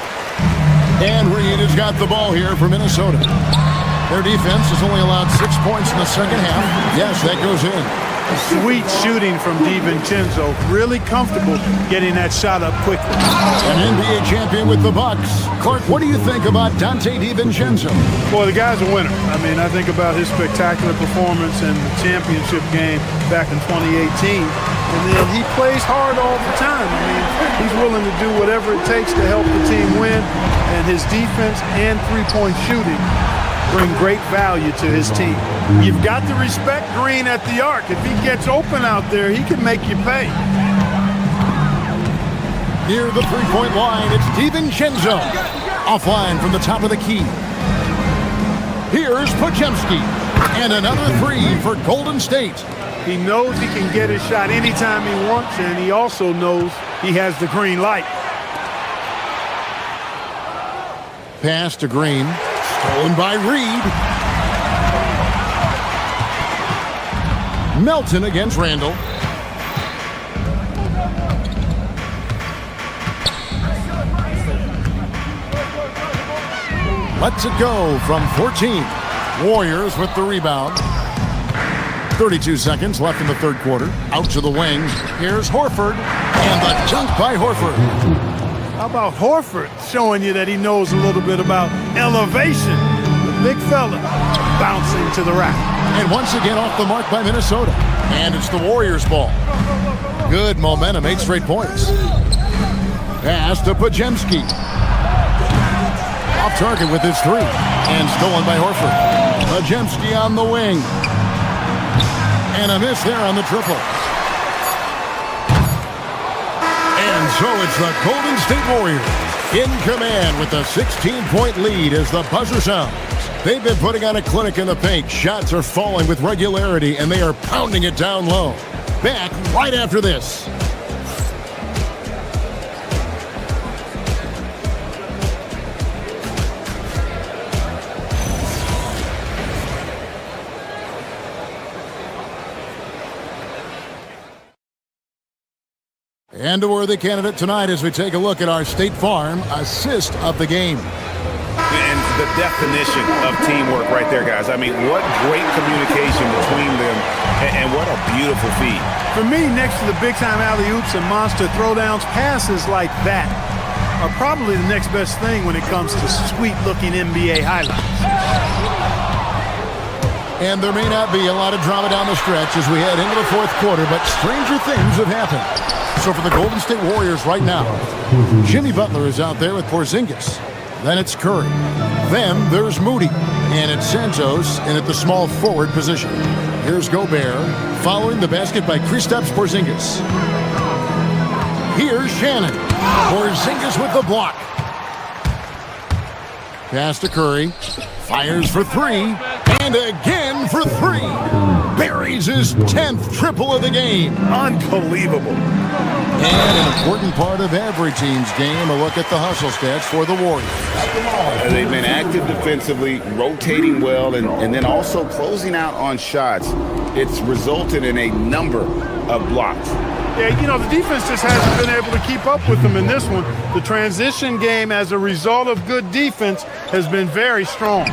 And Reed has got the ball here for Minnesota. Their defense has only allowed 6 points in the second half. Yes, that goes in. Sweet shooting from DiVincenzo. Really comfortable getting that shot up quickly. An NBA champion with the Bucks. Clark, what do you think about Dante DiVincenzo? Well, the guy's a winner. I mean, I think about his spectacular performance in the championship game back in 2018. And then he plays hard all the time. I mean, he's willing to do whatever it takes to help the team win. And his defense and three-point shooting bring great value to his team. You've got to respect Green at the arc. If he gets open out there, he can make you pay. Near the three-point line, it's DiVincenzo. Offline from the top of the key. Here's Podziemski. And another three for Golden State. He knows he can get his shot anytime he wants, and he also knows he has the green light. Pass to Green. Stolen by Reed. Melton against Randall. Lets it go from 14. Warriors with the rebound. 32 seconds left in the third quarter. Out to the wing. Here's Horford. And the dunk by Horford. How about Horford showing you that he knows a little bit about elevation? The big fella bouncing to the rack. And once again off the mark by Minnesota. And it's the Warriors' ball. Good momentum, 8 straight points. Pass to Podziemski. Off target with his three. And stolen by Horford. Podziemski on the wing. And a miss there on the triple. And so it's the Golden State Warriors in command with a 16-point lead as the buzzer sounds. They've been putting on a clinic in the paint. Shots are falling with regularity, and they are pounding it down low. Back right after this. And a worthy candidate tonight as we take a look at our State Farm assist of the game. And the definition of teamwork right there, guys. I mean, what great communication between them, and what a beautiful feat. For me, next to the big-time alley-oops and monster throwdowns, passes like that are probably the next best thing when it comes to sweet-looking NBA highlights. And there may not be a lot of drama down the stretch as we head into the fourth quarter, but stranger things have happened. So for the Golden State Warriors right now, Jimmy Butler is out there with Porzingis. Then it's Curry. Then there's Moody. And it's Santos in at the small forward position. Here's Gobert following the basket by Kristaps Porzingis. Here's Shannon. Porzingis with the block. Pass to Curry. Fires for three. And again for three. Buries his 10th triple of the game. Unbelievable. And an important part of every team's game, a look at the hustle stats for the Warriors. They've been active defensively, rotating well, and then also closing out on shots. It's resulted in a number of blocks. Yeah, you know, the defense just hasn't been able to keep up with them in this one. The transition game, as a result of good defense, has been very strong.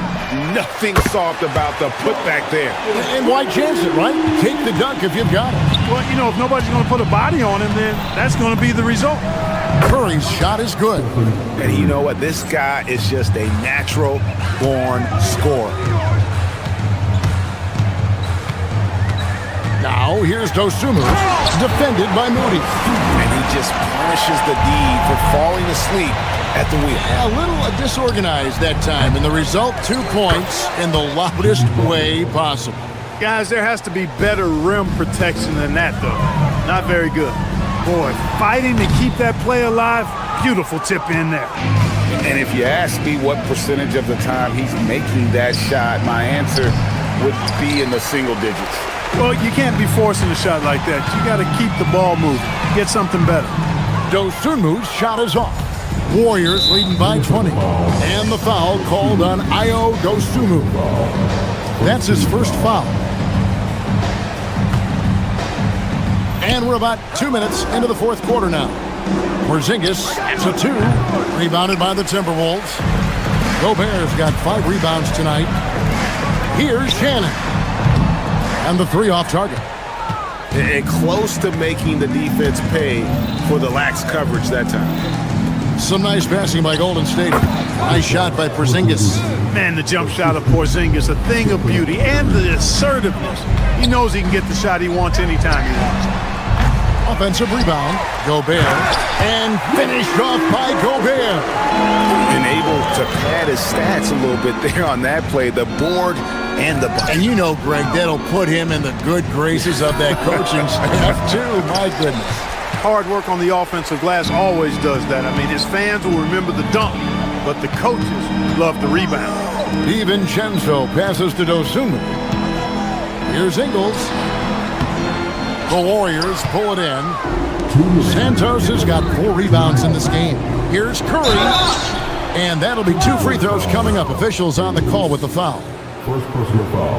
Nothing soft about the putback there. And why chance it, right? Take the dunk if you've got it. Well, you know, if nobody's going to put a body on him, then that's going to be the result. Curry's shot is good. And you know what? This guy is just a natural-born scorer. Now, here's Dosunmu, defended by Moody. And he just punishes the D for falling asleep at the wheel. A little disorganized that time, and the result, 2 points in the loudest way possible. Guys, there has to be better rim protection than that, though. Not very good. Boy, fighting to keep that play alive, beautiful tip in there. And if you ask me what percentage of the time he's making that shot, my answer would be in the single digits. Well, you can't be forcing a shot like that. You got to keep the ball moving. Get something better. Dosunmu's shot is off. Warriors leading by 20. And the foul called on Ayo Dosunmu. That's his first foul. And we're about 2 minutes into the fourth quarter now. Porzingis to 2. Rebounded by the Timberwolves. Gobert's got 5 rebounds tonight. Here's Shannon. And the 3 off target. And close to making the defense pay for the lax coverage that time. Some nice passing by Golden State. Nice shot by Porzingis. Man, the jump shot of Porzingis, a thing of beauty. And the assertiveness. He knows he can get the shot he wants anytime he wants. Offensive rebound, Gobert. And finished off by Gobert. And able to pad his stats a little bit there on that play. The board and the bucket. And you know, Greg, that'll put him in the good graces of that coaching staff, too. My goodness. Hard work on the offensive glass always does that. I mean, his fans will remember the dunk, but the coaches love the rebound. DiVincenzo passes to Dosunmu. Here's Ingles. The Warriors pull it in. Santos has got 4 rebounds in this game. Here's Curry. And that'll be 2 free throws coming up. Officials on the call with the foul.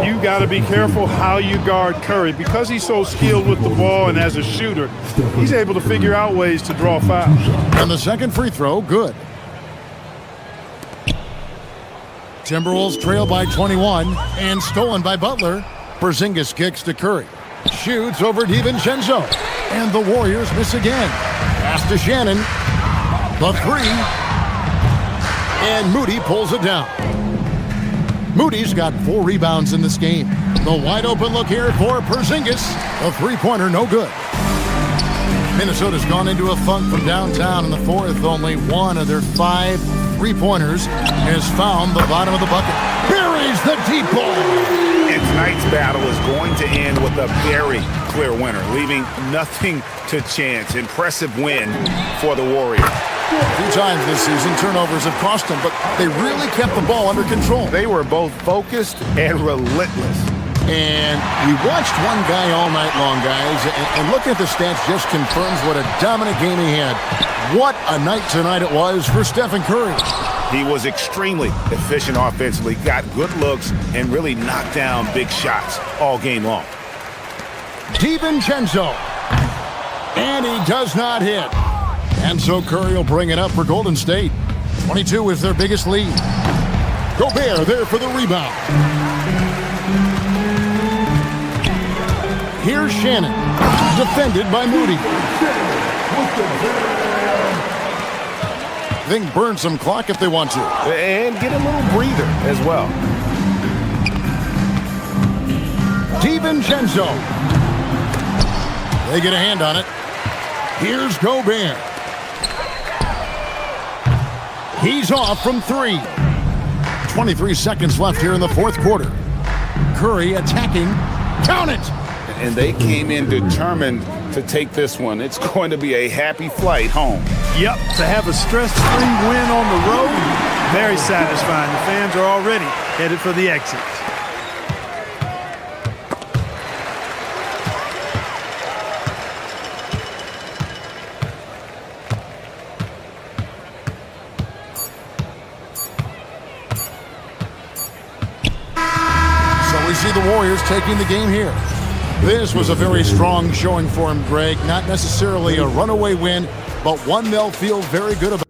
You got to be careful how you guard Curry. Because he's so skilled with the ball and as a shooter, he's able to figure out ways to draw fouls. And the second free throw, good. Timberwolves trail by 21 and stolen by Butler. Porzingis kicks to Curry. Shoots over DiVincenzo. And the Warriors miss again. Pass to Shannon. The 3. And Moody pulls it down. Moody's got 4 rebounds in this game. The wide open look here for Porzingis. A 3-pointer, no good. Minnesota's gone into a funk from downtown in the fourth. Only 1 of their 5 3-pointers has found the bottom of the bucket. Buries the deep ball. And tonight's battle is going to end with a very clear winner, leaving nothing to chance. Impressive win for the Warriors. A few times this season, turnovers have cost them, but they really kept the ball under control. They were both focused and relentless. And we watched one guy all night long, guys, and looking at the stats just confirms what a dominant game he had. What a night tonight it was for Stephen Curry. He was extremely efficient offensively, got good looks, and really knocked down big shots all game long. DiVincenzo. And he does not hit. And so Curry will bring it up for Golden State. 22 is their biggest lead. Gobert there for the rebound. Here's Shannon, defended by Moody. They can burn some clock if they want to. And get a little breather as well. DiVincenzo. They get a hand on it. Here's Gobert. He's off from 3. 23 seconds left here in the fourth quarter. Curry attacking. Count it! And they came in determined to take this one. It's going to be a happy flight home. Yep, to have a stress-free win on the road, very satisfying. The fans are already headed for the exit. see the Warriors taking the game here. This was a very strong showing for him, Greg. Not necessarily a runaway win, but one they'll feel very good about.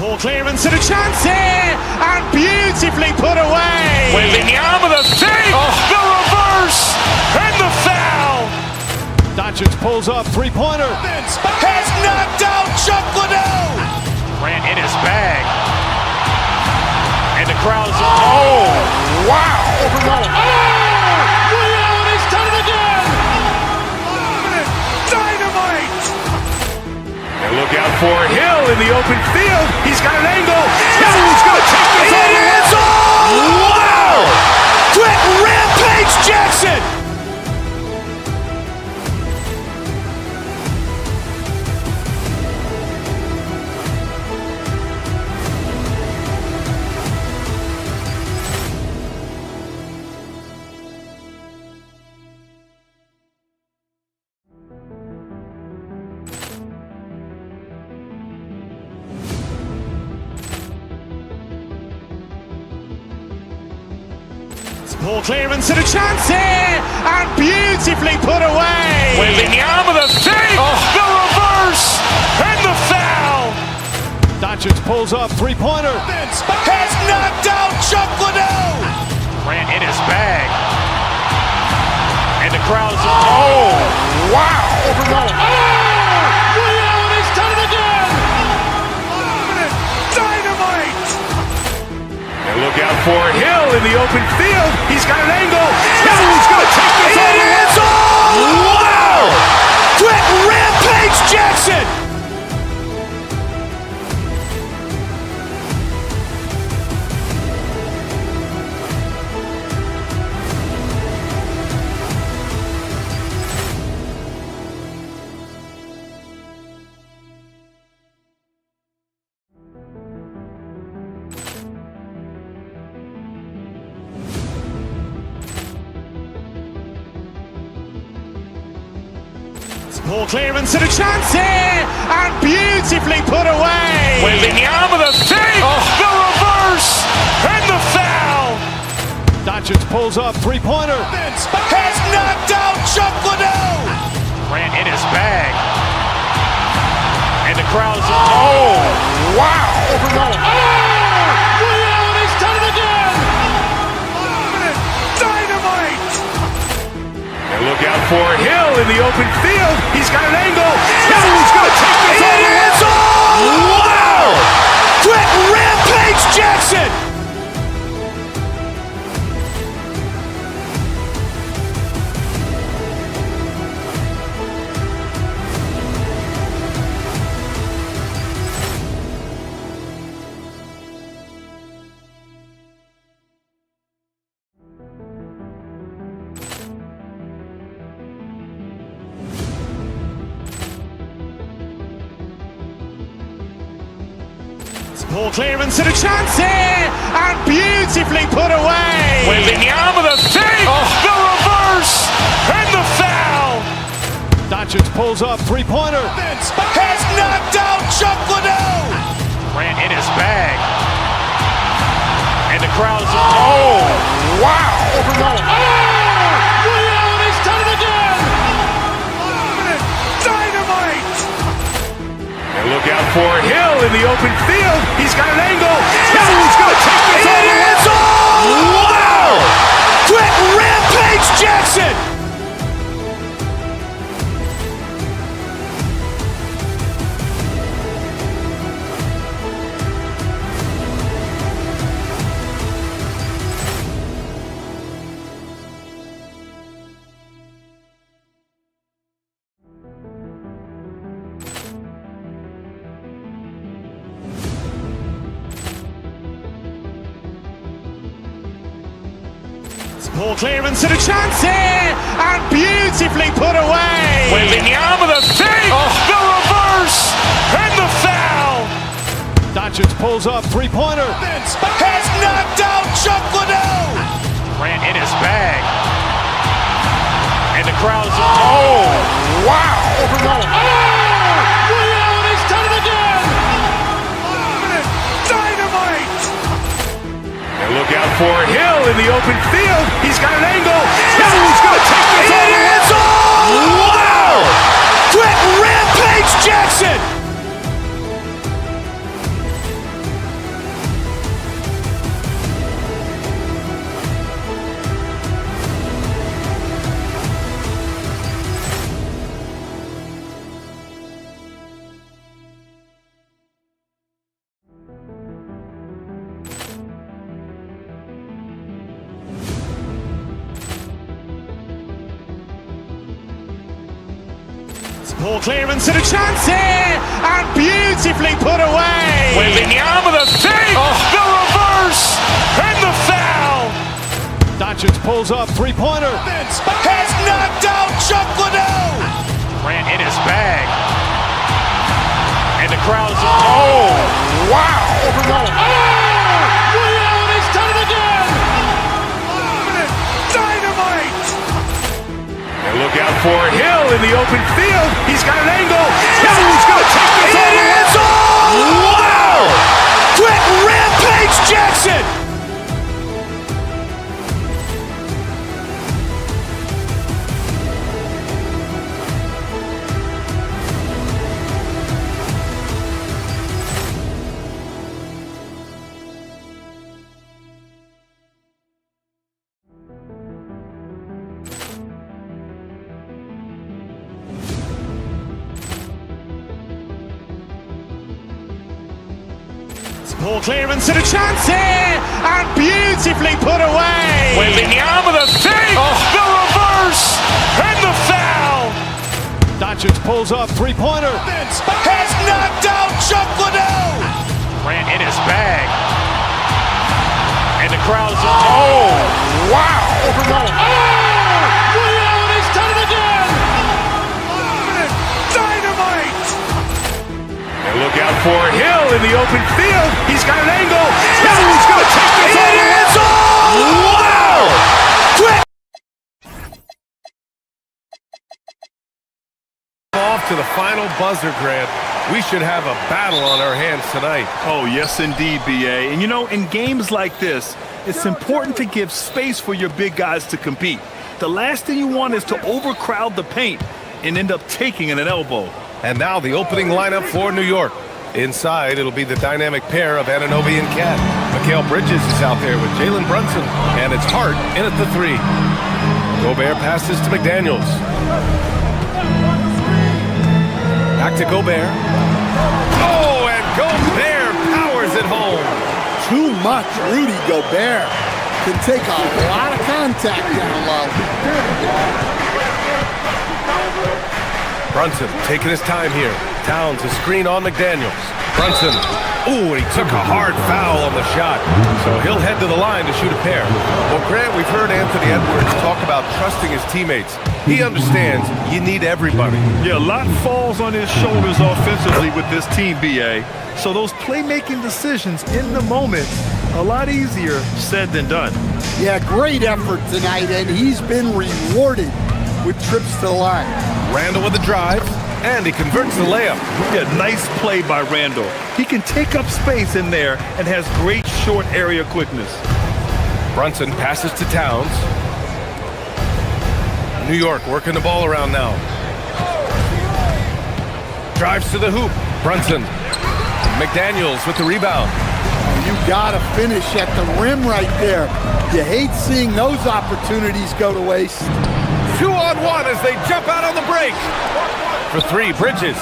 Poor clearance and a chance here, and beautifully put away. Wembanyama the save, the reverse, and the foul. Doncic pulls up, three-pointer. Has knocked out Chuck Liddell. Grant in his bag. And the crowd's, oh, wow. He's done it again. Dynamite. And look out for Hill in the open field. He's got an angle. Hill's going to take this all the way. Wow! Quick Rampage Jackson. Poor clearance and a chance here, and beautifully put away. Wembanyama the save, the reverse, and the foul. Doncic pulls up, three-pointer. Has knocked out Chuck Liddell. Grant in his bag. And the crowd's, oh, wow. He's done it again. Dynamite. And look out for Hill in the open field. He's got an angle. Hill's going to take this all the way. Wow! Quick Rampage Jackson. Poor clearance and a chance here, and beautifully put away. Wembanyama the save, the reverse, and the foul. Doncic pulls up, three-pointer. Has knocked out Chuck Liddell. Grant in his bag. And the crowd's, oh, wow. He's done it again. Dynamite. And look out for Hill in the open field. He's got an angle. Hill's going to take this all the way. Wow! Quick Rampage Jackson. Poor clearance and a chance here, and beautifully put away. Wembanyama the save, the reverse, and the foul. Doncic pulls up, three-pointer. Has knocked out Chuck Liddell. Grant in his bag. And the crowd's, oh, wow. He's done it again. Dynamite. And look out for Hill in the open field. He's got an angle. Hill's going to take this all the way. Wow! Quick Rampage Jackson. Poor clearance and a chance here, and beautifully put away. Wembanyama the save, the reverse, pulls up, three-pointer. Has knocked out Chuck Liddell. Grant in his bag. And the crowd's, oh, wow. He's done it again. Dynamite. And look out for Hill in the open field. He's got an angle. He's going to take this all the way. Wow. Quick Rampage Jackson. Poor clearance and a chance here, and beautifully put away. Wembanyama with a fake, the reverse, and the foul. Doncic pulls up, three-pointer. Has knocked out Chuck Liddell. Grant in his bag. And the crowd's, oh, wow. He's done it again. Dynamite. And look out for Hill in the open field. He's got an angle. He's going to take this all the way. Wow. Quick Rampage Jackson. Poor clearance and a chance here, and beautifully put away. Wembanyama with a fake, the reverse, and the foul. Doncic pulls up, three-pointer. Has knocked out Chuck Liddell. Grant in his bag. And the crowd's, oh, wow. He's done it again. Dynamite. And look out for Hill in the open field. He's got an angle. He's going to take this all the way. Wow. Quick. Off to the final buzzer, Grant. We should have a battle on our hands tonight. Oh, yes, indeed, BA. And, you know, in games like this, it's important to give space for your big guys to compete. The last thing you want is to overcrowd the paint and end up taking an elbow. And now the opening lineup for New York. Inside, it'll be the dynamic pair of Anunoby and Cat. Mikal Bridges is out there with Jalen Brunson, and it's Hart in at the three. Gobert passes to McDaniels. Back to Gobert. Oh, and Gobert powers it home. Too much Rudy Gobert. Can take a lot of contact down low. Brunson taking his time here. Towns a screen on McDaniels. Brunson. Ooh, and he took a hard foul on the shot. So he'll head to the line to shoot a pair. Well, Grant, we've heard Anthony Edwards talk about trusting his teammates. He understands you need everybody. Yeah, a lot falls on his shoulders offensively with this team, BA. So those playmaking decisions in the moment, a lot easier said than done. Yeah, great effort tonight, and he's been rewarded with trips to the line. Randall with the drive, and he converts the layup. Yeah, nice play by Randall. He can take up space in there and has great short area quickness. Brunson passes to Towns. New York working the ball around now. Drives to the hoop. Brunson. McDaniels with the rebound. You gotta finish at the rim right there. You hate seeing those opportunities go to waste. 2-on-1 as they jump out on the break. For three, Bridges.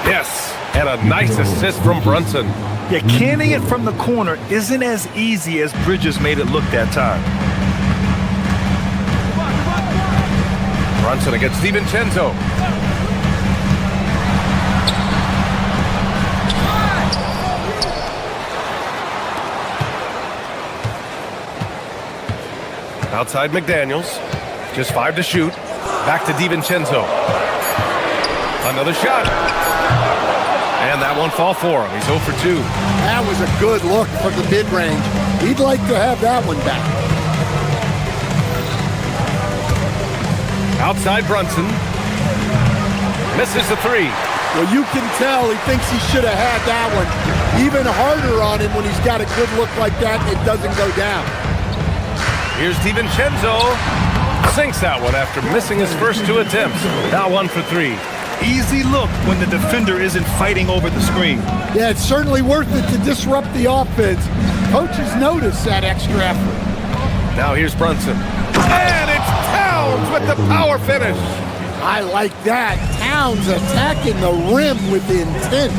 Yes, and a nice assist from Brunson. Yeah, canning it from the corner isn't as easy as Bridges made it look that time. Brunson against DiVincenzo. Outside McDaniels. Just 5 to shoot. Back to DiVincenzo. Another shot. And that one fall for him. He's 0 for 2. That was a good look from the mid-range. He'd like to have that one back. Outside Brunson. Misses the 3. Well, you can tell he thinks he should have had that one. Even harder on him when he's got a good look like that and it doesn't go down. Here's DiVincenzo. Sinks that one after missing his first 2 attempts. Now 1 for 3. Easy look when the defender isn't fighting over the screen. Yeah, it's certainly worth it to disrupt the offense. Coaches notice that extra effort. Now here's Brunson. And it's Towns with the power finish. I like that. Towns attacking the rim with intent.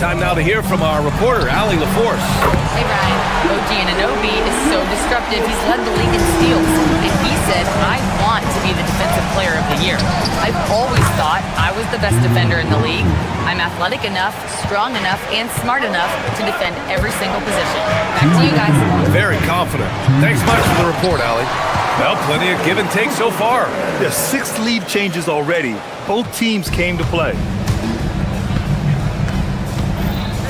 Time now to hear from our reporter, Allie LaForce. Hey, Ryan. OG Anunoby is so disruptive. He's led the league in steals. And he said, I want to be the defensive player of the year. I've always thought I was the best defender in the league. I'm athletic enough, strong enough, and smart enough to defend every single position. Back to you guys. Very confident. Thanks much for the report, Allie. Well, plenty of give and take so far. There's 6 lead changes already. Both teams came to play.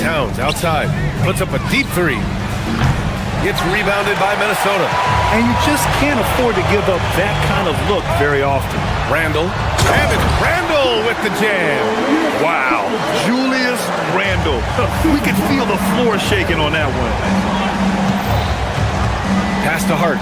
Towns outside. Puts up a deep 3. Gets rebounded by Minnesota. And you just can't afford to give up that kind of look very often. Randle. And it's Randle with the jam. Wow. Julius Randle. We could feel the floor shaking on that one. Pass to Hart.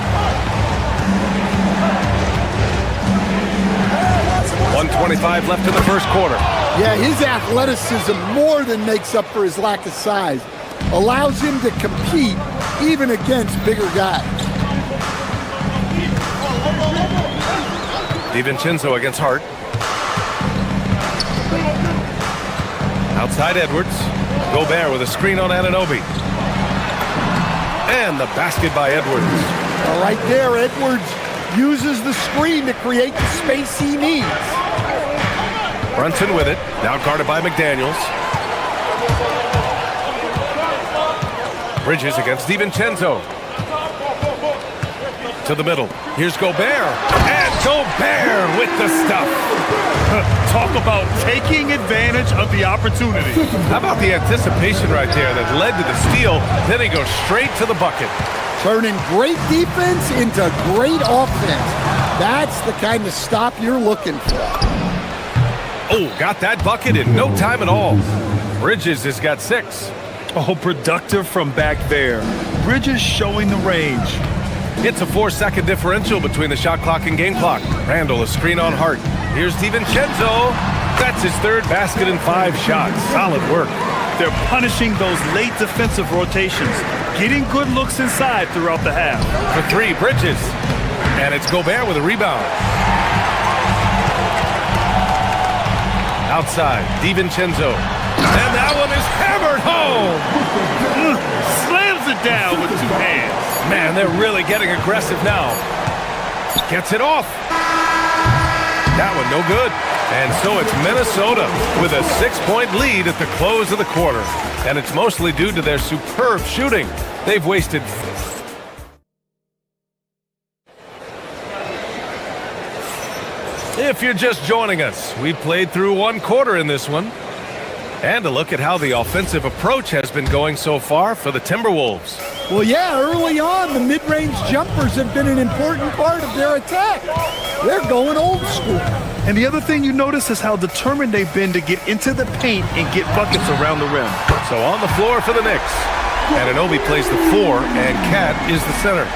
1:25 left in the first quarter. Yeah, his athleticism more than makes up for his lack of size. Allows him to compete even against bigger guys. DiVincenzo against Hart. Outside Edwards. Gobert with a screen on Anunoby. And the basket by Edwards. Right there, Edwards uses the screen to create the space he needs. Brunson with it. Now guarded by McDaniels. Bridges against DiVincenzo. To the middle. Here's Gobert. And Gobert with the stuff. Talk about taking advantage of the opportunity. How about the anticipation right there that led to the steal? Then he goes straight to the bucket. Turning great defense into great offense. That's the kind of stop you're looking for. Oh, got that bucket in no time at all. Bridges has got 6. Oh, productive from back there. Bridges showing the range. It's a 4-second differential between the shot clock and game clock. Randle a screen on Hart. Here's DiVincenzo. That's his 3rd basket in 5 shots. Solid work. They're punishing those late defensive rotations, getting good looks inside throughout the half. For 3, Bridges. And it's Gobert with a rebound. Outside, DiVincenzo. And that one is hammered home. Slams it down with 2 hands. Man, they're really getting aggressive now. Gets it off. That one no good. And so it's Minnesota with a 6-point lead at the close of the quarter. And it's mostly due to their superb shooting. They've wasted... If you're just joining us, we played through 1 quarter in this one. And a look at how the offensive approach has been going so far for the Timberwolves. Well, yeah, early on, the mid-range jumpers have been an important part of their attack. They're going old school. And the other thing you notice is how determined they've been to get into the paint and get buckets around the rim. So on the floor for the Knicks. Anunoby plays the 4, and Cat is the center.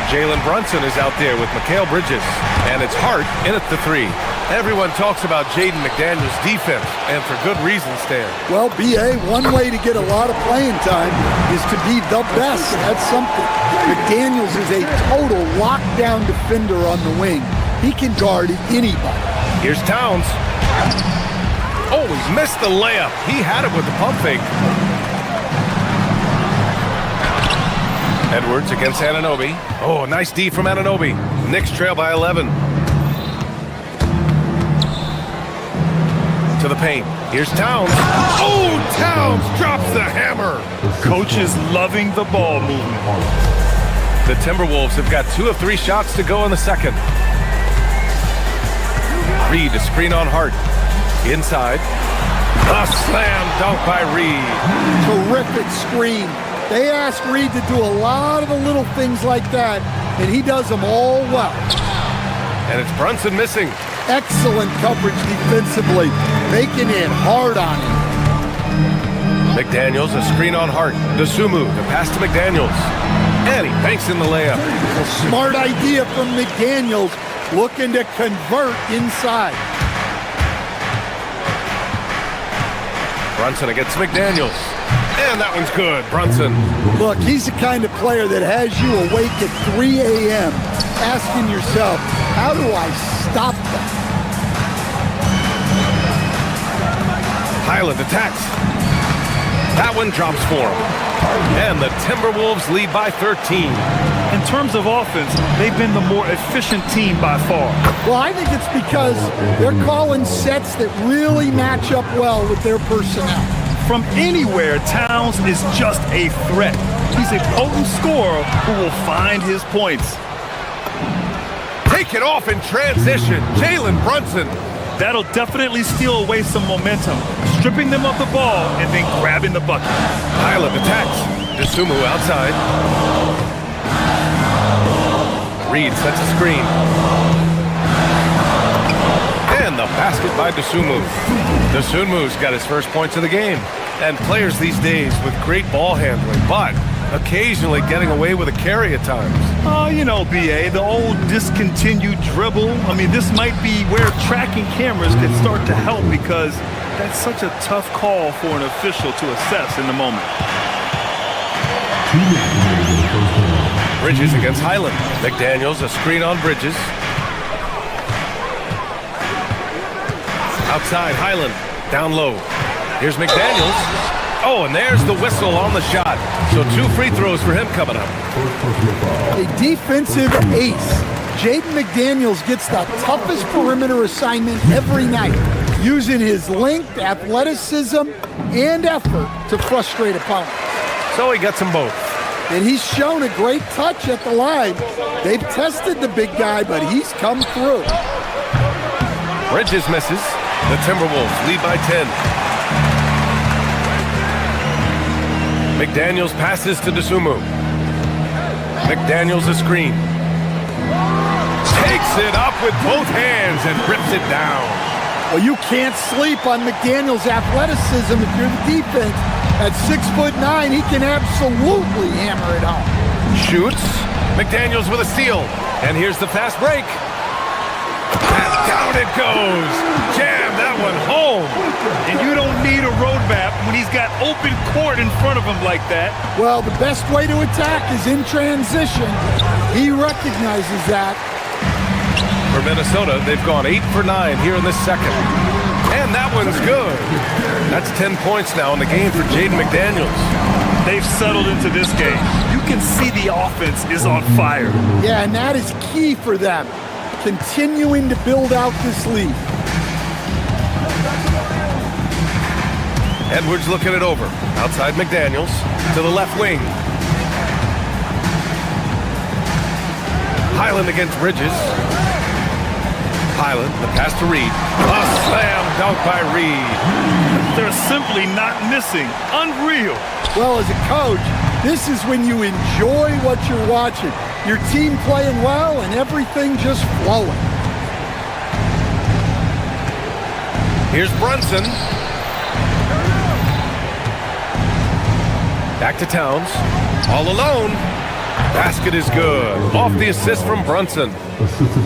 Jalen Brunson is out there with Mikal Bridges, and it's Hart in at the 3. Everyone talks about Jaden McDaniels' defense, and for good reason, Stan. Well, B.A., one way to get a lot of playing time is to be the best. That's something. McDaniels is a total lockdown defender on the wing. He can guard anybody. Here's Towns. Oh, he's missed the layup. He had it with the pump fake. Edwards against Anunoby. Oh, nice D from Anunoby. Knicks trail by 11. To the paint. Here's Towns. Oh, Towns drops the hammer. Coach is loving the ball movement. The Timberwolves have got 2 of 3 shots to go in the second. Reed, a screen on Hart. Inside. A slam dunk by Reed. Terrific screen. They ask Reed to do a lot of the little things like that, and he does them all well. And it's Brunson missing. Excellent coverage defensively, making it hard on him. McDaniels, a screen on Hart. Dosunmu, the pass to McDaniels. And he banks in the layup. A smart idea from McDaniels, looking to convert inside. Brunson against McDaniels. And that one's good, Brunson. Look, he's the kind of player that has you awake at 3 a.m. asking yourself, how do I stop that? Highland attacks. That one drops for him. And the Timberwolves lead by 13. In terms of offense, they've been the more efficient team by far. Well, I think it's because they're calling sets that really match up well with their personnel. From anywhere, Towns is just a threat. He's a potent scorer who will find his points. Take it off in transition. Jalen Brunson. That'll definitely steal away some momentum, stripping them of the ball and then grabbing the bucket. Highland attacks. Dosunmu outside. Reed sets a screen. And the basket by Dosunmu. Dosunmu's got his first points of the game. And players these days with great ball handling, but occasionally getting away with a carry at times. Oh, you know, BA, the old discontinued dribble. I mean, this might be where tracking cameras can start to help because that's such a tough call for an official to assess in the moment. Bridges against Highland. McDaniels, a screen on Bridges. Outside, Highland, down low. Here's McDaniels. Oh, and there's the whistle on the shot. So 2 free throws for him coming up. A defensive ace. Jaden McDaniels gets the toughest perimeter assignment every night, using his length, athleticism, and effort to frustrate opponents. So he gets them both. And he's shown a great touch at the line. They've tested the big guy, but he's come through. Bridges misses. The Timberwolves lead by 10. McDaniels passes to Dosunmu. McDaniels a screen. Takes it up with both hands and rips it down. Well, you can't sleep on McDaniels' athleticism if you're the defense. At 6'9", he can absolutely hammer it home. Shoots. McDaniels with a steal. And here's the fast break. And down it goes. Jam that one home. And you don't need a roadmap when he's got open court in front of him like that. Well, the best way to attack is in transition. He recognizes that. For Minnesota, they've gone 8 for 9 here in the second. And that one's good. That's 10 points now in the game for Jaden McDaniels. They've settled into this game. You can see the offense is on fire. Yeah, and that is key for them. Continuing to build out this lead. Edwards looking it over. Outside McDaniels to the left wing. Highland against Bridges. Highland, the pass to Reed. A slam dunk by Reed. They're simply not missing. Unreal. Well, as a coach, this is when you enjoy what you're watching. Your team playing well and everything just flowing. Here's Brunson. Back to Towns. All alone. Basket is good. Off the assist from Brunson.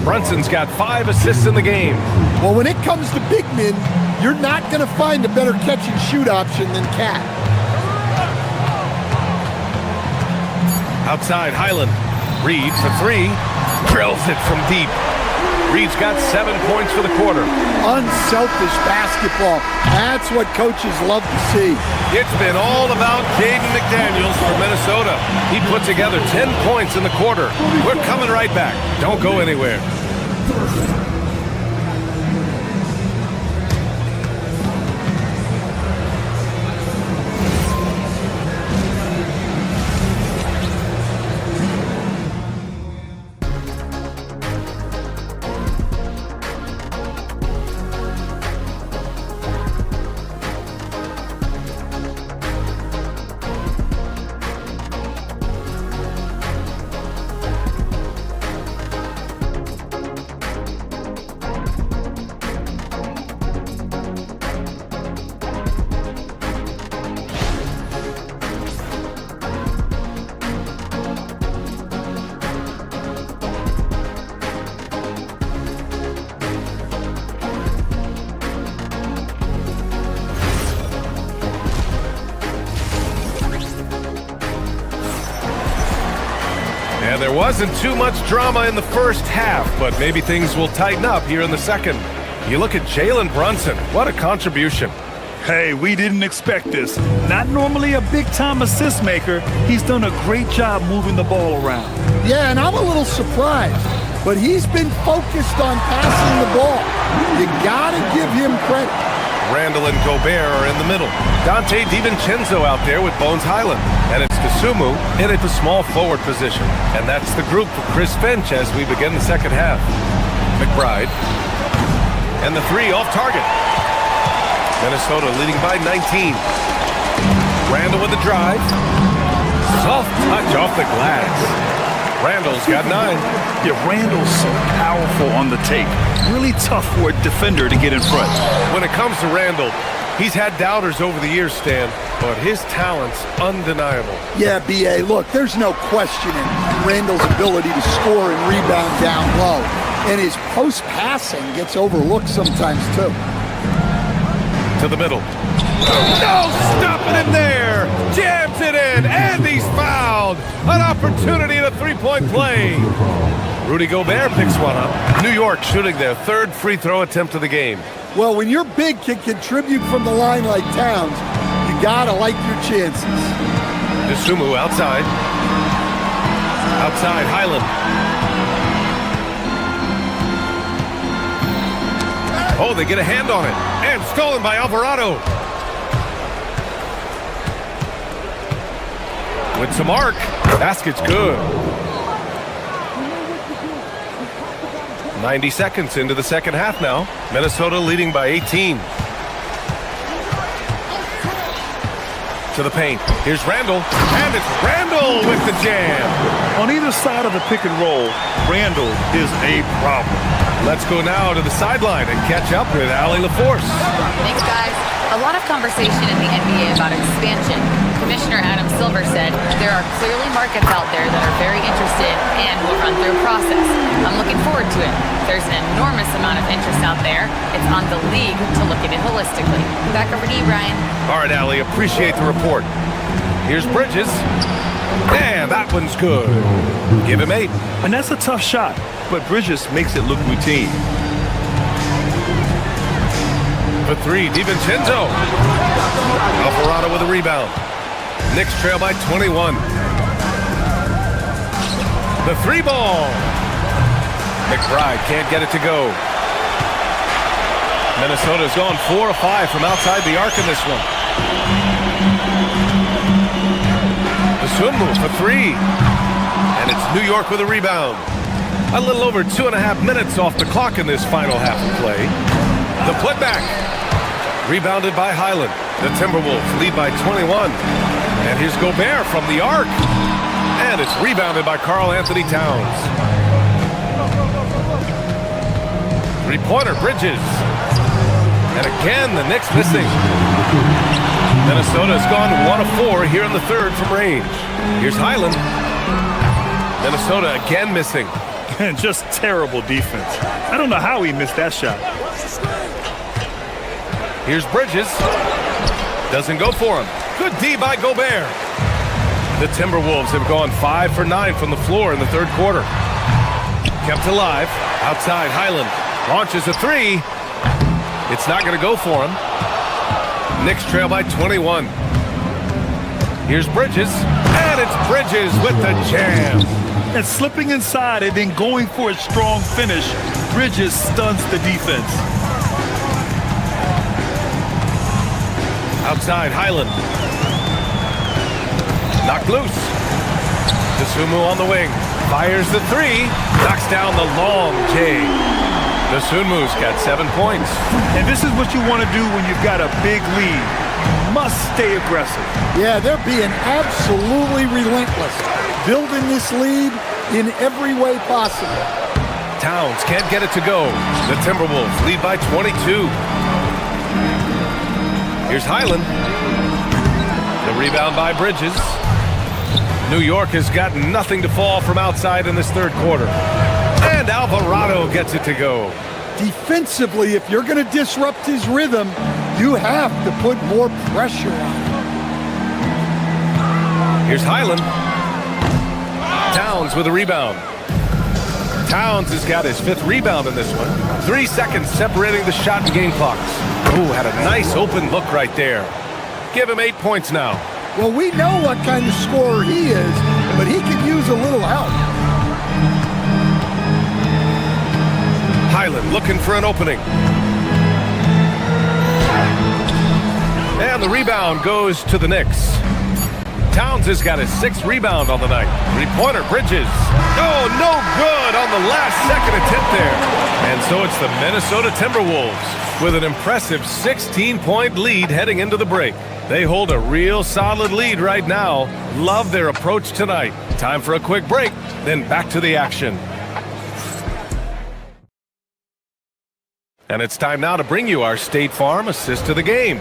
Brunson's got 5 assists in the game. Well, when it comes to big men, you're not going to find a better catch-and-shoot option than Cat. Outside, Highland. Reed for 3. Drills it from deep. Reed's got 7 points for the quarter. Unselfish basketball. That's what coaches love to see. It's been all about Jaden McDaniels for Minnesota. He put together 10 points in the quarter. We're coming right back. Don't go anywhere. wasn't too much drama in the first half, but maybe things will tighten up here in the second. You look at Jalen Brunson. What a contribution. Hey, we didn't expect this. Not normally a big-time assist maker. He's done a great job moving the ball around. Yeah, and I'm a little surprised, but he's been focused on passing the ball. You gotta give him credit. Randall and Gobert are in the middle. Dante DiVincenzo out there with Bones Highland. And it's Dosunmu in at the small forward position. And that's the group for Chris Finch as we begin the second half. McBride. And the three off target. Minnesota leading by 19. Randall with the drive. Soft touch off the glass. Randall's got 9. Yeah, Randall's so powerful on the tape. Really tough for a defender to get in front. When it comes to Randall, he's had doubters over the years, Stan, but his talent's undeniable. Yeah, B.A., look, there's no questioning Randall's ability to score and rebound down low. And his post-passing gets overlooked sometimes, too. To the middle. No stopping him there. Jams it in, and he's fouled. An opportunity in a three-point play. Rudy Gobert picks one up. New York shooting their third free throw attempt of the game. Well, when your big can contribute from the line like Towns, you gotta like your chances. Dosunmu outside. Outside, Highland. Oh, they get a hand on it. And stolen by Alvarado. With some arc. Basket's good. 90 seconds into the second half now. Minnesota leading by 18. To the paint. Here's Randall. And it's Randall with the jam. On either side of the pick and roll, Randall is a problem. Let's go now to the sideline and catch up with Allie LaForce. Thanks, guys. A lot of conversation in the NBA about expansion. Commissioner Adam Silver said there are clearly markets out there that are very interested and will run through a process. I'm looking forward to it. There's an enormous amount of interest out there. It's on the league to look at it holistically. Back over to you, Brian. All right, Allie, appreciate the report. Here's Bridges. And that one's good. Give him 8. And that's a tough shot, but Bridges makes it look routine. For 3, DiVincenzo. Alvarado with a rebound. Knicks trail by 21. The 3 ball. McBride can't get it to go. Minnesota's gone 4 of 5 from outside the arc in this one. Dosunmu for 3. And it's New York with a rebound. A little over 2.5 minutes off the clock in this final half of play. The putback. Rebounded by Highland. The Timberwolves lead by 21. And here's Gobert from the arc. And it's rebounded by Karl Anthony Towns. 3-pointer, Bridges. And again, the Knicks missing. Minnesota's gone 1 of 4 here in the third from range. Here's Highland. Minnesota again missing. And just terrible defense. I don't know how he missed that shot. Here's Bridges. Doesn't go for him. Good D by Gobert. The Timberwolves have gone 5 for 9 from the floor in the third quarter. Kept alive. Outside, Highland launches a 3. It's not going to go for him. Knicks trail by 21. Here's Bridges. And it's Bridges with the jam. And slipping inside and then going for a strong finish, Bridges stuns the defense. Outside, Highland. Knocked loose. Dosunmu on the wing. Fires the 3. Knocks down the long J. Dosunmu's got 7 points. And this is what you want to do when you've got a big lead. You must stay aggressive. Yeah, they're being absolutely relentless. Building this lead in every way possible. Towns can't get it to go. The Timberwolves lead by 22. Here's Highland. The rebound by Bridges. New York has got nothing to fall from outside in this third quarter. And Alvarado gets it to go. Defensively, if you're going to disrupt his rhythm, you have to put more pressure on him. Here's Highland. Towns with a rebound. Towns has got his 5th rebound in this one. 3 seconds separating the shot and game clocks. Ooh, had a nice open look right there. Give him 8 points now. Well, we know what kind of scorer he is, but he could use a little help. Highland looking for an opening. And the rebound goes to the Knicks. Towns has got his 6th rebound on the night. 3-pointer, Bridges. Oh, no good on the last second attempt there. And so it's the Minnesota Timberwolves with an impressive 16-point lead heading into the break. They hold a real solid lead right now. Love their approach tonight. Time for a quick break, then back to the action. And it's time now to bring you our State Farm assist to the game.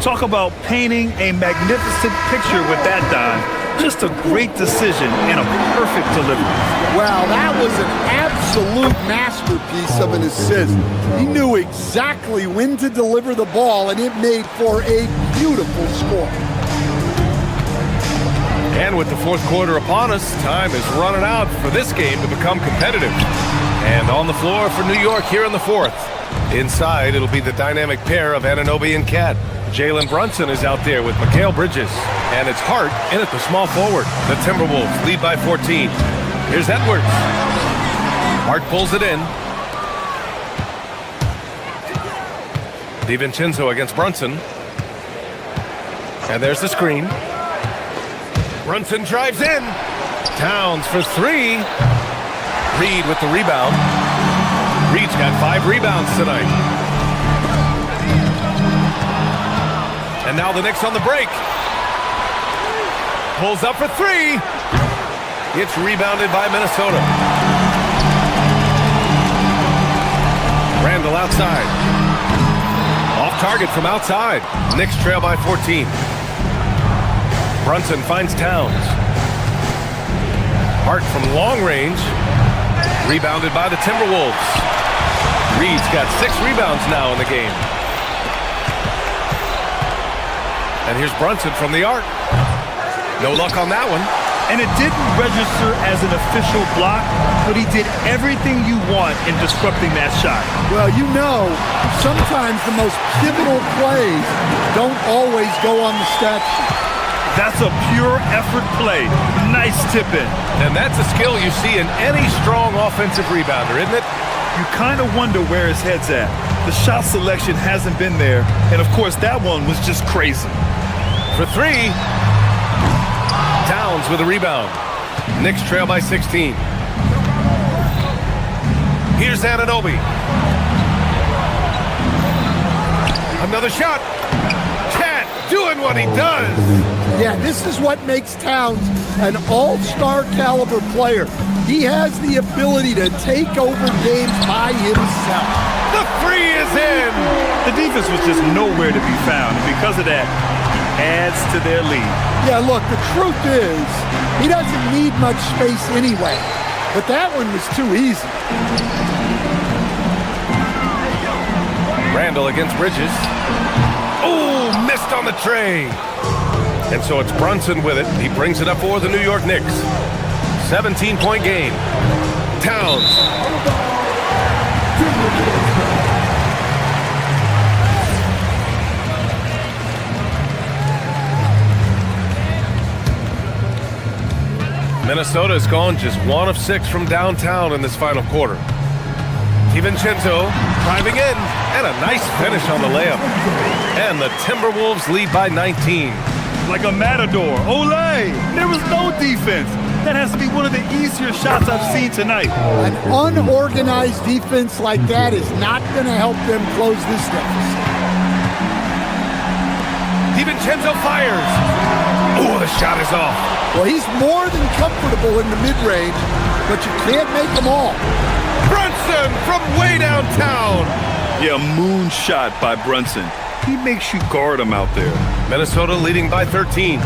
Talk about painting a magnificent picture with that, Don. Just a great decision and a perfect delivery. Wow, that was an absolute masterpiece of an assist. He knew exactly when to deliver the ball, and it made for a beautiful score. And with the 4th quarter upon us, time is running out for this game to become competitive. And on the floor for New York here in the 4th. Inside, it'll be the dynamic pair of Anunoby and Cat. Jalen Brunson is out there with Mikal Bridges. And it's Hart in at the small forward. The Timberwolves lead by 14. Here's Edwards. Hart pulls it in. DiVincenzo against Brunson. And there's the screen. Brunson drives in. Towns for 3. Reed with the rebound. Reed's got 5 rebounds tonight. And now the Knicks on the break. Pulls up for 3. It's rebounded by Minnesota. Randall outside. Off target from outside. Knicks trail by 14. Brunson finds Towns. Hart from long range. Rebounded by the Timberwolves. Reed's got 6 rebounds now in the game. And here's Brunson from the arc. No luck on that one. And it didn't register as an official block, but he did everything you want in disrupting that shot. Well, you know, sometimes the most pivotal plays don't always go on the stat sheet. That's a pure effort play. Nice tip in. And that's a skill you see in any strong offensive rebounder, isn't it? You kind of wonder where his head's at. The shot selection hasn't been there. And, of course, that one was just crazy. For 3. Towns with a rebound. Knicks trail by 16. Here's Anunoby. Another shot. Cat doing what he does. Yeah, this is what makes Towns an all-star caliber player. He has the ability to take over games by himself. The 3 is in. The defense was just nowhere to be found. And because of that, adds to their lead. Yeah, look, the truth is, he doesn't need much space anyway. But that one was too easy. Randall against Bridges. Oh, missed on the tray. And so it's Brunson with it. He brings it up for the New York Knicks. 17-point game. Towns. Minnesota has gone just 1 of 6 from downtown in this final quarter. DiVincenzo driving in, and a nice finish on the layup. And the Timberwolves lead by 19. Like a matador. Olay! There was no defense. That has to be one of the easier shots I've seen tonight. An unorganized defense like that is not going to help them close this deficit. DiVincenzo fires. Oh, the shot is off. Well, he's more than comfortable in the mid-range, but you can't make them all. Brunson from way downtown. Yeah, moon shot by Brunson. He makes you guard him out there. Minnesota leading by 13.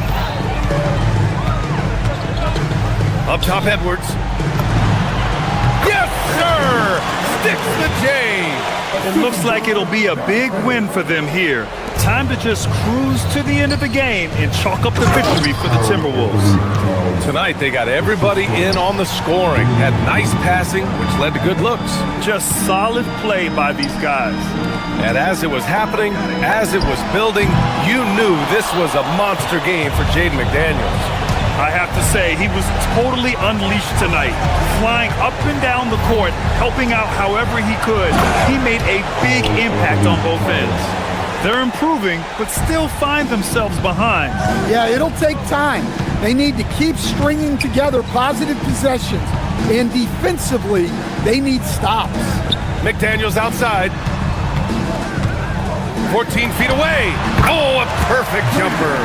Up top, Edwards. Yes, sir! Sticks the J. It looks like it'll be a big win for them here. Time to just cruise to the end of the game and chalk up the victory for the Timberwolves. Tonight, they got everybody in on the scoring. Had nice passing, which led to good looks. Just solid play by these guys. And as it was happening, as it was building, you knew this was a monster game for Jaden McDaniels. I have to say, he was totally unleashed tonight, flying up and down the court, helping out however he could. He made a big impact on both ends. They're improving, but still find themselves behind. Yeah, it'll take time. They need to keep stringing together positive possessions, and defensively, they need stops. McDaniels outside. 14 feet away. Oh, a perfect jumper.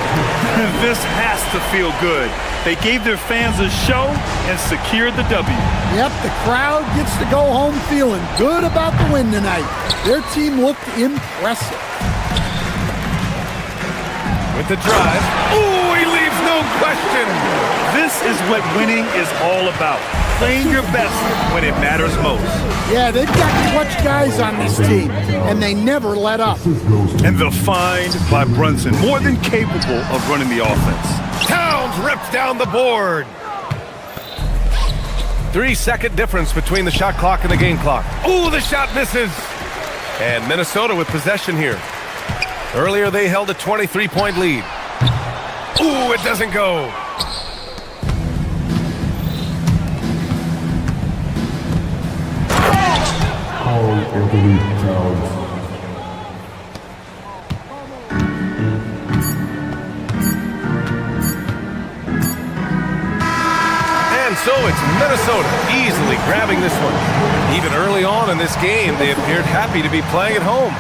This has to feel good. They gave their fans a show and secured the W. Yep, the crowd gets to go home feeling good about the win tonight. Their team looked impressive. With the drive. Oh, he leaves no question. This is what winning is all about. Playing your best when it matters most. Yeah, they've got clutch guys on this team, and they never let up. And the find by Brunson, more than capable of running the offense. Towns rips down the board. 3-second difference between the shot clock and the game clock. Ooh, the shot misses. And Minnesota with possession here. Earlier, they held a 23-point lead. Ooh, it doesn't go. And so it's Minnesota easily grabbing this one. Even early on in this game, they appeared happy to be playing at home.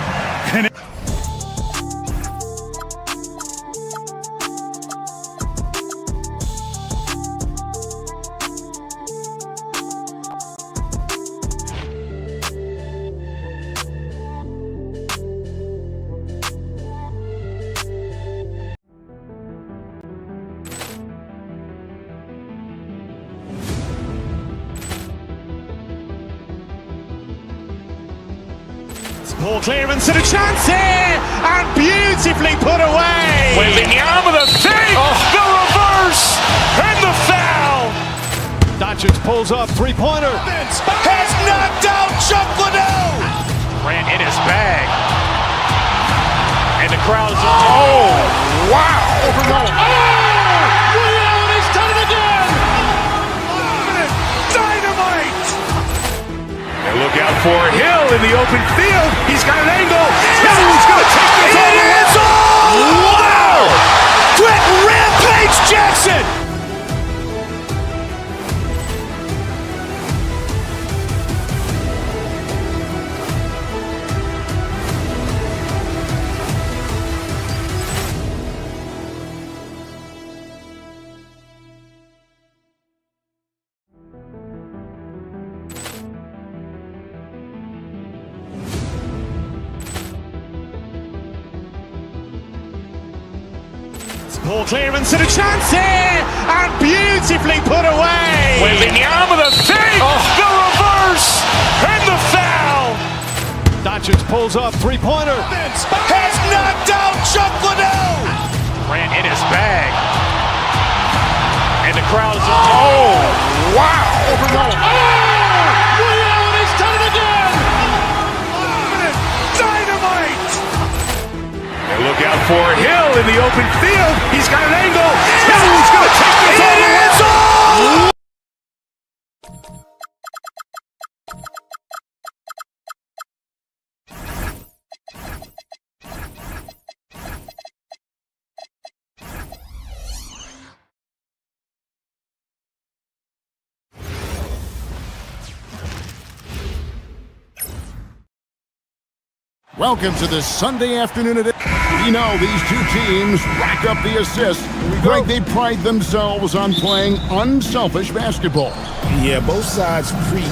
Ball clearance and a chance here, and beautifully put away. Wembanyama with a save, the reverse, and the foul. Doncic pulls up, three-pointer. Has knocked out Chuck Liddell. Ran in his bag. And the crowd is, oh, wow. He's done it again. Dynamite. And look out for Hill in the open field. He's got an angle. Hill's going to take this all the way. Wow! Quick Rampage Jackson. Ball clearance and a chance here, and beautifully put away. Wembanyama with a save, the reverse, and the foul. Doncic pulls up, three-pointer. Has knocked out Chuck Liddell. Ran in his bag. And the crowd is, oh, wow. He's done it again. Dynamite. And look out for Hill in the open field. He's got an angle. Hill's going to take this all the way. Welcome to this Sunday afternoon edition. You know, these two teams rack up the assists. Greg, they pride themselves on playing unselfish basketball. Yeah, both sides preach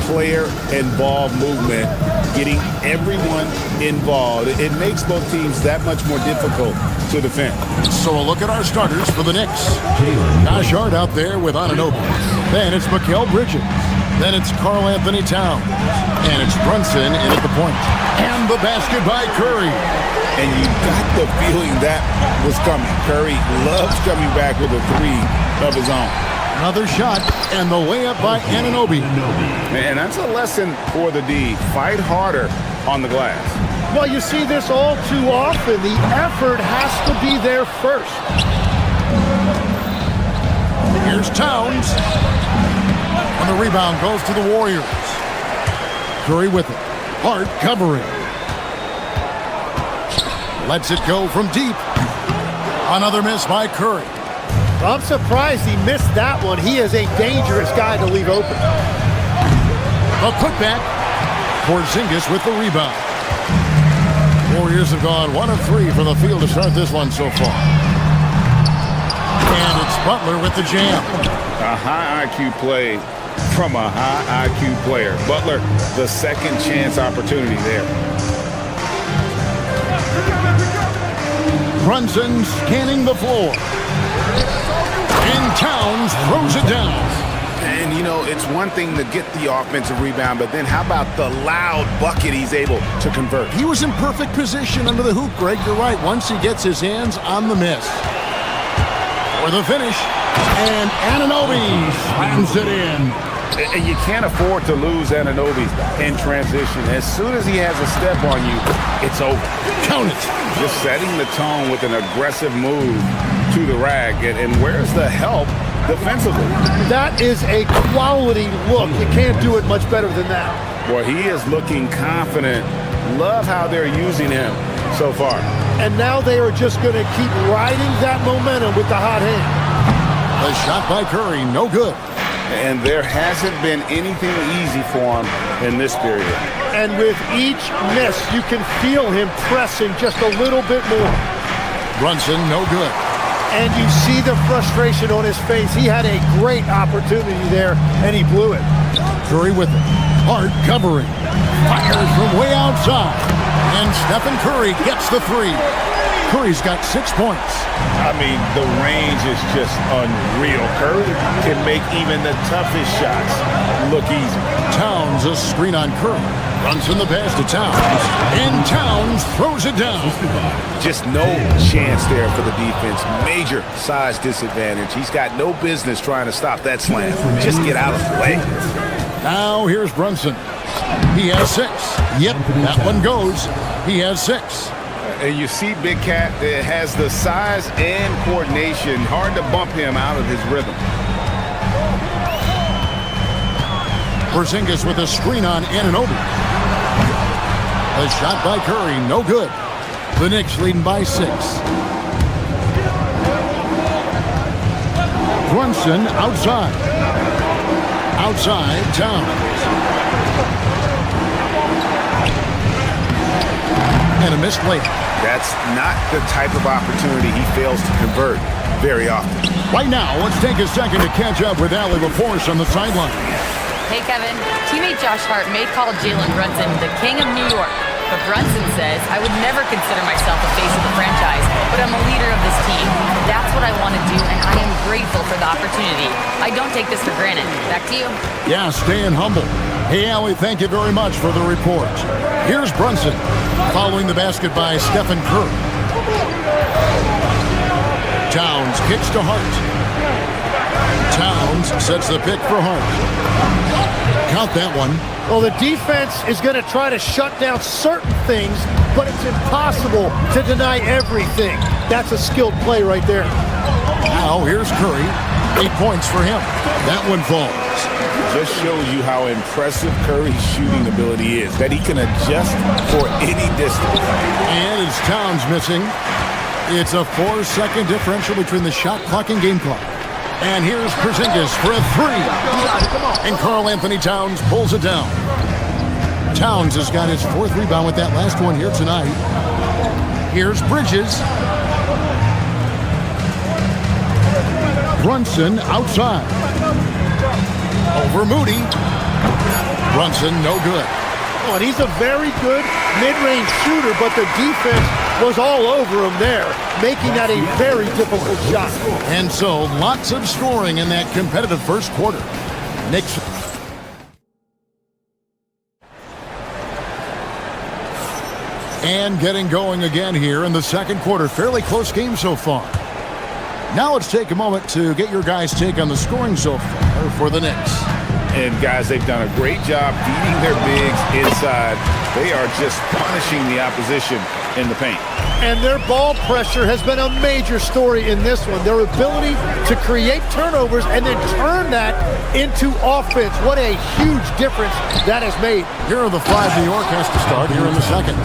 player and ball movement, getting everyone involved. It makes both teams that much more difficult to defend. So a look at our starters for the Knicks. Josh Hart out there with Anunoby. Then it's Mikal Bridges. Then it's Karl Anthony Towns. And it's Brunson in at the point. And the basket by Curry. And you got the feeling that was coming. Curry loves coming back with a three of his own. Another shot, and the layup by Anunoby. And that's a lesson for the D. Fight harder on the glass. Well, you see this all too often. The effort has to be there first. Here's Towns. And the rebound goes to the Warriors. Curry with it. Hart covering. Lets it go from deep. Another miss by Curry. I'm surprised he missed that one. He is a dangerous guy to leave open. A putback. Porzingis with the rebound. Warriors have gone 1 of 3 from the field to start this one so far. And it's Butler with the jam. A high IQ play from a high IQ player. Butler, the second chance opportunity there. Brunson scanning the floor. And Towns throws it down. And, you know, it's one thing to get the offensive rebound, but then how about the loud bucket he's able to convert? He was in perfect position under the hoop, Greg. You're right. Once he gets his hands on the miss. For the finish. And Anunoby slams it in. And you can't afford to lose Anunoby in transition. As soon as he has a step on you, it's over. Count it. Just setting the tone with an aggressive move to the rack. And where's the help defensively? That is a quality look. You can't do it much better than that. Boy, he is looking confident. Love how they're using him so far. And now they are just going to keep riding that momentum with the hot hand. The shot by Curry, no good. And there hasn't been anything easy for him in this period. And with each miss, you can feel him pressing just a little bit more. Brunson, no good. And you see the frustration on his face. He had a great opportunity there, and he blew it. Curry with it. Hart covering. Fires from way outside. And Stephen Curry gets the three. Curry's got 6 points. I mean, the range is just unreal. Curry can make even the toughest shots look easy. Towns a screen on Curry. Runs in the pass to Towns. And Towns throws it down. Just no chance there for the defense. Major size disadvantage. He's got no business trying to stop that slam. Just get out of the way. Now here's Brunson. He has 6. Yep, that one goes. He has 6. And you see Big Cat that has the size and coordination. Hard to bump him out of his rhythm. Porzingis with a screen on Anunoby. A shot by Curry, no good. The Knicks leading by 6. Brunson outside. Outside, Towns. And a missed layup. That's not the type of opportunity he fails to convert very often. Right now, let's take a second to catch up with Allie LaForce on the sideline. Hey, Kevin. Teammate Josh Hart may call Jalen Brunson the king of New York, but Brunson says, I would never consider myself a face of the franchise, but I'm a leader of this team. That's what I want to do, and I am grateful for the opportunity. I don't take this for granted. Back to you. Yeah, staying humble. Hey, Allie, thank you very much for the report. Here's Brunson, following the basket by Stephen Curry. Towns kicks to Hart. Towns sets the pick for Hart. Count that one. Well, the defense is going to try to shut down certain things, but it's impossible to deny everything. That's a skilled play right there. Now, here's Curry. 8 points for him. That one falls. Just shows you how impressive Curry's shooting ability is, that he can adjust for any distance. And as Towns missing, it's a 4-second differential between the shot clock and game clock. And here's Porzingis for a 3. And Karl Anthony Towns pulls it down. Towns has got his 4th rebound with that last one here tonight. Here's Bridges. Brunson outside. Over Moody. Brunson, no good. Oh, and he's a very good mid-range shooter, but the defense was all over him there, making that a very difficult shot. And so, lots of scoring in that competitive first quarter. Knicks And getting going again here in the second quarter. Fairly close game so far. Now let's take a moment to get your guys' take on the scoring so far for the Knicks. And guys, they've done a great job feeding their bigs inside. They are just punishing the opposition in the paint. And their ball pressure has been a major story in this one. Their ability to create turnovers and then turn that into offense. What a huge difference that has made. Here are the five New York has to start here in the second.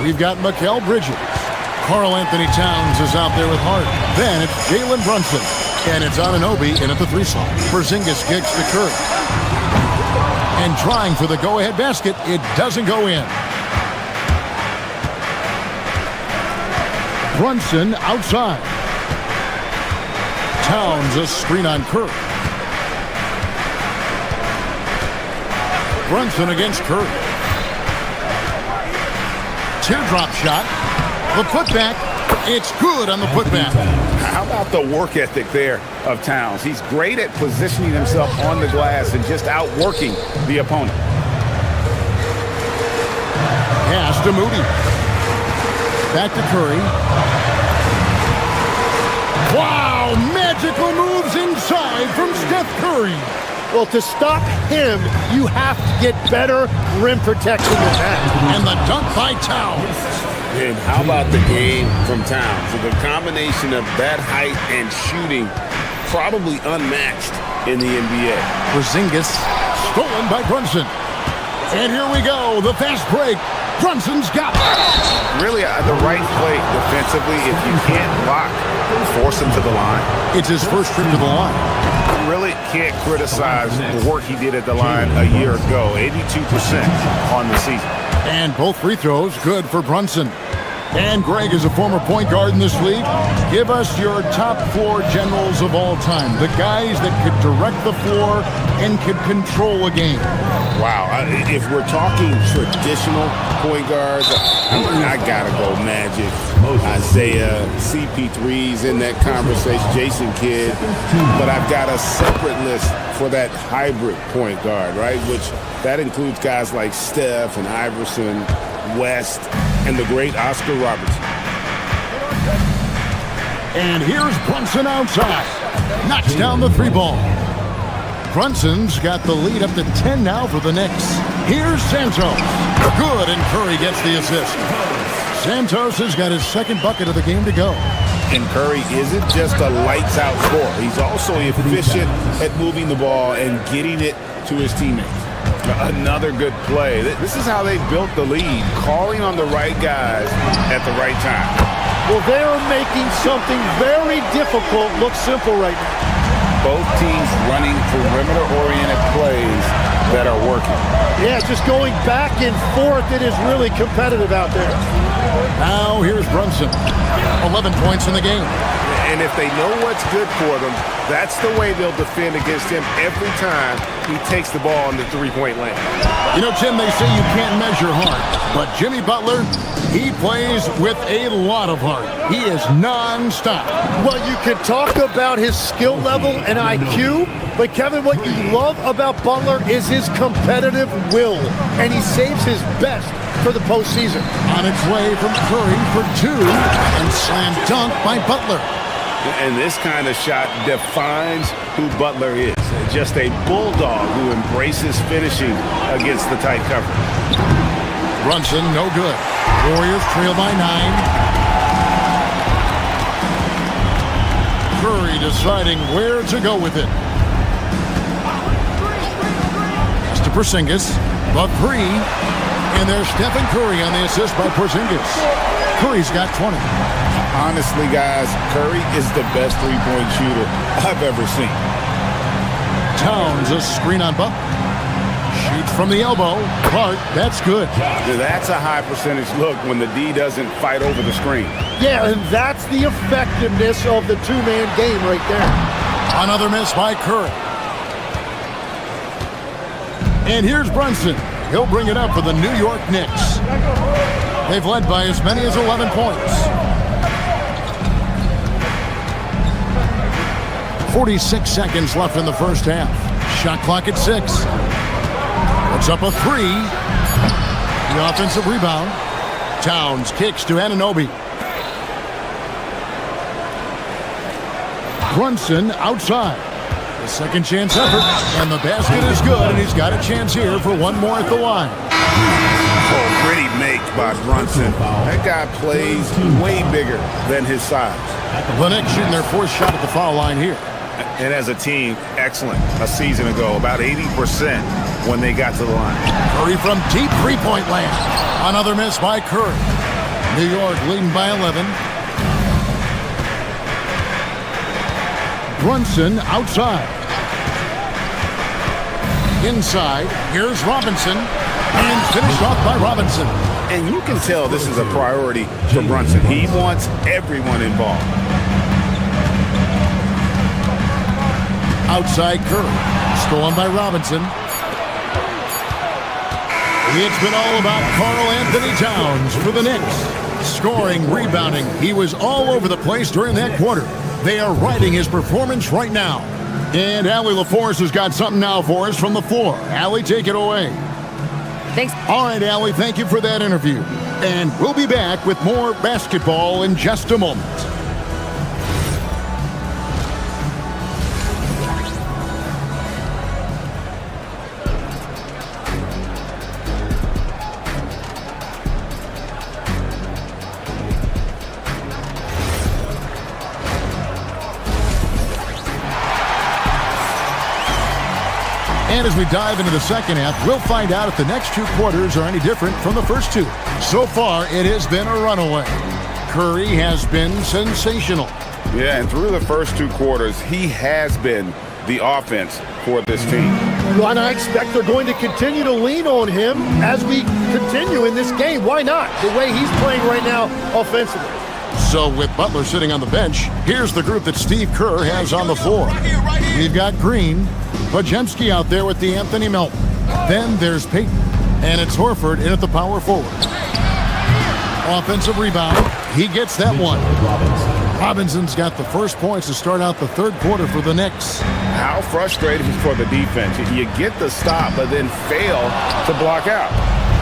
We've got Mikal Bridges. Karl Anthony Towns is out there with Hart. Then it's Jalen Brunson. And it's Anunoby in at the 3 slot. Porzingis kicks to Curry. And trying for the go-ahead basket, it doesn't go in. Brunson outside. Towns a screen on Curry. Brunson against Curry. Teardrop shot. The putback. It's good on the putback. How about the work ethic there of Towns? He's great at positioning himself on the glass and just outworking the opponent. Pass to Moody. Back to Curry. Wow! Magical moves inside from Steph Curry. Well, to stop him, you have to get better rim protection than that. And the dunk by Towns. And how about the game from Towns? So the combination of that height and shooting, probably unmatched in the NBA. Porzingis stolen by Brunson. And here we go, the fast break. Brunson's got it. Really the right play defensively. If you can't block, force him to the line. It's his first trip to the line. Really can't criticize the work he did at the line a year ago. 82% on the season. And both free throws good for Brunson. And Greg is a former point guard in this league. Give us your top 4 generals of all time. The guys that could direct the floor and could control a game. Wow. If we're talking traditional point guards, I gotta go Magic, Isaiah, CP3's in that conversation, Jason Kidd. But I've got a separate list for that hybrid point guard, right? Which that includes guys like Steph and Iverson, West, and the great Oscar Robertson. And here's Brunson outside. Knocks down the 3 ball. Brunson's got the lead up to 10 now for the Knicks. Here's Santos. Good, and Curry gets the assist. Santos has got his second bucket of the game to go. And Curry isn't just a lights-out scorer. He's also efficient at moving the ball and getting it to his teammates. Another good play. This is how they built the lead, calling on the right guys at the right time. Well, they're making something very difficult look simple right now. Both teams running perimeter-oriented plays that are working. Yeah, just going back and forth. It is really competitive out there. Now here's Brunson. 11 points in the game. And if they know what's good for them, that's the way they'll defend against him every time he takes the ball in the 3-point lane. You know, Jim, they say you can't measure heart, but Jimmy Butler, he plays with a lot of heart. He is non-stop. Well, you can talk about his skill level and IQ, but Kevin, what you love about Butler is his competitive will, and he saves his best for the postseason. On its way from Curry for 2, and slam dunk by Butler. And this kind of shot defines who Butler is. Just a bulldog who embraces finishing against the tight cover. Brunson, no good. Warriors trail by 9. Curry deciding where to go with it. Pass to Porzingis. The 3. And there's Stephen Curry on the assist by Porzingis. Curry's got 20. Honestly, guys, Curry is the best three-point shooter I've ever seen. Towns a screen on Butler. Shoots from the elbow. Clark, that's good. That's a high percentage look when the D doesn't fight over the screen. Yeah, and that's the effectiveness of the 2-man game right there. Another miss by Curry. And here's Brunson. He'll bring it up for the New York Knicks. They've led by as many as 11 points. 46 seconds left in the first half. Shot clock at 6. Puts up a 3. The offensive rebound. Towns kicks to Anunoby. Brunson outside. The second chance effort, and the basket is good, and he's got a chance here for one more at the line. Oh, pretty make by Brunson. That guy plays way bigger than his size. The Knicks shooting their fourth shot at the foul line here. And as a team, excellent. A season ago, about 80% when they got to the line. Curry from deep three-point land. Another miss by Curry. New York leading by 11. Brunson outside. Inside, here's Robinson. And finished off by Robinson. And you can tell this is a priority for Brunson. He wants everyone involved. Outside Curry. Stolen by Robinson. It's been all about Karl Anthony Towns for the Knicks. Scoring, rebounding. He was all over the place during that quarter. They are riding his performance right now. And Allie LaForce has got something now for us from the floor. Allie, take it away. Thanks. All right, Allie, thank you for that interview. And we'll be back with more basketball in just a moment. And as we dive into the second half, we'll find out if the next two quarters are any different from the first two. So far, it has been a runaway. Curry has been sensational. Yeah, and through the first two quarters, he has been the offense for this team. Well, and I expect they're going to continue to lean on him as we continue in this game. Why not? The way he's playing right now offensively. So with Butler sitting on the bench, here's the group that Steve Kerr has on the floor. We've got Green, Podziemski out there with the Anthony Melton. Then there's Payton, and it's Horford in at the power forward. Offensive rebound, he gets that one. Robinson's got the first points to start out the third quarter for the Knicks. How frustrating for the defense. You get the stop, but then fail to block out.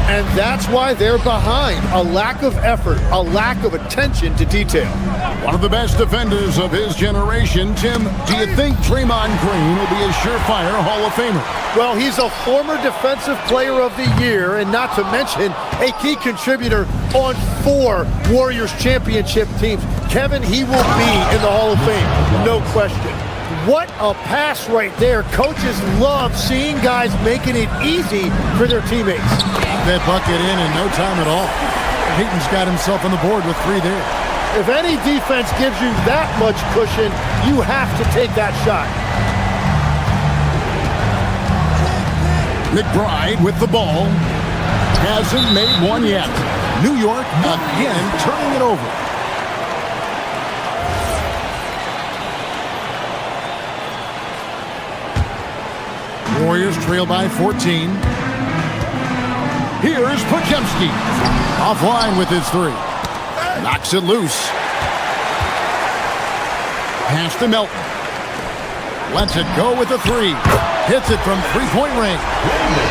And that's why they're behind. A lack of effort, a lack of attention to detail. One of the best defenders of his generation, Tim, do you think Draymond Green will be a surefire Hall of Famer? Well, he's a former Defensive Player of the Year, and not to mention a key contributor on 4 Warriors championship teams. Kevin, he will be in the Hall of Fame, no question. What a pass right there. Coaches love seeing guys making it easy for their teammates. That bucket in no time at all. Payton's got himself on the board with 3 there. If any defense gives you that much cushion, you have to take that shot. McBride with the ball. Hasn't made one yet. New York again turning it over. Warriors trail by 14. Here's Podziemski. Offline with his 3. Knocks it loose. Pass to Melton. Lets it go with the 3. Hits it from three-point range.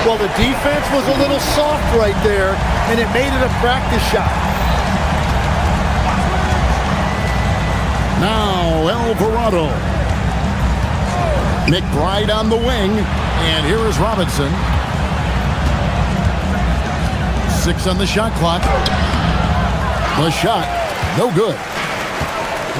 Well, the defense was a little soft right there, and it made it a practice shot. Now Alvarado. McBride on the wing, and here is Robinson. 6 on the shot clock. The shot, no good.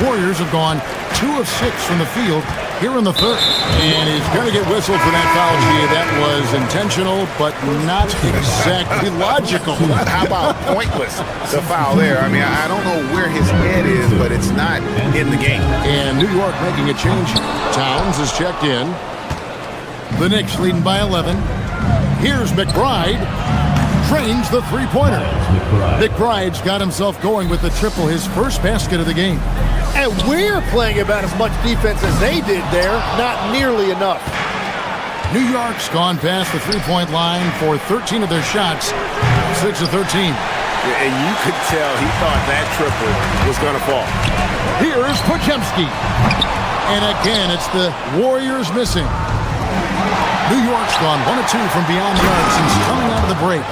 Warriors have gone 2 of 6 from the field here in the third. And he's going to get whistled for that foul, Gia. That was intentional, but not exactly logical. How about pointless, the foul there? I mean, I don't know where his head is, but it's not in the game. And New York making a change. Towns is checked in. The Knicks leading by 11. Here's McBride. Drains the three-pointer. McBride's got himself going with the triple, his first basket of the game. And we're playing about as much defense as they did there. Not nearly enough. New York's gone past the three-point line for 13 of their shots. 6 of 13. And you could tell he thought that triple was going to fall. Here's Podziemski. And again, it's the Warriors missing. New York's gone 1 of 2 from beyond the arc since coming out of the break.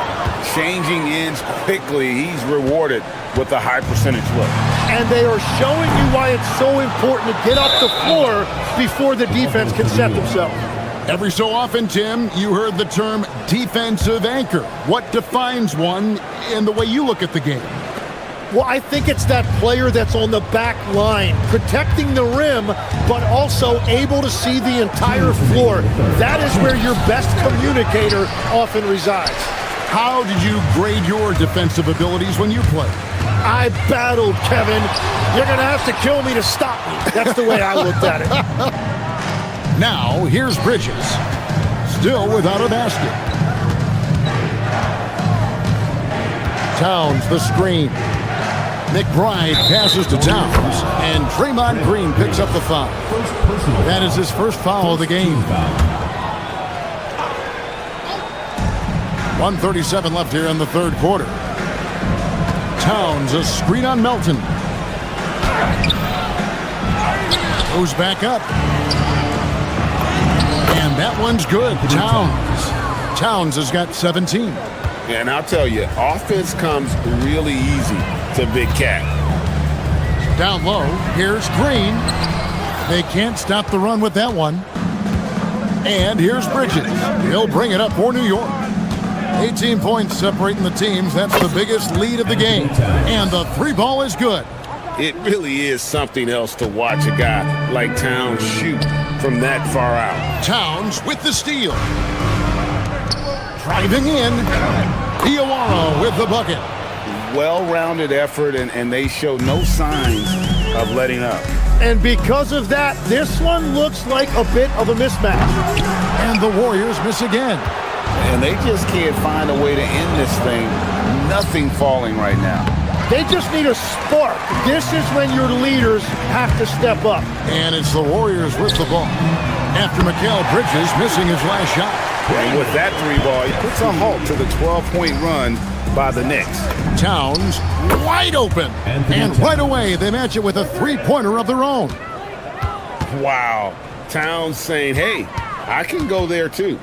changing ends quickly. He's rewarded with a high percentage look. And they are showing you why it's so important to get up the floor before the defense can set themselves. Every so often, Tim, you heard the term defensive anchor. What defines one in the way you look at the game? Well, I think it's that player that's on the back line, protecting the rim, but also able to see the entire floor. That is where your best communicator often resides. How did you grade your defensive abilities when you played? I battled, Kevin. You're going to have to kill me to stop me. That's the way I looked at it. Now, here's Bridges, still without a basket. Towns, the screen. McBride passes to Towns, and Draymond Green picks up the foul. That is his first foul of the game. 1:37 left here in the third quarter. Towns, a screen on Melton. Goes back up. And that one's good. Towns has got 17. And I'll tell you, offense comes really easy to Big Cat. Down low, here's Green. They can't stop the run with that one. And here's Bridges. He'll bring it up for New York. 18 points separating the teams. That's the biggest lead of the game. And the three ball is good. It really is something else to watch a guy like Towns shoot from that far out. Towns with the steal. Driving in. Iowara with the bucket. Well-rounded effort, and they show no signs of letting up. And because of that, this one looks like a bit of a mismatch. And the Warriors miss again. And they just can't find a way to end this thing. Nothing falling right now. They just need a spark. This is when your leaders have to step up. And it's the Warriors with the ball after Mikal Bridges missing his last shot. And with that three ball, he puts a halt to the 12-point run by the Knicks. Towns wide open. And right away, they match it with a three-pointer of their own. Wow. Towns saying, hey, I can go there too.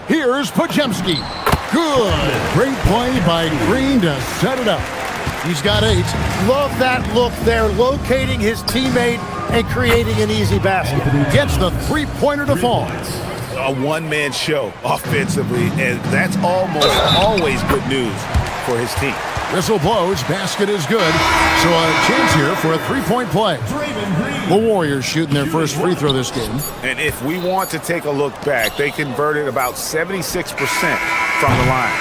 Here's Podziemski. Good. Great play by Green to set it up. He's got 8. Love that look there, locating his teammate and creating an easy basket. Gets the three-pointer to fall. A one-man show offensively, and that's almost always good news for his team. Whistle blows, basket is good. So a chance here for a three-point play. The Warriors shooting their first free throw this game. And if we want to take a look back, they converted about 76% from the line.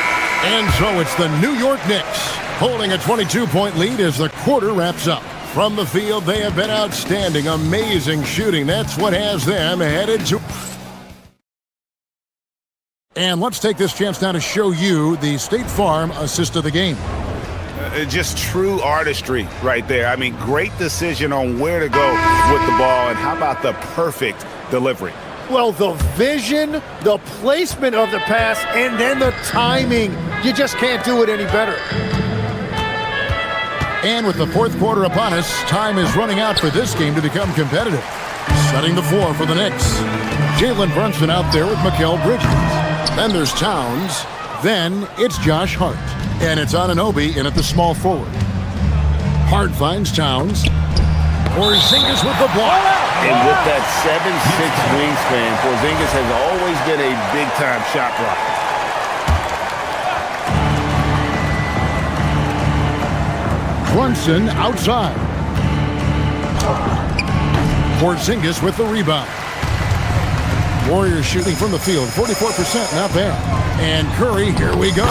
And so it's the New York Knicks holding a 22-point lead as the quarter wraps up. From the field, they have been outstanding, amazing shooting. That's what has them headed to... And let's take this chance now to show you the State Farm assist of the game. Just true artistry right there. I mean, great decision on where to go with the ball, and how about the perfect delivery? Well, the vision, the placement of the pass, and then the timing. You just can't do it any better. And with the fourth quarter upon us, time is running out for this game to become competitive. Setting the floor for the Knicks. Jalen Brunson out there with Mikal Bridges. Then there's Towns. Then it's Josh Hart. And it's Anunoby in at the small forward. Hart finds Towns. Porzingis with the block. And with that 7'6" wingspan, Porzingis has always been a big-time shot blocker. Brunson outside. Porzingis with the rebound. Warriors shooting from the field, 44%, not bad. And Curry, here we go.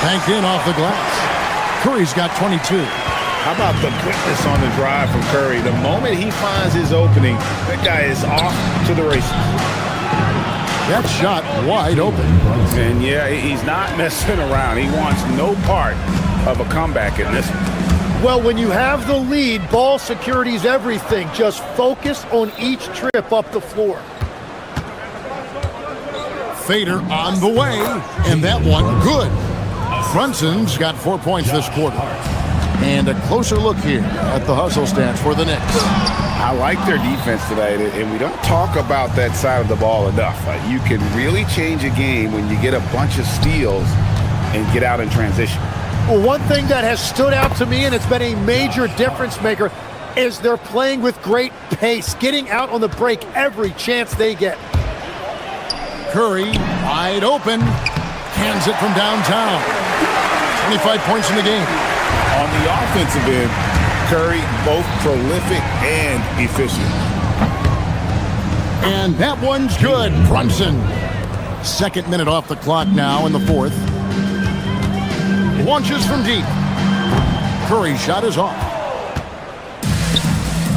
Banked in off the glass. Curry's got 22. How about the quickness on the drive from Curry? The moment he finds his opening, that guy is off to the races. That shot wide open. And yeah, he's not messing around. He wants no part of a comeback in this one. Well, when you have the lead, ball security is everything. Just focus on each trip up the floor. Fader on the way, and that one good. Brunson's got 4 points this quarter. And a closer look here at the hustle stats for the Knicks. I like their defense tonight, and we don't talk about that side of the ball enough. You can really change a game when you get a bunch of steals and get out in transition. Well, one thing that has stood out to me, and it's been a major difference maker, is they're playing with great pace, getting out on the break every chance they get. Curry, wide open, cans it from downtown. 25 points in the game. On the offensive end, Curry, both prolific and efficient. And that one's good. Brunson. Second minute off the clock now in the fourth. Launches from deep. Curry's shot is off.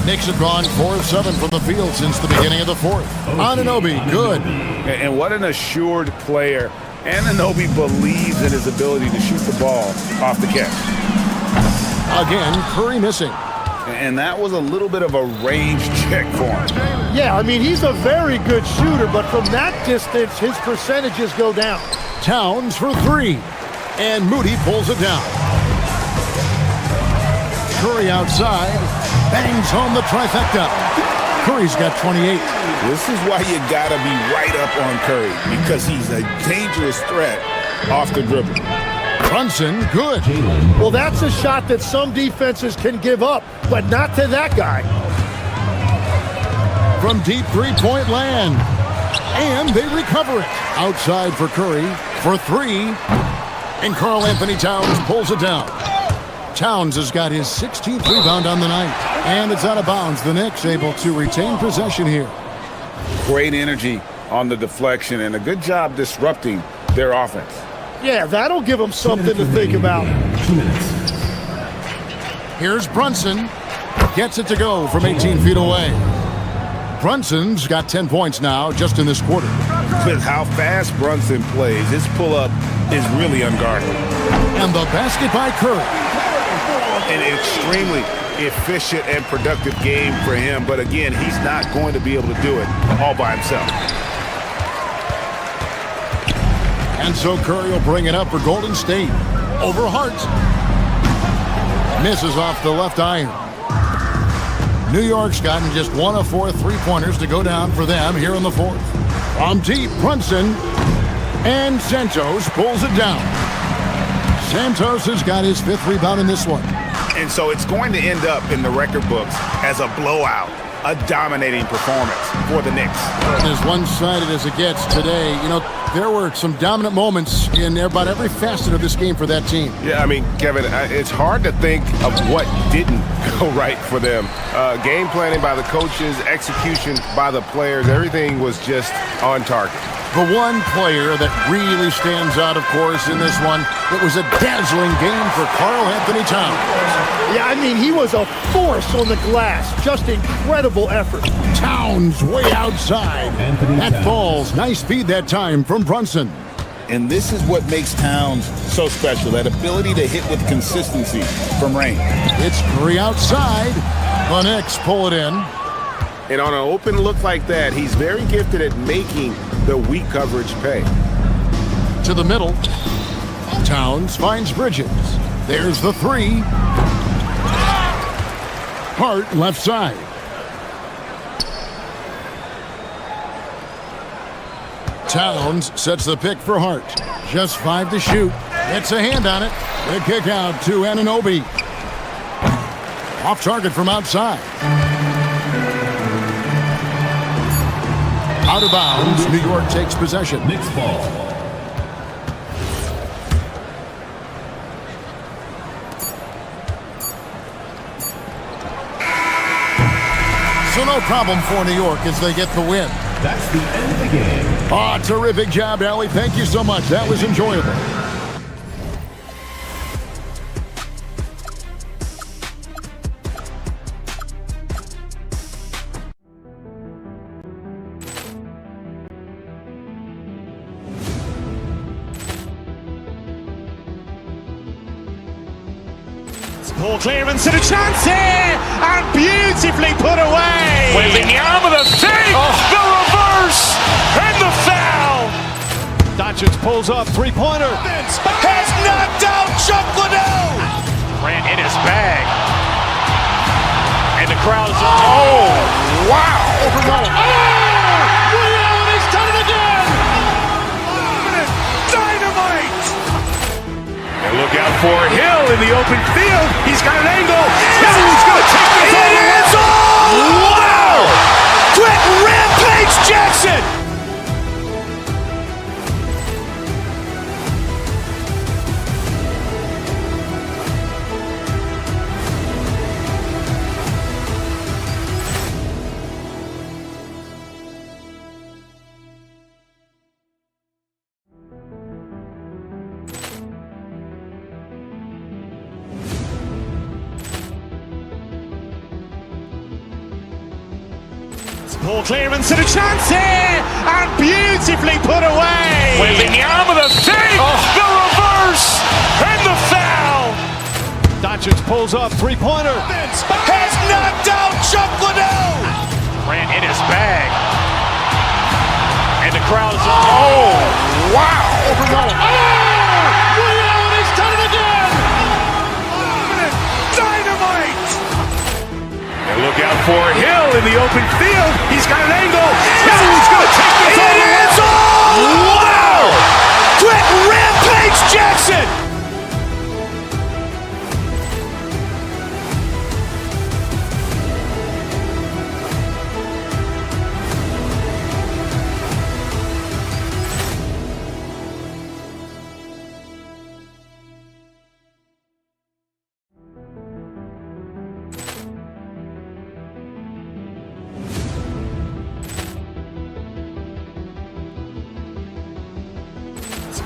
Knicks have gone 4 of 7 from the field since the beginning of the fourth. Anunoby, good. And what an assured player. Anunoby believes in his ability to shoot the ball off the catch. Again, Curry missing. And that was a little bit of a range check for him. Yeah, I mean, he's a very good shooter, but from that distance, his percentages go down. Towns for 3. And Moody pulls it down. Curry outside. Bangs home the trifecta. Curry's got 28. This is why you got to be right up on Curry, because he's a dangerous threat off the dribble. Brunson, good. Well, that's a shot that some defenses can give up, but not to that guy. From deep three-point land. And they recover it. Outside for Curry for 3. And Karl Anthony Towns pulls it down. Towns has got his 16th rebound on the night. And it's out of bounds. The Knicks able to retain possession here. Great energy on the deflection and a good job disrupting their offense. Yeah, that'll give them something to think about. 2 minutes. Here's Brunson. Gets it to go from 18 feet away. Brunson's got 10 points now just in this quarter. With how fast Brunson plays, his pull-up is really unguarded. And the basket by Curry. An extremely efficient and productive game for him, but again, he's not going to be able to do it all by himself. And so Curry will bring it up for Golden State. Over Hart. Misses off the left iron. New York's gotten just 1 of 4 three-pointers to go down for them here in the fourth. From deep, Brunson. And Santos pulls it down. Santos has got his 5th rebound in this one. And so it's going to end up in the record books as a blowout, a dominating performance for the Knicks. As one-sided as it gets today, you know, there were some dominant moments in about every facet of this game for that team. Yeah, I mean, Kevin, it's hard to think of what didn't go right for them. Game planning by the coaches, execution by the players, everything was just on target. The one player that really stands out, of course, in this one, it was a dazzling game for Karl Anthony Towns. Yeah, I mean, he was a force on the glass. Just incredible effort. Towns way outside. That falls. Nice feed that time from Brunson. And this is what makes Towns so special, that ability to hit with consistency from range. It's Curry outside. The Knicks pull it in. And on an open look like that, he's very gifted at making the weak coverage pay. To the middle. Towns finds Bridges. There's the 3. Hart left side. Towns sets the pick for Hart. Just 5 to shoot. Gets a hand on it. The kick out to Anunoby. Off target from outside. Out of bounds. New York takes possession. Knicks ball. So no problem for New York as they get the win. That's the end of the game. Ah, terrific job, Allie. Thank you so much. That was enjoyable. Ball clearance and a chance here, and beautifully put away. Wembanyama the fake, the reverse, and the foul. Doncic pulls up, three-pointer. Has knocked out Chuck Liddell. Ran in his bag. And the crowd is, wow! Over Nolan. Ray Allen, he's done it again! Dynamite! And look out for Hill in the open field. He's got an angle. Hill's going to take this all the way. Wow! Quick rampage Jackson! Ball clearance and a chance here, and beautifully put away. Wembanyama the save, the reverse, and the foul. Doncic pulls up, three-pointer. Has knocked out Chuck Liddell. Ran in his bag, and the crowd is wow! Over Nolan. Ray Allen, he's done it again! Dynamite! And look out for Hill in the open field. He's got an angle. Hill's going to take this all the way. Wow! Quick rampage Jackson!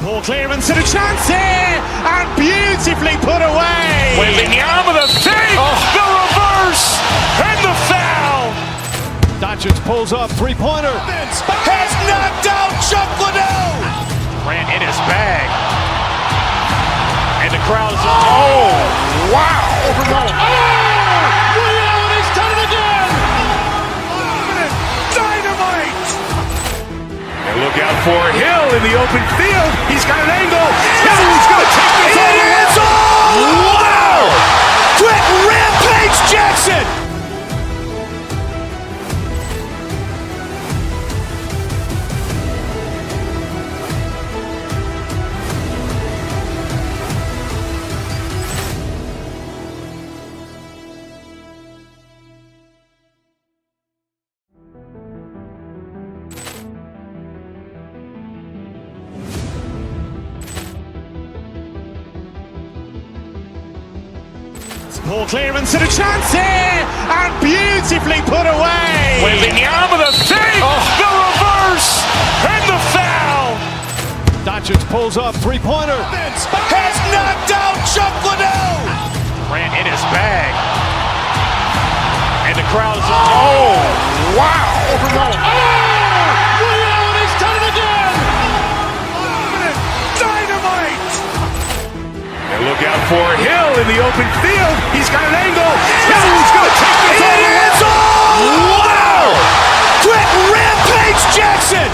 Ball clearance and a chance here, and beautifully put away. Wembanyama the save, the reverse, and the foul. Doncic pulls up, three-pointer. Has knocked out Chuck Liddell. Ran in his bag, and the crowd is wow! Over Nolan. Ray Allen, he's done it again! Dynamite! And look out for Hill in the open field. He's got an angle. Hill's going to take this all the way. Wow! Quick rampage Jackson! Ball clearance and a chance here, and beautifully put away. Wembanyama the save, the reverse, and the foul. Doncic pulls up, three-pointer. Has knocked out Chuck Liddell. Ran in his bag, and the crowd is wow! Over Nolan. Ray Allen, he's done it again! Dynamite! And look out for Hill in the open field. He's got an angle. Hill's going to take this all the way. Wow! Quick rampage Jackson!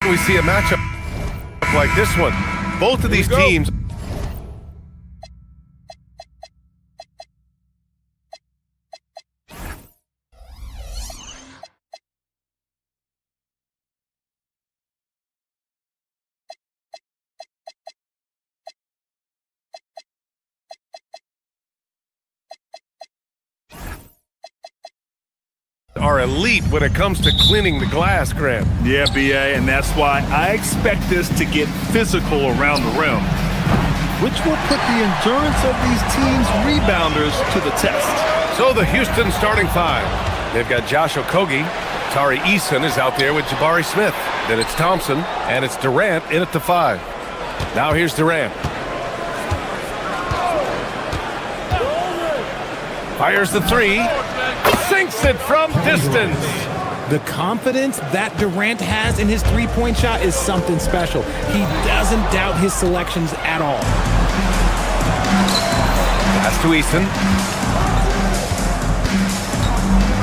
We see a matchup like this one. Both of these teams are elite when it comes to cleaning the glass, Graham. Yeah, BA, and that's why I expect this to get physical around the rim, which will put the endurance of these teams' rebounders to the test. So the Houston starting five. They've got Josh Okogie. Tari Eason is out there with Jabari Smith. Then it's Thompson, and it's Durant in at the five. Now here's Durant. Fires the three. Sinks it from distance. The confidence that Durant has in his three-point shot is something special. He doesn't doubt his selections at all. Pass to Easton.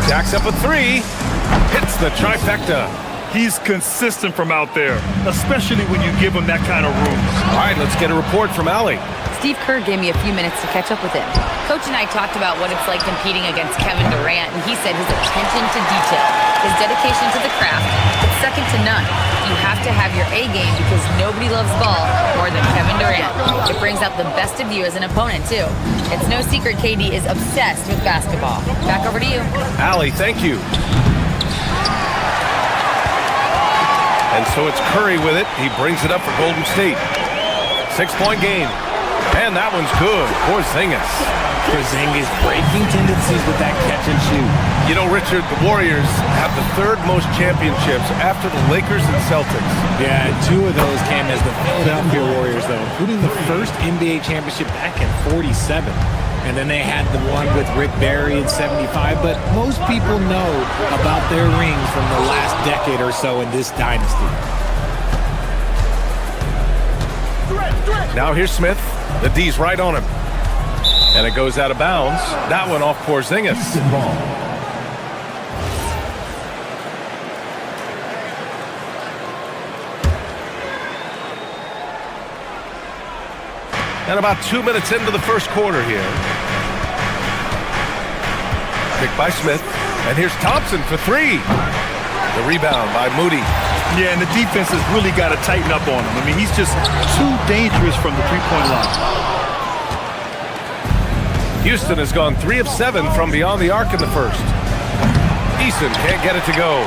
Jacks up a three. Hits the trifecta. He's consistent from out there, especially when you give him that kind of room. All right, let's get a report from Allie. Steve Kerr gave me a few minutes to catch up with him. Coach and I talked about what it's like competing against Kevin Durant, and he said his attention to detail, his dedication to the craft, it's second to none. You have to have your A game because nobody loves ball more than Kevin Durant. It brings out the best of you as an opponent, too. It's no secret KD is obsessed with basketball. Back over to you. Allie, thank you. And so it's Curry with it. He brings it up for Golden State. 6-point game. And that one's good. Porzingis. Porzingis breaking tendencies with that catch and shoot. You know, Richard, the Warriors have the third most championships after the Lakers and Celtics. Yeah, 2 of those came as the Philadelphia Warriors, though, including the first NBA championship back in '47. And then they had the one with Rick Barry in '75. But most people know about their rings from the last decade or so in this dynasty. Now here's Smith. The D's right on him. And it goes out of bounds. That one off Porzingis. And about 2 minutes into the first quarter here. Picked by Smith. And here's Thompson for 3. The rebound by Moody. Yeah, and the defense has really got to tighten up on him. I mean, he's just too dangerous from the three-point line. Houston has gone 3 of 7 from beyond the arc in the first. Easton can't get it to go.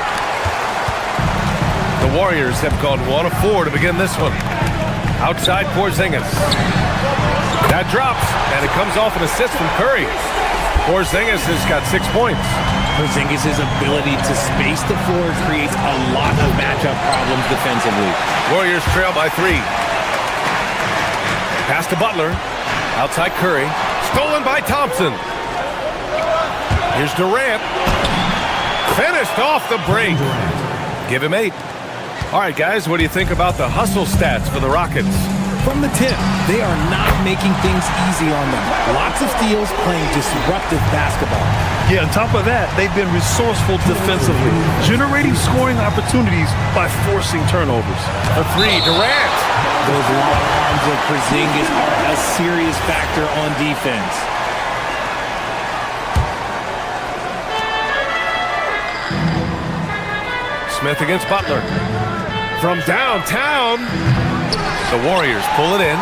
The Warriors have gone 1 of 4 to begin this one. Outside Porzingis. That drops, and it comes off an assist from Curry. Porzingis has got 6 points. Porzingis' ability to space the floor creates a lot of matchup problems defensively. Warriors trail by 3. Pass to Butler. Outside Curry. Stolen by Thompson. Here's Durant. Finished off the break. Give him 8. All right, guys, what do you think about the hustle stats for the Rockets? From the tip, they are not making things easy on them. Lots of steals, playing disruptive basketball. Yeah, on top of that, they've been resourceful defensively, generating scoring opportunities by forcing turnovers. A 3, Durant. Those long arms of Porzingis are a serious factor on defense. Smith against Butler. From downtown, the Warriors pull it in.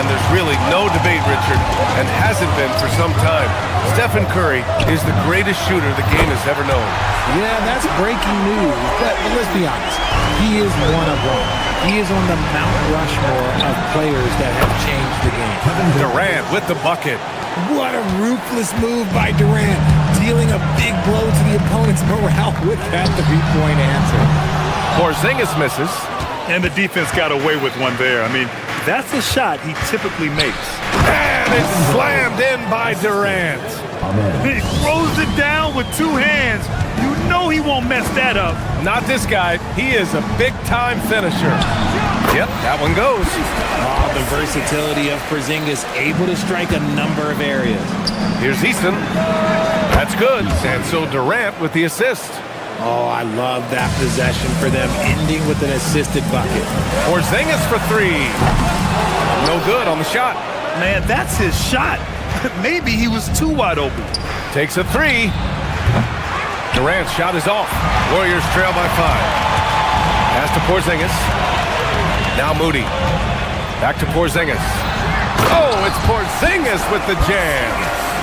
And there's really no debate, Richard, and hasn't been for some time. Stephen Curry is the greatest shooter the game has ever known. Yeah, that's breaking news, but let's be honest. He is one of one. He is on the Mount Rushmore of players that have changed the game. Durant with the bucket. What a ruthless move by Durant, dealing a big blow to the opponent's morale with that three-point answer. Porzingis misses. And the defense got away with one there. I mean, that's a shot he typically makes. And it's slammed in by Durant. He throws it down with 2 hands. You know he won't mess that up. Not this guy. He is a big-time finisher. Yep, that one goes. Oh, the versatility of Porzingis, able to strike a number of areas. Here's Easton. That's good. And so Durant with the assist. Oh, I love that possession for them, ending with an assisted bucket. Porzingis for 3. No good on the shot. Man, that's his shot. Maybe he was too wide open. Takes a 3. Durant's shot is off. Warriors trail by 5. Pass to Porzingis. Now Moody. Back to Porzingis. Oh, it's Porzingis with the jam.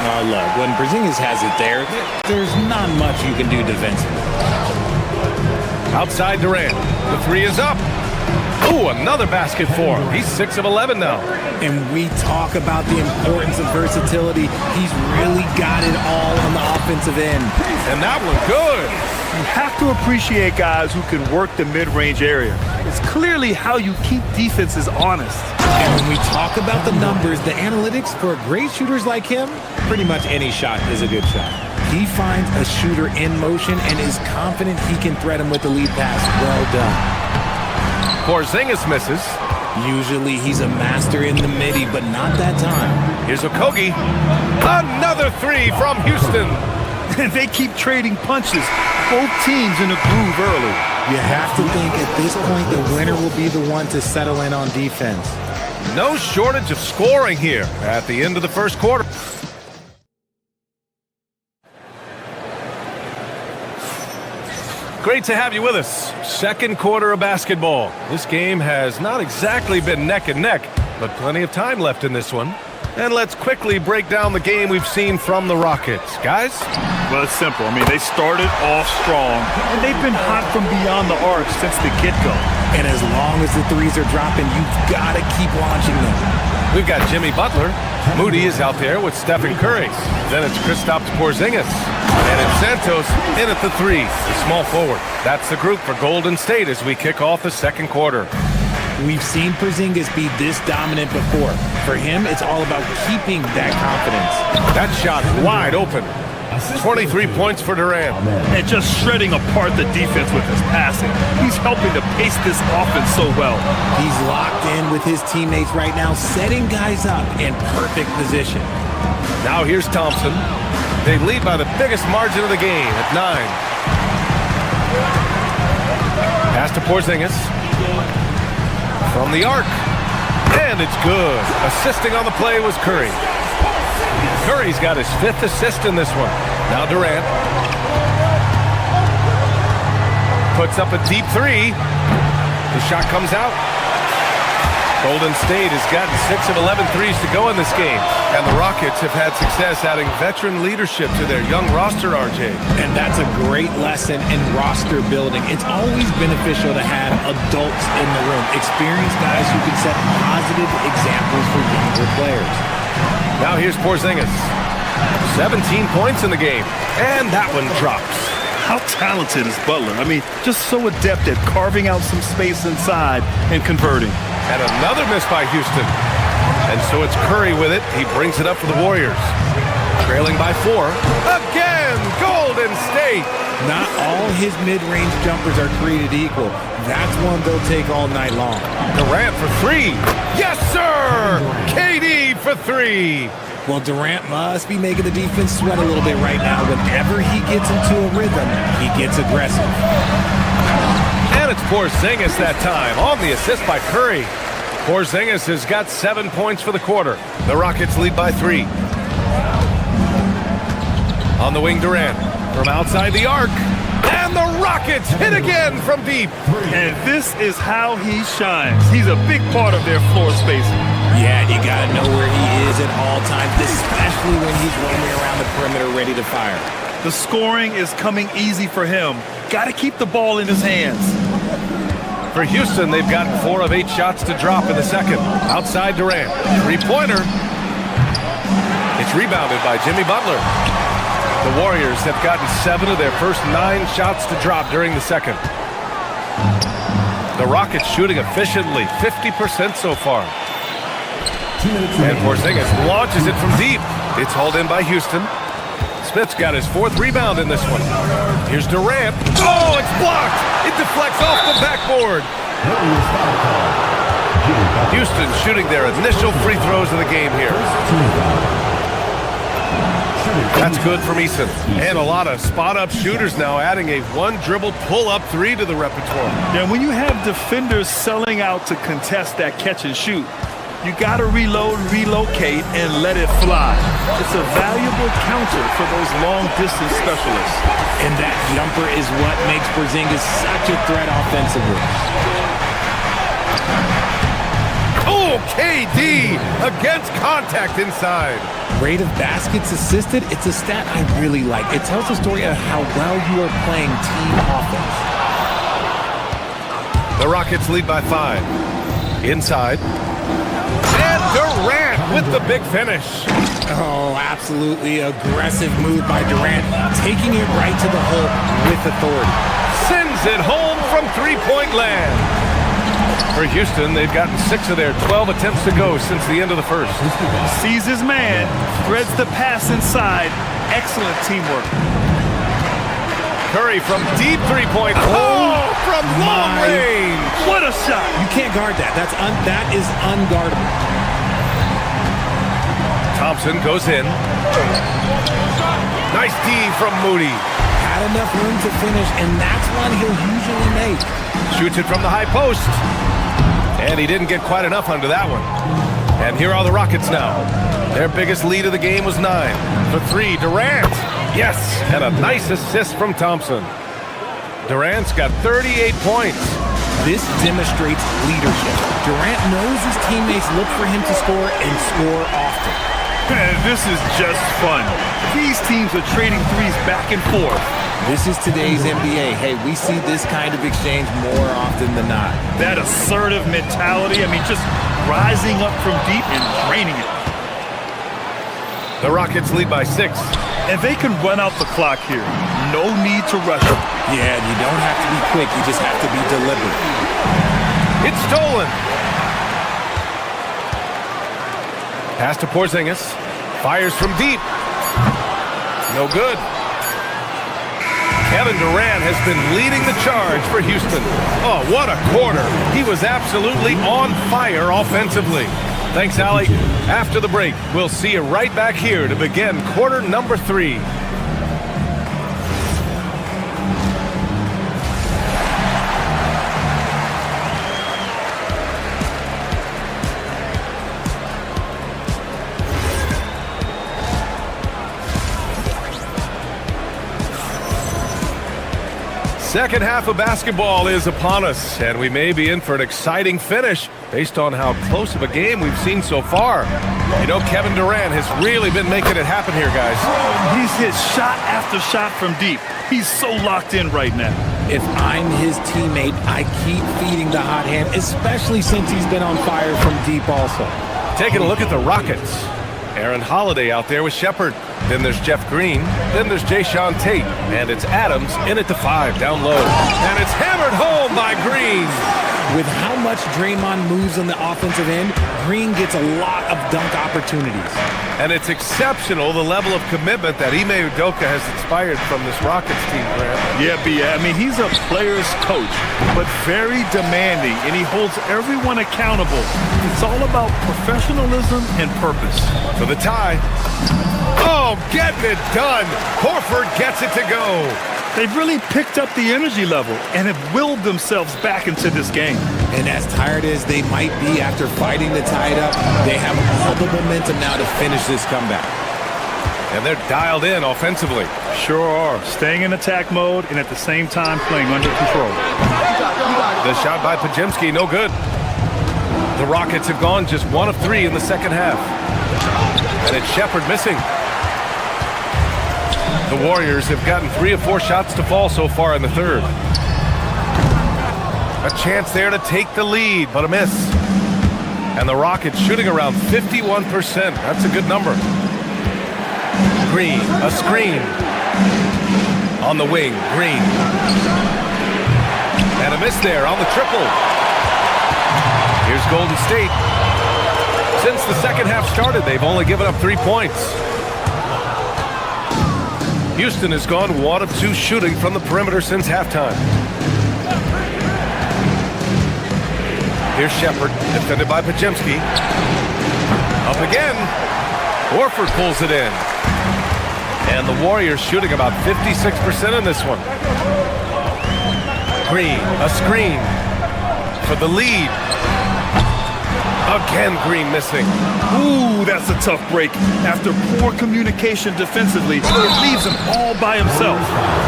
Oh, look, when Porzingis has it there, there's not much you can do defensively. Outside Durant. The 3 is up. Ooh, another basket for him. He's 6 of 11 now. And we talk about the importance of versatility. He's really got it all on the offensive end. And that one good. You have to appreciate guys who can work the mid-range area. It's clearly how you keep defenses honest. And when we talk about the numbers, the analytics for great shooters like him, pretty much any shot is a good shot. He finds a shooter in motion and is confident he can thread him with the lead pass. Well done. Porzingis misses. Usually he's a master in the midi, but not that time. Here's Okogie. Another three from Houston. And they keep trading punches. Both teams in a groove early. You have to think at this point the winner will be the one to settle in on defense. No shortage of scoring here at the end of the first quarter. Great to have you with us. Second quarter of basketball. This game has not exactly been neck and neck, but plenty of time left in this one. And let's quickly break down the game we've seen from the Rockets. Guys? Well, it's simple. I mean, they started off strong, and they've been hot from beyond the arc since the get-go. And as long as the threes are dropping, you've got to keep launching them. We've got Jimmy Butler. Moody is out there with Stephen Curry. Then it's Kristaps Porzingis. And it's Santos in at the three, the small forward. That's the group for Golden State as we kick off the second quarter. We've seen Porzingis be this dominant before. For him, it's all about keeping that confidence. That shot wide open. 23 points for Durant. And just shredding apart the defense with his passing. He's helping to pace this offense so well. He's locked in with his teammates right now, setting guys up in perfect position. Now here's Thompson. They lead by the biggest margin of the game at 9. Pass to Porzingis. From the arc. And it's good. Assisting on the play was Curry. Curry's got his 5th assist in this one. Now Durant. Puts up a deep three. The shot comes out. Golden State has gotten 6 of 11 threes to go in this game. And the Rockets have had success adding veteran leadership to their young roster, RJ. And that's a great lesson in roster building. It's always beneficial to have adults in the room, experienced guys who can set positive examples for younger players. Now here's Porzingis. 17 points in the game. And that one drops. How talented is Butler? I mean, just so adept at carving out some space inside and converting. And another miss by Houston. And so it's Curry with it. He brings it up for the Warriors. Trailing by 4. Again, Golden State. Not all his mid-range jumpers are created equal. That's one they'll take all night long. Durant for 3. Yes, sir! KD for 3. Well, Durant must be making the defense sweat a little bit right now. Whenever he gets into a rhythm, he gets aggressive. And it's Porzingis that time on the assist by Curry. Porzingis has got 7 points for the quarter. The Rockets lead by 3. On the wing, Durant from outside the arc. And the Rockets hit again from deep. And this is how he shines. He's a big part of their floor spacing. Yeah, you got to know where he is at all times, especially when he's roaming around the perimeter ready to fire. The scoring is coming easy for him. Got to keep the ball in his hands. For Houston, they've gotten 4 of 8 shots to drop in the second. Outside Durant. 3-pointer. It's rebounded by Jimmy Butler. The Warriors have gotten 7 of their first 9 shots to drop during the second. The Rockets shooting efficiently, 50% so far. And Porzingis launches it from deep. It's hauled in by Houston. Smith's got his 4th rebound in this one. Here's Durant. Oh, it's blocked! It deflects off the backboard. Houston shooting their initial free throws of the game here. That's good from Eason. And a lot of spot-up shooters now, adding a 1-dribble pull-up 3 to the repertoire. Yeah, when you have defenders selling out to contest that catch and shoot, you got to reload, relocate, and let it fly. It's a valuable counter for those long-distance specialists. And that jumper is what makes Porzingis such a threat offensively. Oh, KD against contact inside. Rate of baskets assisted, it's a stat I really like. It tells the story of how well you are playing team offense. The Rockets lead by 5. Inside. And Durant with the big finish. Oh, absolutely aggressive move by Durant, taking it right to the hole with authority. Sends it home from 3-point land. For Houston, they've gotten 6 of their 12 attempts to go since the end of the first. Sees his man, threads the pass inside, excellent teamwork. Curry from deep three-point. Oh, from long range. What a shot. You can't guard that. That is unguardable. Thompson goes in. Nice D from Moody. Had enough room to finish, and that's one he'll usually make. Shoots it from the high post. And he didn't get quite enough under that one. And here are the Rockets now. Their biggest lead of the game was 9. For 3, Durant. Yes, and a nice assist from Thompson. Durant's got 38 points. This demonstrates leadership. Durant knows his teammates look for him to score and score often. Man, this is just fun. These teams are trading threes back and forth. This is today's NBA. Hey, we see this kind of exchange more often than not. That assertive mentality, just rising up from deep and draining it. The Rockets lead by 6. And they can run out the clock here. No need to rush it. Yeah, you don't have to be quick. You just have to be deliberate. It's stolen. Pass to Porzingis. Fires from deep. No good. Kevin Durant has been leading the charge for Houston. Oh, what a quarter. He was absolutely on fire offensively. Thanks, Allie. After the break, we'll see you right back here to begin quarter number 3. Second half of basketball is upon us, and we may be in for an exciting finish based on how close of a game we've seen so far. You know, Kevin Durant has really been making it happen here, guys. He's hit shot after shot from deep. He's so locked in right now. If I'm his teammate, I keep feeding the hot hand, especially since he's been on fire from deep also. Taking a look at the Rockets. Aaron Holiday out there with Shepard. Then there's Jeff Green. Then there's Jayshawn Tate. And it's Adams in at the 5 down low. And it's hammered home by Green. With how much Draymond moves on the offensive end, Green gets a lot of dunk opportunities. And it's exceptional, the level of commitment that Ime Udoka has inspired from this Rockets team, Grant. Yeah, B.A. He's a player's coach, but very demanding, and he holds everyone accountable. It's all about professionalism and purpose. For the tie. Oh, getting it done. Horford gets it to go. They've really picked up the energy level and have willed themselves back into this game. And as tired as they might be after fighting to tie it up, they have all the momentum now to finish this comeback. And they're dialed in offensively. Sure are. Staying in attack mode and at the same time playing under control. The shot by Podziemski, no good. The Rockets have gone just 1 of 3 in the second half. And it's Shepard missing. The Warriors have gotten 3 of 4 shots to fall so far in the third. A chance there to take the lead, but a miss. And the Rockets shooting around 51%. That's a good number. Green, a screen. On the wing, Green. And a miss there on the triple. Here's Golden State. Since the second half started, they've only given up 3 points. Houston has gone 1 of 2 shooting from the perimeter since halftime. Here's Shepard, defended by Podziemski. Up again. Horford pulls it in. And the Warriors shooting about 56% in this one. Green, a screen for the lead. Again, Green missing. Ooh, that's a tough break. After poor communication defensively, it leaves him all by himself.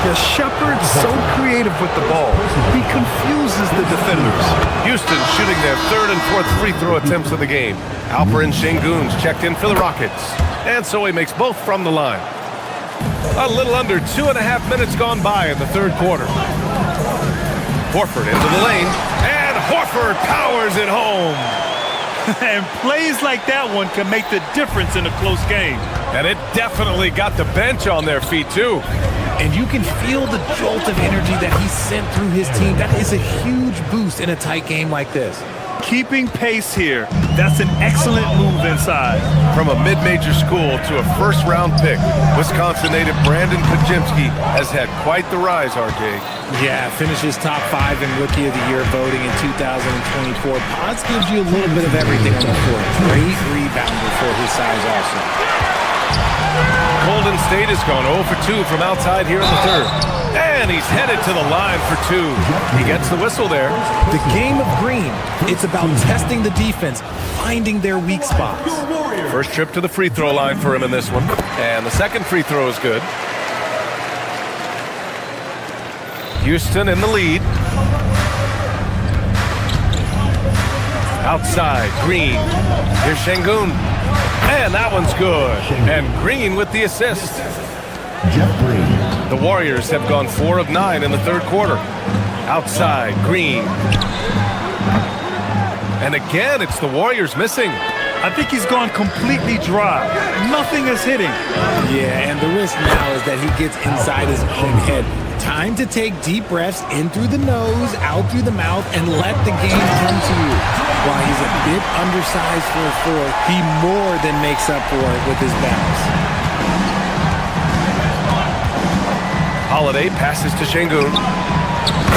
The Shepard's so creative with the ball. He confuses the defenders. Houston shooting their 3rd and 4th free throw attempts of the game. Alperen Şengün's checked in for the Rockets. And so he makes both from the line. A little under 2.5 minutes gone by in the third quarter. Horford into the lane. And Horford powers it home. And plays like that one can make the difference in a close game. And it definitely got the bench on their feet, too. And you can feel the jolt of energy that he sent through his team. That is a huge boost in a tight game like this. keeping pace here. That's an excellent move inside. From a mid-major school to a first-round pick, Wisconsin native Brandon Pajemski has had quite the rise, RJ. Yeah, finishes top 5 in Rookie of the Year voting in 2024. Pods gives you a little bit of everything on the court. Great rebounder for his size also. Golden State has gone 0 for 2 from outside here in the third. And he's headed to the line for 2. He gets the whistle there. The game of green, it's about testing the defense, finding their weak spots. First trip to the free throw line for him in this one. And the second free throw is good. Houston in the lead. Outside, Green. Here's Şengün. And that one's good. And Green with the assist. The Warriors have gone 4 of 9 in the third quarter. Outside, Green. And again, it's the Warriors missing. I think he's gone completely dry. Nothing is hitting. Yeah, and the risk now is that he gets inside his own head. Time to take deep breaths in through the nose, out through the mouth, and let the game come to you. While he's a bit undersized for a 4, he more than makes up for it with his bounce. Holiday passes to Şengün.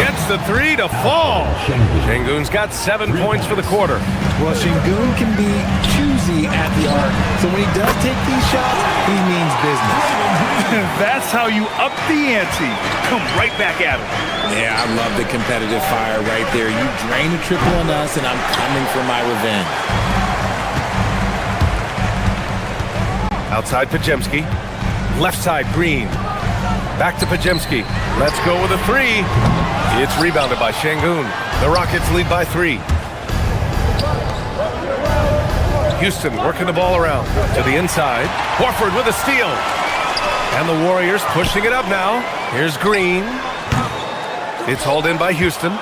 Gets the 3 to fall. Şengün's got 7 points for the quarter. Well, Şengün can be choosy at the arc, so when he does take these shots, he means business. That's how you up the ante. Come right back at him. Yeah, I love the competitive fire right there. You drain a triple on us, and I'm coming for my revenge. Outside Pajemski. Left side, Green. Back to Pajemski. Let's go with a 3. It's rebounded by Şengün. The Rockets lead by 3. Houston working the ball around to the inside. Horford with a steal. And the Warriors pushing it up now. Here's Green. It's hauled in by Houston.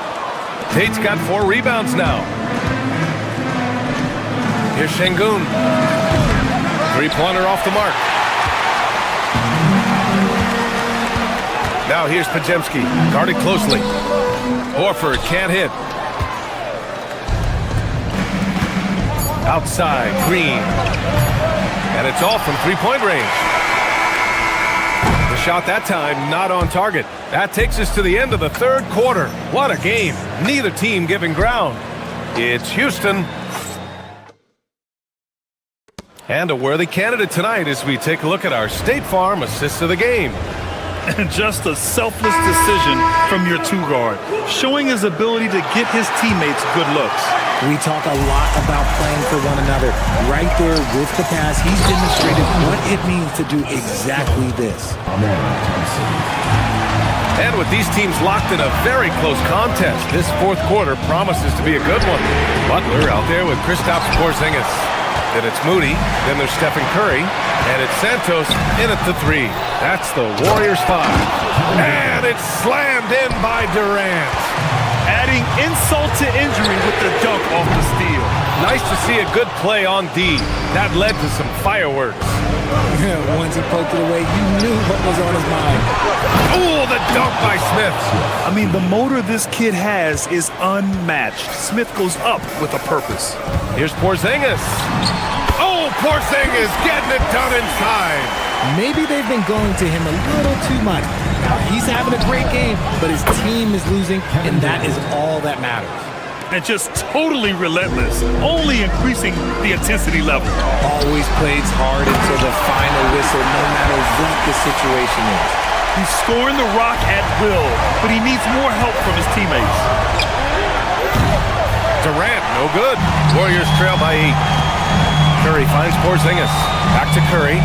Tate's got 4 rebounds now. Here's Şengün. 3-pointer off the mark. Now here's Pajemski, guarded closely. Horford can't hit. Outside, Green. And it's all from 3-point range. The shot that time not on target. That takes us to the end of the third quarter. What a game. Neither team giving ground. It's Houston. And a worthy candidate tonight as we take a look at our State Farm assist of the game. And just a selfless decision from your 2-guard, showing his ability to get his teammates good looks. We talk a lot about playing for one another. Right there with the pass, he's demonstrated what it means to do exactly this. And with these teams locked in a very close contest, this fourth quarter promises to be a good one. Butler out there with Kristaps Porzingis. Then it's Moody, then there's Stephen Curry, and it's Santos in at the 3. That's the Warriors 5. And it's slammed in by Durant. Adding insult to injury with the dunk off the steal. Nice to see a good play on D. That led to some fireworks. Once he poked it away, you knew what was on his mind. Oh, the dunk by Smith. I mean, the motor this kid has is unmatched. Smith goes up with a purpose. Here's Porzingis. Oh, Porzingis getting it done inside. Maybe they've been going to him a little too much. Now, he's having a great game, but his team is losing, and that is all that matters. And just totally relentless, only increasing the intensity level. Always plays hard until the final whistle, no matter what the situation is. He's scoring the rock at will, but he needs more help from his teammates. Durant, no good. Warriors trail by 8. Curry finds Porzingis. Back to Curry.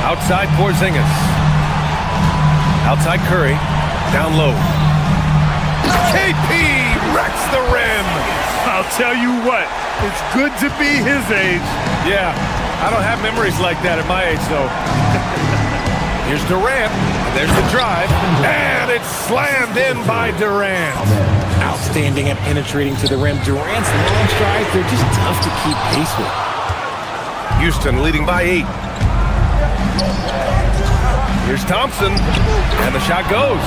Outside Porzingis. Outside Curry. Down low. KP wrecks the rim. I'll tell you what, it's good to be his age. Yeah, I don't have memories like that at my age, though. Here's Durant. There's the drive. And it's slammed in by Durant. Outstanding at penetrating to the rim. Durant's long strides, they're just tough to keep pace with. Houston leading by 8. Here's Thompson, and the shot goes.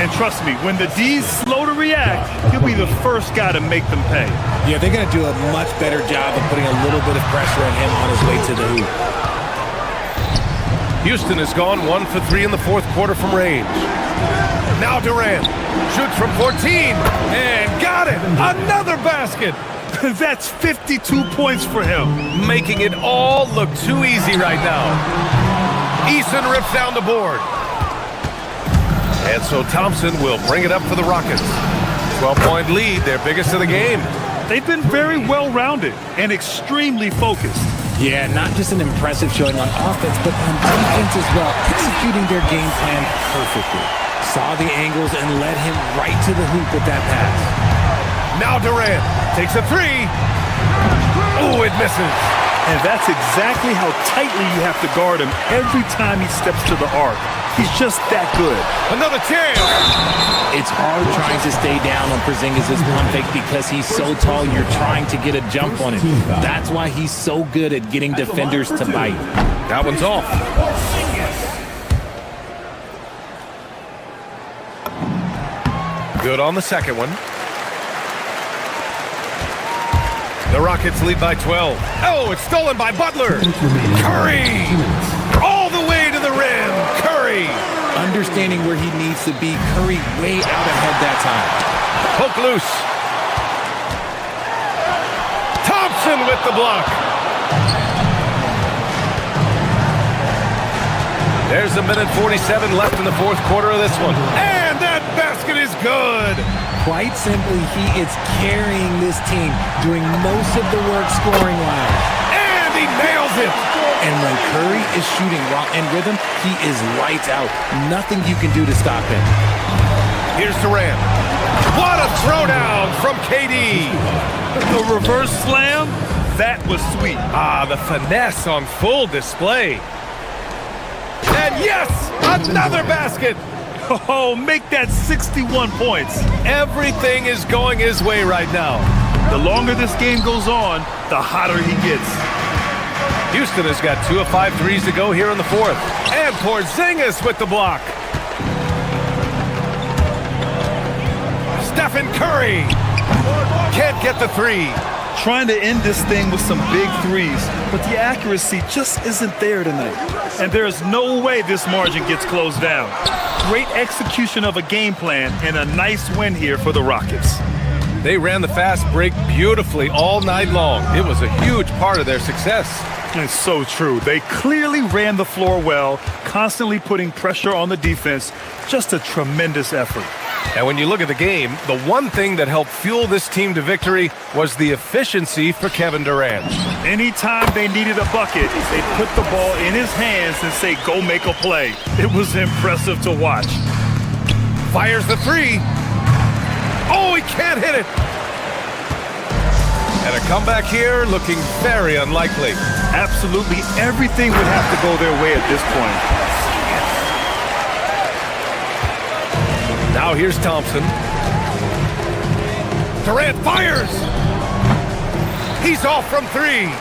And trust me, when the D's slow to react, he'll be the first guy to make them pay. Yeah, they're going to do a much better job of putting a little bit of pressure on him on his way to the hoop. Houston has gone 1 for 3 in the fourth quarter from range. Now Durant shoots from 14 and got it. Another basket. That's 52 points for him. Making it all look too easy right now. Eason rips down the board. And so Thompson will bring it up for the Rockets. 12-point lead, their biggest of the game. They've been very well-rounded and extremely focused. Yeah, not just an impressive showing on offense, but on defense as well, executing their game plan perfectly. Saw the angles and led him right to the hoop with that pass. Now Durant takes a three. Ooh, it misses. And that's exactly how tightly you have to guard him every time he steps to the arc. He's just that good. Another chance. It's hard trying to stay down on Porzingis' pump fake because he's so tall, you're trying to get a jump on him. That's why he's so good at getting defenders to bite. That one's off. Good on the second one. The Rockets lead by 12. Oh, it's stolen by Butler. Curry! All the way to the rim. Curry! Understanding where he needs to be, Curry way out ahead that time. Poke loose. Thompson with the block. There's a minute 47 left in the fourth quarter of this one. And that basket is good. Quite simply, he is carrying this team, doing most of the work scoring-wise. And he nails it! And when Curry is shooting while in rhythm, he is lights out. Nothing you can do to stop him. Here's Durant. What a throwdown from KD! The reverse slam, that was sweet. Ah, the finesse on full display. And yes, another basket! Oh, make that 61 points. Everything is going his way right now. The longer this game goes on, the hotter he gets. Houston has got 2 of 5 threes to go here in the fourth. And Porzingis with the block. Stephen Curry can't get the three. Trying to end this thing with some big threes, but the accuracy just isn't there tonight. And there's no way this margin gets closed down. Great execution of a game plan and a nice win here for the Rockets. They ran the fast break beautifully all night long. It was a huge part of their success. It's so true. They clearly ran the floor well, constantly putting pressure on the defense. Just a tremendous effort. And when you look at the game, the one thing that helped fuel this team to victory was the efficiency for Kevin Durant. Anytime they needed a bucket, they put the ball in his hands and say, go make a play. It was impressive to watch. Fires the three. Oh, he can't hit it. And a comeback here looking very unlikely. Absolutely everything would have to go their way at this point. Now here's Thompson. Durant fires. He's off from three.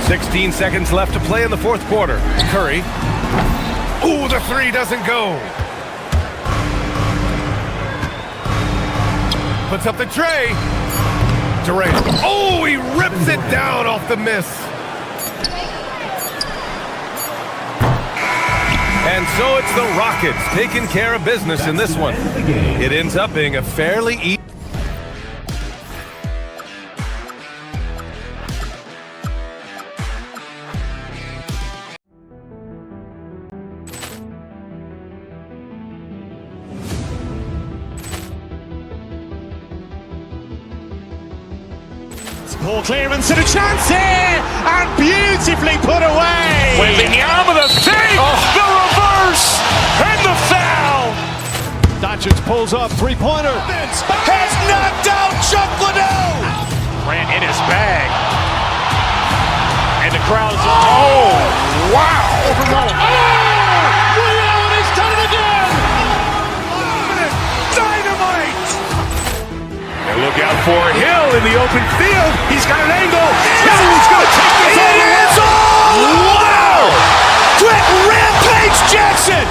16 seconds left to play in the fourth quarter. Curry. Ooh, the three doesn't go. Puts up the tray. Durant. Oh, he rips it down off the miss. And so it's the Rockets taking care of business in this one. It ends up being a fairly easy. Ball clearance and a chance here, and beautifully put away. Wembanyama the fake, the reverse, and the foul. Doncic pulls up, three-pointer. Has knocked out Chuck Liddell. Ran in his bag. And the crowd's oh, wow. Will Allen has done it again. Dynamite. And look out for Hill in the open field. He's got an angle. He's going to take this all the way. Wow! Quick rampage Jackson!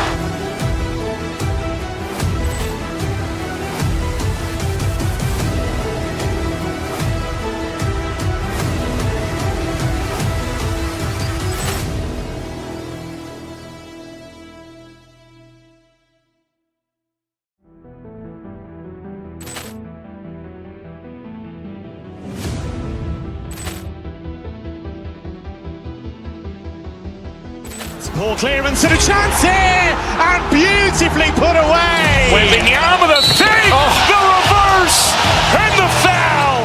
Ball clearance and a chance here, and beautifully put away. Wembanyama the fake, the reverse, and the foul.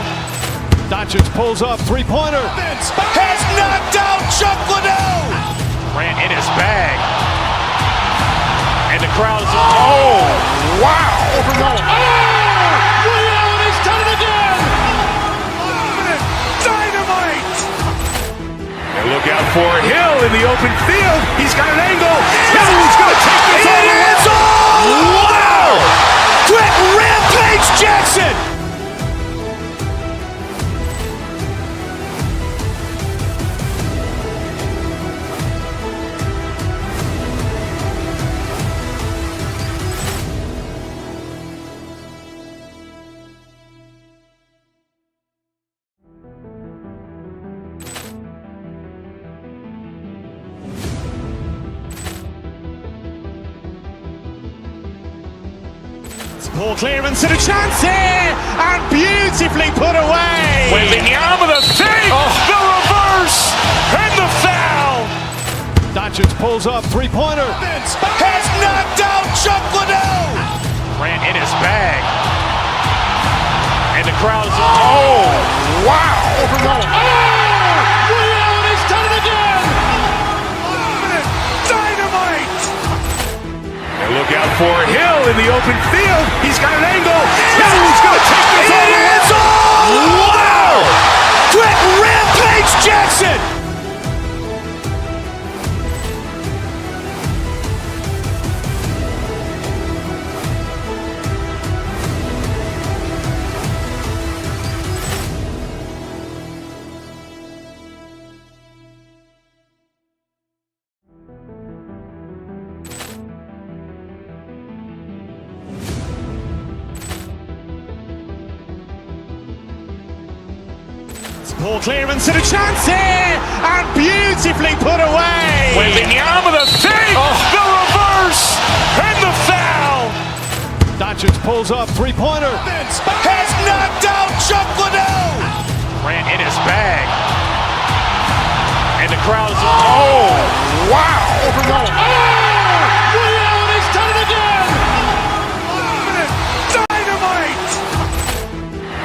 Doncic pulls up, three-pointer. Has knocked out Chuck Liddell. Ran in his bag. And the crowd is, oh, wow. Ray Allen has done it again. Dynamite. And look out for Hill in the open field. He's got an angle. Hill's going to take this all the way. Wow. Quick rampage Jackson. Ball clearance and a chance here, and beautifully put away. Wembanyama the fake, the reverse, and the foul. Doncic pulls up, three-pointer. Has knocked out Chuck Liddell. Ran in his bag. And the crowd is, oh, wow. Ray Allen has done it again. Dynamite. And look out for Hill in the open field. He's got an angle. Hill's going to take this all the way. Wow. Quick rampage Jackson. Ball clearance and a chance here, and beautifully put away. Wembanyama the fake, the reverse, and the foul. Doncic pulls up, three-pointer. Has knocked out Chuck Liddell. Ran in his bag. And the crowd is, oh, wow. Ray Allen has done it again. Dynamite.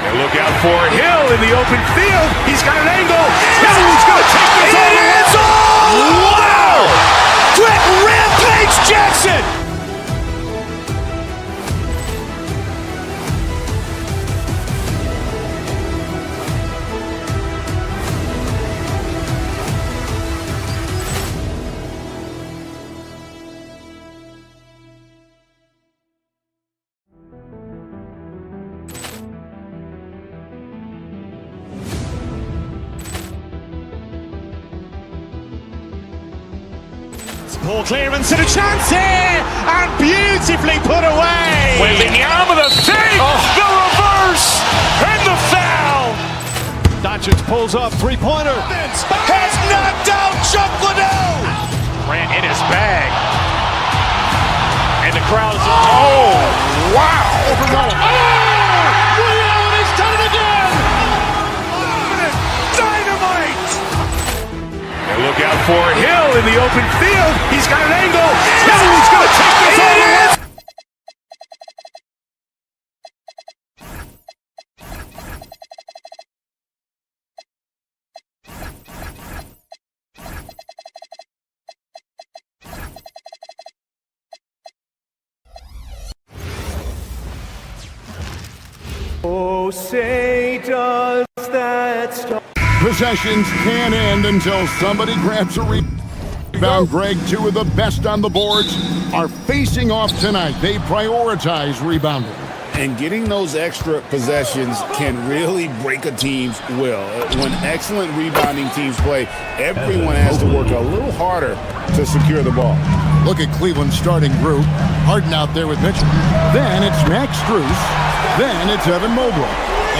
And look out for Hill in the open field. He's got an angle. Hill's going to take this all the way. Wow. Quick rampage Jackson. Ball clearance and a chance here, and beautifully put away. Wembanyama the fake, the reverse, and the foul. Doncic pulls up, three-pointer. Has knocked out Chuck Liddell. Ran in his bag. And the crowd is, oh, wow. Ray Allen has done it again. Dynamite. And look out for Hill in the open field. He's got an angle. Hill's going to take this all the way. Oh, say does that stop? Possessions can't end until somebody grabs a rebound. Greg, two of the best on the boards are facing off tonight. They prioritize rebounding. And getting those extra possessions can really break a team's will. When excellent rebounding teams play, everyone has to work a little harder to secure the ball. Look at Cleveland's starting group. Harden out there with Mitchell. Then it's Max Strus. Then it's Evan Mobley.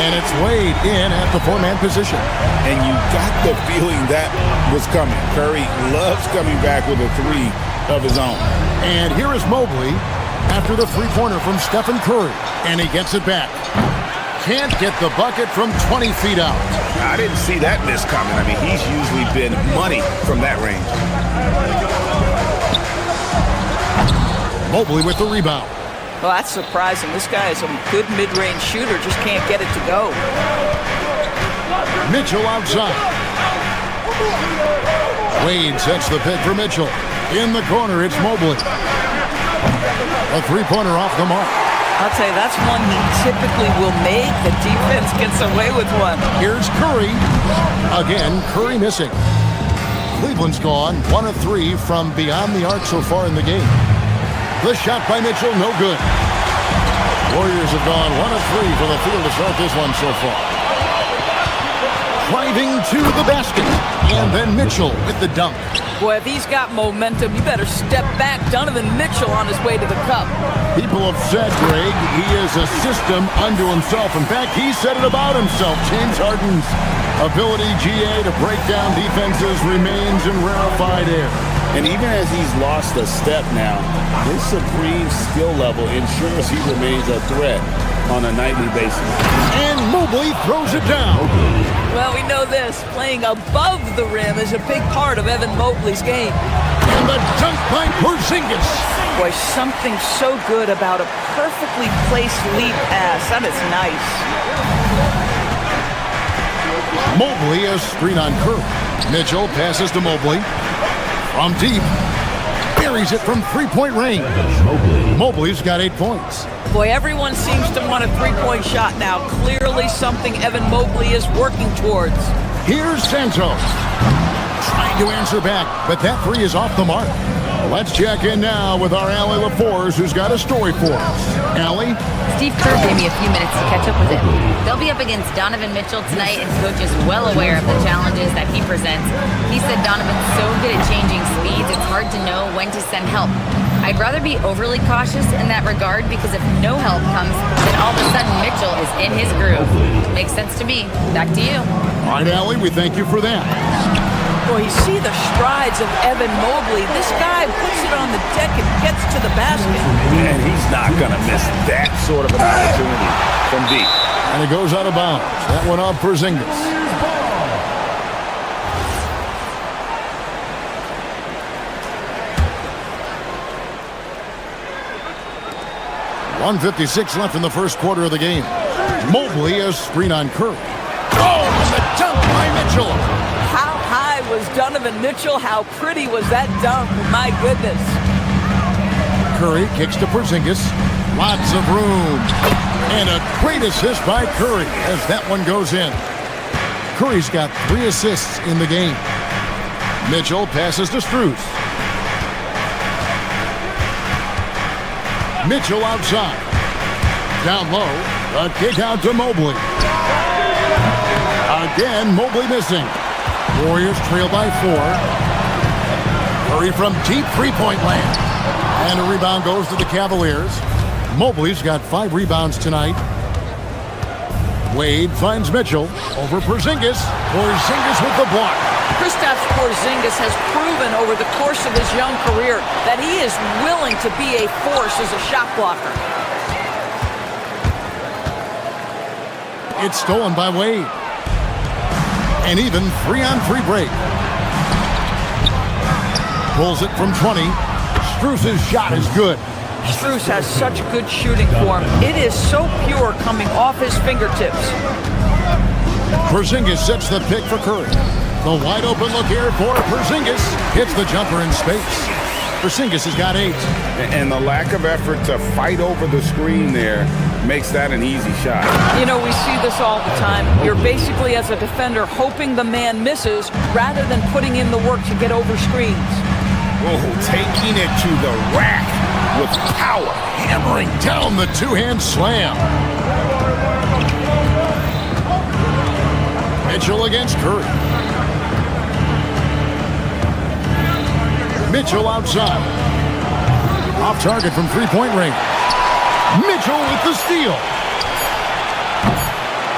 And it's Wade in at the four-man position. And you got the feeling that was coming. Curry loves coming back with a three of his own. And here is Mobley after the three-pointer from Stephen Curry. And he gets it back. Can't get the bucket from 20 feet out. I didn't see that miss coming. I mean, he's usually been money from that range. Mobley with the rebound. Well, that's surprising. This guy is a good mid-range shooter, just can't get it to go. Mitchell outside. Wade sets the pick for Mitchell. In the corner, it's Mobley. A three-pointer off the mark. I'll tell you, that's one he typically will make. The defense gets away with one. Here's Curry. Again, Curry missing. Cleveland's gone 1 of 3 from beyond the arc so far in the game. The shot by Mitchell, no good. Warriors have gone 1 of 3 from the field to start this one so far. Driving to the basket. And then Mitchell with the dunk. Boy, if he's got momentum, you better step back. Donovan Mitchell on his way to the cup. People have said, Greg, he is a system unto himself. In fact, he said it about himself. James Harden's ability, GA, to break down defenses remains in rarefied air. And even as he's lost a step now, his supreme skill level ensures he remains a threat on a nightly basis. And Mobley throws it down. Well, we know this. Playing above the rim is a big part of Evan Mobley's game. And the dunk by Porzingis. Boy, something so good about a perfectly placed lead pass. That is nice. Mobley a screen on Curry. Mitchell passes to Mobley. From deep. Buries it from three-point range. Mobley's got 8 points. Boy, everyone seems to want a three-point shot now. Clearly something Evan Mobley is working towards. Here's Santos. Trying to answer back, but that three is off the mark. Let's check in now with our Allie LaForce, who's got a story for us. Allie? Steve Kerr gave me a few minutes to catch up with him. They'll be up against Donovan Mitchell tonight, and Coach is well aware of the challenges that he presents. He said Donovan's so good at changing speeds, it's hard to know when to send help. I'd rather be overly cautious in that regard, because if no help comes, then all of a sudden Mitchell is in his groove. Makes sense to me. Back to you. All right, Allie, we thank you for that. Boy, you see the strides of Evan Mobley. This guy puts it on the deck and gets to the basket. And he's not going to miss that sort of an opportunity from deep. And it goes out of bounds. That one off Porzingis. .156 left in the first quarter of the game. Mobley a screen on Curry. Oh, and the dunk by Mitchell. How high was Donovan Mitchell? How pretty was that dunk? My goodness. Curry kicks to Porzingis. Lots of room. And a great assist by Curry as that one goes in. Curry's got 3 assists in the game. Mitchell passes to Strus. Mitchell outside. Down low. A kick out to Mobley. Again, Mobley missing. Warriors trail by 4. Curry from deep three-point land. And a rebound goes to the Cavaliers. Mobley's got 5 rebounds tonight. Wade finds Mitchell over Porzingis. Porzingis with the block. Kristaps Porzingis has proven over the course of his young career that he is willing to be a force as a shot blocker. It's stolen by Wade. And even 3-on-3 break. Pulls it from 20. Strus's shot is good. Strus has such good shooting form. It is so pure coming off his fingertips. Porzingis sets the pick for Curry. The wide open look here for Porzingis. Hits the jumper in space. Porzingis has got 8. And the lack of effort to fight over the screen there makes that an easy shot. You know, we see this all the time. You're basically, as a defender, hoping the man misses rather than putting in the work to get over screens. Oh, taking it to the rack with power. Hammering down the two-hand slam. Mitchell against Curry. Mitchell outside. Off target from three-point range. Mitchell with the steal.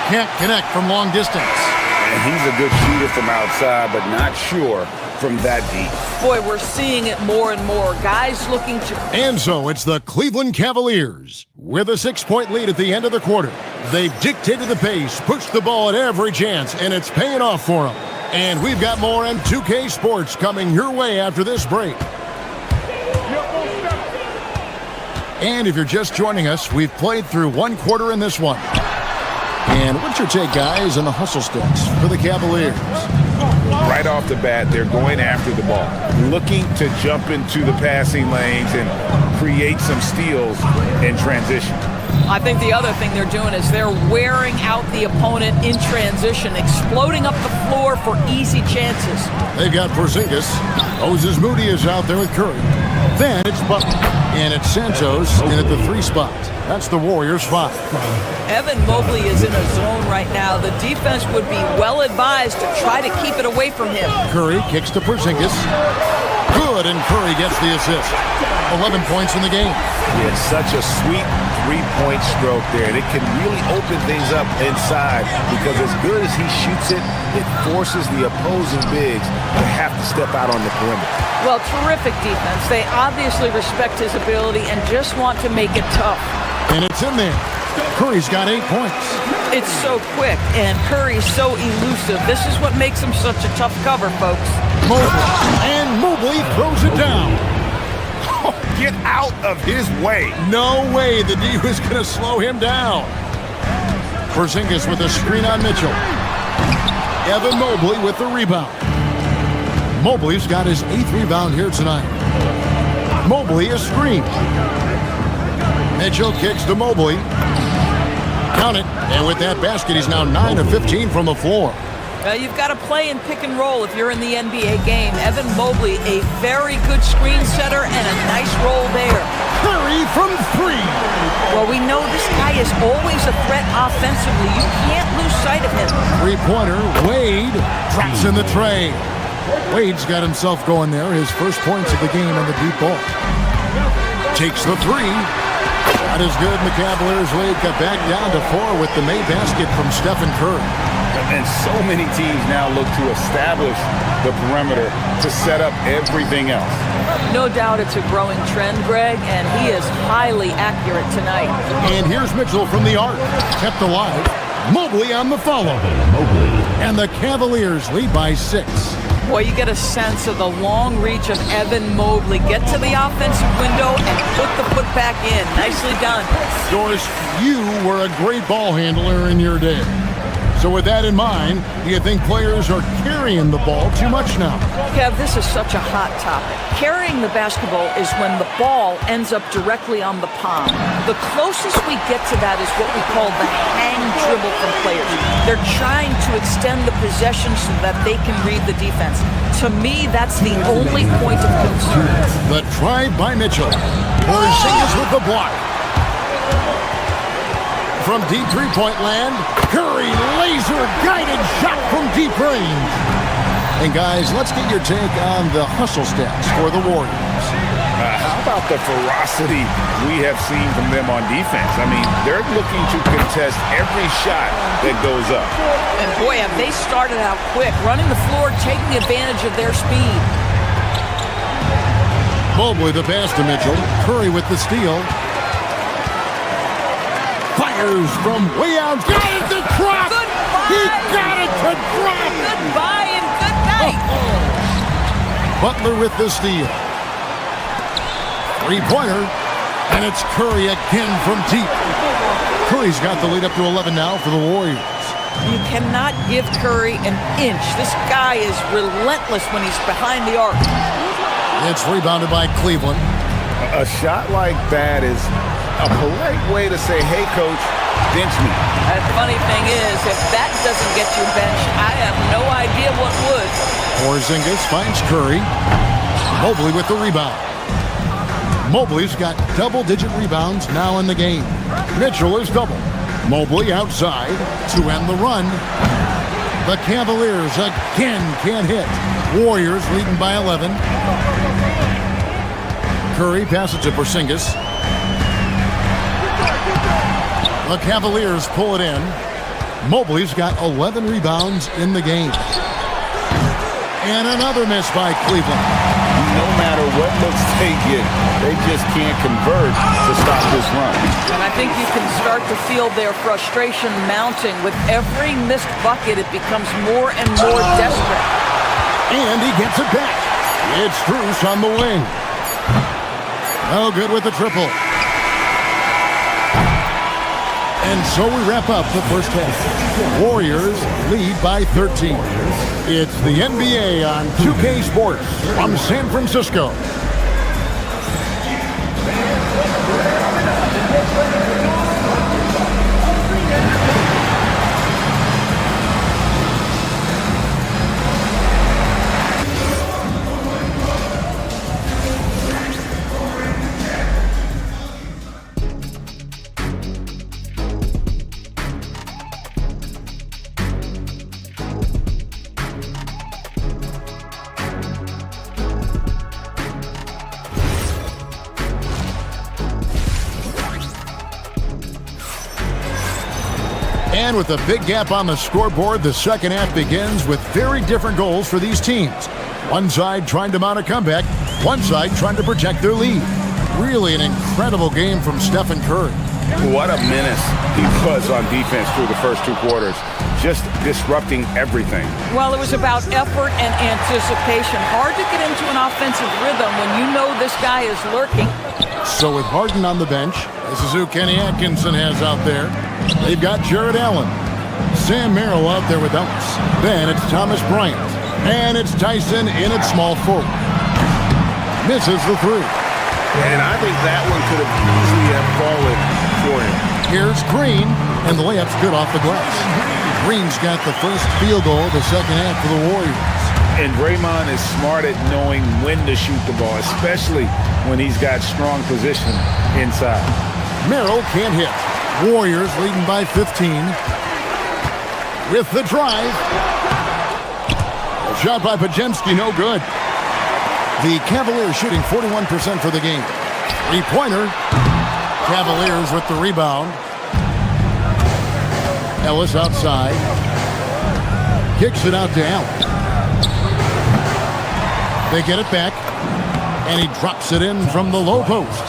Can't connect from long distance. And he's a good shooter from outside, but not sure from that deep. Boy, we're seeing it more and more. Guys looking to... And so it's the Cleveland Cavaliers with a 6-point lead at the end of the quarter. They've dictated the pace, pushed the ball at every chance, and it's paying off for them. And we've got more M2K Sports coming your way after this break. And if you're just joining us, we've played through one quarter in this one. And what's your take, guys, on the hustle sticks for the Cavaliers? Right off the bat, they're going after the ball, looking to jump into the passing lanes and create some steals in transition. I think the other thing they're doing is they're wearing out the opponent in transition, exploding up the floor for easy chances. They've got Porzingis. Moses Moody is out there with Curry. Then it's Butler. And it's Santos in at the 3 spot. That's the Warriors' 5. Evan Mobley is in a zone right now. The defense would be well advised to try to keep it away from him. Curry kicks to Porzingis. Good, and Curry gets the assist. 11 points in the game. Yeah, such a sweet three-point stroke there. And it can really open things up inside because as good as he shoots it, it forces the opposing bigs to have to step out on the perimeter. Well, terrific defense. They obviously respect his ability and just want to make it tough. And it's in there. Curry's got 8 points. It's so quick, and Curry's so elusive. This is what makes him such a tough cover, folks. Mobley. And Mobley throws it down. Get out of his way. No way the D was going to slow him down. Porzingis with a screen on Mitchell. Evan Mobley with the rebound. Mobley's got his 8th rebound here tonight. Mobley is screened. Mitchell kicks to Mobley. Count it. And with that basket, he's now 9 of 15 from the floor. You've got to play in pick and roll if you're in the NBA game. Evan Mobley, a very good screen setter and a nice roll there. Curry from 3. Well, we know this guy is always a threat offensively. You can't lose sight of him. Three-pointer, Wade drops in the tray. Wade's got himself going there. His first points of the game on the deep ball. Takes the 3. Not as good. The Cavaliers lead got back down to 4 with the made basket from Stephen Curry. And so many teams now look to establish the perimeter to set up everything else. No doubt it's a growing trend, Greg, and he is highly accurate tonight. And here's Mitchell from the arc. Kept alive. Mobley on the follow. And the Cavaliers lead by 6. Boy, you get a sense of the long reach of Evan Mobley. Get to the offensive window and put the foot back in. Nicely done. Doris, you were a great ball handler in your day. So with that in mind, do you think players are carrying the ball too much now? Kev, this is such a hot topic. Carrying the basketball is when the ball ends up directly on the palm. The closest we get to that is what we call the hang dribble from players. They're trying to extend the possession so that they can read the defense. To me, that's the only point of concern. The try by Mitchell. Porzingis with the block. From deep three-point land, Curry laser-guided shot from deep range. And guys, let's get your take on the hustle stats for the Warriors. How about the ferocity we have seen from them on defense? I mean, they're looking to contest every shot that goes up. And boy, have they started out quick, running the floor, taking advantage of their speed. Mobley the pass to Mitchell. Curry with the steal. Fires from way out. Got it to drop. Goodbye. He got it to drop. Goodbye and good night. Butler with the steal. Three-pointer. And it's Curry again from deep. Curry's got the lead up to 11 now for the Warriors. You cannot give Curry an inch. This guy is relentless when he's behind the arc. It's rebounded by Cleveland. A shot like that is a polite way to say, hey, coach, bench me. And the funny thing is, if that doesn't get you benched, I have no idea what would. Porzingis finds Curry. Mobley with the rebound. Mobley's got double-digit rebounds now in the game. Mitchell is double. Mobley outside to end the run. The Cavaliers again can't hit. Warriors leading by 11. Curry passes to Porzingis. The Cavaliers pull it in. Mobley's got 11 rebounds in the game. And another miss by Cleveland. No matter what looks they get, they just can't convert to stop this run. And I think you can start to feel their frustration mounting. With every missed bucket, it becomes more and more desperate. And he gets it back. It's Strus on the wing. No good with the triple. And so we wrap up the first half. Warriors lead by 13. It's the NBA on 2K Sports from San Francisco. And with a big gap on the scoreboard, the second half begins with very different goals for these teams. One side trying to mount a comeback, one side trying to protect their lead. Really an incredible game from Stephen Curry. What a menace he was on defense through the first two quarters, just disrupting everything. Well, it was about effort and anticipation. Hard to get into an offensive rhythm when you know this guy is lurking. So with Harden on the bench, this is who Kenny Atkinson has out there. They've got Jared Allen. Sam Merrill out there with Ellis. Then it's Thomas Bryant. And it's Tyson in at small forward. Misses the three. And I think that one could have easily have fallen for him. Here's Green, and the layup's good off the glass. Green's got the first field goal of the second half for the Warriors. And Draymond is smart at knowing when to shoot the ball, especially when he's got strong position inside. Merrill can't hit. Warriors leading by 15. With the drive. A shot by Podziemski, no good. The Cavaliers shooting 41% for the game. Three-pointer. Cavaliers with the rebound. Ellis outside. Kicks it out to Allen. They get it back. And he drops it in from the low post.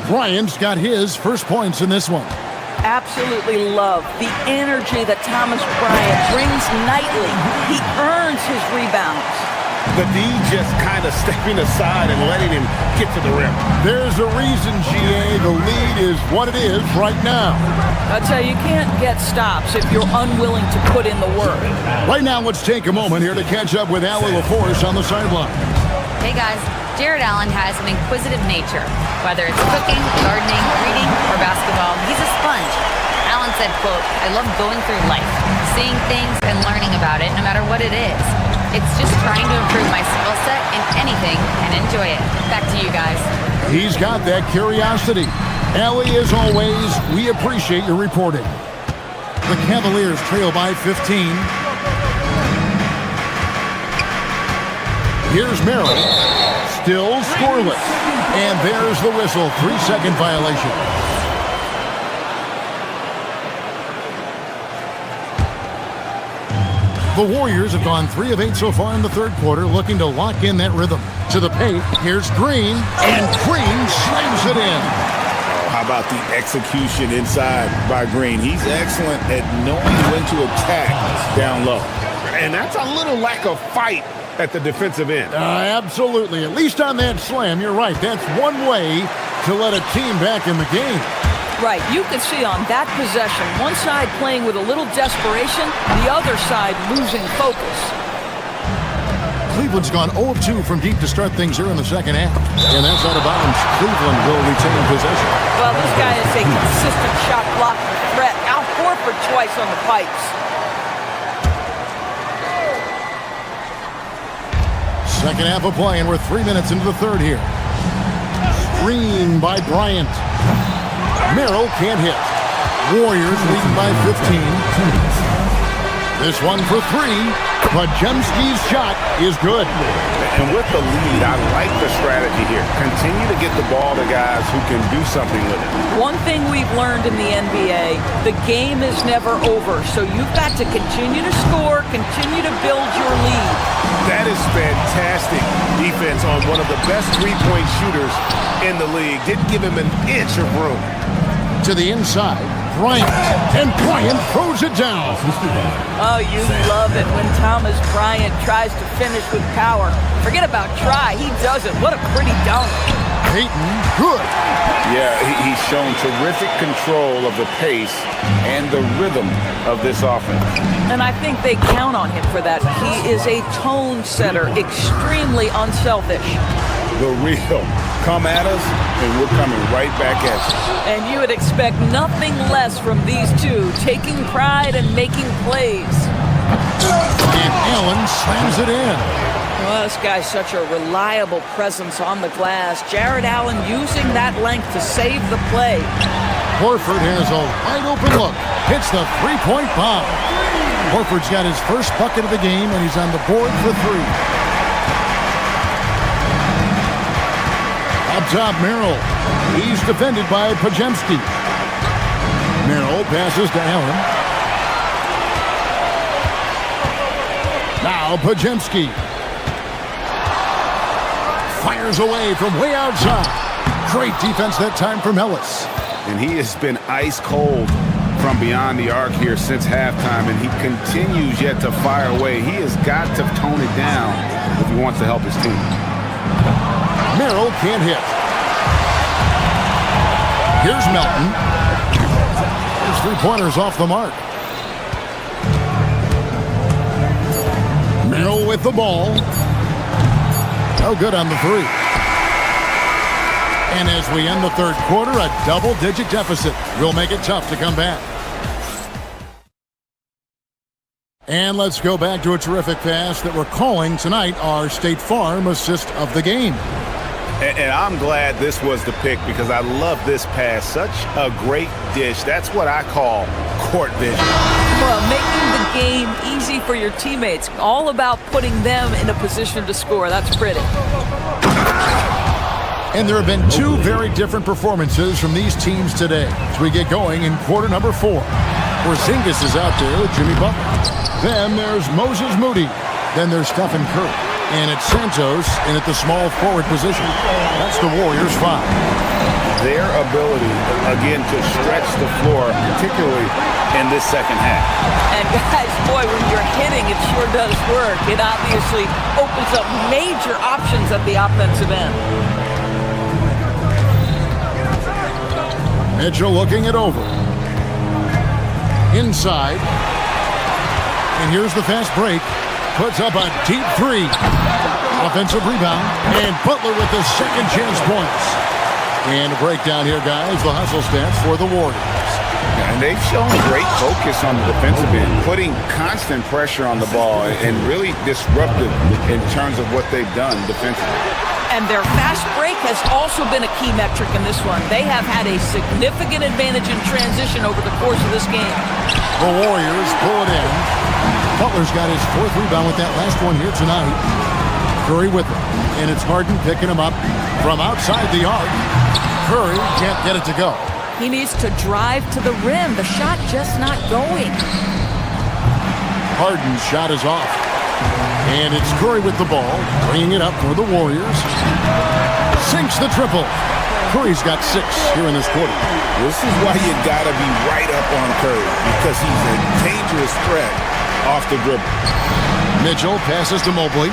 Bryant's got his first points in this one. Absolutely love the energy that Thomas Bryant brings nightly. He earns his rebounds. The D just kind of stepping aside and letting him get to the rim. There's a reason, GA, the lead is what it is right now. I'll tell you, you can't get stops if you're unwilling to put in the work. Right now, let's take a moment here to catch up with Allie LaForce on the sideline. Hey guys, Jared Allen has an inquisitive nature. Whether it's cooking, gardening, reading, or basketball, he's a sponge. Allen said, quote, "I love going through life, seeing things and learning about it no matter what it is. It's just trying to improve my skill set in anything and enjoy it." Back to you guys. He's got that curiosity. Allie, as always, we appreciate your reporting. The Cavaliers trail by 15. Here's Merrill. Still scoreless. And there's the whistle. 3-second violation. The Warriors have gone 3 of 8 so far in the third quarter, looking to lock in that rhythm. To the paint, here's Green, and Green slams it in. How about the execution inside by Green? He's excellent at knowing when to attack down low. And that's a little lack of fight at the defensive end. Absolutely. At least on that slam, you're right. That's one way to let a team back in the game. Right, you can see on that possession, one side playing with a little desperation, the other side losing focus. Cleveland's gone 0 of 2 from deep to start things here in the second half. And that's out of bounds. Cleveland will retain possession. Well, this guy is a consistent shot blocking threat. Al Horford twice on the pipes. Second half of play, and we're 3 minutes into the third here. Screen by Bryant. Merrill can't hit. Warriors leading by 15. This one for three. Podziemski's shot is good. And with the lead, I like the strategy here. Continue to get the ball to guys who can do something with it. One thing we've learned in the NBA, the game is never over. So you've got to continue to score, continue to build your lead. That is fantastic defense on one of the best three-point shooters in the league. Didn't give him an inch of room. To the inside, Bryant, and Bryant throws it down. Oh, you love it when Thomas Bryant tries to finish with power. Forget about try, he does it. What a pretty dunk. Payton, good. Yeah, he's shown terrific control of the pace and the rhythm of this offense. And I think they count on him for that. He is a tone setter, extremely unselfish. The real. Come at us, and we're coming right back at you. And you would expect nothing less from these two, taking pride and making plays. And Allen slams it in. Well, this guy's such a reliable presence on the glass. Jared Allen using that length to save the play. Horford has a wide open look. Hits the three-point bomb. Horford's got his first bucket of the game, and he's on the board for three. Up top, Merrill. He's defended by Podziemski. Merrill passes to Allen. Now Podziemski. Fires away from way outside. Great defense that time from Ellis. And he has been ice cold from beyond the arc here since halftime, and he continues yet to fire away. He has got to tone it down if he wants to help his team. Merrill can't hit. Here's Melton. His three-pointers off the mark. Merrill with the ball. No good on the three. And as we end the third quarter, a double-digit deficit will make it tough to come back. And let's go back to a terrific pass that we're calling tonight our State Farm assist of the game. And I'm glad this was the pick because I love this pass. Such a great dish. That's what I call court vision. Well, making the game easy for your teammates. All about putting them in a position to score. That's pretty. And there have been two very different performances from these teams today as we get going in quarter number 4. Porzingis is out there with Jimmy Butler. Then there's Moses Moody. Then there's Stephen Curry. And it's Santos in at the small forward position. That's the Warriors' 5. Their ability, again, to stretch the floor, particularly in this second half. And guys, boy, when you're hitting, it sure does work. It obviously opens up major options at the offensive end. Mitchell looking it over. Inside. And here's the fast break. Puts up a deep three. Offensive rebound. And Butler with the second chance points. And a breakdown here, guys. The hustle stats for the Warriors. And they've shown great focus on the defensive end, putting constant pressure on the ball and really disruptive in terms of what they've done defensively. And their fast break has also been a key metric in this one. They have had a significant advantage in transition over the course of this game. The Warriors pull it in. Butler's got his 4th rebound with that last one here tonight. Curry with it. And it's Harden picking him up from outside the arc. Curry can't get it to go. He needs to drive to the rim. The shot just not going. Harden's shot is off. And it's Curry with the ball, bringing it up for the Warriors. Sinks the triple. Curry's got 6 here in this quarter. This is why you got to be right up on Curry, because he's a dangerous threat off the dribble. Mitchell passes to Mobley.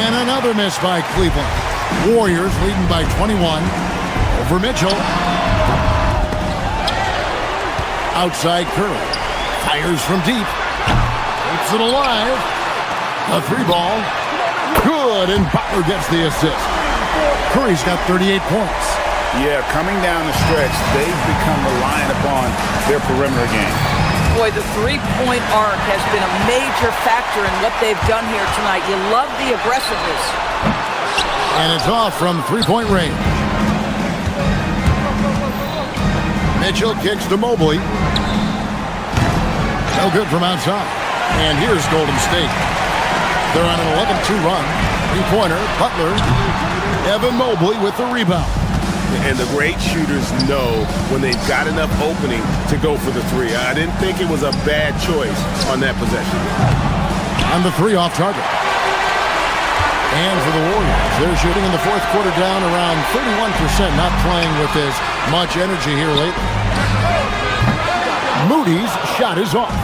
And another miss by Cleveland. Warriors leading by 21 over Mitchell. Outside Curry. Fires from deep. Keeps it alive. A 3-ball. Good, and Butler gets the assist. Curry's got 38 points. Yeah, coming down the stretch, they've become reliant upon their perimeter game. Boy, the three-point arc has been a major factor in what they've done here tonight. You love the aggressiveness. And it's off from three-point range. Mitchell kicks to Mobley. No good from outside. And here's Golden State. They're on an 11-2 run. Three-pointer, Butler. Evan Mobley with the rebound. And the great shooters know when they've got enough opening to go for the three. I didn't think it was a bad choice on that possession. On the three off target. And for the Warriors, they're shooting in the fourth quarter down around 31%, not playing with as much energy here lately. Moody's shot is off.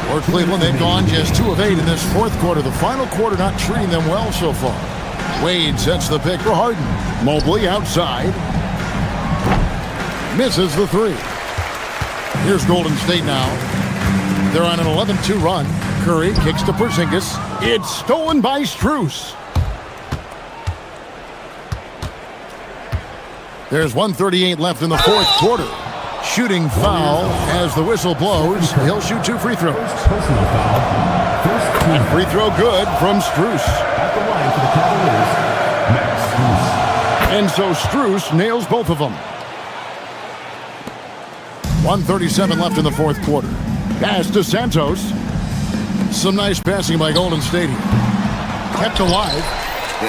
For Cleveland, they've gone just 2 of 8 in this fourth quarter. The final quarter not treating them well so far. Wade sets the pick for Harden. Mobley outside. Misses the three. Here's Golden State now. They're on an 11-2 run. Curry kicks to Porzingis. It's stolen by Strus. There's 1:38 left in the fourth quarter. Shooting foul as the whistle blows. He'll shoot 2 free throws. Personal foul. First team. Free throw good from Strus. At the line for the Cavaliers, Max Strus. And so Strus nails both of them. 1:37 left in the fourth quarter. Pass to Santos. Some nice passing by Golden State here. Kept alive.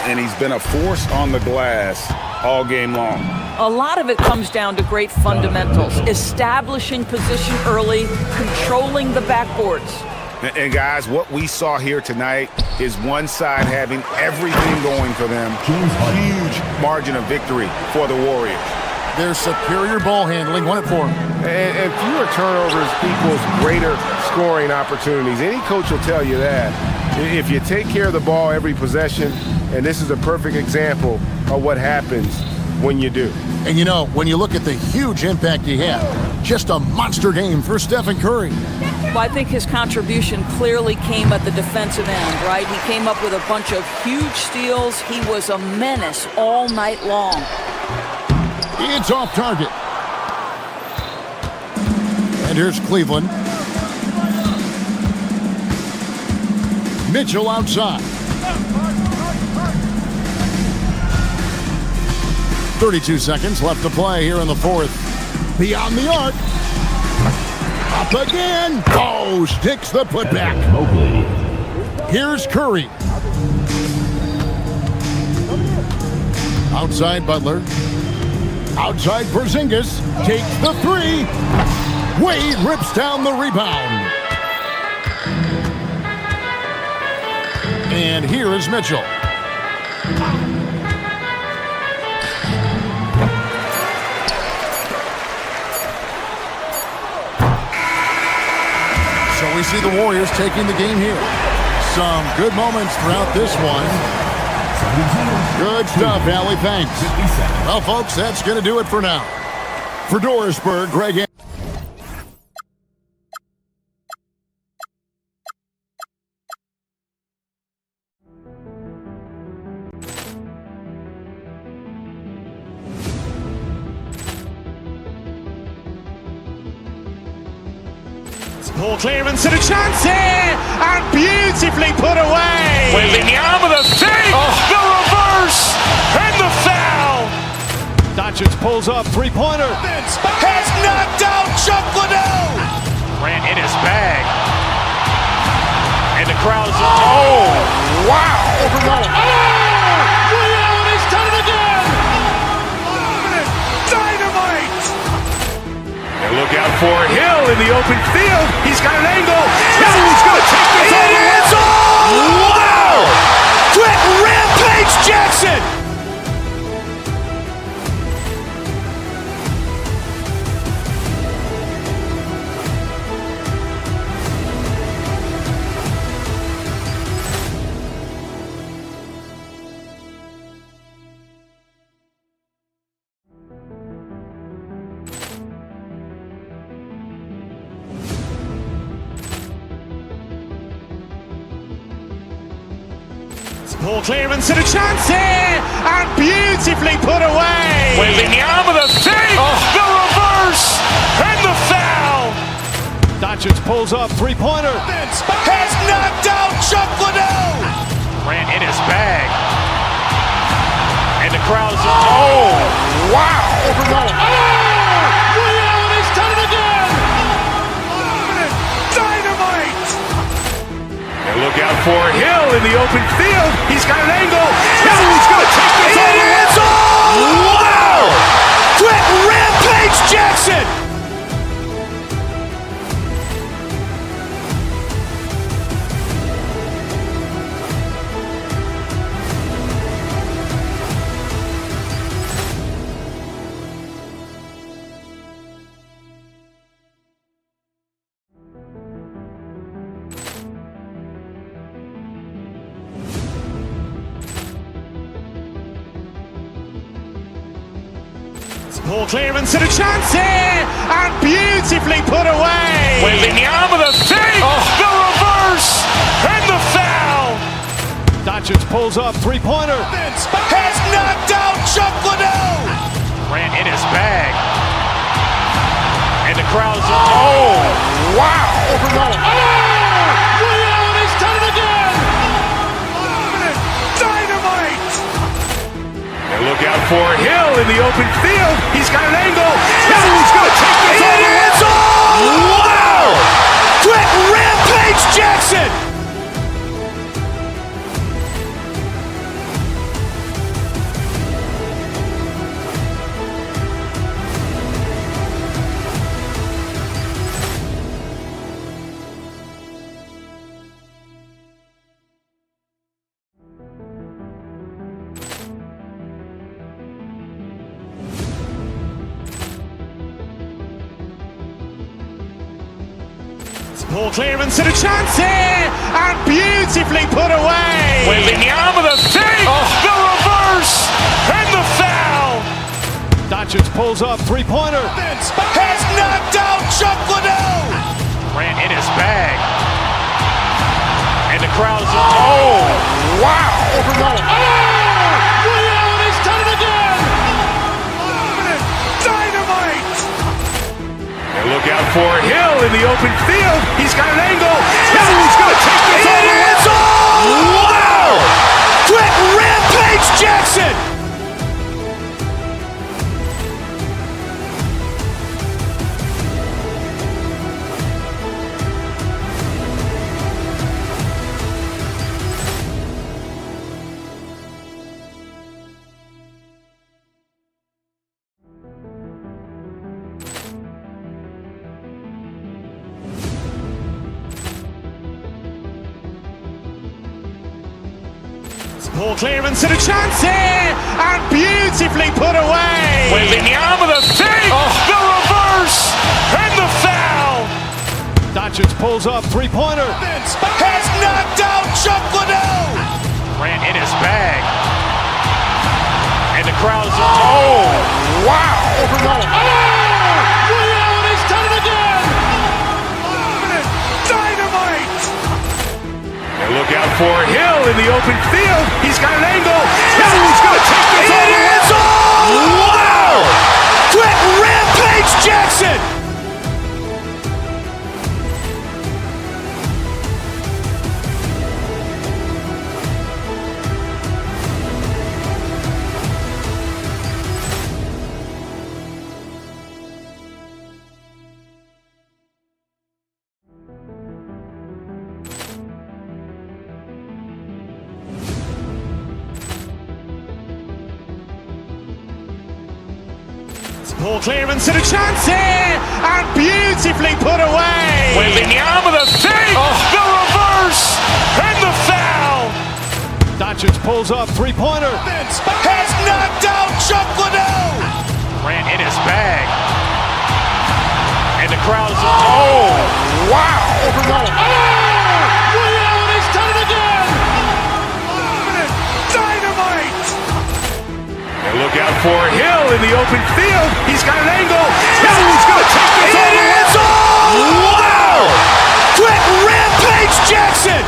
And he's been a force on the glass all game long. A lot of it comes down to great fundamentals, establishing position early, controlling the backboards. And guys, what we saw here tonight is one side having everything going for them. Huge margin of victory for the Warriors. Their superior ball handling won it for them. And fewer turnovers equals greater scoring opportunities. Any coach will tell you that. If you take care of the ball every possession, and this is a perfect example of what happens when you do. And you know, when you look at the huge impact he had, just a monster game for Stephen Curry. Well, I think his contribution clearly came at the defensive end, right? He came up with a bunch of huge steals. He was a menace all night long. It's off target. And here's Cleveland. Mitchell outside. 32 seconds left to play here in the fourth. Beyond the arc. Up again. Oh, sticks the putback. Mobley. Here's Curry. Outside Butler. Outside Porzingis. Takes the three. Wade rips down the rebound. And here is Mitchell. So we see the Warriors taking the game here. Some good moments throughout this one. Good stuff, Allie. Thanks. Well, folks, that's going to do it for now. For Dorisburg, Greg. Ball clearance and a chance here, and beautifully put away. Wembanyama the fake, the reverse, and the foul. Doncic pulls up, three-pointer. Has knocked out Chuck Liddell. Ran in his bag. And the crowd is, oh, wow. He's done it again. Dynamite. And look out for Hill in the open field. He's got an angle. Hill's going to take this all the way. Wow! Quick rampage Jackson. Ball clearance and a chance here, and beautifully put away. Wembanyama the fake, the reverse, and the foul. Doncic pulls up, three-pointer. Has knocked out Chuck Liddell. Ran in his bag. And the crowd is, oh, wow. He's done it again. Ball clearance and a chance here, and beautifully put away. Wembanyama the fake, the reverse, and the foul. Doncic pulls up, three-pointer. Has knocked out Chuck Liddell. Grant in his bag. And the crowd's, oh, wow. Ray Allen has done it again. Dynamite. And look out for Hill in the open field. He's got an angle. Hill's going to take this all the way. Wow. Quick rampage Jackson. Ball clearance and a chance here, and beautifully put away. Wembanyama the fake, the reverse, and the foul. Doncic pulls up, three-pointer. Has knocked out Chuck Liddell. Grant in his bag. And the crowd's, oh, wow. Ray Allen has done it again. Dynamite. And look out for Hill in the open field. He's got an angle. Hill's going to take this all the way. Wow. Quick rampage Jackson. Ball clearance and a chance here, and beautifully put away. Wembanyama the fake, the reverse, and the foul. Doncic pulls up, three-pointer. Has knocked out Chuck Liddell. Grant in his bag. And the crowd's, oh, wow. Ray Allen has done it again. Dynamite. And look out for Hill in the open field. He's got an angle. Hill's going to take this all the way. Wow. Quick rampage Jackson. Ball clearance and a chance here, and beautifully put away. Wembanyama the fake, the reverse, and the foul. Doncic pulls up, three-pointer. Has knocked out Chuck Liddell. Grant in his bag. And the crowd's, oh, wow. Ray Allen has done it again. Dynamite. And look out for Hill in the open field. He's got an angle. Hill's going to take this all the way. Wow. Quick rampage Jackson.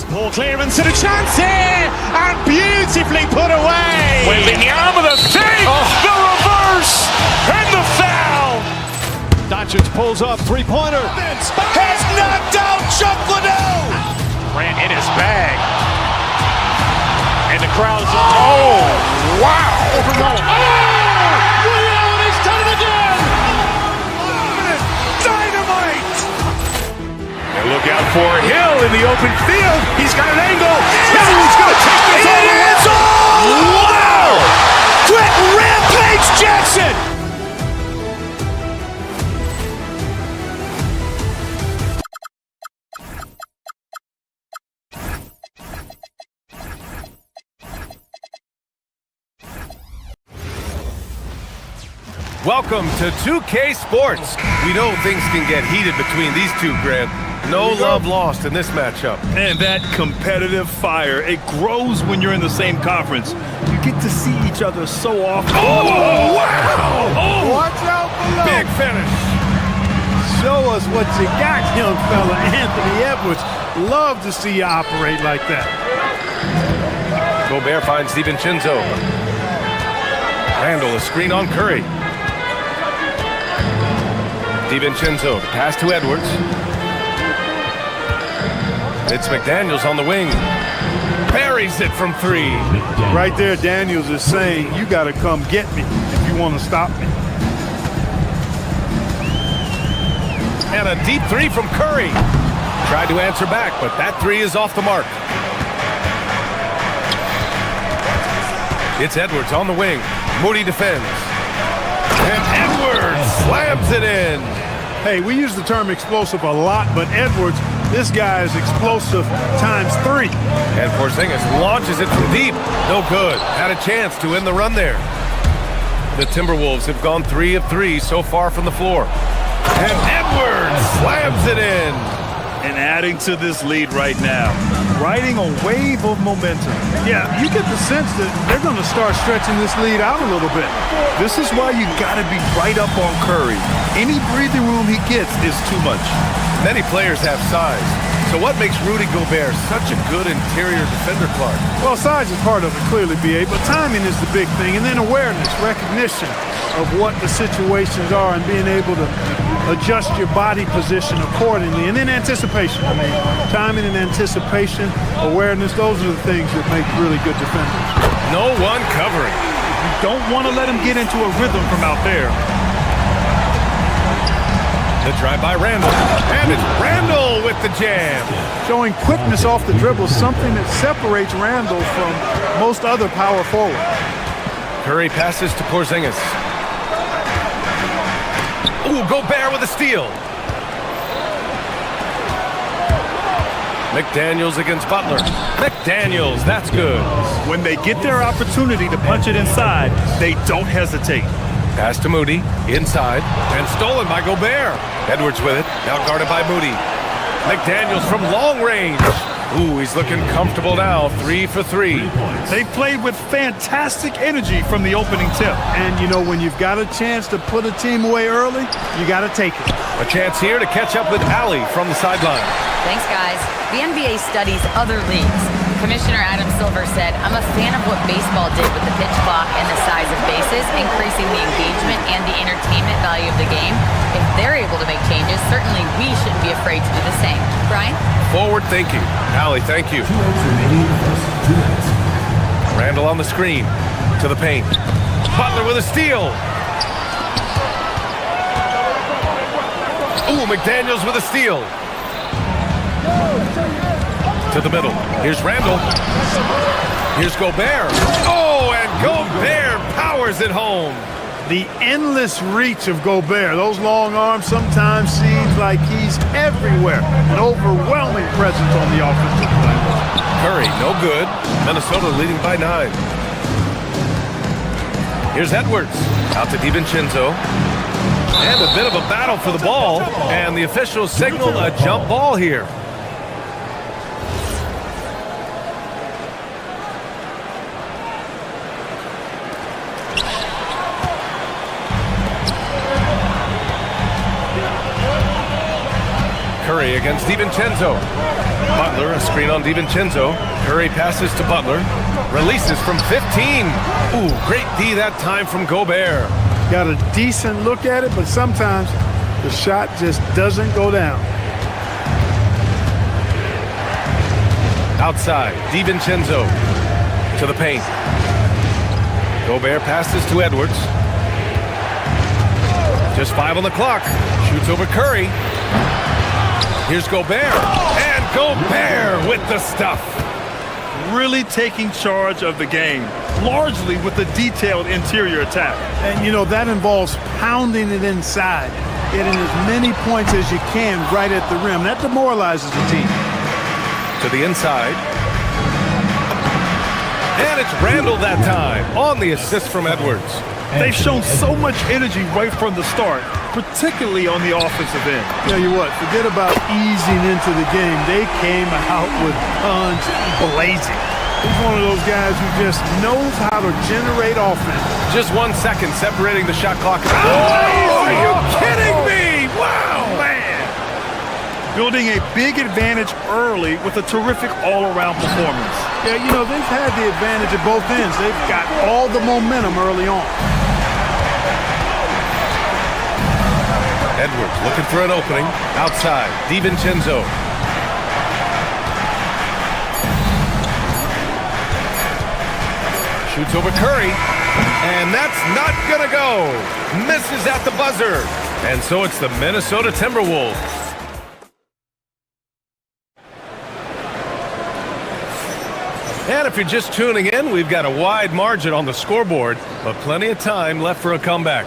Ball clearance and a chance here, and beautifully put away. Wembanyama the fake, the reverse, and the foul. Doncic pulls up, three-pointer. Has knocked out Chuck Liddell. Grant in his bag. And the crowd's, oh, wow. Ray Allen has done it again. Dynamite. And look out for Hill in the open field. He's got an angle. Hill's going to take this all the way. Wow. Quick rampage Jackson. Welcome to 2K Sports. We know things can get heated between these two, Grant. No love lost in this matchup. And that competitive fire, it grows when you're in the same conference. You get to see each other so often. Oh, wow! Oh, watch out below. Big finish. Show us what you got, young fella. Anthony Edwards. Love to see you operate like that. Gobert finds DiVincenzo. Randall, a screen on Curry. DiVincenzo, the pass to Edwards. It's McDaniels on the wing. Buries it from 3. Right there, Daniels is saying, you got to come get me if you want to stop me. And a deep 3 from Curry. Tried to answer back, but that 3 is off the mark. It's Edwards on the wing. Moody defends. And Edwards slams it in. Hey, we use the term explosive a lot, but Edwards, this guy is explosive times 3. And Porzingis launches it from deep. No good. Had a chance to end the run there. The Timberwolves have gone 3 of 3 so far from the floor. And Edwards slams it in. And adding to this lead right now, riding a wave of momentum. Yeah, you get the sense that they're going to start stretching this lead out a little bit. This is why you got to be right up on Curry. Any breathing room he gets is too much. Many players have size. So what makes Rudy Gobert such a good interior defender, Clark? Well, size is part of it, clearly, B.A., but timing is the big thing, and then awareness, recognition of what the situations are and being able to adjust your body position accordingly, and then anticipation. I mean, timing and anticipation, awareness, those are the things that make really good defenders. No one covering. You don't want to let him get into a rhythm from out there. The drive by Randall, and it's Randall with the jam. Showing quickness off the dribble, something that separates Randall from most other power forwards. Curry passes to Porzingis. Ooh, Gobert with a steal. McDaniels against Butler. McDaniels, that's good. When they get their opportunity to punch it inside, they don't hesitate. Pass to Moody, inside, and stolen by Gobert. Edwards with it, now guarded by Moody. McDaniels from long range. Ooh, he's looking comfortable now, 3 for 3. They played with fantastic energy from the opening tip. And, you know, when you've got a chance to put a team away early, you got to take it. A chance here to catch up with Allie from the sideline. Thanks, guys. The NBA studies other leagues. Commissioner Adam Silver said, I'm a fan of what baseball did with the pitch clock and the size of bases, increasing the engagement and the entertainment value of the game. If they're able to make changes, certainly we shouldn't be afraid to do the same. Brian? Forward thinking. Allie, thank you. Randall on the screen. To the paint. Butler with a steal. Ooh, McDaniels with a steal. To the middle. Here's Randall. Here's Gobert. Oh, and Gobert powers it home. The endless reach of Gobert. Those long arms sometimes seems like he's everywhere. An overwhelming presence on the offensive play. Curry, no good. Minnesota leading by 9. Here's Edwards. Out to DiVincenzo. And a bit of a battle for the ball. And the officials signal a jump ball here. Curry against DiVincenzo. Butler, a screen on DiVincenzo. Curry passes to Butler. Releases from 15. Ooh, great D that time from Gobert. Got a decent look at it, but sometimes the shot just doesn't go down. Outside, DiVincenzo to the paint. Gobert passes to Edwards. Just 5 on the clock. Shoots over Curry. Here's Gobert, and Gobert with the stuff. Really taking charge of the game, largely with a detailed interior attack. And, you know, that involves pounding it inside, getting as many points as you can right at the rim. That demoralizes the team. To the inside. And it's Randall that time on the assist from Edwards. They've shown so much energy right from the start, particularly on the offensive end. Tell you what, forget about easing into the game. They came out with guns blazing. He's one of those guys who just knows how to generate offense. Just 1 second separating the shot clock. Oh, are you kidding me? Wow, man. Building a big advantage early with a terrific all-around performance. Yeah, you know, they've had the advantage at both ends. They've got all the momentum early on. Edwards looking for an opening. Outside, DiVincenzo. Shoots over Curry. And that's not going to go. Misses at the buzzer. And so it's the Minnesota Timberwolves. And if you're just tuning in, we've got a wide margin on the scoreboard, but plenty of time left for a comeback.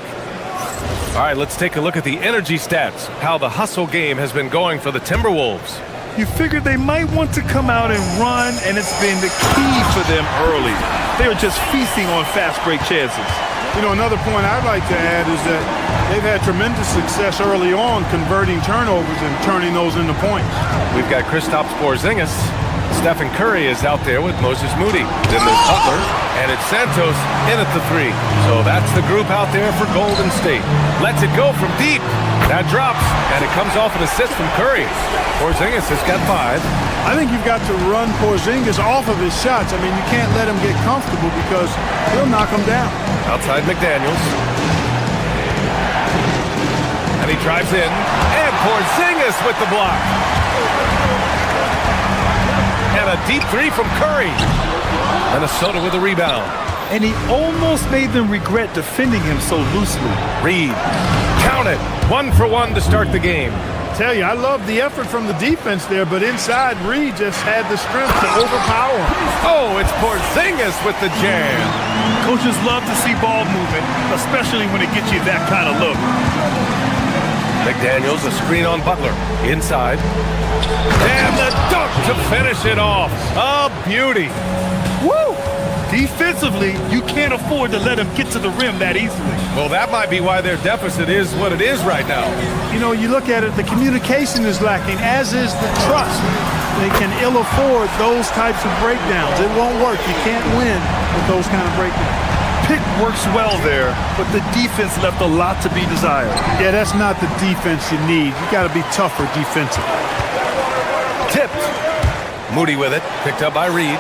All right, let's take a look at the energy stats, how the hustle game has been going for the Timberwolves. You figured they might want to come out and run, and it's been the key for them early. They're just feasting on fast break chances. You know, another point I'd like to add is that they've had tremendous success early on converting turnovers and turning those into points. We've got Kristaps Porzingis. Stephen Curry is out there with Moses Moody. Then there's Butler, and it's Santos in at the 3. So that's the group out there for Golden State. Lets it go from deep. That drops, and it comes off an assist from Curry. Porzingis has got 5. I think you've got to run Porzingis off of his shots. I mean, you can't let him get comfortable because he'll knock him down. Outside McDaniels. And he drives in, and Porzingis with the block. And a deep 3 from Curry. Minnesota with a rebound. And he almost made them regret defending him so loosely. Reed, count it. 1 for 1 to start the game. Tell you, I love the effort from the defense there, but inside, Reed just had the strength to overpower him. Oh, it's Porzingis with the jam. Coaches love to see ball movement, especially when it gets you that kind of look. McDaniels, a screen on Butler. Inside. And the dunk to finish it off. A beauty. Woo! Defensively, you can't afford to let him get to the rim that easily. Well, that might be why their deficit is what it is right now. You know, you look at it, the communication is lacking, as is the trust. They can ill afford those types of breakdowns. It won't work. You can't win with those kind of breakdowns. Pick works well there, but the defense left a lot to be desired. Yeah, that's not the defense you need. You got to be tougher defensively. Tipped. Moody with it. Picked up by Reed.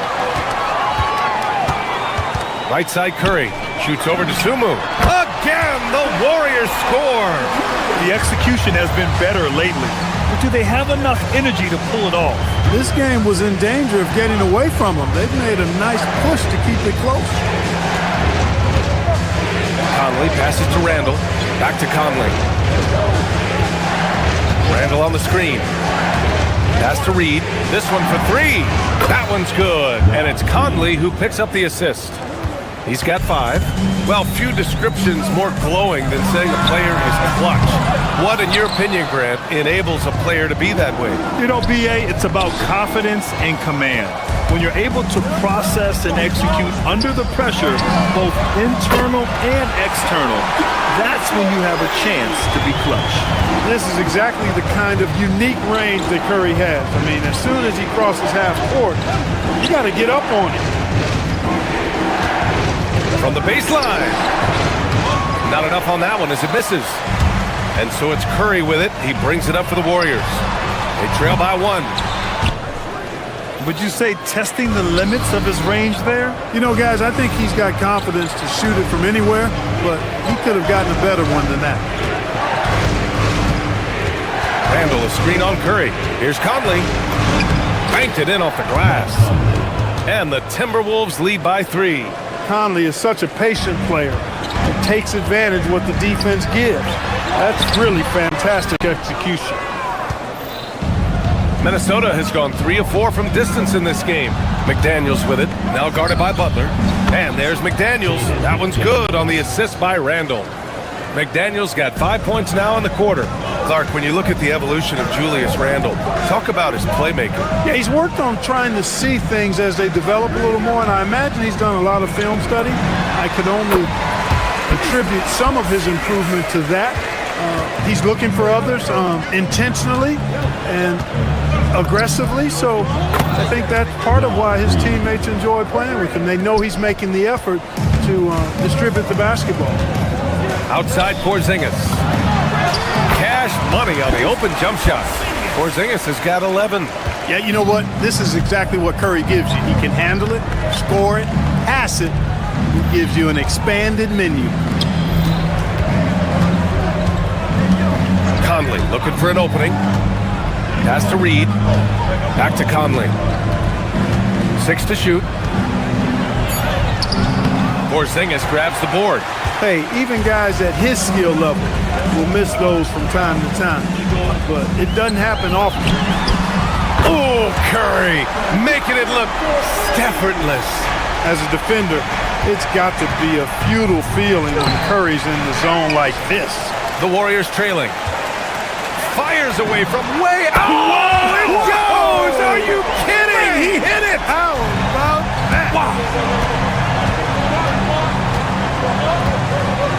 Right side Curry. Shoots over to Sumu. Again, the Warriors score. The execution has been better lately. But do they have enough energy to pull it off? This game was in danger of getting away from them. They've made a nice push to keep it close. Conley passes to Randall. Back to Conley. Randall on the screen. Pass to Reed. This one for 3. That one's good. And it's Conley who picks up the assist. He's got 5. Well, few descriptions more glowing than saying a player is clutch. What, in your opinion, Grant, enables a player to be that way? You know, B.A., it's about confidence and command. When you're able to process and execute under the pressure, both internal and external, that's when you have a chance to be clutch. This is exactly the kind of unique range that Curry has. I mean, as soon as he crosses half court, you got to get up on it. From the baseline. Not enough on that one as it misses. And so it's Curry with it. He brings it up for the Warriors. They trail by 1. Would you say testing the limits of his range there? You know, guys, I think he's got confidence to shoot it from anywhere, but he could have gotten a better one than that. Randall, a screen on Curry. Here's Conley. Banked it in off the glass. And the Timberwolves lead by 3. Conley is such a patient player. He takes advantage of what the defense gives. That's really fantastic execution. Minnesota has gone 3 of 4 from distance in this game. McDaniels with it, now guarded by Butler. And there's McDaniels. That one's good on the assist by Randall. McDaniels got 5 points now in the quarter. Clark, when you look at the evolution of Julius Randle, talk about his playmaker. Yeah, he's worked on trying to see things as they develop a little more, and I imagine he's done a lot of film study. I could only attribute some of his improvement to that. He's looking for others intentionally and aggressively, so I think that's part of why his teammates enjoy playing with him. They know he's making the effort to distribute the basketball. Outside Porzingis. Cash money on the open jump shot. Porzingis has got 11. Yeah, you know what? This is exactly what Curry gives you. He can handle it, score it, pass it. He gives you an expanded menu. Conley looking for an opening. Pass to Reed. Back to Conley. 6 to shoot. Porzingis grabs the board. Hey, even guys at his skill level will miss those from time to time, but it doesn't happen often. Oh, Curry making it look effortless. As a defender, it's got to be a futile feeling when Curry's in the zone like this. The Warriors trailing. Fires away from way out. Whoa, it goes! Are you kidding? He hit it! How about that? Wow.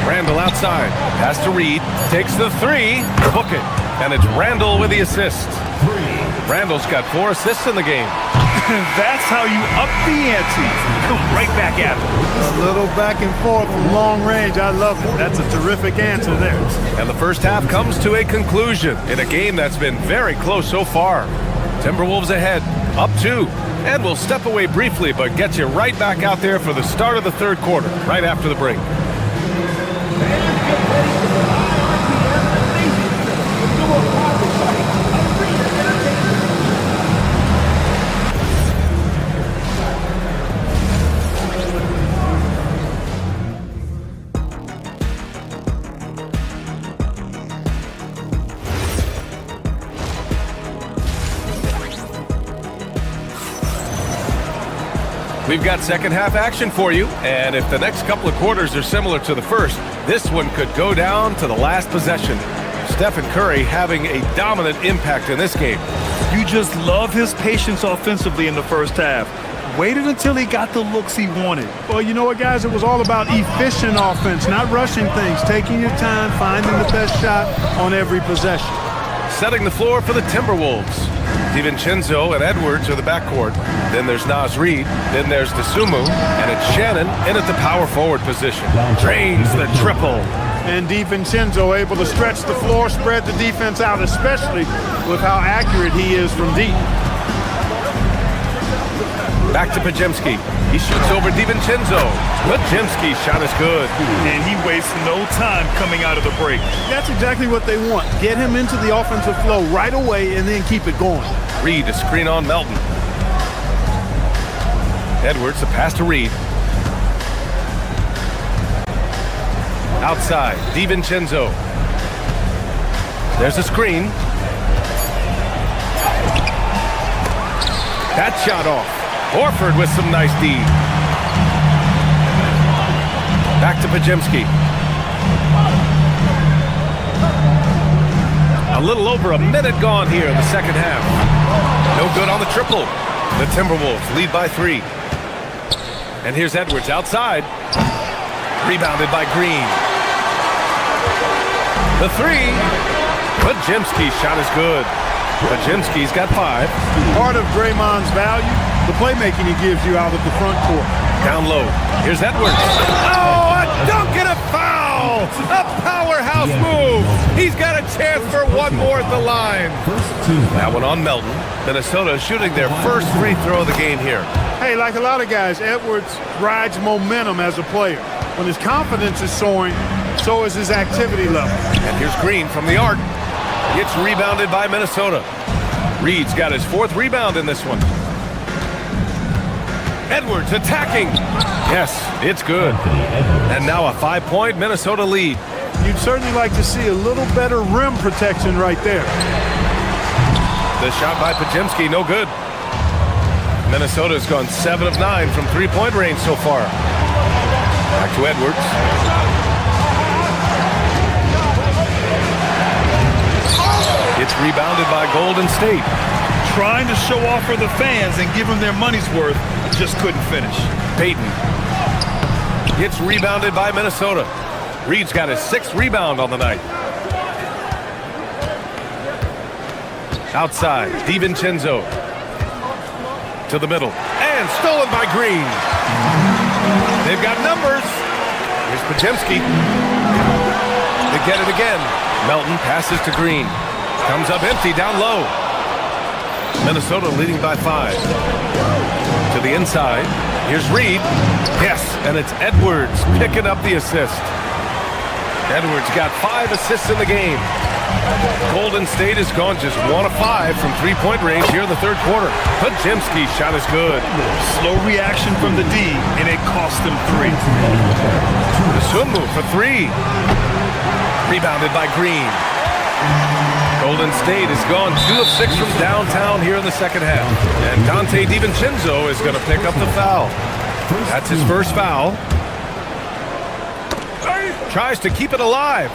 Randall outside. Pass to Reed. Takes the 3. Book it. And it's Randall with the assist. Randall's got 4 assists in the game. That's how you up the ante. Right back at him. A little back and forth from long range. I love it. That's a terrific answer there. And the first half comes to a conclusion in a game that's been very close so far. Timberwolves ahead, up 2. And we'll step away briefly, but get you right back out there for the start of the third quarter, right after the break. We've got second half action for you, and if the next couple of quarters are similar to the first, this one could go down to the last possession. Stephen Curry having a dominant impact in this game. You just love his patience offensively in the first half. Waited until he got the looks he wanted. Well, you know what, guys? It was all about efficient offense, not rushing things, taking your time, finding the best shot on every possession. Setting the floor for the Timberwolves. DiVincenzo and Edwards are the backcourt. Then there's Naz Reid. Then there's DeSumo. And it's Shannon in at the power forward position. Drains the triple. And DiVincenzo able to stretch the floor, spread the defense out, especially with how accurate he is from deep. Back to Podziemski. He shoots over DiVincenzo. Podziemski's shot is good. And he wastes no time coming out of the break. That's exactly what they want. Get him into the offensive flow right away and then keep it going. Reed to screen on Melton. Edwards, the pass to Reed. Outside, DiVincenzo. There's a screen. That shot off. Horford with some nice D. Back to Podziemski. A little over a minute gone here in the second half. No good on the triple. The Timberwolves lead by 3. And here's Edwards outside. Rebounded by Green. The 3. Podziemski's shot is good. Podziemski's got 5. Part of Draymond's value, the playmaking he gives you out of the front court. Down low. Here's Edwards. Oh, a dunk and a foul! A powerhouse move. He's got a chance for one more at the line. That one on Melton. Minnesota shooting their first free throw of the game here. Hey, like a lot of guys, Edwards rides momentum as a player. When his confidence is soaring, so is his activity level. And here's Green from the arc. It's rebounded by Minnesota. Reed's got his 4th rebound in this one. Edwards attacking. Yes, it's good. And now a 5-point Minnesota lead. You'd certainly like to see a little better rim protection right there. The shot by Podziemski, no good. Minnesota's gone 7 of 9 from 3-point range so far. Back to Edwards. It's rebounded by Golden State. Trying to show off for the fans and give them their money's worth, just couldn't finish. Payton. It's rebounded by Minnesota. Reed's got his 6th rebound on the night. Outside, DiVincenzo to the middle, and stolen by Green. They've got numbers. Here's Podziemski. They get it again. Melton passes to Green. Comes up empty down low. Minnesota leading by 5. To the inside. Here's Reed. Yes, and it's Edwards picking up the assist. Edwards got 5 assists in the game. Golden State has gone just 1 of 5 from three-point range here in the third quarter. Podziemski's shot is good. Slow reaction from the D, and it cost them 3. Sumu for 3. Rebounded by Green. Golden State has gone 2 of 6 from downtown here in the second half. And Dante DiVincenzo is going to pick up the foul. That's his first foul. Tries to keep it alive.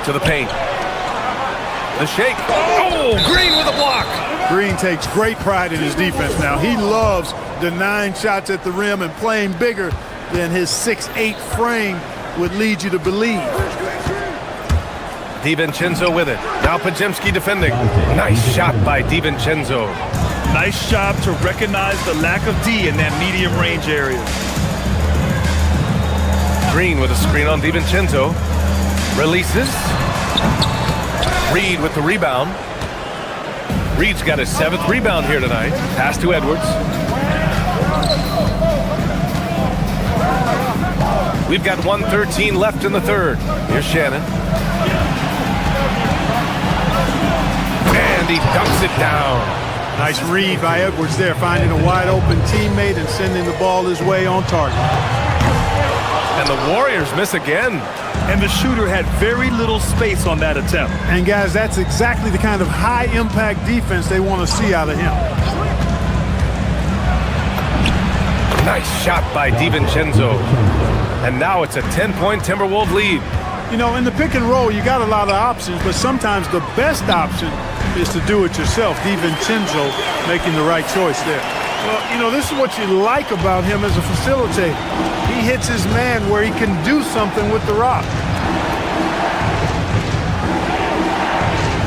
To the paint. The shake. Oh, Green with a block. Green takes great pride in his defense now. He loves denying shots at the rim and playing bigger than his 6'8" frame would lead you to believe. DiVincenzo with it. Now Podziemski defending. Nice shot by DiVincenzo. Nice job to recognize the lack of D in that medium range area. Green with a screen on DiVincenzo. Releases. Reed with the rebound. Reed's got his 7th rebound here tonight. Pass to Edwards. We've got 1:13 left in the third. Here's Shannon. And he dunks it down. Nice read by Edwards there, finding a wide open teammate and sending the ball his way on target. And the Warriors miss again. And the shooter had very little space on that attempt. And guys, that's exactly the kind of high-impact defense they want to see out of him. Nice shot by DiVincenzo. And now it's a 10-point Timberwolves lead. You know, in the pick and roll, you got a lot of options, but sometimes the best option is to do it yourself. DiVincenzo making the right choice there. Well, you know, this is what you like about him as a facilitator. He hits his man where he can do something with the rock.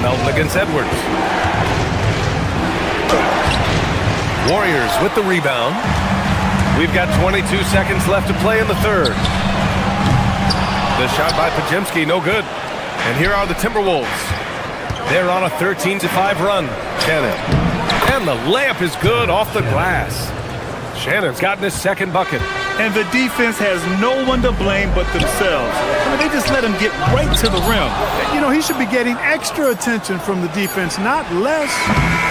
Melton against Edwards. Warriors with the rebound. We've got 22 seconds left to play in the third. The shot by Podziemski, no good. And here are the Timberwolves. They're on a 13-5 run. Shannon. And the layup is good off the glass. Shannon's gotten his 2nd bucket. And the defense has no one to blame but themselves. I mean, they just let him get right to the rim. You know, he should be getting extra attention from the defense, not less.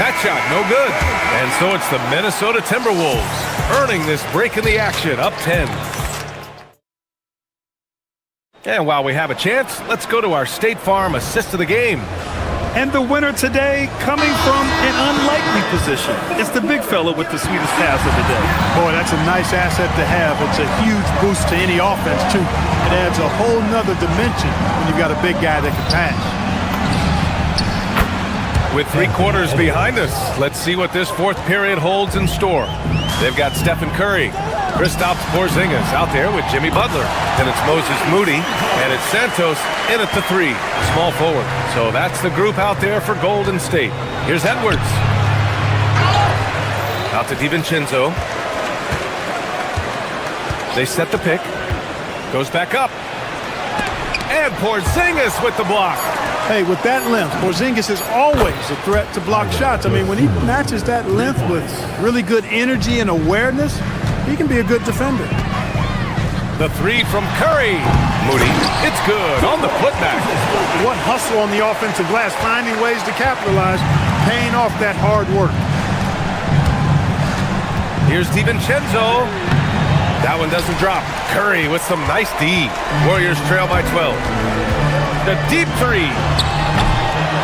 That shot, no good. And so it's the Minnesota Timberwolves earning this break in the action, up 10. And while we have a chance, let's go to our State Farm assist of the game. And the winner today coming from an unlikely position. It's the big fella with the sweetest pass of the day. Boy, that's a nice asset to have. It's a huge boost to any offense, too. It adds a whole nother dimension when you've got a big guy that can pass. With 3 quarters behind us, let's see what this 4th period holds in store. They've got Stephen Curry, Kristaps Porzingis out there with Jimmy Butler. Then it's Moses Moody, and it's Santos in at the 3, small forward. So that's the group out there for Golden State. Here's Edwards. Out to DiVincenzo. They set the pick. Goes back up. And Porzingis with the block. Hey, with that length, Porzingis is always a threat to block shots. I mean, when he matches that length with really good energy and awareness, he can be a good defender. The 3 from Curry. Moody, it's good on the putback. What hustle on the offensive glass, finding ways to capitalize, paying off that hard work. Here's DiVincenzo. That one doesn't drop. Curry with some nice D. Warriors trail by 12. The deep 3.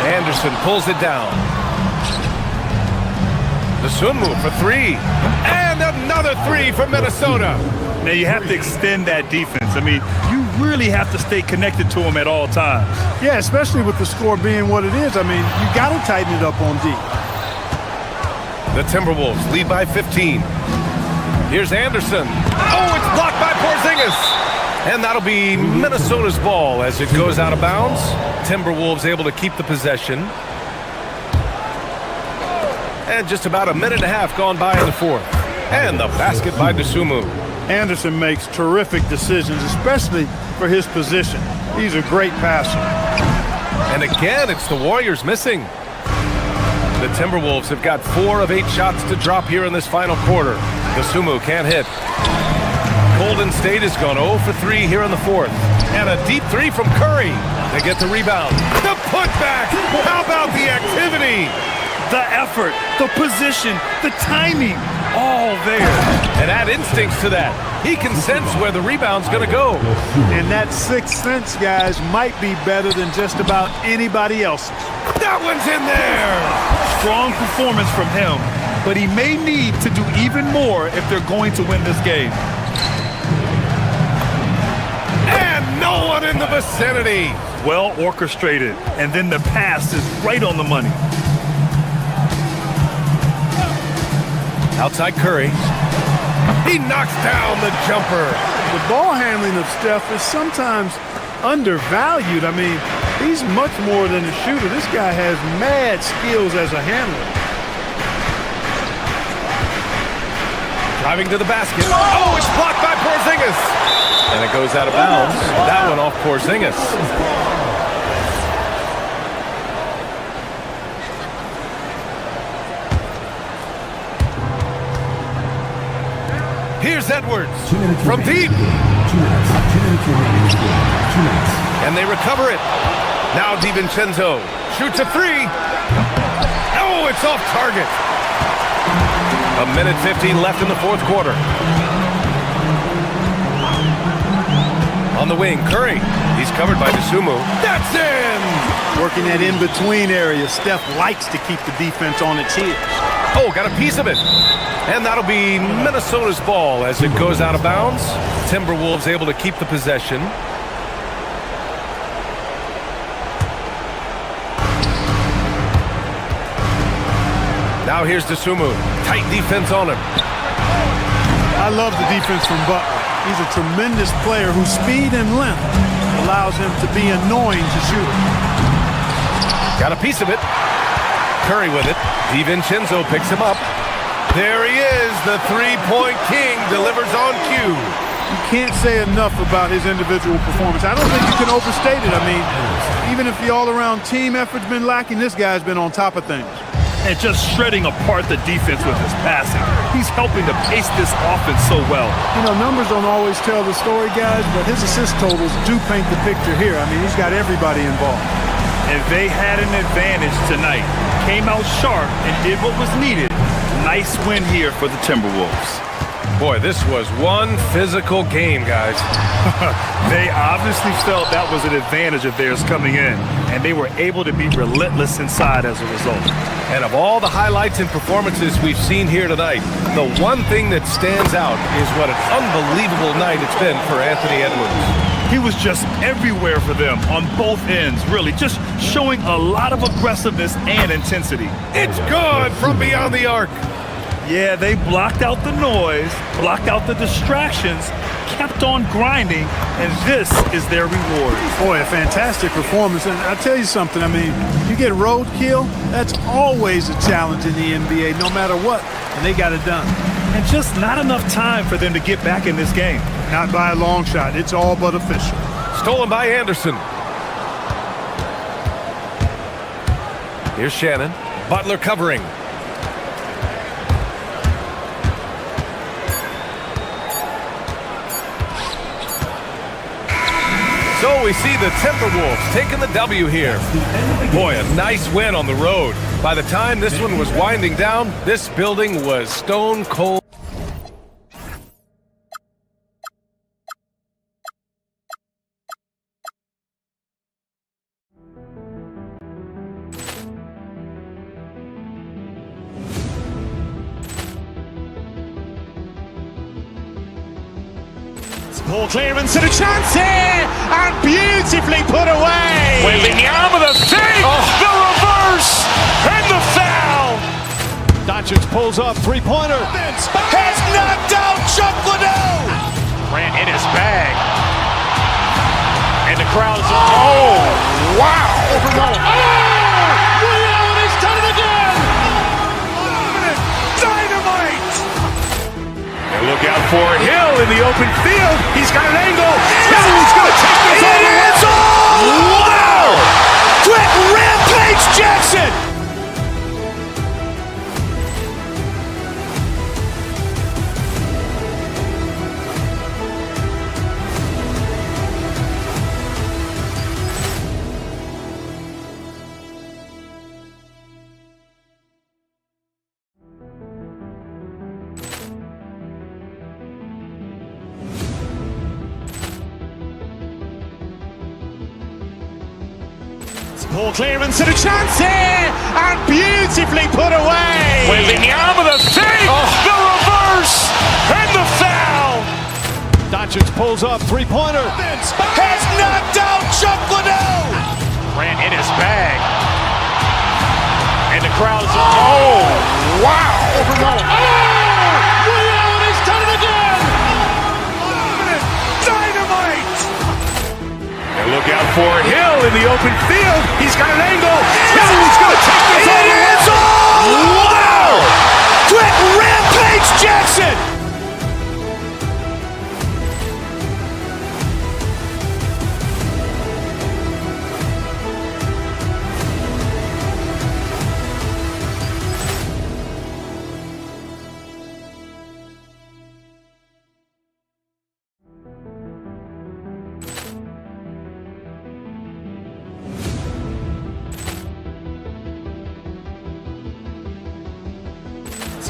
Anderson pulls it down. The swim move for 3. And another 3 from Minnesota. Now you have to extend that defense. I mean, you really have to stay connected to him at all times. Yeah, especially with the score being what it is. I mean, you got to tighten it up on D. The Timberwolves lead by 15. Here's Anderson. Oh, it's blocked by Porzingis. Porzingis. And that'll be Minnesota's ball as it goes out of bounds. Timberwolves able to keep the possession. And just about a minute and a half gone by in the fourth. And the basket by Dosunmu. Anderson makes terrific decisions, especially for his position. He's a great passer. And again, it's the Warriors missing. The Timberwolves have got 4 of 8 shots to drop here in this final quarter. Dosunmu can't hit. Golden State has gone 0 for 3 here in the fourth. And a deep 3 from Curry. They get the rebound. The putback! How about the activity? The effort, the position, the timing, all there. And add instincts to that. He can sense where the rebound's going to go. And that sixth sense, guys, might be better than just about anybody else's. That one's in there! Strong performance from him, but he may need to do even more if they're going to win this game. And no one in the vicinity. Well orchestrated, and then the pass is right on the money. Outside Curry. He knocks down the jumper. The ball handling of Steph is sometimes undervalued. I mean, he's much more than a shooter. This guy has mad skills as a handler. Driving to the basket. Oh, it's blocked by Porzingis. And it goes out of bounds. That one off Porzingis. Here's Edwards from deep. 2 minutes. 2 minutes remaining. 2 minutes. And they recover it. Now DiVincenzo shoots a 3. Oh, it's off target. A minute 15 left in the fourth quarter. On the wing, Curry. He's covered by Dosunmu. That's in! Working that in-between area, Steph likes to keep the defense on its heels. Oh, got a piece of it. And that'll be Minnesota's ball as it goes out of bounds. Timberwolves able to keep the possession. Now here's Dosunmu. Tight defense on him. I love the defense from Butler. He's a tremendous player whose speed and length allows him to be annoying to shoot. Got a piece of it. Curry with it. DiVincenzo picks him up. There he is. The three-point king delivers on cue. You can't say enough about his individual performance. I don't think you can overstate it. I mean, even if the all-around team effort's been lacking, this guy's been on top of things. And just shredding apart the defense with his passing. He's helping to pace this offense so well. You know, numbers don't always tell the story, guys, but his assist totals do paint the picture here. I mean, he's got everybody involved. And they had an advantage tonight. Came out sharp and did what was needed. Nice win here for the Timberwolves. Boy, this was one physical game, guys. They obviously felt that was an advantage of theirs coming in, and they were able to be relentless inside as a result. And of all the highlights and performances we've seen here tonight, the one thing that stands out is what an unbelievable night it's been for Anthony Edwards. He was just everywhere for them on both ends, really, just showing a lot of aggressiveness and intensity. It's good from beyond the arc. Yeah, they blocked out the noise, blocked out the distractions, kept on grinding, and this is their reward. Boy, a fantastic performance. And I'll tell you something, I mean, you get roadkill, that's always a challenge in the NBA, no matter what, and they got it done. And just not enough time for them to get back in this game. Not by a long shot. It's all but official. Stolen by Anderson. Here's Shannon. Butler covering. So we see the Timberwolves taking the W here. Boy, a nice win on the road. By the time this one was winding down, this building was stone cold. Ball clearance and a chance here, and beautifully put away. Wembanyama the save, the reverse, and the foul. Doncic pulls up, three-pointer. Has knocked out Chuck Liddell. Grant in his bag. And the crowd's, oh, wow. Ray Allen has done it again. Dynamite. And look out for Hill in the open field. He's got an angle. Hill's going to take this all the way. Wow. Quick rampage Jackson. Ball clearance and a chance here, and beautifully put away. Wembanyama the fake, the reverse, and the foul. Doncic pulls up, three-pointer. Has knocked out Chuck Liddell. Ran in his bag. And the crowd's, oh, wow. Ray Allen has done it again. Dynamite. And look out for Hill in the open field. He's got an angle. Hill's going to take this all the way. Wow. Quick rampage Jackson.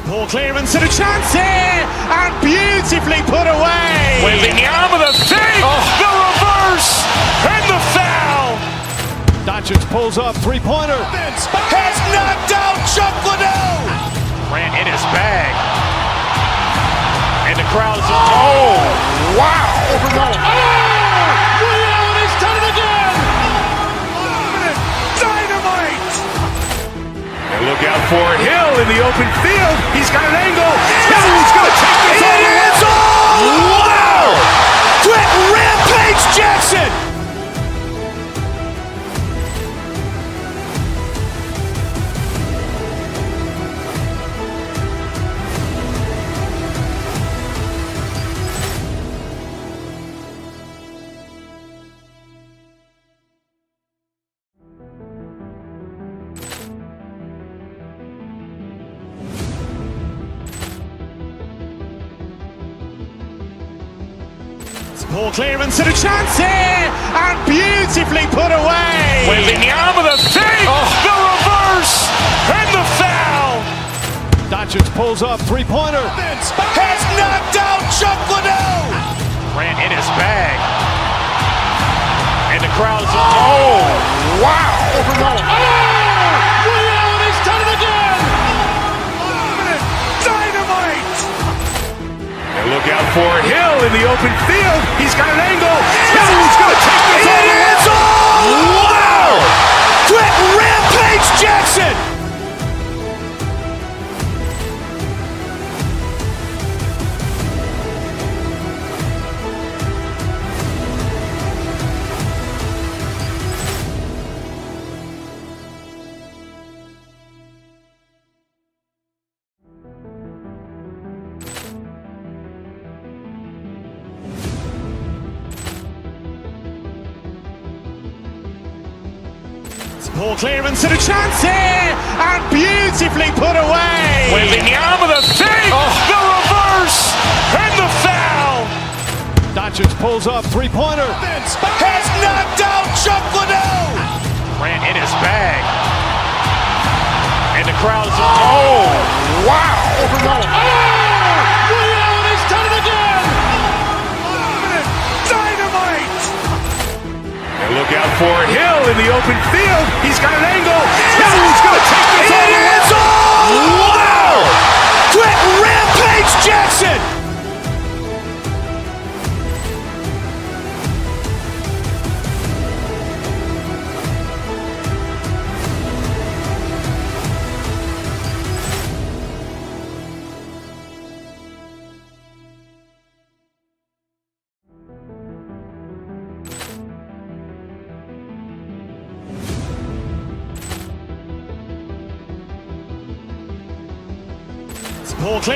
Ball clearance and a chance here, and beautifully put away. Wembanyama the fake, the reverse, and the foul. Doncic pulls up, three-pointer. Has knocked out Chuck Liddell. Ran in his bag. And the crowd's, oh, wow. Ray Allen has done it again. Dynamite. And look out for Hill in the open field. He's got an angle. Hill's going to take this all the way. Wow. Quick rampage Jackson. Ball clearance and a chance here, and beautifully put away. Wembanyama the fake, the reverse, and the foul. Doncic pulls up, three-pointer. Has knocked out Chuck Liddell. Ran in his bag. And the crowd's, oh, wow. Ray Allen has done it again. Dynamite. And look out for Hill in the open field. He's got an angle. Hill's going to take this all the way. Wow. Quick rampage Jackson. Ball clearance and a chance here, and beautifully put away. Wembanyama the fake, the reverse, and the foul. Doncic pulls up, three-pointer. Has knocked out Chuck Liddell. Ran in his bag. And the crowd's, oh, wow. Ray Allen has done it again. Dynamite. And look out for Hill in the open field. He's got an angle. Hill's going to take this all the way. Wow. Quick rampage Jackson. Ball clear.